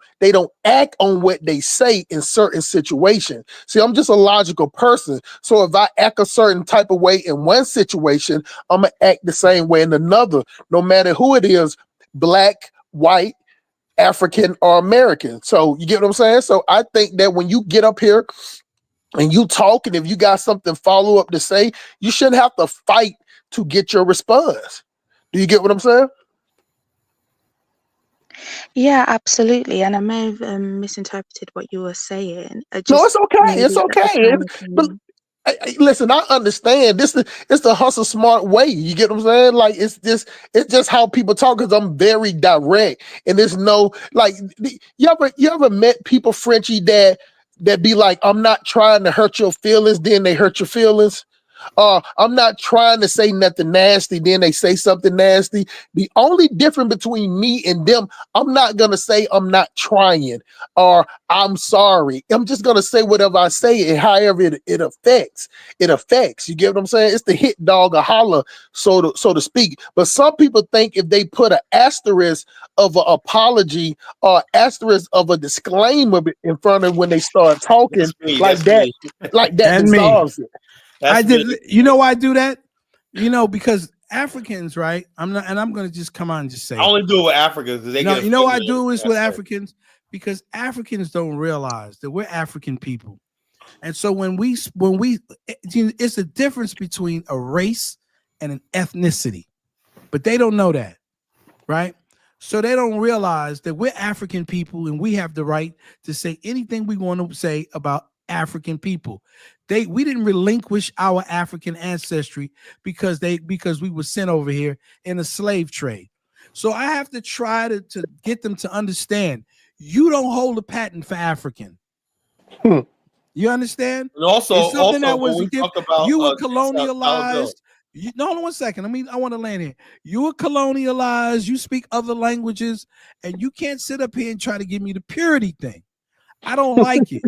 act on what they say in certain situations. See, I'm just a logical person. So if I act a certain type of way in one situation, I'm gonna act the same way in another, no matter who it is, black, white, African, or American. So you get what I'm saying? So I think that when you get up here and you talk, and if you got something follow up to say, you shouldn't have to fight to get your response. Do you get what I'm saying? Yeah, absolutely. And I may have misinterpreted what you were saying. No, it's okay. It's Maybe at the okay. time But came. listen, I understand. It's the hustle smart way. You get what I'm saying? Like it's just how people talk. Because I'm very direct, and there's no like. You ever met people, Frenchie, that be like, I'm not trying to hurt your feelings, then they hurt your feelings. I'm not trying to say nothing nasty, then they say something nasty. The only difference between me and them, I'm not gonna say I'm not trying or I'm sorry. I'm just gonna say whatever I say, and however it affects. It affects. You get what I'm saying? It's the hit dog or holler, so to speak. But some people think if they put an asterisk of an apology or asterisk of a disclaimer in front of when they start talking That's me. like that And me. dissolves it. I did. You know why I do that? Because Africans, right? I'm going to just come on and just say I only do it with Africans because they get you know why I offended do this everything with I say. Africans? Because Africans don't realize that we're African people. And so when we it's a difference between a race and an ethnicity. But they don't know that, right? So they don't realize that we're African people and we have the right to say anything we want to say about African people. We didn't relinquish our African ancestry because we were sent over here in a slave trade. So I have to try to get them to understand you don't hold a patent for African. You understand? And also that when was we a gift. talk about You were dollar bill, colonialized. Hold on 1 second. I want to land here. You were colonialized. You speak other languages, and you can't sit up here and try to give me the purity thing. I don't like it.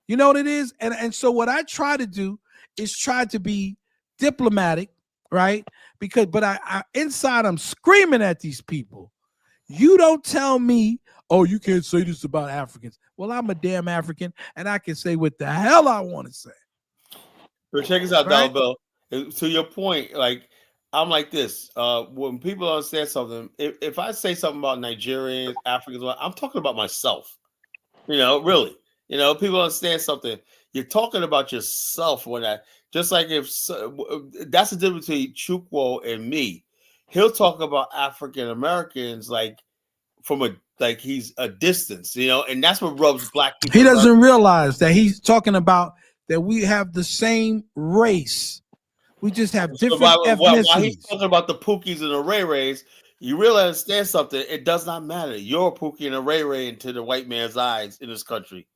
You know what it is? And so what I try to do is try to be diplomatic, right? But I inside I'm screaming at these people. You don't tell me, oh, you can't say this about Africans. Well, I'm a damn African, and I can say what the hell I want to say. But check this out, Right? Dollar Bill. To your point, like I'm like this. When people understand something, if I say something about Nigerians, Africans, I'm talking about myself. Really. People understand something. You're talking about yourself when just like that's the difference between Chukwu and me. He'll talk about African Americans like he's a distance, and that's what rubs black people. He doesn't realize that he's talking about that we have the same race. We just have different ethnicities. While he's talking about the Pookies and the Ray Rays, you really understand something. It does not matter. You're a Pookie and a Ray Ray into the white man's eyes in this country.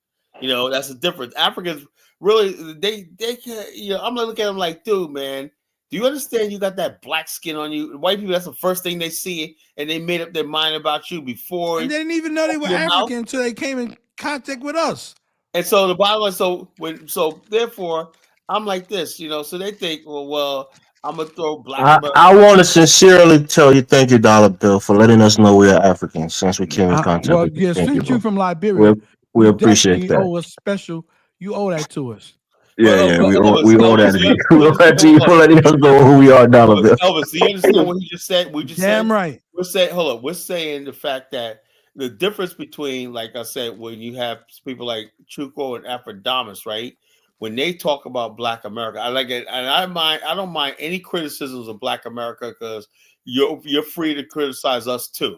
That's the difference. Africans really, they can't. I'm looking at them like, dude, man, do you understand? You got that black skin on you. White people, that's the first thing they see, and they made up their mind about you before. And they didn't even know they were African until they came in contact with us. And so the bottom line, so therefore, I'm like this, so they think, well, I'm gonna throw black America. I want to sincerely tell you, thank you, Dollar Bill, for letting us know we are Africans since we came in contact with you. Yes, Thank since you you're from Liberia, we appreciate that. Owe us special. You owe that to us. Yeah, we owe that to you. We owe that to you for letting us know who we are, Dollar Bill. Elvis, do you understand what he just said? Damn right. We're saying, hold up, we're saying the fact that the difference between, like I said, when you have people like Chukwu and Afrodamus, right? When they talk about Black America, I like it, and I don't mind any criticisms of Black America because you're free to criticize us too,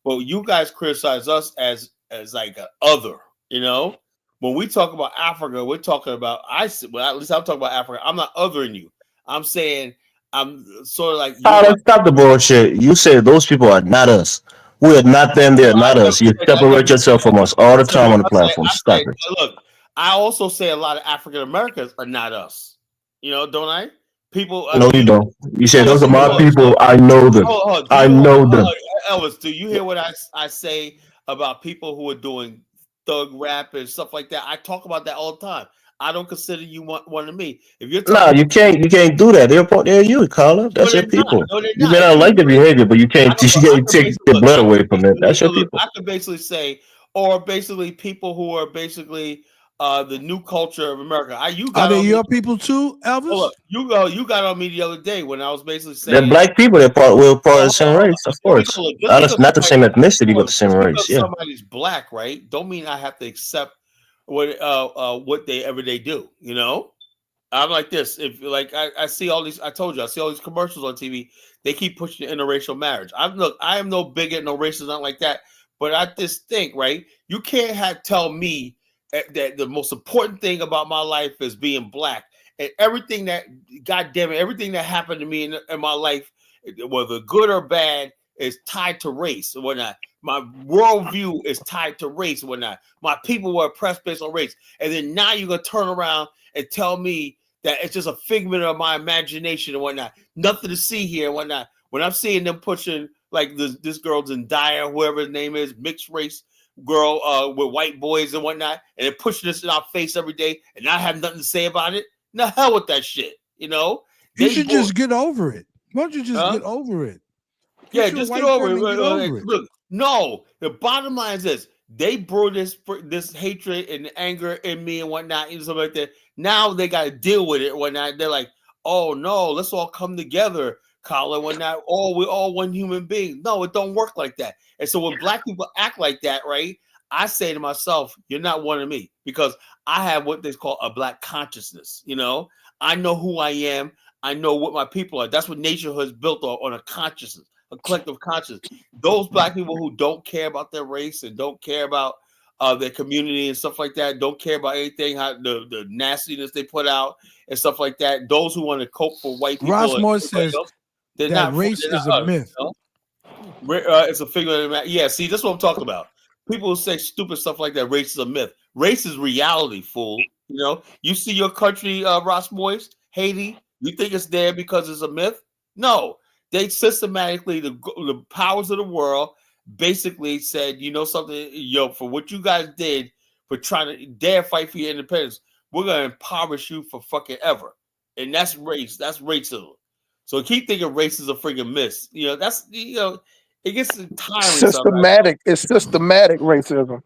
But you guys criticize us as like an other, When we talk about Africa, we're talking about at least I'm talking about Africa. I'm not othering you. I'm saying I'm sort of like you're Tyler, my. stop the bullshit. You said those people are not us. We are not them. They are I not never us. You said. I never separate said yourself that. from us all the I said. time on the I said. platform. I Stop said. it. Look, I also say a lot of African Americans are not us. Don't I? People. No, you don't. You said Elvis, those are my hold people. I know them. hold. Do I you know them. Elvis? Do you hear what I say about people who are doing thug rap and stuff like that? I talk about that all the time. I don't consider you one of me. If you're No, talking you about can't. You can't do that. They're you, Carla. no, That's they're your not. people. No, they're You may not. not like the behavior, but you I can't. can, You I can't can take basically the look. blood away from it. That's your people. I can basically say, or basically people who are basically the new culture of America. You Are got they on me. your people too, Oh, Elvis? look, you got on me the other day when I was basically They're saying, black people. We're part of oh, the same hold on. race, of Here we go. course. Look, just because Not the somebody, same ethnicity, but the same just race. because Yeah. somebody's black, right, don't mean I have to accept what they everyday do. I'm like this. If like I see all these, I told you, I see all these commercials on TV. They keep pushing interracial marriage. I am no bigot, no racist, not like that. But I just think, right? You can't tell me that the most important thing about my life is being black, and everything that, God damn it, everything that happened to me in my life, whether good or bad, is tied to race and whatnot. My worldview is tied to race and whatnot. My people were oppressed based on race, and then now you're gonna turn around and tell me that it's just a figment of my imagination and whatnot. Nothing to see here and whatnot. When I'm seeing them pushing like this girl's in Dyer, whoever his name is, mixed race girl with white boys and whatnot, and they're pushing this in our face every day, and I have nothing to say about it. The hell with that shit. You should just get over it. Why don't you just get over it? Yeah, Get your just get white over friend it. and get over it. Look, no. The bottom line is this: they brought this hatred and anger in me and whatnot, and something like that. Now they got to deal with it and whatnot. They're like, "Oh no, let's all come together, Colin." Whatnot. Oh, we're all one human being. No, it don't work like that. And so when black people act like that, right? I say to myself, "You're not one of me," because I have what they call a black consciousness. I know who I am. I know what my people are. That's what nationhood is built on a consciousness, a collective consciousness. Those black people who don't care about their race and don't care about their community and stuff like that, don't care about anything, how the nastiness they put out and stuff like that. Those who want to cope for white people and Rossmore everybody says else, they're that not race is a us. myth. It's a figure of the Yeah, see, that's what I'm talking about. People who say stupid stuff like that. Race is a myth. Race is reality, fool. You see your country, Ross Moyes, Haiti. You think it's there because it's a myth? No, they systematically the powers of the world basically said, something, for what you guys did for trying to dare fight for your independence, we're gonna impoverish you for fucking ever, and that's race. That's racism. So keep thinking race is a freaking myth. That's it gets tiring sometimes. Systematic. It's systematic racism.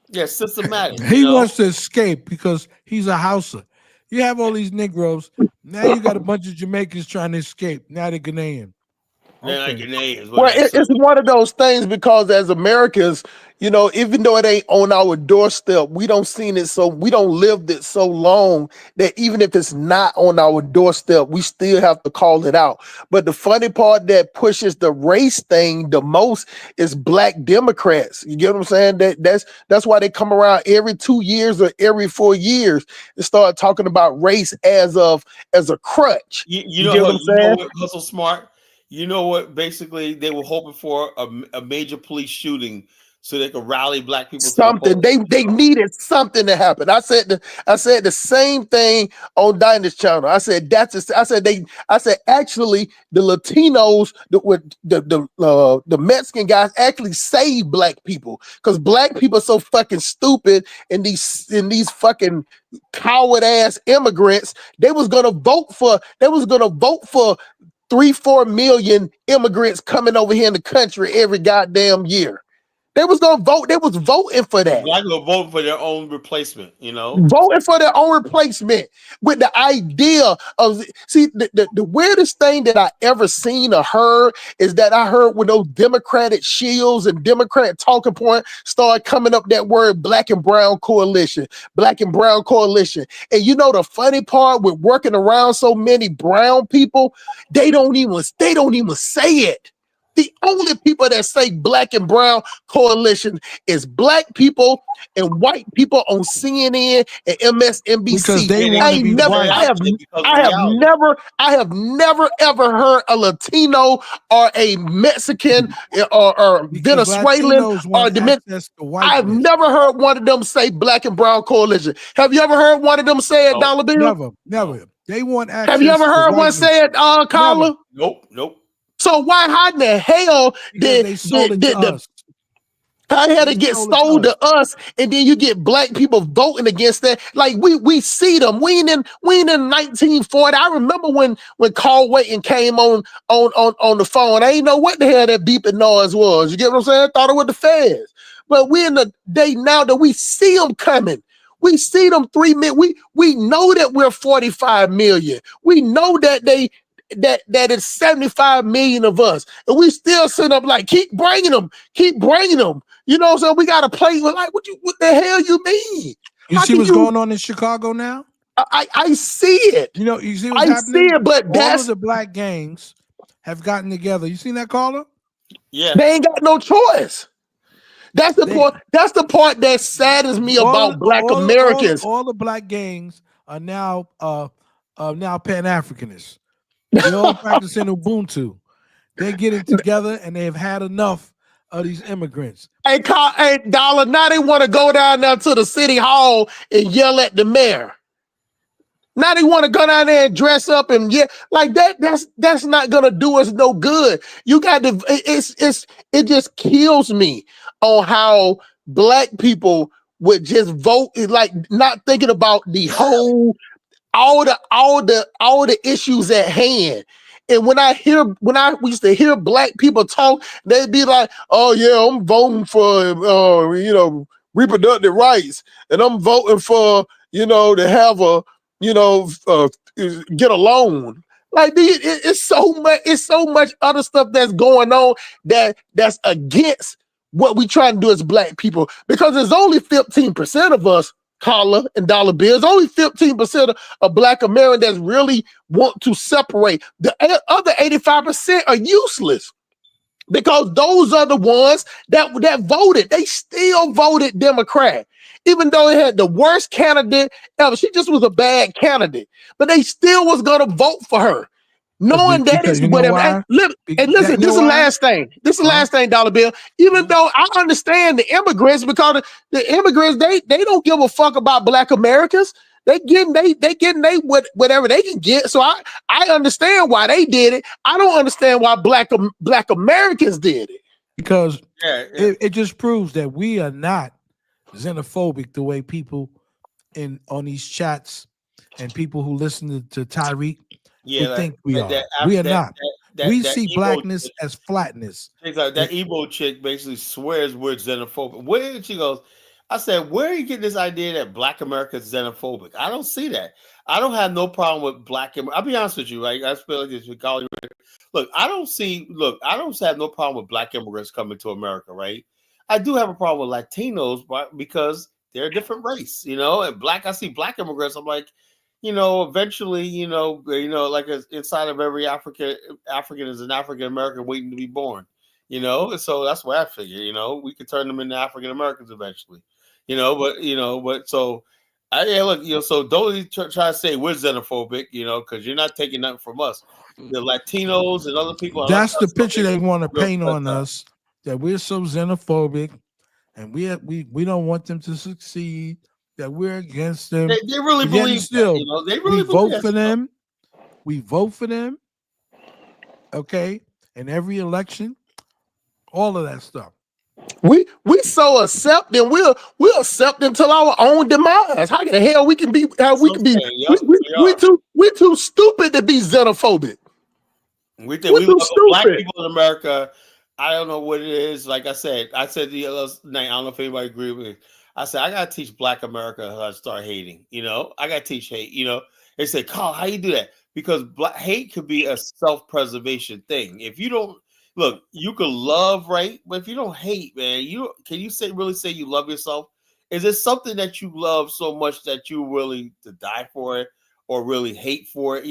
Yeah, systematic. He wants to escape because he's a Hausa. You have all these Negroes. Now you got a bunch of Jamaicans trying to escape. Now they're Ghanaian. They're like Okay. Ghanaians. Well, it's one of those things because as Americans, even though it ain't on our doorstep, we don't live it so long that even if it's not on our doorstep, we still have to call it out. But the funny part that pushes the race thing the most is Black Democrats. You get what I'm saying? That's why they come around every 2 years or every 4 years and start talking about race as a crutch. You get what I'm You know saying? what, Hustle Smart? You know what? Basically, they were hoping for a major police shooting so they could rally black people to the Something polls. they needed something to happen. I said the same thing on Dinah's channel. I said actually the Latinos the Mexican guys actually saved black people because black people are so fucking stupid and these fucking coward ass immigrants. They was gonna vote for 3-4 million immigrants coming over here in the country every goddamn year. They was gonna vote. They was voting for that. Black people voting for their own replacement. Voting for their own replacement with the idea of the weirdest thing that I ever seen or heard is that I heard when those Democratic shields and Democrat talking point started coming up that word black and brown coalition. And the funny part with working around so many brown people, they don't even say it. The only people that say black and brown coalition is black people and white people on CNN and MSNBC. Because they want to be white. I have never ever heard a Latino or a Mexican or Venezuelan Latinos or want access to whiteness. I've never heard one of them say black and brown coalition. Have you ever heard one of them say it, Dollar Bill? Never. They want access. Have you ever heard one say it, Carla? Nope. So how in the hell did they sold it to us? I had to get sold to us, and then you get black people voting against that. Like we see them. We ain't in 1940. I remember when Carl Waiting came on the phone. I ain't know what the hell that beeping noise was. You get what I'm saying? I thought it was the feds. But we're in the day now that we see them coming. We see them 3 million. We know that we're 45 million. We know that that it's 75 million of us, and we still sit up like keep bringing them. You know, so we got to play with like what the hell you mean? You see what's going on in Chicago now? I see it. You see what's happening? I see it, but all of the black gangs have gotten together. You seen that, caller? Yeah, they ain't got no choice. That's the part. That's the part that saddens me about Black Americans. All the black gangs are now Pan-Africanists. They're all practicing Ubuntu. They're getting together and they've had enough of these immigrants. Hey, Dollar, now they want to go down there to the city hall and yell at the mayor. Now they want to go down there and dress up and like that. That's not gonna do us no good. You got to. It just kills me on how black people would just vote, like not thinking about the whole. All the issues at hand. And when we used to hear black people talk, they'd be like, "Oh yeah, I'm voting for reproductive rights, and I'm voting for to have a get a loan." Like it's so much other stuff that's going on that's against what we try to do as black people, because there's only 15% of us, Carla and Dollar Bills, only 15% of black Americans that really want to separate. The other 85% are useless, because those are the ones that voted. They still voted Democrat, even though it had the worst candidate ever. She just was a bad candidate, but they still was going to vote for her, knowing that it's whatever. And listen, this is the last thing. This is the last thing, Dollar Bill. Even though I understand the immigrants, because the immigrants, they don't give a fuck about black Americans. They getting whatever they can get. So I understand why they did it. I don't understand why black Americans did it. Because it just proves that we are not xenophobic the way people on these chats and people who listen to Tyreek. We think we are. We are not. We see blackness as flatness. Like that Igbo chick basically swears we're xenophobic. Where did she go? I said, where are you getting this idea that black America is xenophobic? I don't see that. I don't have no problem with black. I'll be honest with you, right? I feel like this with college. Look, I don't have no problem with black immigrants coming to America, right? I do have a problem with Latinos, because they're a different race, and I see black immigrants. I'm like, eventually, like inside of every African is an African American waiting to be born, so that's what I figure, we could turn them into African Americans eventually, but so look, so don't try to say we're xenophobic, because you're not taking nothing from us. The Latinos and other people. That's the picture they want to paint on us, that we're so xenophobic and we don't want them to succeed, that we're against them. They really believe still, that, they really vote for them. We vote for them. Okay, in every election, all of that stuff. We so accept, and we'll accept until our own demise. How the hell we can be? We too stupid to be xenophobic. We think we love black people in America. I don't know what it is. Like I said the other night, I don't know if anybody agree with me. I said, I gotta teach black America how to start hating. I gotta teach hate. They say, Carl, how you do that? Because hate could be a self-preservation thing. If you don't look, you could love, right? But if you don't hate, man, can you really say you love yourself? Is it something that you love so much that you willing to die for it or really hate for it?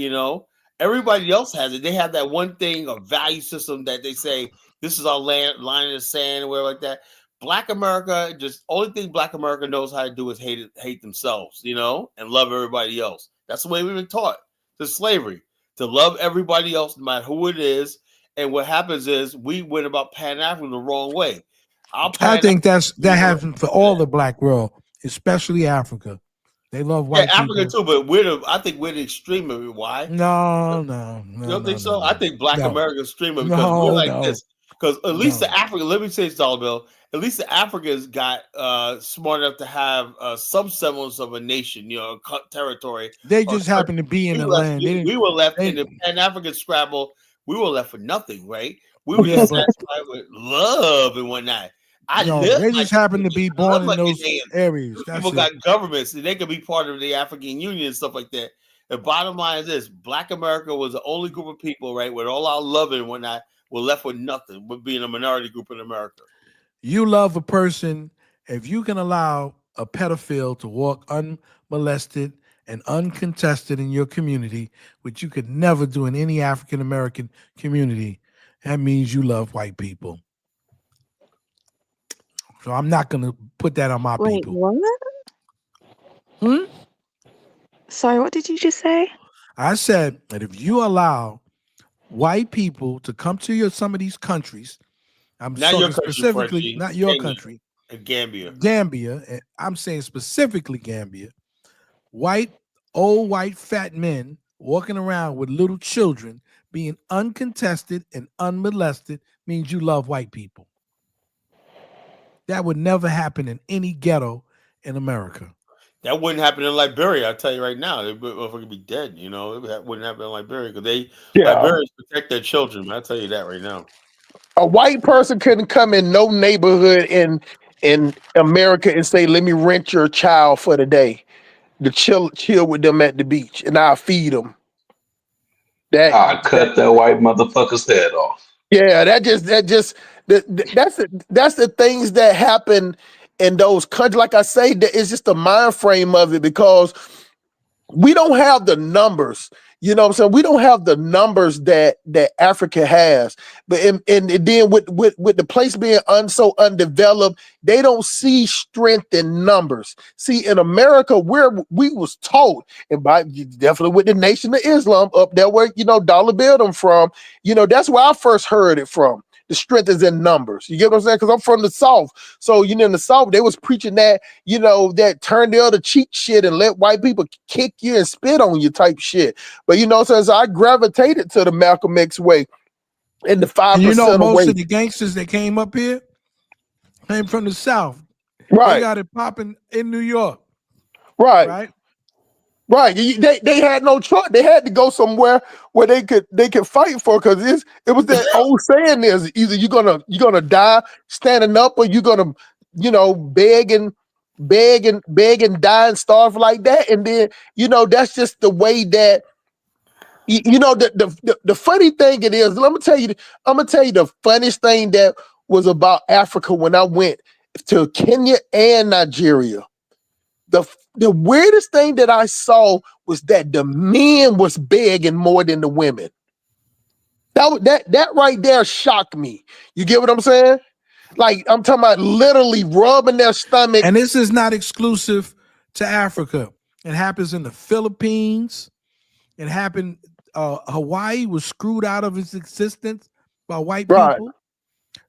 Everybody else has it. They have that one thing, a value system that they say, This is our land, line in the sand, or whatever like that. Black America, just only thing Black America knows how to do is hate themselves, and love everybody else. That's the way we've been taught to slavery, to love everybody else, no matter who it is. And what happens is we went about Pan African the wrong way. I think that happened for all the Black world, especially Africa. They love white Africa people. too, but I think we're the extreme of it. Why? No. You don't think so? I think Black America is extreme because No, we're like no. this. Because at least the Africa, let me say this, Dollar Bill. At least the Africans got smart enough to have some semblance of a nation, territory. They just happen to be in the land. We were left in the Pan African scrabble. We were left with nothing, right? We were just satisfied with love and whatnot. They just happen to be born in those areas. People got governments, and they could be part of the African Union and stuff like that. The bottom line is this: Black America was the only group of people, right, with all our love and whatnot, were left with nothing, with being a minority group in America. You love a person if you can allow a pedophile to walk unmolested and uncontested in your community, which you could never do in any African American community. That means you love white people. So I'm not going to put that on my people. What? Sorry, what did you just say? I said that if you allow white people to come to some of these countries, I'm talking specifically, not your country, Gambia. I'm saying specifically Gambia. Old white fat men walking around with little children being uncontested and unmolested means you love white people. That would never happen in any ghetto in America. That wouldn't happen in Liberia. I'll tell you right now. They would be dead. It wouldn't happen in Liberia because Liberians protect their children. I'll tell you that right now. A white person couldn't come in no neighborhood in America and say, "Let me rent your child for the day to chill with them at the beach, and I'll feed them." I cut that white motherfucker's head off. Yeah, that's the things that happen in those countries. Like I say, it's just the mind frame of it because we don't have the numbers. You know what I'm saying? We don't have the numbers that Africa has. But and then with the place being so undeveloped, they don't see strength in numbers. See, in America, we was taught, and by definitely with the Nation of Islam up there where Dollar Bill them from, that's where I first heard it from. The strength is in numbers. You get what I'm saying? Because I'm from the South. So, in the South, they was preaching that, that turn the other cheek shit and let white people kick you and spit on you type shit. But, so I gravitated to the Malcolm X way and the 5% most of the gangsters that came up here came from the South. Right. They got it popping in New York. Right. They had no choice. They had to go somewhere where they could fight for, because it was that old saying: is either you're gonna die standing up, or you're gonna beg and die and starve like that. And then that's just the way that the funny thing it is. I'm gonna tell you the funniest thing that was about Africa when I went to Kenya and Nigeria. The weirdest thing that I saw was that the men was begging more than the women. That right there shocked me. You get what I'm saying? Like, I'm talking about literally rubbing their stomach. And this is not exclusive to Africa. It happens in the Philippines. It happened. Hawaii was screwed out of its existence by white people.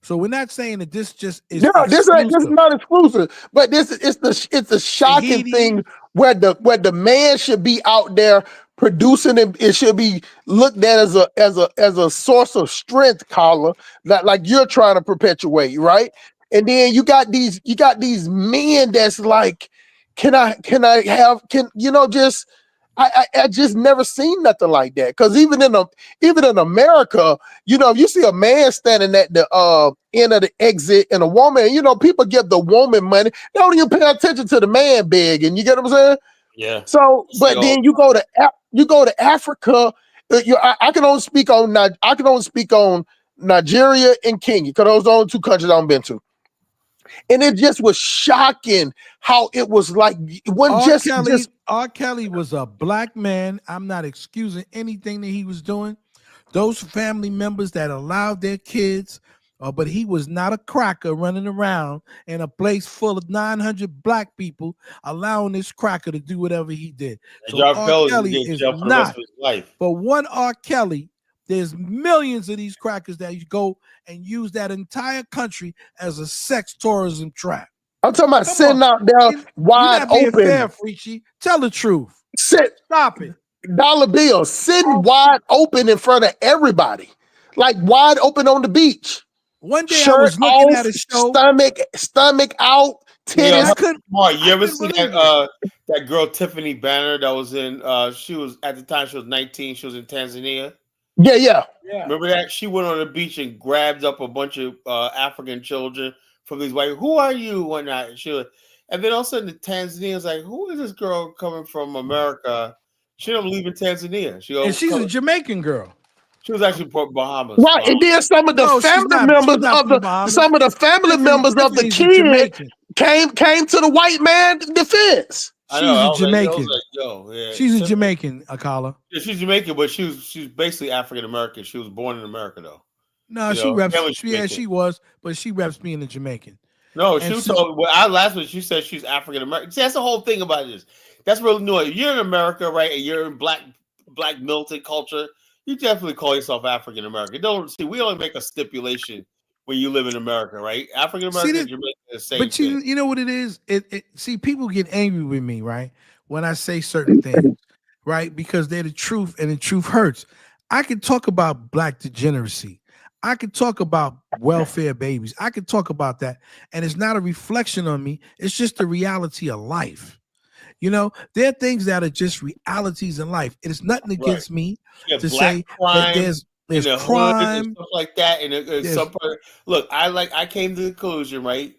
So we're not saying that this just is. No, this is not exclusive, but it's a shocking thing where the man should be out there producing, and it should be looked at as a source of strength, Carla, like you're trying to perpetuate, right? And then you got these men that's like, I just never seen nothing like that. Because even in America, if you see a man standing at the end of the exit and a woman, people give the woman money. They don't even pay attention to the man begging. You get what I'm saying? Yeah. So, but then you go to Africa. I can only speak on Nigeria and Kenya, because those are the only two countries I've been to. And it just was shocking how it was like R. Kelly was a black man. I'm not excusing anything that he was doing. Those family members that allowed their kids But he was not a cracker running around in a place full of 900 black people, allowing this cracker to do whatever he did. And So John R. Pell is Kelly getting is jailed for the rest not. of his life. For one R. Kelly, there's millions of these crackers that you go and use that entire country as a sex tourism trap. I'm talking about sitting out there wide You're not being open. fair, Freachy. Tell the truth. Stop it. Dollar Bill sitting wide open in front of everybody, like wide open on the beach. One day Shirt I was looking off, at a show, stomach out, Yeah, titties. Mark, you ever see that girl Tiffany Banner that was in? She was at the time she was 19. She was in Tanzania. Yeah. Remember that? She went on the beach and grabbed up a bunch of African children from these white. Who are you? Whatnot. And then all of a sudden the Tanzanians like, who is this girl coming from America? She don't live in Tanzania. and she's a Jamaican girl. She was actually from Bahamas. Right, and then some of the family members of the Jamaican. kid came to the white man defense. I know. She's a Jamaican. Yeah. She's a Jamaican, Akala. Yeah, she's Jamaican, but she's basically African American. She was born in America, though. No, she reps. Yeah, she was, but she reps being a Jamaican. No, she told. Well, I last week she said she's African American. See, that's the whole thing about this. That's really annoying. You're in America, right? And you're in black militant culture. You definitely call yourself African American. Don't see. We only make a stipulation when you live in America, right? African American, Jamaican, the same but thing. You know what it is? See, people get angry with me, right? When I say certain things, right? Because they're the truth, and the truth hurts. I can talk about black degeneracy. I could talk about welfare babies. I could talk about that. And it's not a reflection on me. It's just the reality of life. You know, there are things that are just realities in life. It is nothing against me to say that there's crime and stuff like that. And some part, look, I came to the conclusion, right?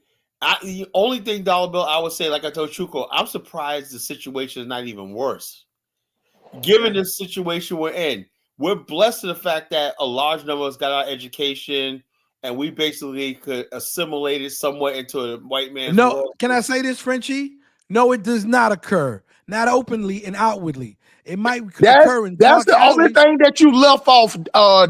The only thing, Dollar Bill, I would say, like I told Chuko, I'm surprised the situation is not even worse. Given the situation we're in, we're blessed to the fact that a large number of us got our education and we basically could assimilate it somewhat into a white man's world. Can I say this, Frenchie? No, it does not occur. Not openly and outwardly. It might occur in that's the only thing that you left off,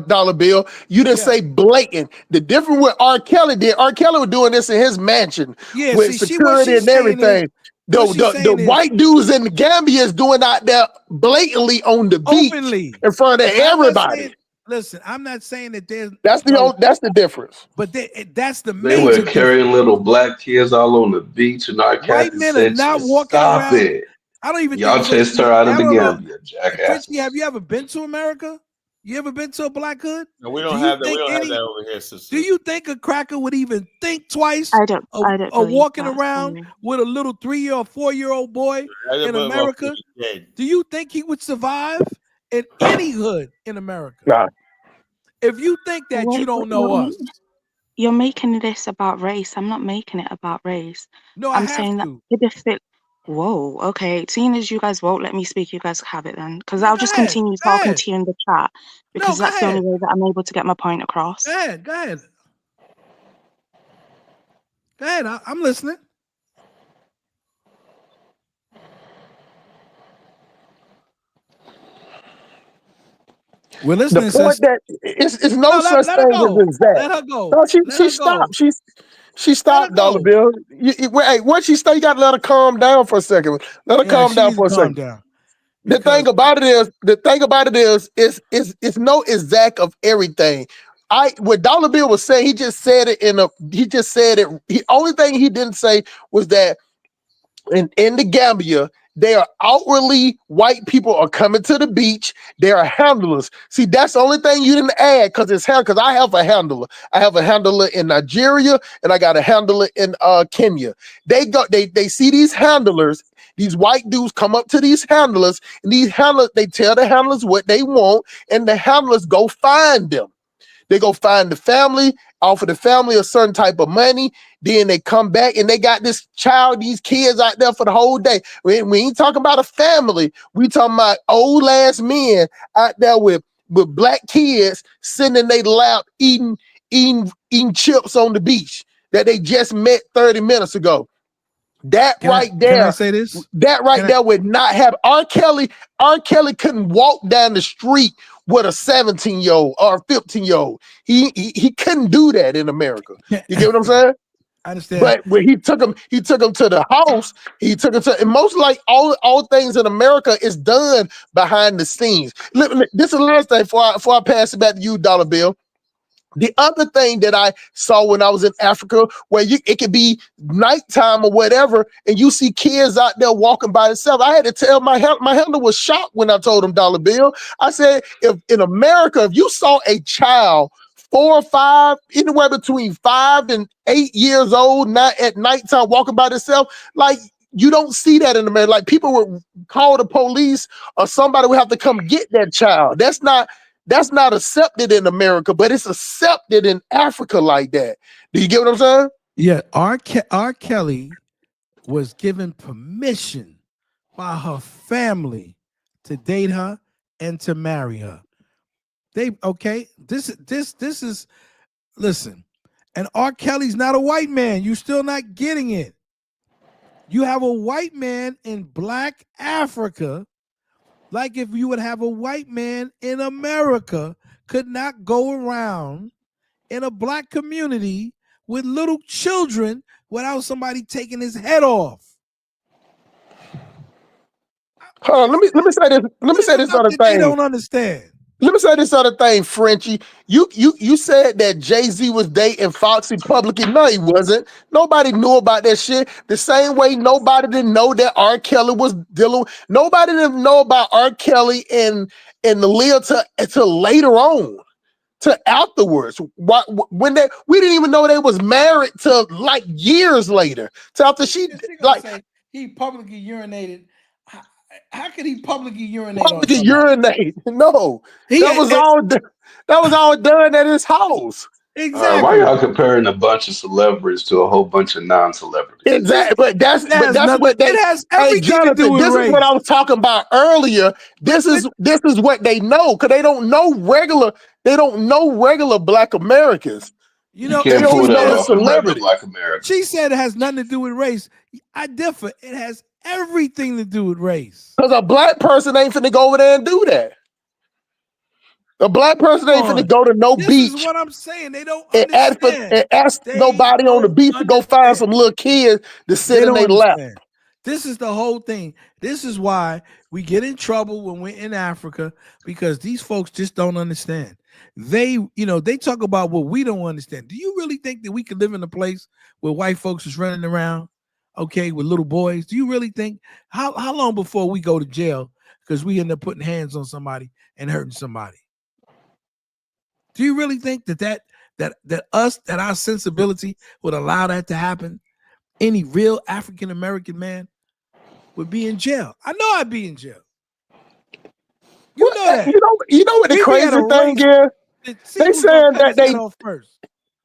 Dollar Bill. You didn't say blatant. The difference with R. Kelly did, R. Kelly was doing this in his mansion with security and everything. The white dudes in the Gambia is doing out there blatantly on the beach in front of everybody. Listen, I'm not saying that there's that's the difference. But that's the they were carrying little black kids all on the beach, and our white men are not walking around. It. I don't even y'all think chased her out of the Gambia, jackass. Frenchie, have you ever been to America? You ever been to a black hood? No, we don't have that. We don't have that over here, sister. Do you think a cracker would even think twice of walking around with a little 3-year or 4-year-old boy in America? Do you think he would survive in any hood in America? Nah. If you think that, you don't know us. You're making this about race. I'm not making it about race. No, I'm saying that. Whoa, okay. Seeing as you guys won't let me speak, you guys have it then. Because I'll just continue talking to you in the chat. Because that's the only way that I'm able to get my point across. Go ahead. Go ahead. I'm listening. We're listening. The point that it's no such thing as that. Let her go. No, she stopped. She stopped, Dollar Bill. Hey, once she start, you got to let her calm down for a second. Let her calm down for a second. The thing about it is, it's no exact of everything. What Dollar Bill was saying, he just said it. The only thing he didn't say was that in the Gambia, they are outwardly white people are coming to the beach. They are handlers. See, that's the only thing you didn't add because I have a handler. I have a handler in Nigeria and I got a handler in Kenya. They see these handlers. These white dudes come up to these handlers, and these handlers, they tell the handlers what they want, and the handlers go find them. They go find the family, offer the family a certain type of money. Then they come back and they got these kids out there for the whole day. We ain't talking about a family. We talking about old ass men out there with black kids sitting in their lap eating chips on the beach that they just met 30 minutes ago. That can I say this? That there would not have R. Kelly couldn't walk down the street with a 17-year-old or a 15-year-old. He couldn't do that in America. You get what I'm saying? I understand. But when he took him to the house. He took him to, and most like all things in America is done behind the scenes. This is the last thing before I pass it back to you, Dollar Bill. The other thing that I saw when I was in Africa, where it could be nighttime or whatever, and you see kids out there walking by themselves. I had to tell my handler was shocked when I told him, Dollar Bill. I said, if in America, if you saw a child 4 or 5, anywhere between 5 and 8 years old, not at nighttime walking by themselves, like you don't see that in America. Like people would call the police or somebody would have to come get that child. That's not accepted in America, but it's accepted in Africa like that. Do you get what I'm saying? Yeah, R. Kelly was given permission by her family to date her and to marry her. This is listen, and R. Kelly's not a white man. You're still not getting it. You have a white man in Black Africa, like if you would have a white man in America could not go around in a Black community with little children without somebody taking his head off. Let me say this. Let me say this other thing. They don't understand. Let me say this other thing, Frenchie. You said that Jay-Z was dating Foxy publicly. No, he wasn't. Nobody knew about that shit. The same way nobody didn't know that R. Kelly was dealing. Nobody didn't know about R. Kelly and Aaliyah until later on. To afterwards, when we didn't even know they was married till like years later. To after she like he publicly urinated. How could he publicly urinate? Publicly urinate? No, that was all done at his house. Exactly. Why y'all comparing a bunch of celebrities to a whole bunch of non-celebrities? Exactly, but that's what they. It has everything Jonathan, to do with this race. is what I was talking about earlier. This is what they know because they don't know regular. They don't know regular Black Americans. You can't pull that off in regular Black Americans. She said it has nothing to do with race. I differ. It has everything to do with race. Because a Black person ain't finna go over there and do that. A Black person ain't finna go to no beach. This is what I'm saying. They don't understand. And ask nobody on the beach to go find some little kids to sit in their lap. This is the whole thing. This is why we get in trouble when we're in Africa, because these folks just don't understand. They talk about what we don't understand. Do you really think that we could live in a place where white folks is running around, okay, with little boys? Do you really think how long before we go to jail because we end up putting hands on somebody and hurting somebody? Do you really think that our sensibility would allow that to happen? Any real African American man would be in jail. I know I'd be in jail. You know that. You know what the crazy thing is? They saying that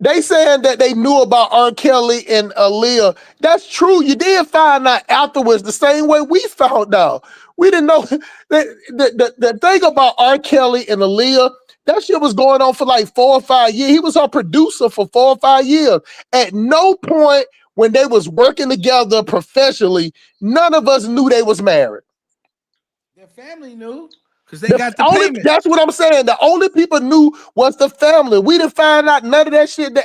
they saying that they knew about R. Kelly and Aaliyah. That's true. You did find out afterwards the same way we found out. We didn't know. The thing about R. Kelly and Aaliyah, that shit was going on for like 4 or 5 years. He was our producer for 4 or 5 years. At no point when they was working together professionally, none of us knew they was married. Their family knew because they got the payment. That's what I'm saying. The only people knew was the family. We didn't find out none of that shit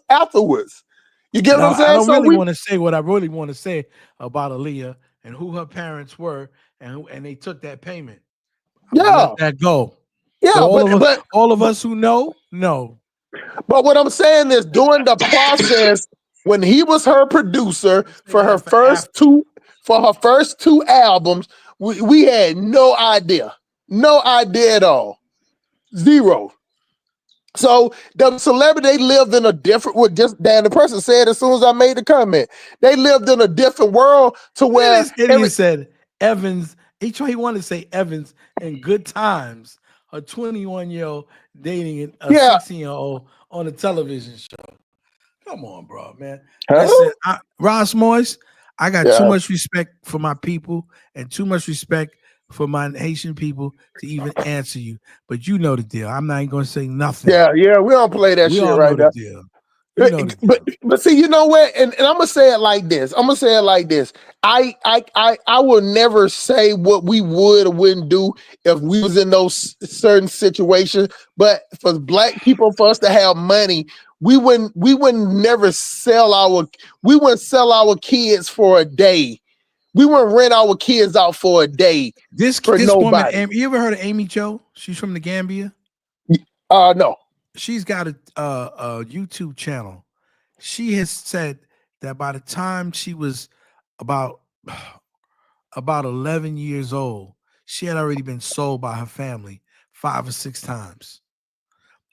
afterwards. You get what I'm saying? I don't really want to say what I really want to say about Aaliyah and who her parents were and they took that payment. Let that go. Yeah, but all of us who know. But what I'm saying is during the process, when he was her producer for her first two albums, we had no idea. No idea at all. Zero. So the celebrity, they lived in a different world. Just Dan, the person said as soon as I made the comment, they lived in a different world to where he said Evans. He wanted to say Evans in Good Times, a 21-year-old dating a 16-year-old on a television show. Come on, bro, man. Listen, Ross Moyes, I got too much respect for my people and too much respect for my Haitian people to even answer you. But you know the deal. I'm not even going to say nothing. Yeah, we don't play that shit right now. But see, you know what? And I'm gonna say it like this. I will never say what we would or wouldn't do if we was in those certain situations. But for black people, for us to have money, we wouldn't sell our kids for a day. We wouldn't rent our kids out for a day. This woman, you ever heard of Amy Joe? She's from the Gambia. No. She's got a YouTube channel. She has said that by the time she was about 11 years old, she had already been sold by her family 5 or 6 times.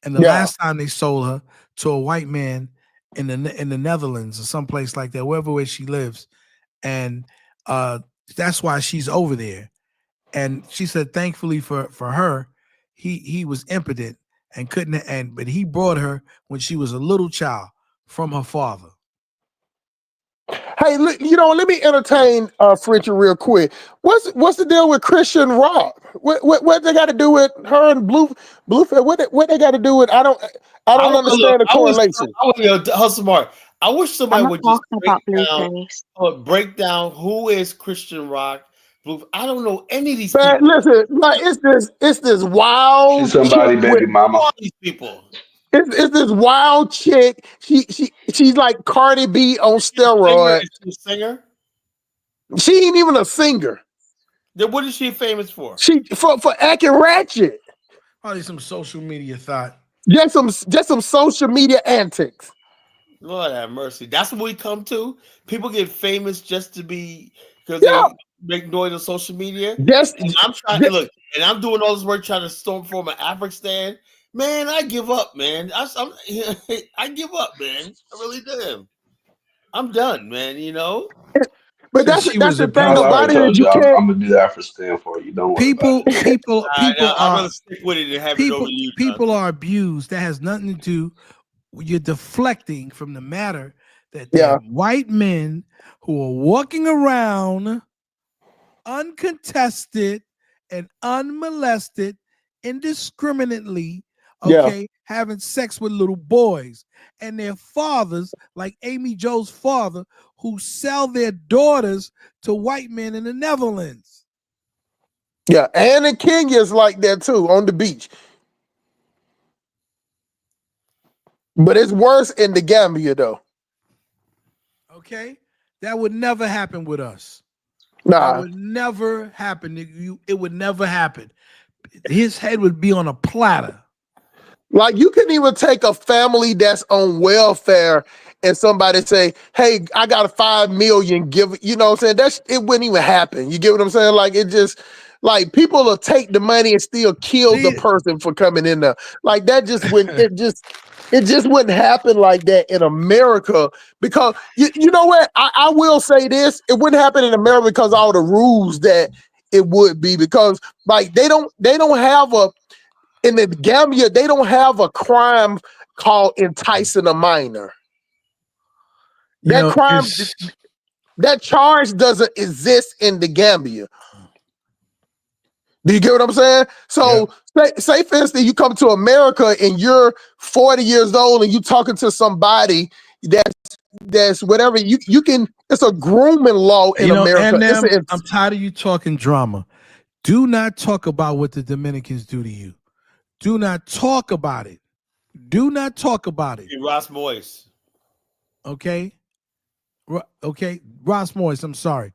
And the last time they sold her to a white man in the Netherlands or someplace like that, where she lives, and that's why she's over there. And she said, thankfully for her, he was impotent and couldn't, but he brought her when she was a little child from her father. Hey, look, let me entertain Fritchie real quick. What's the deal with Christian Rock? What they got to do with her and Blueface? What they got to do with? I don't understand the correlation. Hustle Mark. I wish somebody would just break down who is Christian Rock. I don't know any of these people. Listen, like it's this wild. She's somebody, baby mama. All these people. It's this wild chick. She's like Cardi B on steroids. Is she a singer? She ain't even a singer. Then what is she famous for? She for acting ratchet. Probably some social media thought. Just some social media antics. Lord have mercy. That's what we come to. People get famous just to be because they make noise on social media. Yes, I'm trying to look, and I'm doing all this work trying to storm from an Afghanistan. Man, I give up, man. I give up, man. I really do. I'm done, man. But that's the thing about it. You can't. I'm gonna do that for Stanford. You don't worry about it. People I'd rather stick with it and have it over to you. People are abused. That has nothing to do. You're deflecting from the matter that there are white men who are walking around uncontested and unmolested indiscriminately, having sex with little boys, and their fathers, like Amy Jo's father, who sell their daughters to white men in the Netherlands. Yeah, and in Kenya is like that too, on the beach. But it's worse in the Gambia, though. Okay, that would never happen with us. Nah, that would never happen. It would never happen. His head would be on a platter. Like you couldn't even take a family that's on welfare and somebody say, "Hey, I got a $5 million. Give it." You know what I'm saying? It wouldn't even happen. You get what I'm saying? Like it just. Like people will take the money and still kill the person for coming in there. Like that just wouldn't it just wouldn't happen like that in America because you know what? I will say this, it wouldn't happen in America because all the rules that it would be because like they don't have in the Gambia, they don't have a crime called enticing a minor. That charge doesn't exist in the Gambia. Do you get what I'm saying? So say for instance, you come to America and you're 40 years old and you talking to somebody that's whatever you can. It's a grooming law in America. I'm tired of you talking drama. Do not talk about what the Dominicans do to you. Do not talk about it. Do not talk about it. Ross Moyes. Okay. Ross Moyes, I'm sorry.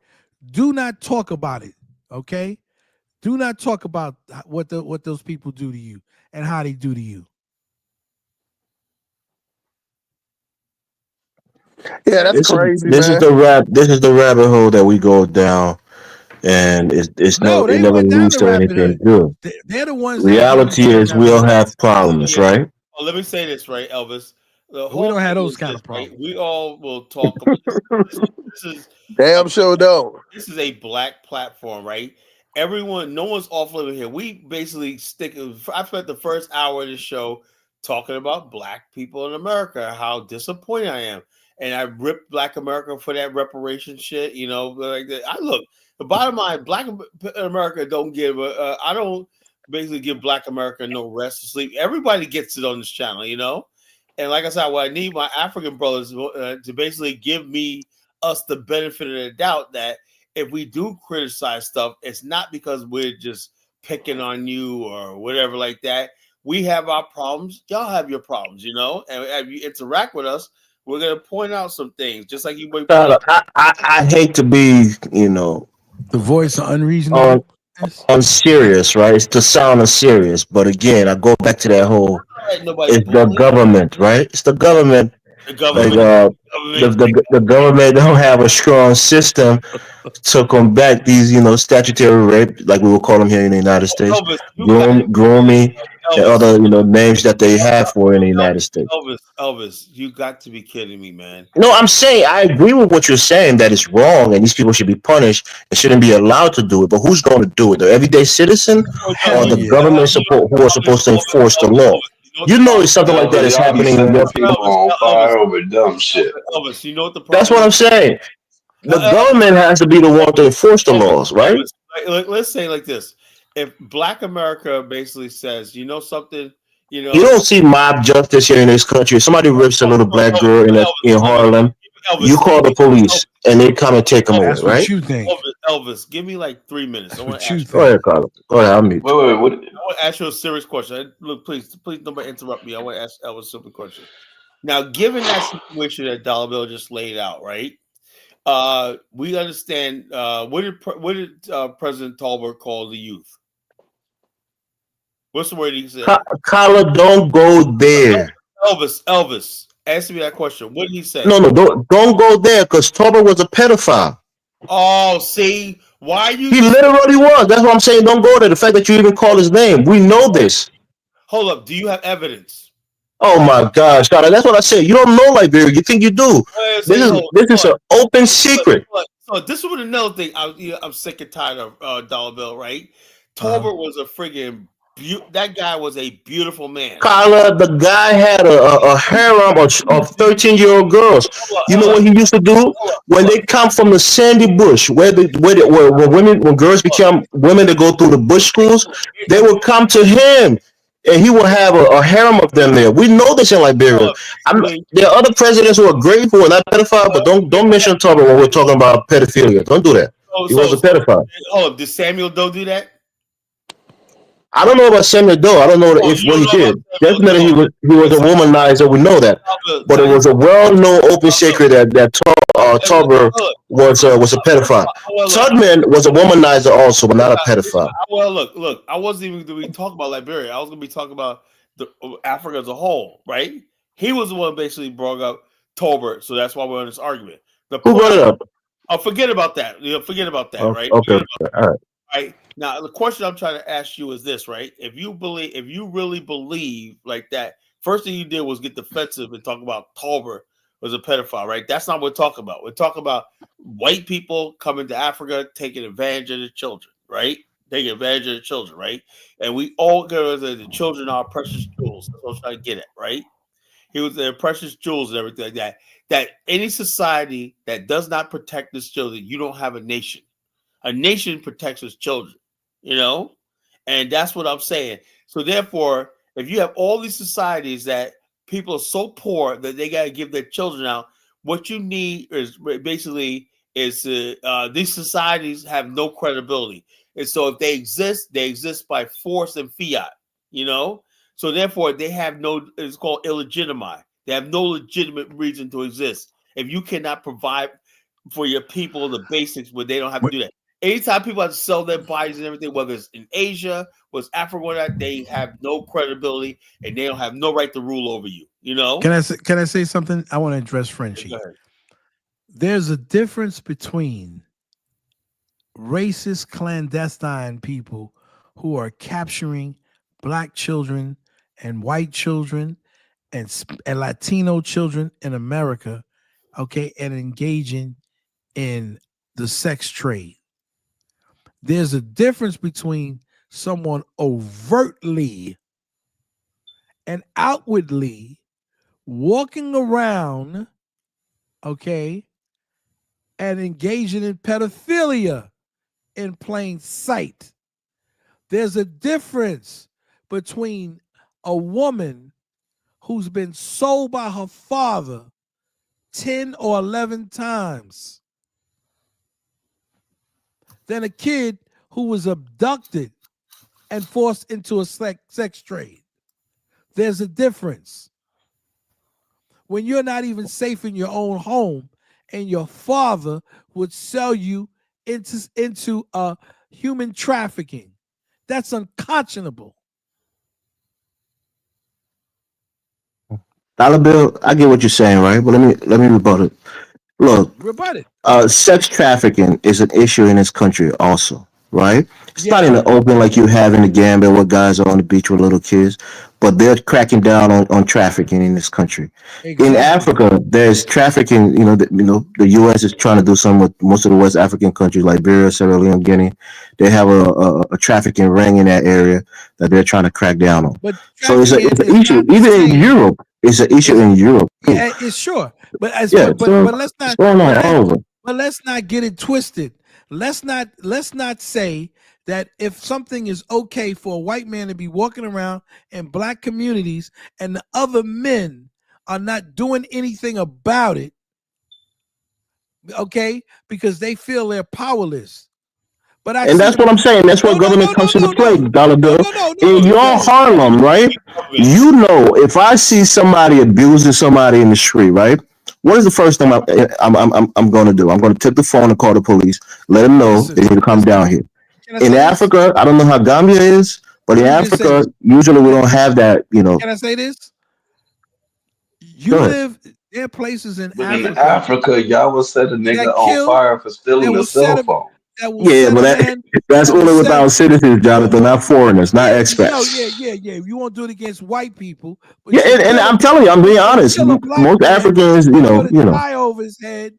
Do not talk about it. Okay. Do not talk about what those people do to you and how they do to you. Yeah, that's crazy. This is the rabbit hole that we go down, and it never leads to anything good. They're the ones. Reality is we all have problems, right? Oh, let me say this, right, Elvis. We don't have those kind of problems. Right? We all will talk about this. This is damn sure don't. This is a black platform, right? No one's off limit here. We basically I spent the first hour of the show talking about black people in America, how disappointed I am. And I ripped Black America for that reparation shit, like that. The bottom line, Black America don't give I don't basically give Black America no rest or sleep. Everybody gets it on this channel, And like I said, what I need my African brothers to basically give us the benefit of the doubt that if we do criticize stuff, it's not because we're just picking on you or whatever like that. We have our problems. Y'all have your problems, you know. And if you interact with us, we're gonna point out some things, just like you point out. I hate to be, the voice of on unreasonable. on serious, right? It's to sound unserious, but again, I go back to that whole. Nobody It's the bullying government, right? It's the government. the Like government. the government don't have a strong system to combat these, statutory rape, like we will call them here in the United States, Elvis, you got grooming, and Elvis. other, names that they have for in the United States. Elvis, you got to be kidding me, man. No, I'm saying I agree with what you're saying that it's wrong and these people should be punished and shouldn't be allowed to do it. But who's going to do it? The everyday citizen or Hell the yeah. government support who are supposed to enforce the law? You know, if something like that Elvis, is y'all be happening in your. setting people on fire over dumb shit. Elvis, you know what the That's problem what is? I'm saying. The government has to be the one to enforce the laws, right? Let's say like this: if Black America basically says, you know something, You don't see mob justice here in this country. If somebody rips a little black girl in Harlem, you call the police and they come and take them away, That's what right? you think. Elvis, give me like 3 minutes. I want to You ask you. Go think. ahead, Carlos. Go ahead. I'll mute. Wait, I want to ask you a serious question. Look, please nobody interrupt me. I want to ask Elvis a simple question. Now, given that situation that Dollar Bill just laid out, right? We understand. What did President Tolbert call the youth? What's the word he said? Carla, don't go there. Elvis, answer me that question. What did he say? No, don't go there because Toba was a pedophile. Oh, see, why you? He literally was. That's what I'm saying. Don't go there. The fact that you even call his name, we know this. Hold up. Do you have evidence? Oh my gosh, Carla, that's what I said. You don't know Liberia. You think you do. This is an open secret. So this was another thing. I'm sick and tired of Dollar Bill. Right? Tolbert was a friggin' that guy was a beautiful man. Carla, the guy had a harem of 13-year-old girls. You know what he used to do when they come from the sandy bush, where when girls become women to go through the bush schools, they would come to him, and he would have a harem of them there. We know this in Liberia. There are other presidents who are great who are not pedophile, but don't mention Tubman when we're talking about pedophilia. Don't do that. He was a pedophile. Hold up. Did Samuel Doe do that? I don't know about Samuel Doe. I don't know what he did. Definitely, he was a womanizer. We know that, but it was a well-known open secret that Tolbert was a pedophile. Tubman was a womanizer also, but not a pedophile. Well, look. I wasn't even going to be talking about Liberia. I was going to be talking about Africa as a whole, right? He was the one basically brought up Tolbert, so that's why we're in this argument. Who brought it up? I'll forget about that. Forget about that, right? Okay, all right. Right now, the question I'm trying to ask you is this, right? If you really believe like that, first thing you did was get defensive and talk about Tolbert was a pedophile, right? That's not what we're talking about. We're talking about white people coming to Africa, taking advantage of the children, right? Taking advantage of the children, right? And we all go that the children are precious jewels. That's what I'm trying to get at, right? He was their precious jewels and everything like that. That any society that does not protect its children, you don't have a nation. A nation protects its children, and that's what I'm saying. So therefore, if you have all these societies that people are so poor that they got to give their children out, what you need is basically these societies have no credibility, and so if they exist by force and fiat, So therefore, they have no. It's called illegitimate. They have no legitimate reason to exist. If you cannot provide for your people the basics, where they don't have to do that. Anytime people have to sell their bodies and everything, whether it's in Asia, whether it's Africa, or that, they have no credibility and they don't have no right to rule over you. Can I say something? I want to address Frenchie. There's a difference between racist clandestine people who are capturing black children and white children and Latino children in America, okay, and engaging in the sex trade. There's a difference between someone overtly and outwardly walking around, okay, and engaging in pedophilia in plain sight. There's a difference between a woman who's been sold by her father 10 or 11 times than a kid who was abducted and forced into a sex trade. There's a difference. When you're not even safe in your own home and your father would sell you into human trafficking, that's unconscionable. Dollar Bill, I get what you're saying, right? But let me rebut it. Look, Rebut it. sex trafficking is an issue in this country also, right? It's not in Yeah. the open like you have in the Gambia where guys are on the beach with little kids, but they're cracking down on trafficking in this country. In Exactly. Africa, there's trafficking. The U.S. is trying to do something with most of the West African countries, Liberia, Sierra Leone, Guinea. They have a trafficking ring in that area that they're trying to crack down on. But So it's trafficking an is issue. not the Even in same. Europe, it's an issue It's in Europe too. yeah, it's sure. But Yeah, so let's it's not going on all over. but let's not get it twisted. Let's not say that if something is okay for a white man to be walking around in black communities and the other men are not doing anything about it, okay, because they feel they're powerless. But I And see that's what I'm saying. That's where government comes into play, Dollar Bill. In your Harlem, right? You know, if I see somebody abusing somebody in the street, right? What is the first thing I'm going to do? I'm going to take the phone and call the police, let them know Listen, they need to come down here. Can I In say this? Africa, I don't know how Gambia is, but in Let me just say Africa, this. usually we don't have that. Can I say this? Go You ahead. live there are places in But in Africa Africa, y'all will set a nigga that on kill fire for that stealing a will set cell a phone. Yeah, but that's that will only with set our citizens, Jonathan, not foreigners, not expats. yeah. You won't do it against white people, Yeah, but you and kill I'm telling you, I'm being you'll honest. kill a black Most man Africans, and put a you know. tie over his head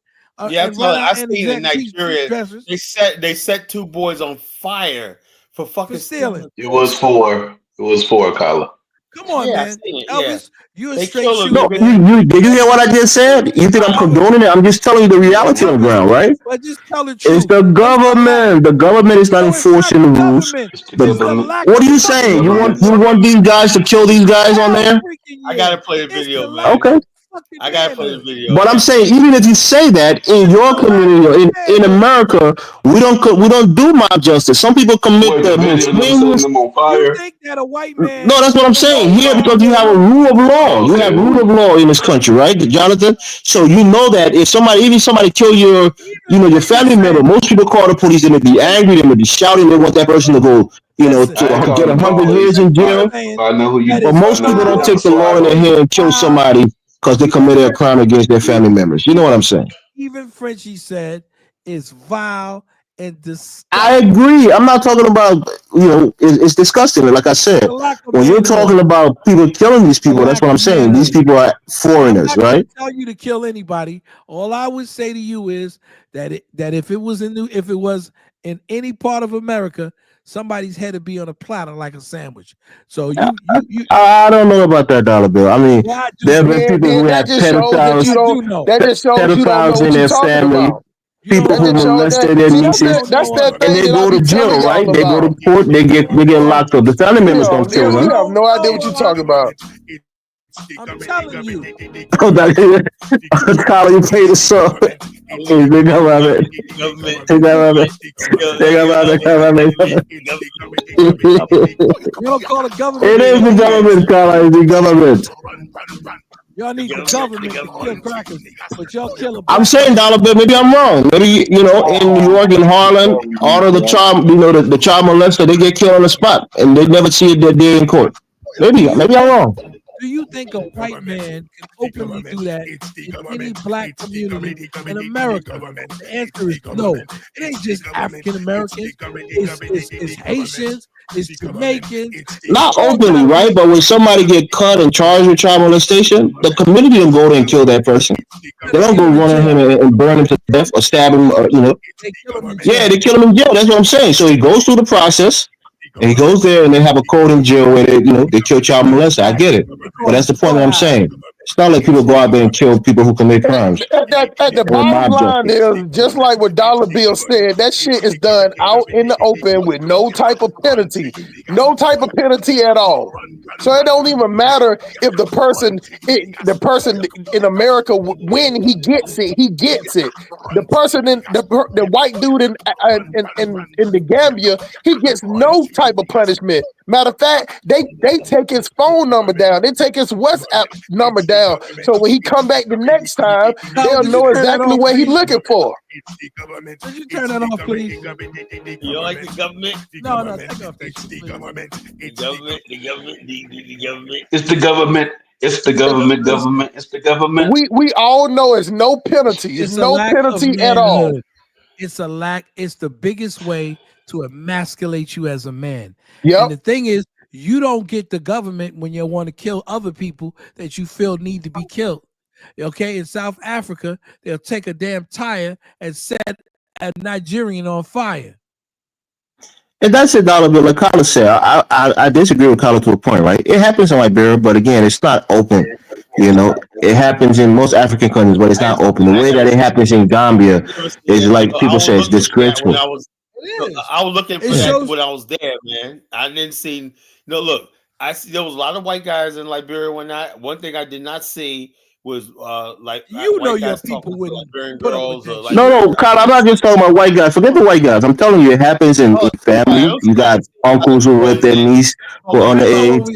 Yeah, I'm and run telling. out I and seen in exact street Nigeria dressers they set two boys on fire for for fucking stealing stealing. a It cell was phone. four. It was four, Kyla. Come on, Yeah, I man. seen it. Yeah, Elvis, you're a they straight killed shooter, No, a man. did you hear what I just said? You think I'm Elvis, condoning it? I'm just telling you the yeah, reality on the Elvis, ground, right? but just tell the It's truth. the It's the lack. government. The government is not No, it's not enforcing the the rules. government. It's the It's the government. lack What of are you It's the saying? fucking government. You want these guys to kill these guys on hell there? freaking I gotta yeah. play the It's the video, lack man. of Okay. fucking I gotta play the manhood. video, But I'm man. saying, even if you say that in It's your the lack community of or in manhood. America, we don't do mob justice. Some people commit What, the the video most of them setting heinous. them on You fire? think that a white No, man that's what I'm can saying walk here around because you with a have a little rule of law. Oh, You okay. have rule of law in this country, right, Jonathan? So you know that if somebody kill even your Frenchie family member, said, most people call the police and they be hey, angry, they may be shouting, they want that person to go, listen, I ain't to get calling the $100 he's years police. a in I young jail. man if I know who that you But is if I most know people who you don't got a take the slide law in their on. hand and kill wild. somebody because they Even committed a crime Frenchie, against their family even members. You know what I'm even saying? even Frenchie said is vile and I disgusting. agree. I'm not talking about, it's disgusting. Like I said, The lack of when you're manhood. talking about people killing these The people, that's lack what I'm of saying. These manhood. people are I'm foreigners, not going to right? tell you to kill anybody. All I would say to you is that if it was in any part of America, somebody's head would be on a platter like a sandwich. So I don't know about that dollar bill. I mean, well, I do there have know. been Then, people who that had just shows that you I don't. do know. That just shows you don't know pedophiles in what you're their talking family, about. You don't people That who just know. show that. molested their See, You nieces, don't that's know. that and thing they that I go be to telling jail, right? y'all They go to about. court, You they don't get know. locked up. The family members don't kill You You them. have don't no idea what know. you're talking about. I'm telling you. Oh, Tyler, you played the song. Hey, big up, my man. Big up, my man. Big up, my man. You don't call the government It to is kill the people. government, Carla. It's the government. Y'all need the government to kill crackers, but y'all kill a I'm black saying man. dollar bill. Maybe I'm wrong. Maybe in New York and Harlem, all of the child, the child molester, they get killed on the spot, and they never see it their day in court. Do Maybe you I'm think wrong. do you think a white man can openly do that in any black community in America? The answer is no. It ain't just African Americans. It's Haitians. It's Jamaicans. It's Not all openly, kind of right? But when somebody get caught and charged with child molestation, the community will go there and kill that person. They they don't kill go him in run at him jail. and burn him to death or stab him. They kill him in Yeah, jail. they kill him in jail. That's what I'm saying. So he goes through the process, and he goes there, and they have a code in jail where they kill child molester. I get it, They but call that's it the point that I'm slaughterhouse. saying. It's not like people go out there and kill people who commit crimes. The Or bottom mob line justice. is just like what Dollar Bill said. That shit is done out in the open with no type of penalty, at all. So it don't even matter if the person in America, when he gets it, he gets it. The person in the white dude in the Gambia, he gets no type of punishment. Matter of fact, they take his phone number down. They take his WhatsApp number down. So when he come back the next time, they'll Could you know turn that exactly off, what he's please? looking for. Could you turn that off, please? You don't like the government? No, take off that shit, The please. government, the government, the government. It's the government. It's the government. Government. It's the government. We all know it's no penalty. It's It's a no lack of penalty at all. manhood. It's a lack. It's the biggest way to emasculate you as a man. Yep. And the thing is, you don't get the government when you want to kill other people that you feel need to be killed. Okay, in South Africa, they'll take a damn tire and set a Nigerian on fire. And that's it, Dollar Bill. Like Carlos said, I disagree with Carlos to a point, right? It happens in Liberia, but again, it's not open. You know, it happens in most African countries, but it's not open. The way that it happens in Gambia is like people say it's disgraceful. I was looking for that when I was there, man. I didn't see. No, look, I see there was a lot of white guys in Liberia when one thing I did not see was your people wouldn't Liberian put girls. up with No, Kyle, I'm not just talking about white guys. Forget the white guys. I'm telling you, it happens in family. You got uncles who with their niece who are underage.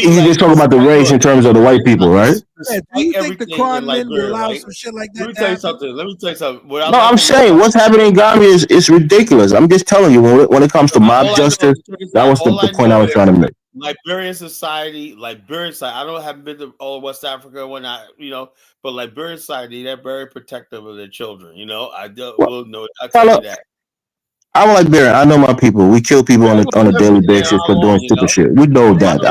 You just talking about the race in terms of the white people, right? Yeah, do you think the crime men would allow some shit like that? Let me tell you something. No, I'm saying what's happening in Gambia is ridiculous. I'm just telling you when it comes to mob justice, that was the point I was trying to make. Liberian society. I haven't been to all of West Africa but Liberian society, they're very protective of their children. I will know. I tell you that. I'm Liberian. I know my people. We kill people on a daily basis for doing stupid shit. We know that.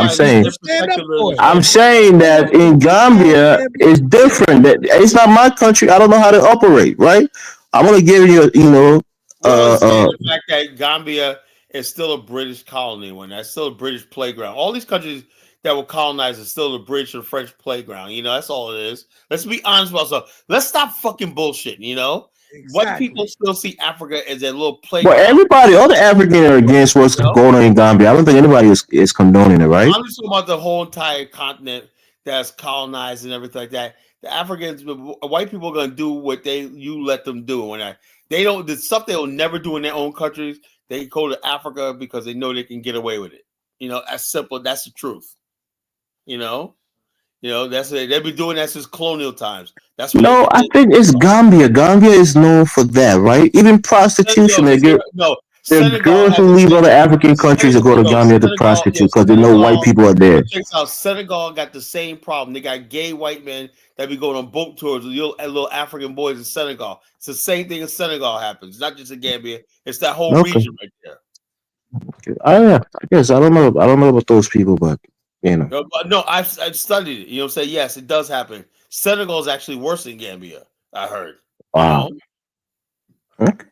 I'm saying that in Gambia it's different. That it's not my country. I don't know how to operate. Right? I'm gonna give you, the fact that Gambia is still a British colony. When that's still a British playground. All these countries that were colonized are still the British or French playground. That's all it is. Let's be honest about ourselves. Let's stop fucking bullshitting. Exactly. White people still see Africa as a little playground. But everybody, all the Africans are against what's going on in Gambia. I don't think anybody is condoning it, right? I'm just talking about the whole entire continent that's colonized and everything like that. The Africans, white people are gonna do what you let them do. When they don't, the stuff they'll never do in their own countries, they go to Africa because they know they can get away with it. That's simple. That's the truth. That's it. They've been doing that since colonial times. That's what I think it's Gambia. Gambia is known for that, right? Even prostitution. There are girls who leave other African countries to go to Gambia to prostitute because they know white people are there. Senegal got the same problem. They got gay white men that be going on boat tours with little African boys in Senegal. It's the same thing in Senegal happens. It's not just in Gambia. It's that whole region right there. I guess I don't know about those people, but No, I've studied it. Say yes, it does happen. Senegal is actually worse than Gambia. I heard. Wow. Okay.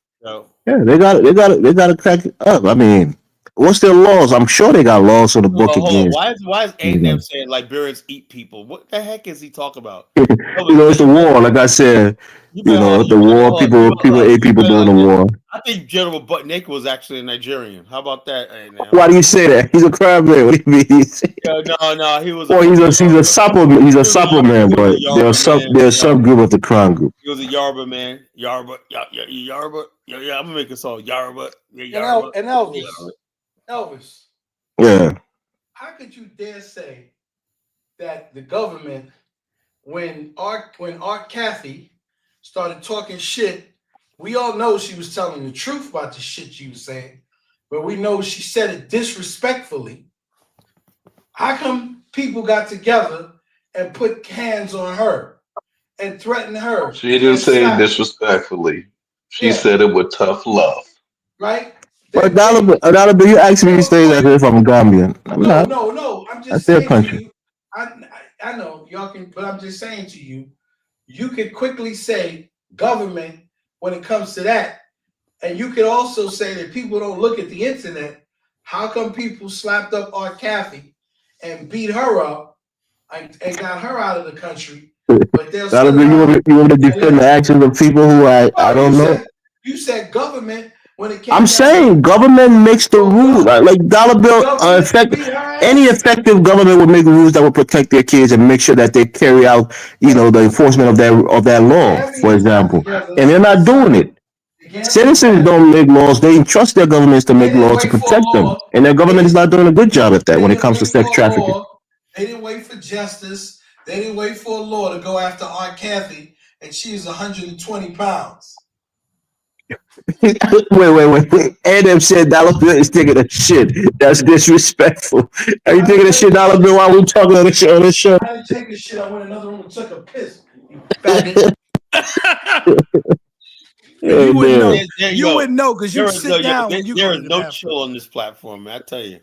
Yeah, they got to crack it up. I mean, what's their laws? I'm sure they got laws on the book against. Why is endgame saying Liberians eat people? What the heck is he talking about? It's the war. Like I said, the war. People ate people during the war. I think General Butt Naked was actually a Nigerian. How about that? Why do you say that? He's a crab man. What do you mean? No, he was. Well, he's a supplement. He's a supplement, but they're a subgroup of the crown group. He was a Yoruba man. Yoruba. Yeah, I'm gonna make a song. Yoruba. Yeah, and Elvis. Yeah. How could you dare say that the government, when Art Kathy started talking shit, we all know she was telling the truth about the shit she was saying, but we know she said it disrespectfully. How come people got together and put hands on her and threatened her? She didn't say it disrespectfully. She said it with tough love. Right? But Dollar Bill, you asked me these things as if I'm Gambian. No. I'm just saying to you. I know y'all can, but I'm just saying to you, you could quickly say government when it comes to that, and you could also say that people don't look at the internet. How come people slapped up Art Kathy and beat her up and got her out of the country. But they'll You want me to defend the actions of people who I don't know? You said government when it came. I'm saying government makes the rules. Like Dollar Bill, any effective government would make rules that would protect their kids and make sure that they carry out, the enforcement of that law, for example. And they're not doing it. Citizens don't make laws; they entrust their governments to make laws to protect them, and their government is not doing a good job at that when it comes to sex trafficking. They didn't wait for justice. They didn't wait for a law to go after Aunt Kathy, and she's 120 pounds. Wait. Adam said Dollar Bill is taking a shit. That's disrespectful. Are you taking a shit, Dollar Bill, while we talking on the show? I didn't take a shit. I went in another room and took a piss. You faggot. You wouldn't know. You wouldn't know because you sit down when you go to the bathroom. There is no chill on this platform, man. I tell you.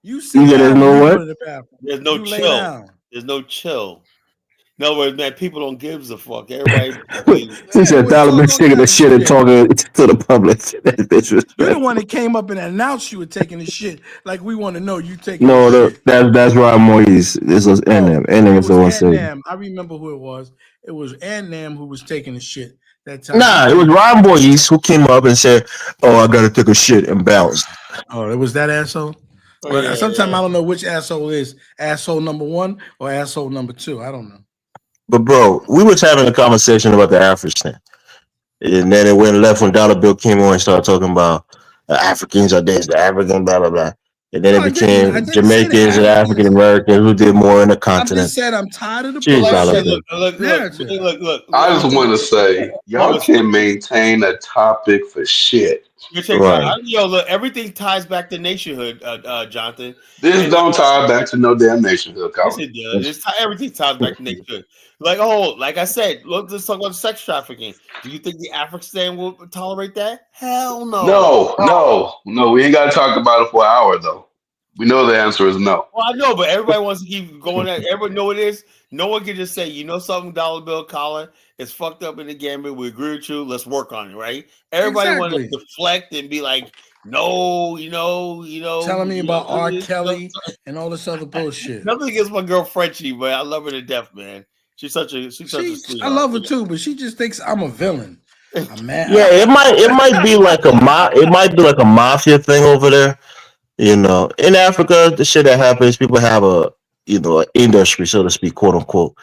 You sit down when you go to the bathroom. There's no chill. There's no chill. In other words, man, people don't give a fuck. Everybody. He said Dollar Bill taking the shit and talking to the public. You're the one that came up and announced you were taking the shit. Like we want to know you taking. That's Ryan Moise. This was Annam. Annam was the one saying. I remember who it was. It was Annam who was taking the shit that time. Nah, it was Ryan Moise who came up and said, "Oh, I gotta take a shit," and bounced. Oh, it was that asshole. But sometimes I don't know which asshole is asshole number 1 or asshole number 2. I don't know. But bro, we was having a conversation about the African, and then it went left when Dollar Bill came on and started talking about Africans are this, the African, blah blah blah, and then it became Jamaicans and African Americans who did more in the continent. I just said I'm tired of the Look. I just want to say y'all can maintain a topic for shit. Yo, look, everything ties back to nationhood, Jonathan. This don't tie back to no damn nationhood, Yes, it does. Everything ties back to nationhood. Like I said, let's talk about sex trafficking. Do you think the African will tolerate that? Hell no. No. We ain't got to talk about it for an hour, though. We know the answer is no. Well, I know, but everybody wants to keep going at. Everybody know what it is. No one can just say, you know something, Dollar Bill, Colin, it's fucked up in the gambit. We agree with you. Let's work on it, right? Everybody wants to deflect and be like, no, telling me about R. Kelly and all this other bullshit. Nothing against my girl Frenchie, but I love her to death, man. She's such a sweetheart. I love her too, but she just thinks I'm a villain. I'm mad. Yeah, it might be like a mafia thing over there. In Africa, the shit that happens, people have an industry, so to speak, quote unquote,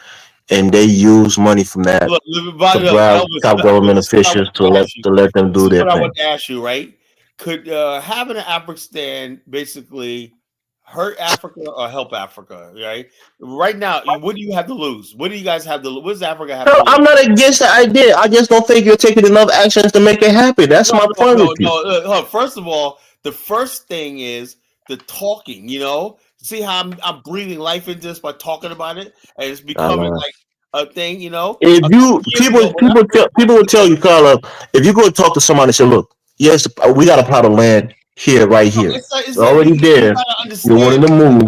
and they use money from that to bribe top government officials to let them do their thing. I want to ask you, right? Could having an African basically hurt Africa or help Africa, right? Right now, what do you have to lose? What do you guys have to lose? What does Africa have to lose? I'm not against the idea. I just don't think you're taking enough actions to make it happen. That's my point with you. First of all, the first thing is the talking, See how I'm breathing life into this by talking about it, and it's becoming like a thing, If people will tell you, Carla, if you go talk to somebody and say, look, yes, we got a plot of land right here. It's already there. You're wanting to move.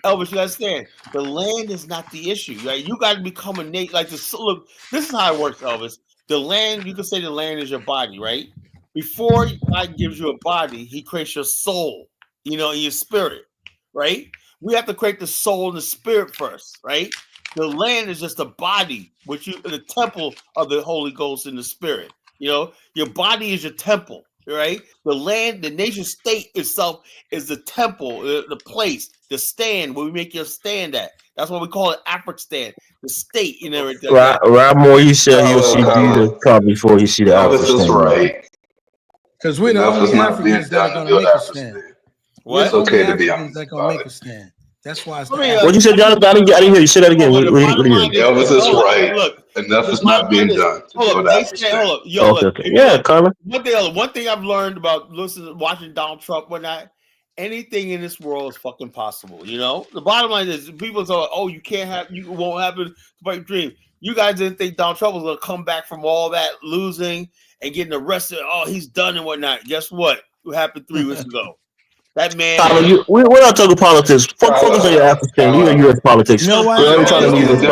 Elvis, you understand? The land is not the issue, right? You got to become a nation. Like look, this is how it works, Elvis. The land, you can say the land is your body, right? Before God gives you a body, He creates your soul, and your spirit, right? We have to create the soul and the spirit first, right? The land is just a body, the temple of the Holy Ghost and the Spirit. Your body is your temple, right? The land, the nation state itself is the temple, the place, the stand where we make your stand at. That's what we call it, African, the state, everything. Rob Moore, he said he'll see Jesus come before he see the African. That's right. Because we're the only Africans that are going to make a stand. What? It's okay to be honest. That going to make a stand. That's why. What you said, Jonathan? I didn't hear you say that again. Elvis is right. Look, enough is not being done. Hold up. Yeah, Carla. One thing I've learned about watching Donald Trump, whatnot, anything in this world is fucking possible. The bottom line is people say, "Oh, you won't happen to fight dream." You guys didn't think Donald Trump was going to come back from all that losing and getting arrested. Oh, he's done and whatnot. Guess what? What happened 3 weeks ago? That man. We're not talking politics. Focus on your African. You and U.S. politics. You know what? Donald Trump was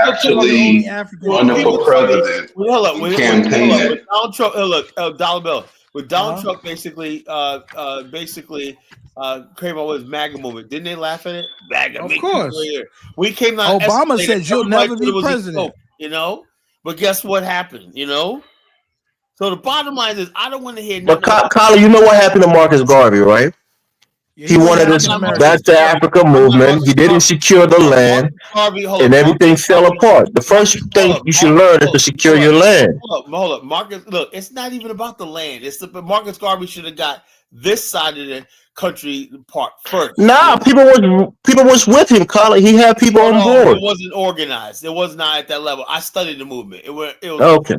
actually running for president. Hold up. Donald Trump. Look, Dollar Bill. With Donald Trump basically came up with his MAGA movement. Didn't they laugh at it? MAGA, Of make people course. here. We came down Obama escalated. said you'll Everybody never thought it be was a president. joke, But guess what happened, So the bottom line is, I don't want to hear But nothing. Colin, you know what happened to Marcus Garvey, right? Yeah, He wanted us back to Africa movement. He didn't secure the land, and everything fell apart. The first thing you should learn is to secure your land. Hold up. Marcus, look, it's not even about the land. It's Marcus Garvey should have got this side of the country part first. Nah, people was with him, Colin. He had people on board. It wasn't organized. It was not at that level. I studied the movement. It was Okay,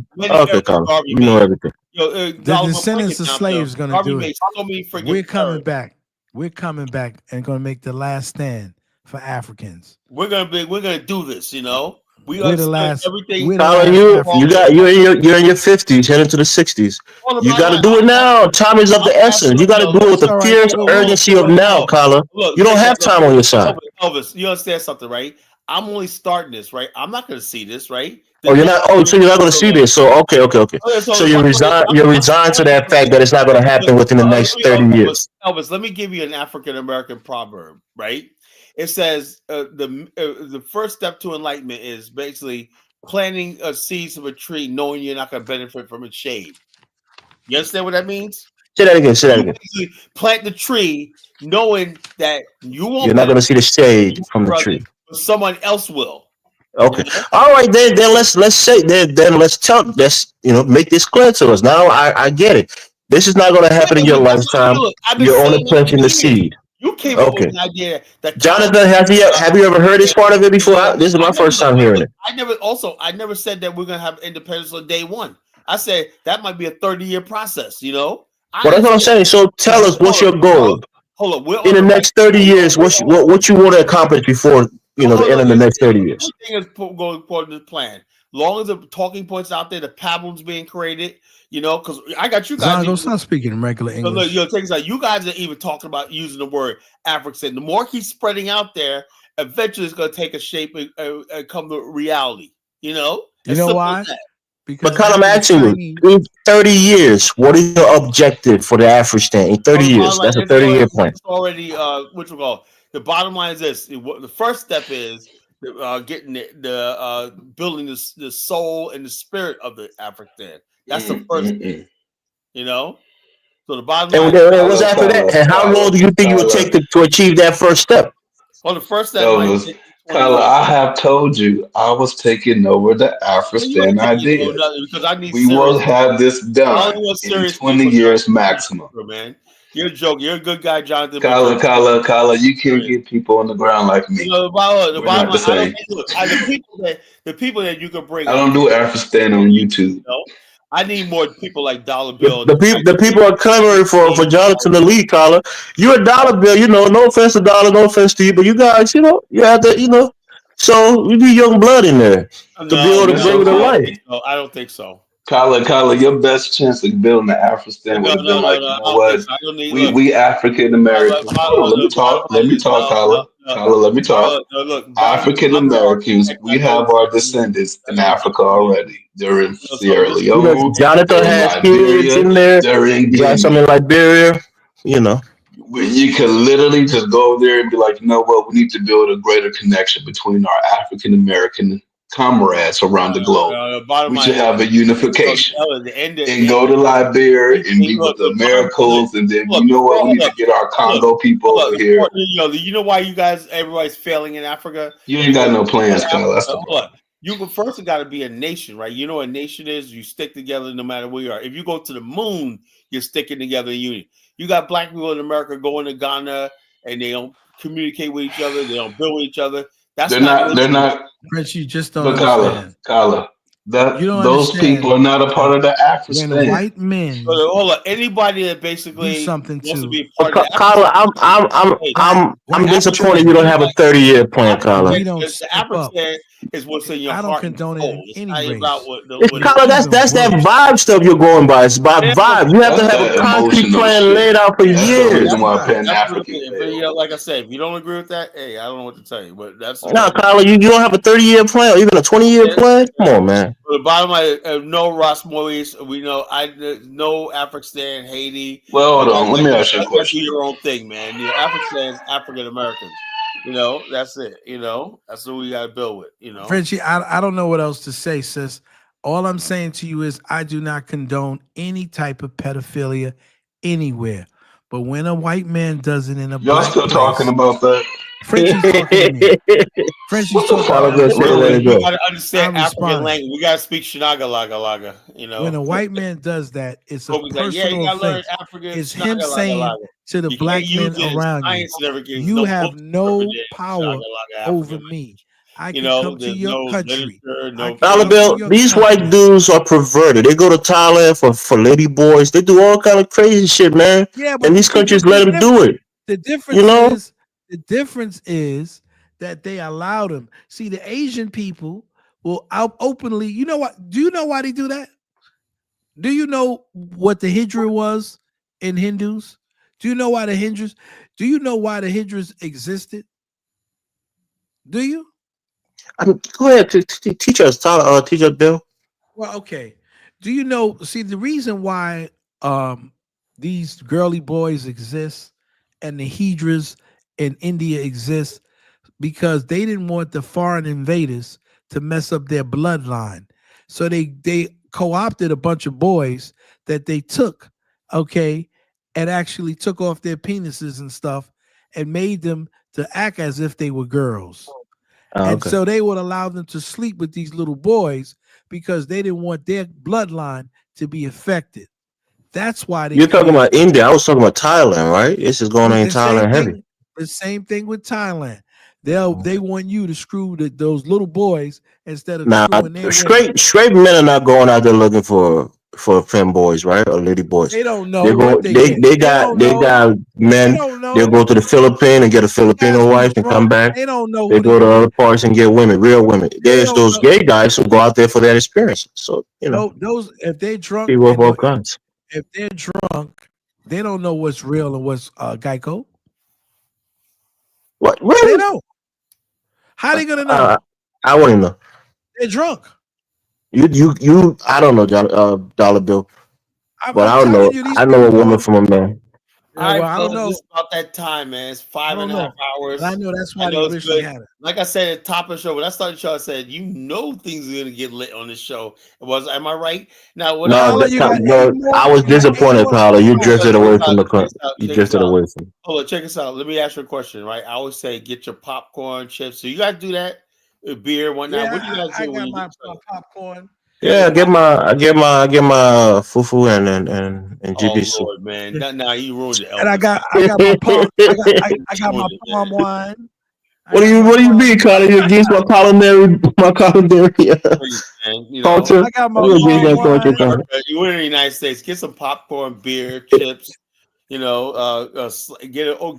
Colin. You know everything. The descendants of slaves going to do it. So many We're coming back. We're coming back and going to make the last stand for Africans. We're gonna do this. We're the last. Everything. Colin, you're in your 50s, heading to the 60s. You got to do it now. Time is of the essence. You got to do it with the fierce urgency of now, Colin. You don't have time on your side. Elvis, you understand something, right? I'm only starting this, right? I'm not going to see this, right? So you're not going to see this. So okay. So you're resigned to that fact that it's not going to happen within the next 30 years. Elvis, let me give you an African American proverb, right? It says the first step to enlightenment is basically planting seeds of a tree, knowing you're not going to benefit from its shade. You understand what that means? Say that again. Plant the tree, knowing that you're not going to see the shade from the tree. But someone else will. Okay. All right. Then let's make this clear to us. Now I get it. This is not going to happen in your lifetime. You're only planting the seed. You came up with the idea that Jonathan, have you ever heard this part of it before? This is my first time hearing it. I never said that we're gonna have independence on day one. I said that might be a 30-year process. Well, that's what I'm saying. So tell us, what's your goal? Hold on. In the next 30 years, what you want to accomplish before the end of the next 30 years? Everything is going according to the plan. Long as the talking points out there, the problems being created. Because I got you guys. Zongo, stop speaking in regular English. Look, take you guys are even talking about using the word African. The more he's spreading out there, eventually it's going to take a shape and come to reality. You know why? Because I'm asking you, in 30 years, what is your objective for the Afristan in 30 years? That's a 30-year plan. It's already, the bottom line is this. The first step is getting the building the soul and the spirit of the African. That's the first thing, So the bottom line. And what's after that? And how long do you think it would take to achieve that first step? Well, the first step. Tyler, I have told you I was taking over the Afristan idea. We will have this done in 20 years maximum. Man, you're a joke. You're a good guy, Jonathan. Kala, you can't get people on the ground like me. The people that you can bring. I don't do Afristan on YouTube. I need more people like Dollar Bill. The people are clamoring for Jonathan to lead, Collar. You're a Dollar Bill, no offense to Dollar, no offense to you, but you guys, you have to, so you need young blood in there to be able to bring it to life. No, I don't think so. Kala, your best chance of building the Afristan would have been what? We African Americans. Let me talk, Kala. Let me talk. African Americans, we have our descendants in Africa already. They're in Sierra Leone. Jonathan has kids in there. You got some in Liberia. You can literally just go over there and be like, you know what? We need to build a greater connection between our African American comrades around the globe. We should have a unification and go to Liberia and meet with the Americans, and then we need to get our Congo people over here. You know why everybody's failing in Africa? You ain't got no plans, Kyle. You first got to be a nation, right? You know what a nation is? You stick together no matter where you are. If you go to the moon, you're sticking together in unity. You got black people in America going to Ghana and they don't communicate with each other. They don't build with each other. They're not. Prince, you just don't understand. Kala, those people are not a part of the Afristan. When white men, anybody that basically do something wants to be part of Kala, I'm disappointed you don't have a 30-year plan, Kala. The African It's what's in your I don't heart and condone it soul. in It's any not about race. what the. It's What kind of that's that vibe stuff you're going by. It's by vibe. You have to That's have a that concrete emotional plan shit. laid out for That's the years. reason why Pan That's what African if you failed. like I said, if you don't agree with that, hey, I don't know what to tell you. But that's No, what. Kyler, you don't have a 30-year plan or even a 20-year plan. Come on, man. The bottom line, no Ross Maurice. We know no Afghanistan, Haiti. Well, hold You guys on. Let me ask you a gotta do question. your own thing, man. Afghanistan, African Americans. That's it. That's what we got to build with. Frenchie, I don't know what else to say, sis. All I'm saying to you is I do not condone any type of pedophilia anywhere. But when a white man does it in a Y'all black still talking place, about that? Frenchie's talking to me. Frenchie's What the talking to fuck? me. So Let Really? it We go. got to understand I'm African responding. language. We got to speak Shinaga Laga Laga. When a white man does that, it's a Kobe's like, yeah, you personal got to learn offense. African It's him Shinaga Laga saying Laga. to the You can't black men use it in around you, science and everything. There's you no have books no interpreted in power Shinaga Laga over African me. I language. can come to There's your no country. literature, I no can Dollar come to Bill, your these white country. dudes are perverted. They go to Thailand for lady boys. They do all kind of crazy shit, man. Yeah, And but these see, countries let them do it. the You difference know? is that they allow them. See, the Asian people will out openly. You know what? Do you know why they do that? Do you know what the hijra was in Hindus? Do you know why the hindras? Do you know why the hindras existed? Do you? Go ahead, teach us, Tyler. Teach us, Bill. Well, okay. Do you know? See, the reason why these girly boys exist and the hydras in India exist because they didn't want the foreign invaders to mess up their bloodline. So they co-opted a bunch of boys that they took, okay, and actually took off their penises and stuff and made them to act as if they were girls. And Okay. so they would allow them to sleep with these little boys because they didn't want their bloodline to be affected. That's why they You're talking created about India. I was talking about Thailand, right? This is going on in the same Thailand heavy. thing. The same thing with Thailand. They want you to screw those little boys instead of Now, screwing their women. straight men are not going out there looking for femboys, right, or lady boys. They don't know They what go. they They get. they They got don't they know. got They men. don't They'll know. go to the Philippines and get a They got Filipino some wife and come drunk. back. They don't know They who they go to get. other parts and get women, real women. They There's don't those know. gay guys who go out there for that experience. So Those if they're drunk people of and all kinds. if they're drunk, they don't know what's real and what's Geico. What They really? don't. How they gonna know? Uh, I want to know. They're drunk. You. I don't know, Dollar Bill, but I'm I don't know. telling you, these I know people a woman go. from a man. Yeah, All well, right, I don't fellas, know. it's about that time, man. It's I five don't and a half know, but I hours. know that's I why they know it's wish they good. had it. Like I said at the top of the show, when I started the show, I said, things are gonna get lit on this show. Am I right? Now, what I No, Tyler, always you do, got 80 no, more. I was You got 80 disappointed, more Tyler. minutes You left. drifted check away this from out, the. check this out, You check this drifted out. away from. Hold on, check this out. Let me ask you a question, right? I always say, get your popcorn, chips. So you guys do that, beer, whatnot. Yeah, What do you guys I do when got you my get so? popcorn. Yeah, I get my fufu and Oh GBC. Lord, man! Now you ruined the And Elvis. I got my palm. I got my Ruined it, palm man. wine. I got my What do you palm mean, Carter? wine. You're against my culinary Please, man. culture? I got Are my you You palm against that in culture, wine. Carter? America, you in the United States, get some popcorn, beer, chips. Get a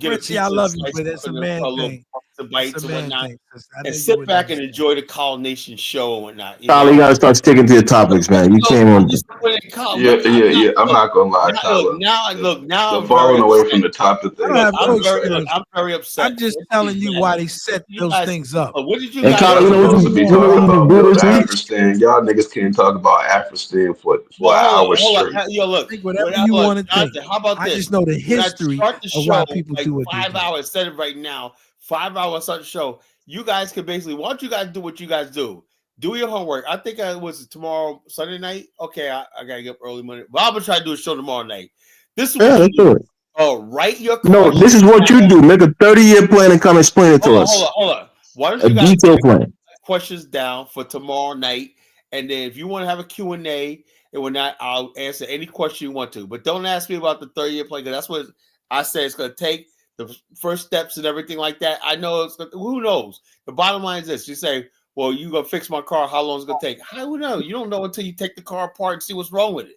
Richie, I pizza, love you, slice but it up it's a in man a little thing. It's a bites and man whatnot, thing, sister. I and know you sit wouldn't back and understand. enjoy the Call Nation show and whatnot. Tyler, you gotta start sticking to your topics, man. You can't I'm even. disappointed in Call. Yeah, Look, yeah, yeah. I'm not gonna lie, Tyler. Now The I'm very falling away upset. from the topic I don't thing Look, have is no unfair. experience. I'm very upset. I'm just telling you why they set You those guys, things up. what did you And guys Carter, Y'all you do? know what supposed you to be you know what talking you about can do build this week? Afghanistan. Y'all niggas can't talk about Afghanistan for Well, an hour hold on. straight. Yo, look. Think whatever you want to think. Jonathan, how about I this? just know the When I history start the of show, why people like do what they 5 hours, said it right now, 5 hours start the show. You guys can basically, why don't you guys do what you guys do? Do your homework. I think I was tomorrow, Sunday night. Okay, I gotta get up early Monday. But I'm gonna try to do a show tomorrow night. This is Yeah, what you let's do do. it. Oh, write your No, questions. this is what you do. Make a 30-year plan and come explain it to us. Hold on. Why don't A you guys detailed plan. questions down for tomorrow night, and then if you want to have a Q&A and whatnot, I'll answer any question you want to, but don't ask me about the 30-year plan, because that's what I said it's going to take, the first steps and everything like that. I know who knows. The bottom line is this: you say, well, you gonna fix my car, how long is it gonna take? How do you know? You don't know until you take the car apart and see what's wrong with it.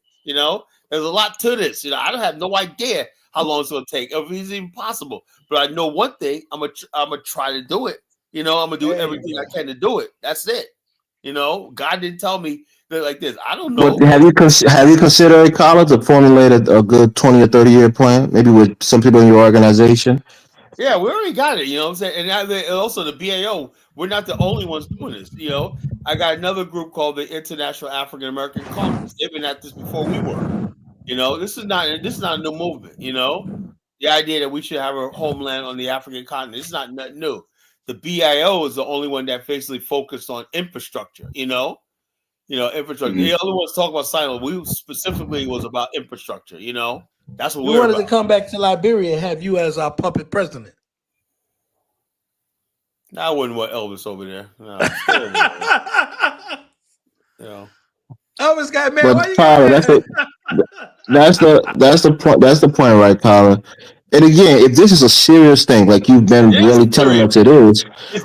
There's a lot to this. I don't have no idea how long it's gonna take, if it's even possible, but I know one thing: I'm gonna try to do it. I'm gonna do everything I can to do it. That's it. God didn't tell me that like this. I don't know. But have you considered, Carla, to formulate a good 20 or 30-year plan, maybe with some people in your organization? Yeah, we already got it. You know what I'm saying? And also the BAO, we're not the only ones doing this. I got another group called the International African American Congress. They've been at this before we were. This is not a new movement. The idea that we should have a homeland on the African continent, it's not nothing new. The BIO is the only one that basically focused on infrastructure. Infrastructure. Mhm. The other ones talk about silence. We specifically was about infrastructure. That's what We we're wanted about. to come back to Liberia and have you as our puppet president. I wouldn't want Elvis over there. No, still over there. Elvis got mad. But Why you Carla, got mad? that's the point. That's the point, right, Carla? And again, if this is a serious thing, like you've been really telling us it is,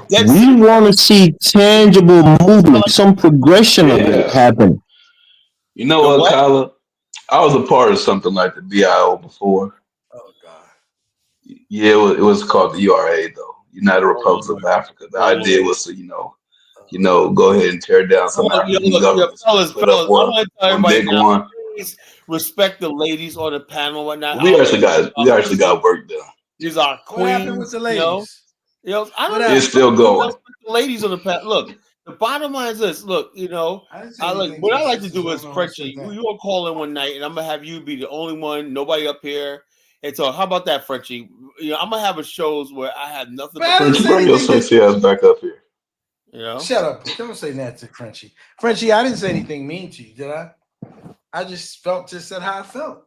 we want to see tangible movement, some progression of it Yeah. happen. You know what, Kyla? I was a part of something like the BIO before. Oh God. Yeah, it was called the URA though, United Republics of Africa. The idea was to, go ahead and tear down some African governments, split up Fellas, I want to tell one everybody big now, one. please respect the ladies on the panel and whatnot. We actually got work done. These are queens. What happened with the ladies? I don't know. It's still going. The ladies on the panel. Look, the bottom line is this. Look, what I like to do is Frenchie. You gonna call in one night, and I'm gonna have you be the only one, nobody up here. And so, how about that, Frenchie? I'm gonna have a shows where I have nothing. Frenchie, bring your sexy ass back up here. Shut up! Don't say that to Frenchie. Frenchie, I didn't say anything mean to you, did I? I just said how I felt.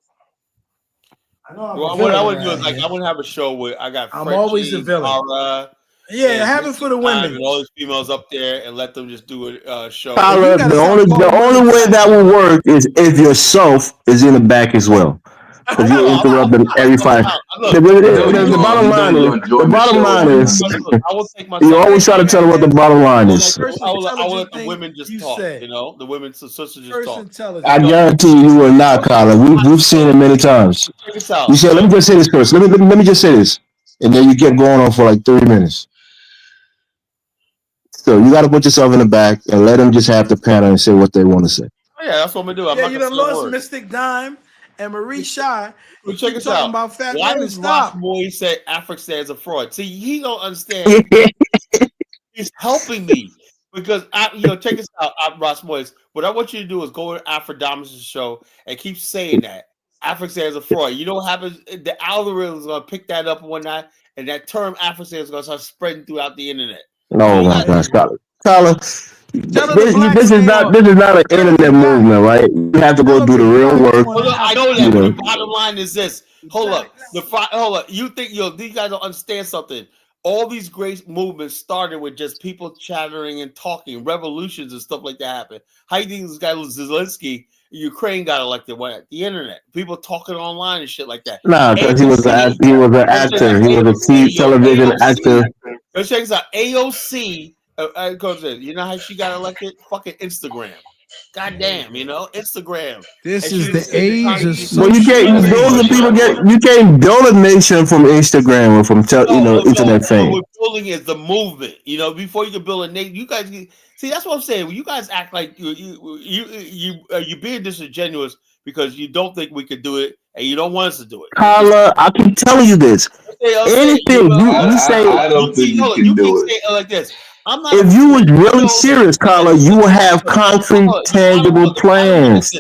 I know what I would do is I would have a show where I got. I'm Frenchie, always the villain. Cara, have it for the women and all these females up there, and let them just do a show. Carla, the only way that will work is if yourself is in the back as well. Because you interrupt every 5. The bottom line is, you always try to tell them what the bottom line is. I will let the women just talk. The women, the sisters just talk. I guarantee you will not, Carla. We've seen it many times. You said, let me just say this first. Let me just say this, and then you kept going on for like 30 minutes. So you got to put yourself in the back and let them just have the panel and say what they want to say. Oh, yeah, that's what I'm gonna do. You done lost Mystic Dime and Marie Shy. Check this out. About fat Why women, does Ross Moy say Africa is a fraud? See, he don't understand. He's helping me because check this out, Ross Moy. What I want you to do is go to Afrodomus' show and keep saying that Africa is a fraud. You know what happens? The algorithm is gonna pick that up one night, and that term Africa is gonna start spreading throughout the internet. Oh my gosh, Carla. This is not an internet movement, right? You have to go do the real work. I know that. But the bottom line is this. Hold up. You think these guys don't understand something? All these great movements started with just people chattering and talking, revolutions and stuff like that happened. How do you think this guy Zelensky, Ukraine, got elected? What? The internet, people talking online and shit like that. Nah, because he was an actor. He was a television actor. Check this out. AOC. You know how she got elected? Fucking Instagram. Goddamn, Instagram. This is the age of social. Well, you can't build a nation from Instagram or from internet fame. What we're building is the movement. Before you can build a nation, you guys see. That's what I'm saying. When you guys act like you being disingenuous because you don't think we could do it and you don't want us to do it. Carla, I keep telling you this. Anything you say, I don't think you can do it. Say it like this. If you was really serious, Carla, you will have concrete, tangible plans.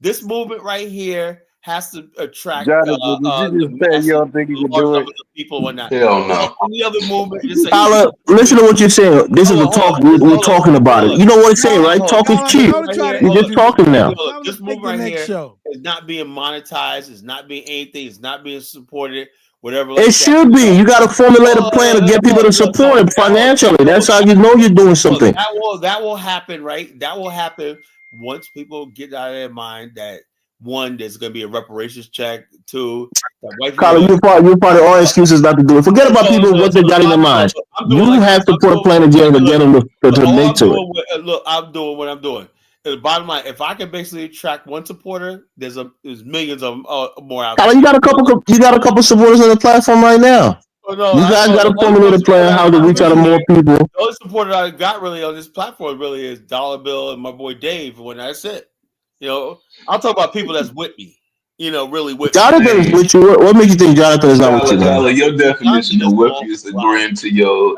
This movement right here has to attract Jonathan, did you just say you don't think you can do it? People or not. Hell no. Any other movement, just say, Carla, listen to what you're saying. This is a talk. We're talking about it. You know what it's saying, right? Talk is cheap. You're just talking now. This movement right here is not being monetized. It's not being anything. It's not being supported. Whatever. It should be. You got to formulate a plan to get people to support it financially. That's how you know you're doing something. That will happen, right? That will happen once people get out of their mind that one, there's going to be a reparations check. Two, Carla, you're part of all excuses not to do it. Forget about people what they got in their mind. You have to put a plan together to get them to make to it. Look, I'm doing what I'm doing. The bottom line, if I can basically attract one supporter, there's millions of more out there. You got a couple supporters on the platform right now. Oh, no, You guys got a formula to play how to reach out to more people. The only support I got really on this platform really is Dollar Bill and my boy Dave. When that's it, I'll talk about people that's with me. Really with Jonathan is with you. What makes you think Jonathan is not with you? Dollar, your definition of with you is agreeing to your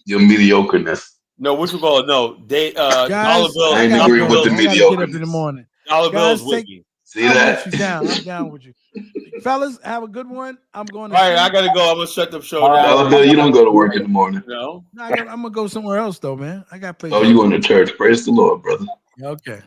your mediocreness. No, what you call it? No, Guys, Dollar Bill. I ain't gotta agreeing go, with the man. I gotta get up in the mediocreness. morning. Dollar Guys, Bill's with me. See I'm that? with you down. I'm down with you. Fellas, have a good one. I'm going to All right, sleep. I gotta go. I'm gonna shut the show down. Dollar Bill, you don't go to work in the morning. No, I'm gonna go somewhere else though, man. I got places. Oh, you going to church? Praise the Lord, brother. Okay.